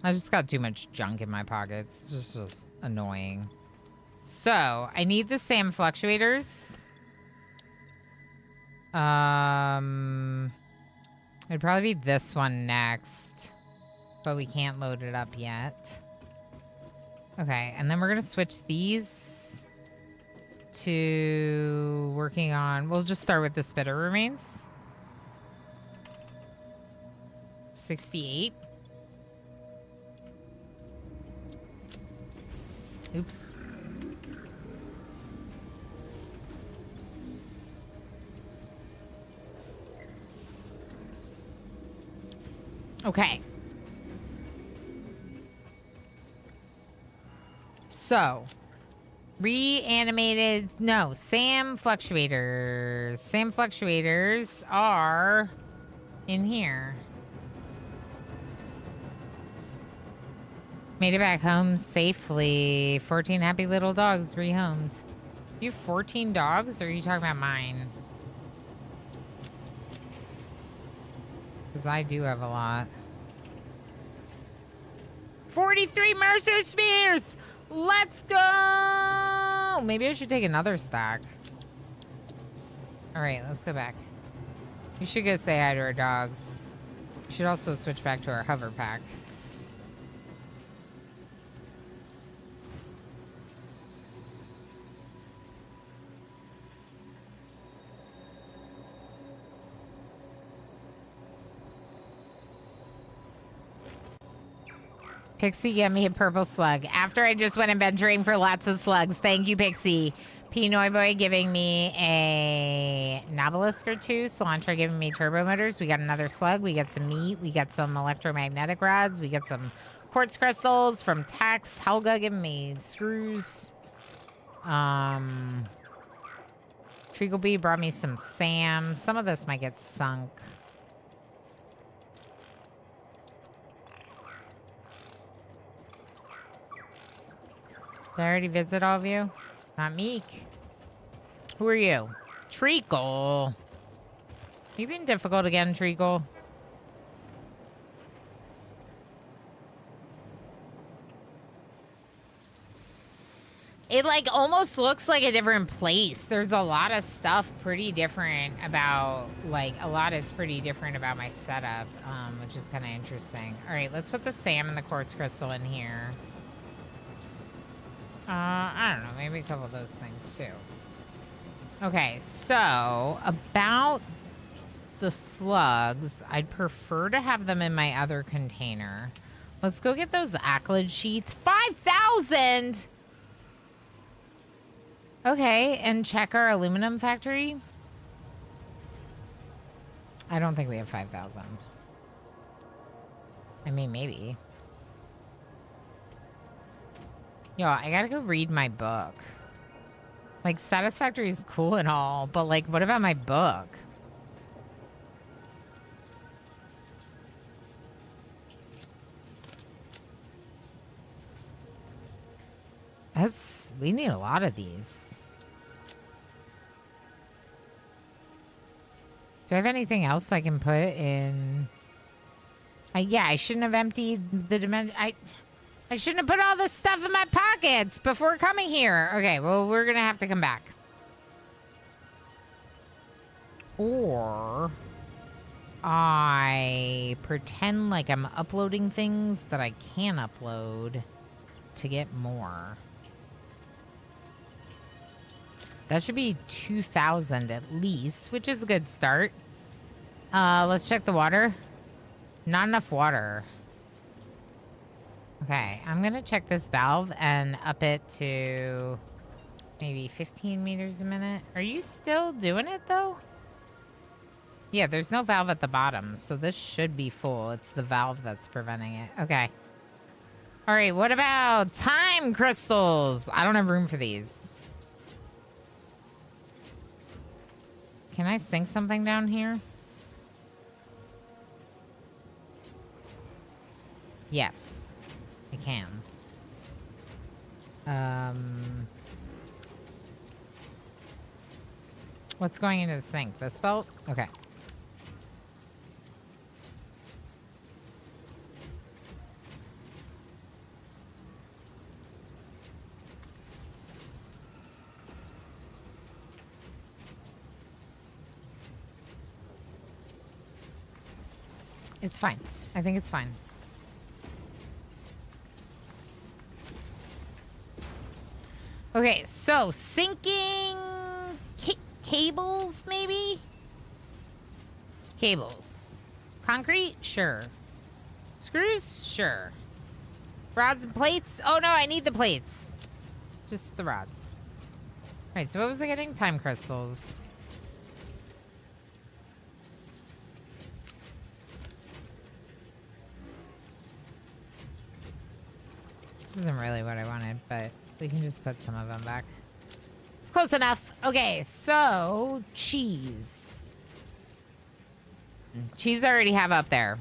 I just got too much junk in my pockets. It's just annoying. So, I need the SAM fluctuators. It'd probably be this one next. But we can't load it up yet. Okay, and then we're going to switch these to working on... We'll just start with the spitter remains. 68. Oops. Okay. So, reanimated... No, SAM fluctuators. SAM fluctuators are in here. Made it back home safely. 14 happy little dogs rehomed. You have 14 dogs, or are you talking about mine? Because I do have a lot. 43 Mercer Spears! Let's go! Maybe I should take another stack. Alright, let's go back. We should go say hi to our dogs. We should also switch back to our hover pack. Pixie, get me a purple slug. After I just went adventuring for lots of slugs. Thank you, Pixie. Pinoy Boy giving me a Novelisk or two. Cilantro giving me turbo motors. We got another slug. We got some meat. We got some electromagnetic rods. We got some quartz crystals from Tex. Helga giving me screws. Treacle Bee brought me some SAM. Some of this might get sunk. Did I already visit all of you? Not Meek. Who are you? Treacle. You been difficult again, Treacle? It, like, almost looks like a different place. There's a lot of stuff pretty different about, like, a lot is pretty different about my setup, which is kind of interesting. All right, let's put the SAM and the quartz crystal in here. I don't know, maybe a couple of those things, too. Okay, so, about the slugs, I'd prefer to have them in my other container. Let's go get those accolade sheets. 5,000! Okay, and check our aluminum factory. I don't think we have 5,000. I mean, maybe. Yo, I gotta go read my book. Like, Satisfactory is cool and all, but, like, what about my book? We need a lot of these. Do I have anything else I can put in? Yeah, I shouldn't have emptied the dimension. I shouldn't have put all this stuff in my pockets before coming here. Okay, well, we're gonna have to come back. Or I pretend like I'm uploading things that I can upload to get more. That should be 2,000 at least, which is a good start. Let's check the water. Not enough water. Okay, I'm gonna check this valve and up it to maybe 15 meters a minute. Are you still doing it though? Yeah, there's no valve at the bottom, so this should be full. It's the valve that's preventing it. Okay. All right, what about time crystals? I don't have room for these. Can I sink something down here? Yes, I can. What's going into the sink? This belt? Okay. It's fine. I think it's fine. Okay, so sinking cables, maybe? Cables. Concrete? Sure. Screws? Sure. Rods and plates? Oh, no, I need the plates. Just the rods. All right, so what was I getting? Time crystals. This isn't really what I wanted, but we can just put some of them back. It's close enough. Okay, so cheese. Cheese I already have up there.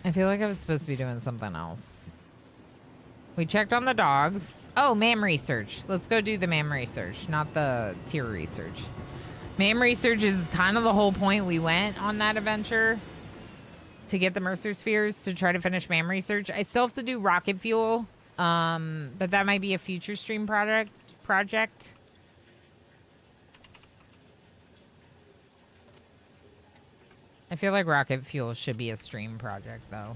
I feel like I was supposed to be doing something else. We checked on the dogs. Oh, MAM research. Let's go do the MAM research, not the tier research. MAM research is kind of the whole point we went on that adventure. To get the Mercer Spheres to try to finish MAM research. I still have to do rocket fuel, but that might be a future stream project. I feel like rocket fuel should be a stream project, though.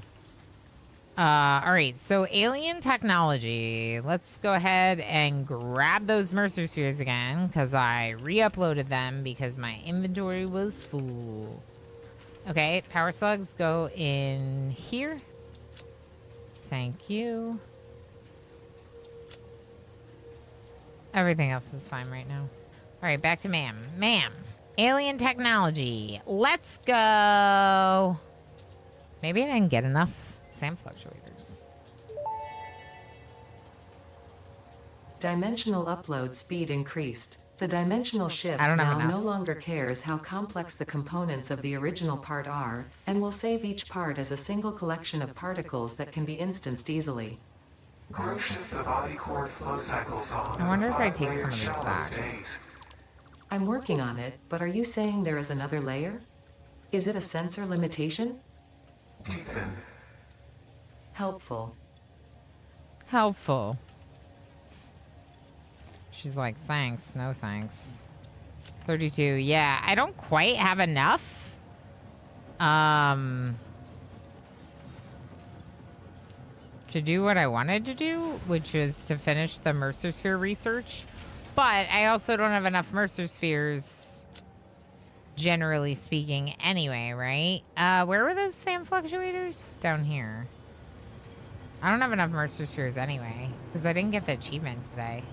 All right, so alien technology. Let's go ahead and grab those Mercer spheres again, because I re-uploaded them because my inventory was full. Okay, power slugs go in here. Thank you. Everything else is fine right now. All right, back to ma'am. Ma'am, alien technology. Let's go. Maybe I didn't get enough sand fluctuators. Dimensional upload speed increased. The dimensional shift I don't have now enough. no longer cares how complex the components of the original part are, and will save each part as a single collection of particles that can be instanced easily. Grow shift the body cord flow cycle song. I wonder if I take five-layer some of these shallow back. state. I'm working on it, but are you saying there is another layer? Is it a sensor limitation? Deepen. Helpful. Helpful. She's like, thanks, no thanks. 32, yeah, I don't quite have enough. To do what I wanted to do, which was to finish the Mercer Sphere research. But I also don't have enough Mercer Spheres, generally speaking, anyway, right? Where were those sand fluctuators? Down here. I don't have enough Mercer Spheres anyway, because I didn't get the achievement today.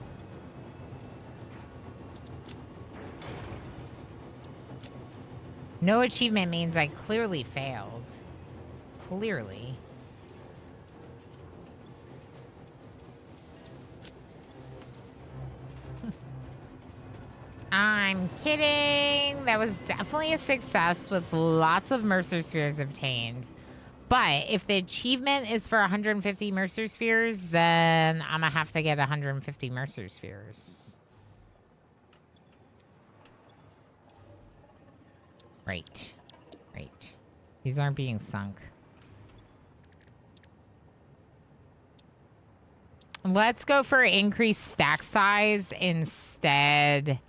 No achievement means I clearly failed. Clearly. I'm kidding. That was definitely a success with lots of Mercer Spheres obtained. But if the achievement is for 150 Mercer Spheres, then I'm going to have to get 150 Mercer Spheres. Right. Right. These aren't being sunk. Let's go for increased stack size instead.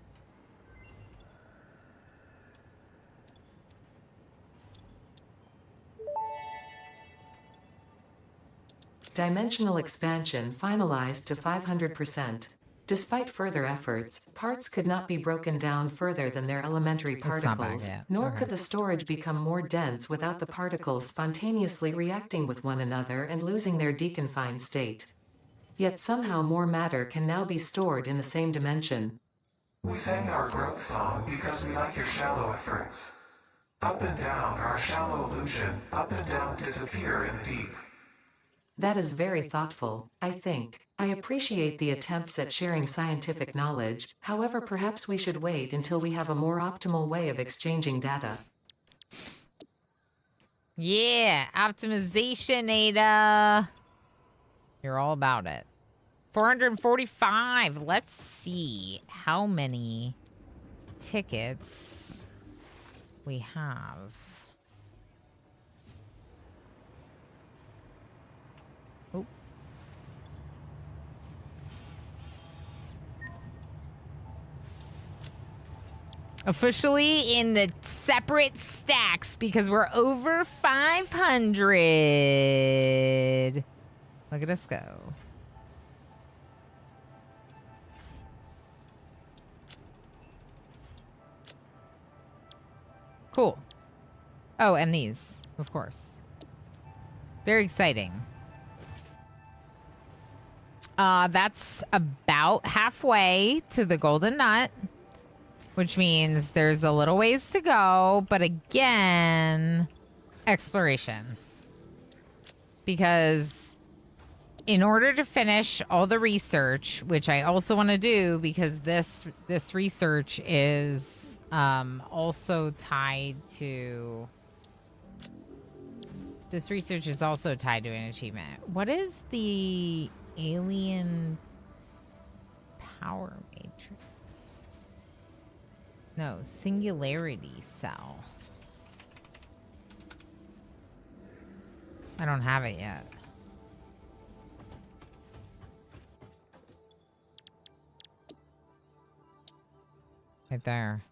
Dimensional expansion finalized to 500%. Despite further efforts, parts could not be broken down further than their elementary not back particles, yet. nor Okay. could the storage become more dense without the particles spontaneously reacting with one another and losing their deconfined state. Yet somehow more matter can now be stored in the same dimension. We sang our growth song because we like your shallow efforts. Up and down our shallow illusion, up and down disappear in the deep. That is very thoughtful, I think. I appreciate the attempts at sharing scientific knowledge, however perhaps we should wait until we have a more optimal way of exchanging data. Yeah, optimization, Ada. You're all about it. 445. Let's see how many tickets we have. Oh. Officially in the separate stacks because we're over 500. Look at us go. Cool. Oh, and these, of course. Very exciting. That's about halfway to the golden nut, which means there's a little ways to go, but again, exploration. Because in order to finish all the research, which I also want to do because this research is also tied to... This research is also tied to an achievement. What is the alien power matrix? No, singularity cell. I don't have it yet. Right there.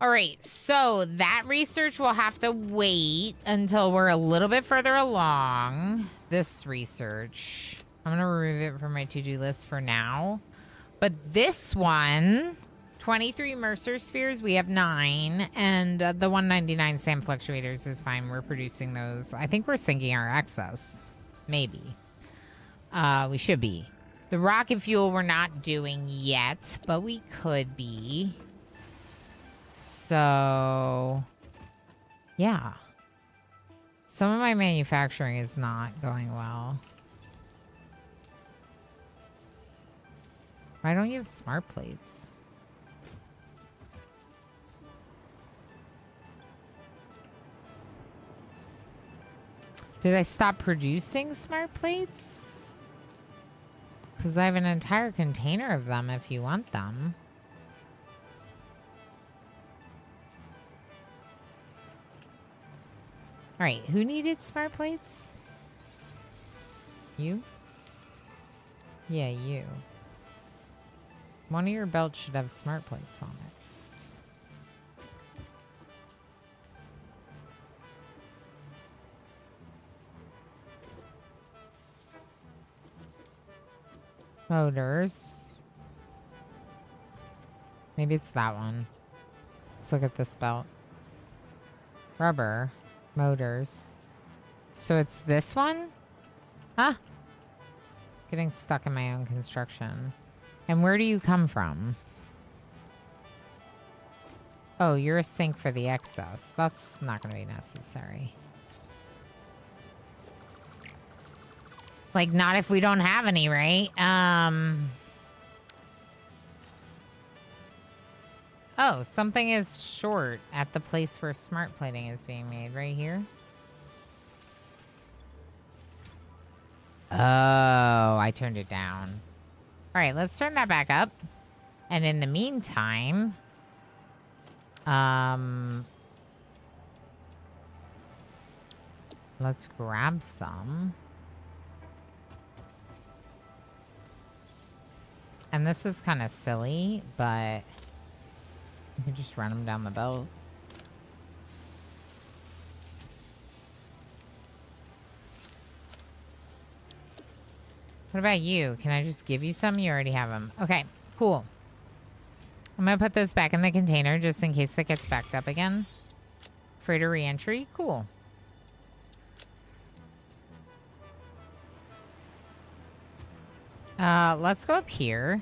All right, so that research will have to wait until we're a little bit further along. This research. I'm going to remove it from my to-do list for now. But this one, 23 Mercer spheres, we have 9. And the 199 sand fluctuators is fine. We're producing those. I think we're sinking our excess. Maybe. We should be. The rocket fuel we're not doing yet, but we could be. So, yeah. Some of my manufacturing is not going well. Why don't you have smart plates? Did I stop producing smart plates? Because I have an entire container of them if you want them. All right, who needed smart plates? You? Yeah, you. One of your belts should have smart plates on it. Motors. Maybe it's that one. Let's look at this belt. Rubber. Motors. So it's this one? Huh? Getting stuck in my own construction. And where do you come from? Oh, you're a sink for the excess. That's not going to be necessary. Like, not if we don't have any, right? Oh, something is short at the place where smart plating is being made, right here. Oh, I turned it down. All right, let's turn that back up. And in the meantime, let's grab some. And this is kind of silly, but you can just run them down the belt. What about you? Can I just give you some? You already have them. Okay, cool. I'm going to put those back in the container just in case it gets backed up again. Freighter re-entry. Cool. Let's go up here.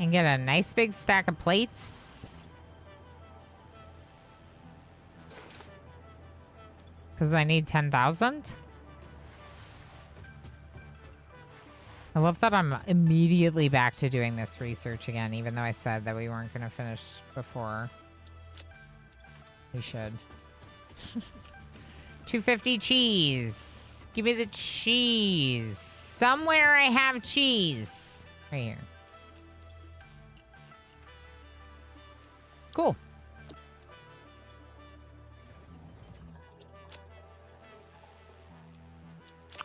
And get a nice big stack of plates. Because I need 10,000. I love that I'm immediately back to doing this research again, even though I said that we weren't going to finish before. We should. 250 cheese. Give me the cheese. Somewhere I have cheese. Right here. Cool.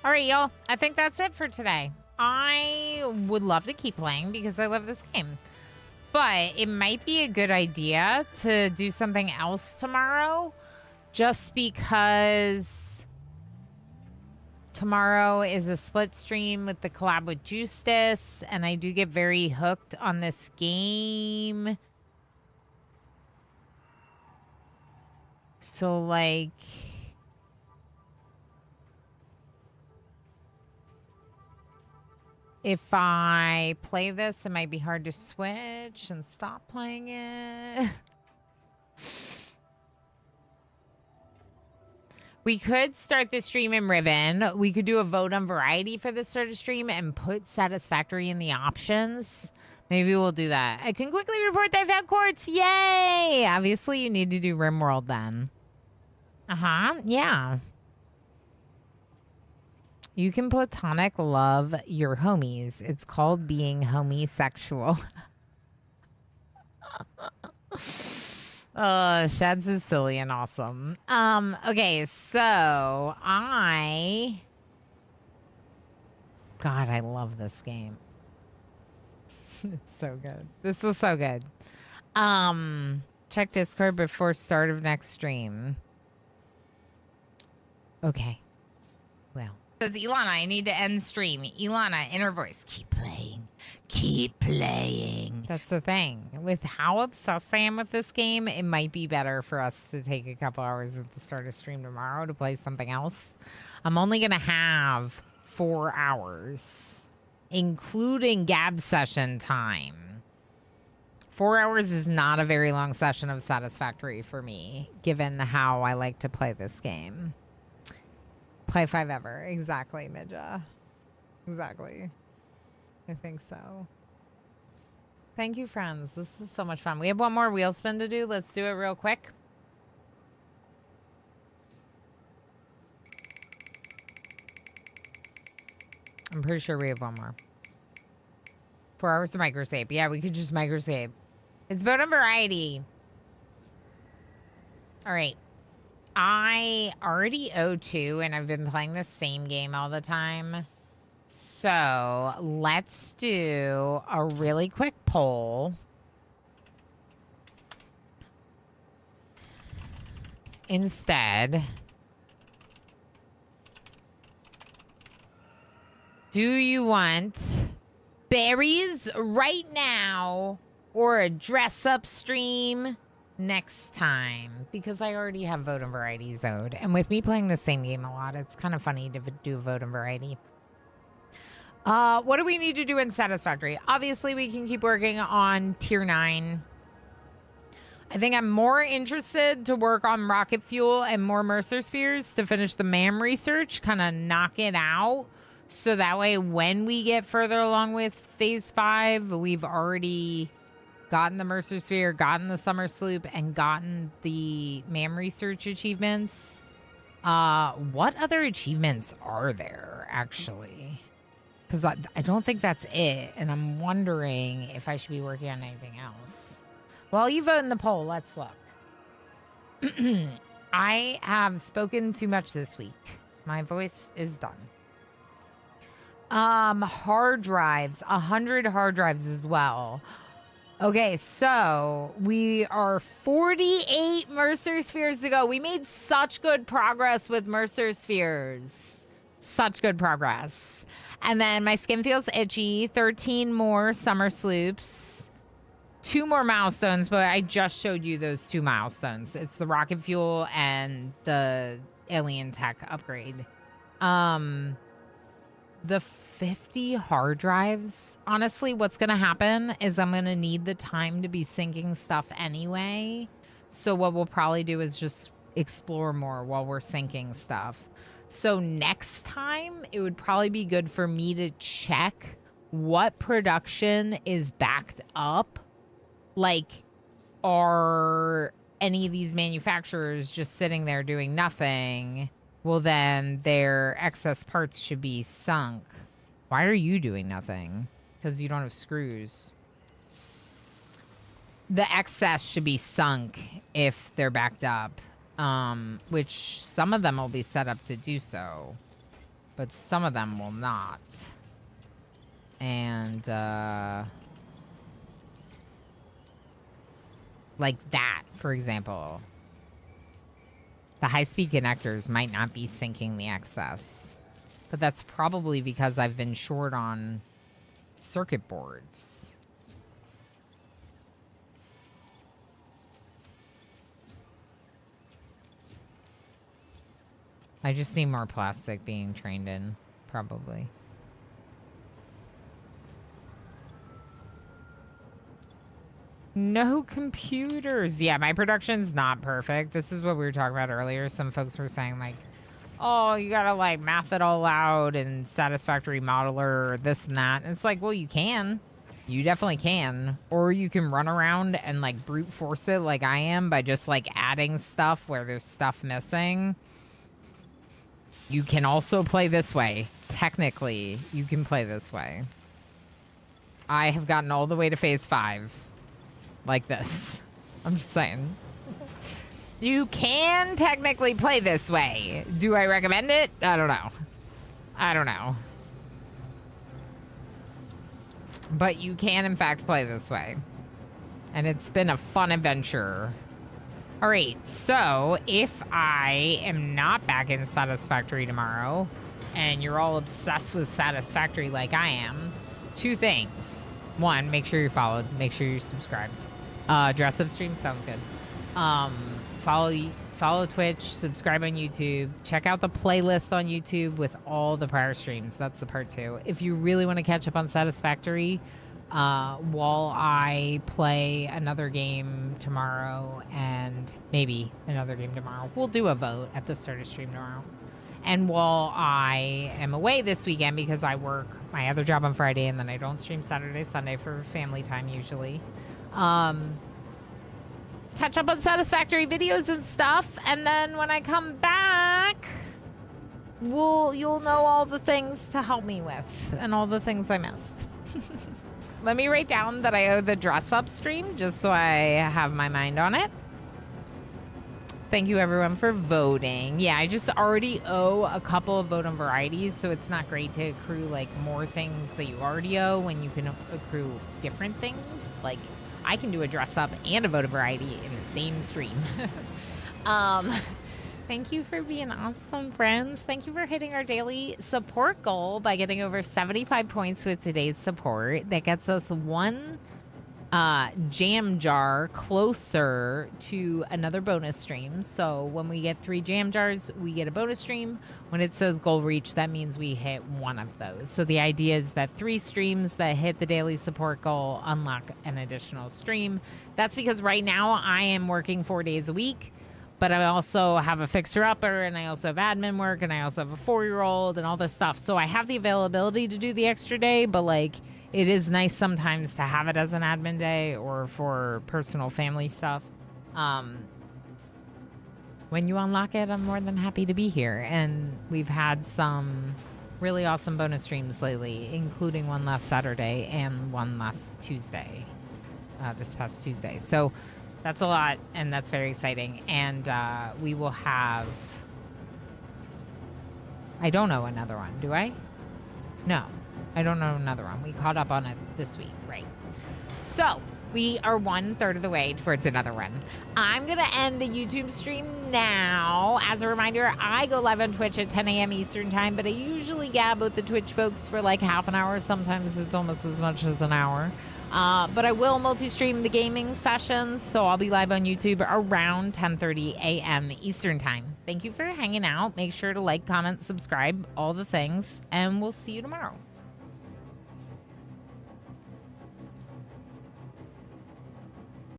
All right, y'all. I think that's it for today. I would love to keep playing because I love this game. But it might be a good idea to do something else tomorrow. Just because tomorrow is a split stream with the collab with Justice. And I do get very hooked on this game. So, like, if I play this, it might be hard to switch and stop playing it. We could start the stream in Riven. We could do a vote on variety for the start of stream and put Satisfactory in the options. Maybe we'll do that. I can quickly report that I found quartz. Yay! Obviously, you need to do RimWorld then. Uh-huh. Yeah. You can platonic love your homies. It's called being homosexual. Oh, Shads is silly and awesome. Okay, so God, I love this game. It's so good. This was so good. Check Discord before start of next stream. Okay. Well. Says Ilana, I need to end stream. Ilana, inner voice. Keep playing. Keep playing. That's the thing. With how obsessed I am with this game, it might be better for us to take a couple hours at the start of stream tomorrow to play something else. I'm only going to have 4 hours, including gab session time. 4 hours is not a very long session of Satisfactory for me, given how I like to play this game. Play 5 ever. Exactly, Midja. Exactly. I think so. Thank you, friends. This is so much fun. We have one more wheel spin to do. Let's do it real quick. I'm pretty sure we have one more. 4 hours to microsave. Yeah, we could just microsave. It's vote on variety. All right. I already owe 2, and I've been playing the same game all the time. So let's do a really quick poll. Instead, do you want berries right now or a dress up stream next time? Because I already have vote and variety zoned, and with me playing the same game a lot, it's kind of funny to do vote and variety. What do we need to do in Satisfactory? Obviously, we can keep working on tier 9. I think I'm more interested to work on rocket fuel and more Mercer spheres to finish the MAM research, kind of knock it out. So that way, when we get further along with phase 5, we've already gotten the Mercer sphere, gotten the summer sloop, and gotten the MAM research achievements. What other achievements are there, actually? Because I don't think that's it, and I'm wondering if I should be working on anything else. While you vote in the poll, let's look. I have spoken too much this week. My voice is done. Hard drives, 100 hard drives as well. Okay, so we are 48 Mercer spheres to go. We made such good progress with Mercer spheres. Such good progress. And then my skin feels itchy. 13 more summer sloops. 2 more milestones, but I just showed you those 2 milestones. It's the rocket fuel and the alien tech upgrade. The 50 hard drives. Honestly, what's going to happen is I'm going to need the time to be syncing stuff anyway. So what we'll probably do is just explore more while we're syncing stuff. So next time, it would probably be good for me to check what production is backed up. Like, are any of these manufacturers just sitting there doing nothing? Well, then their excess parts should be sunk. Why are you doing nothing? Because you don't have screws. The excess should be sunk if they're backed up. Which some of them will be set up to do so, but some of them will not. And, like that, for example. The high-speed connectors might not be syncing the excess, but that's probably because I've been short on circuit boards. I just see more plastic being trained in, probably. No computers. Yeah, my production's not perfect. This is what we were talking about earlier. Some folks were saying, like, oh, you gotta, like, math it all out and Satisfactory Modeler or this and that. And it's like, well, you can. You definitely can. Or you can run around and, like, brute force it like I am by just, like, adding stuff where there's stuff missing. You can also play this way. Technically, you can play this way. I have gotten all the way to phase 5. Like this. I'm just saying. You can technically play this way. Do I recommend it? I don't know. I don't know. But you can, in fact, play this way. And it's been a fun adventure. All right, so if I am not back in Satisfactory tomorrow, and you're all obsessed with Satisfactory like I am, 2 things. 1, make sure you're followed. Make sure you're subscribed. Dress up stream sounds good. Follow Twitch, subscribe on YouTube, check out the playlist on YouTube with all the prior streams. That's the part 2. If you really want to catch up on Satisfactory, while I play another game tomorrow and maybe another game tomorrow, we'll do a vote at the start of stream tomorrow. And while I am away this weekend because I work my other job on Friday and then I don't stream Saturday, Sunday for family time usually, catch up on Satisfactory videos and stuff, and then when I come back, you'll know all the things to help me with and all the things I missed. Let me write down that I owe the dress up stream just so I have my mind on it. Thank you everyone for voting. Yeah, I just already owe a couple of vote on varieties, so it's not great to accrue like more things that you already owe when you can accrue different things. Like I can do a dress up and a vote of variety in the same stream. Thank you for being awesome, friends. Thank you for hitting our daily support goal by getting over 75 points with today's support. That gets us 1 jam jar closer to another bonus stream. So when we get 3 jam jars, we get a bonus stream. When it says goal reach, that means we hit 1 of those. So the idea is that 3 streams that hit the daily support goal unlock an additional stream. That's because right now I am working 4 days a week, but I also have a fixer-upper, and I also have admin work, and I also have a 4-year-old and all this stuff. So I have the availability to do the extra day, but like it is nice sometimes to have it as an admin day or for personal family stuff. When you unlock it, I'm more than happy to be here. And we've had some really awesome bonus streams lately, including one last Saturday and one last Tuesday, this past Tuesday. So that's a lot, and that's very exciting. And we will have... I don't know another one, do I? No, I don't know another one. We caught up on it this week, right? So we are 1/3 of the way towards another one. I'm going to end the YouTube stream now. As a reminder, I go live on Twitch at 10 a.m. Eastern time, but I usually gab with the Twitch folks for like half an hour. Sometimes it's almost as much as an hour. But I will multi-stream the gaming sessions, so I'll be live on YouTube around 10:30 a.m. Eastern time. Thank you for hanging out. Make sure to like, comment, subscribe, all the things, and we'll see you tomorrow.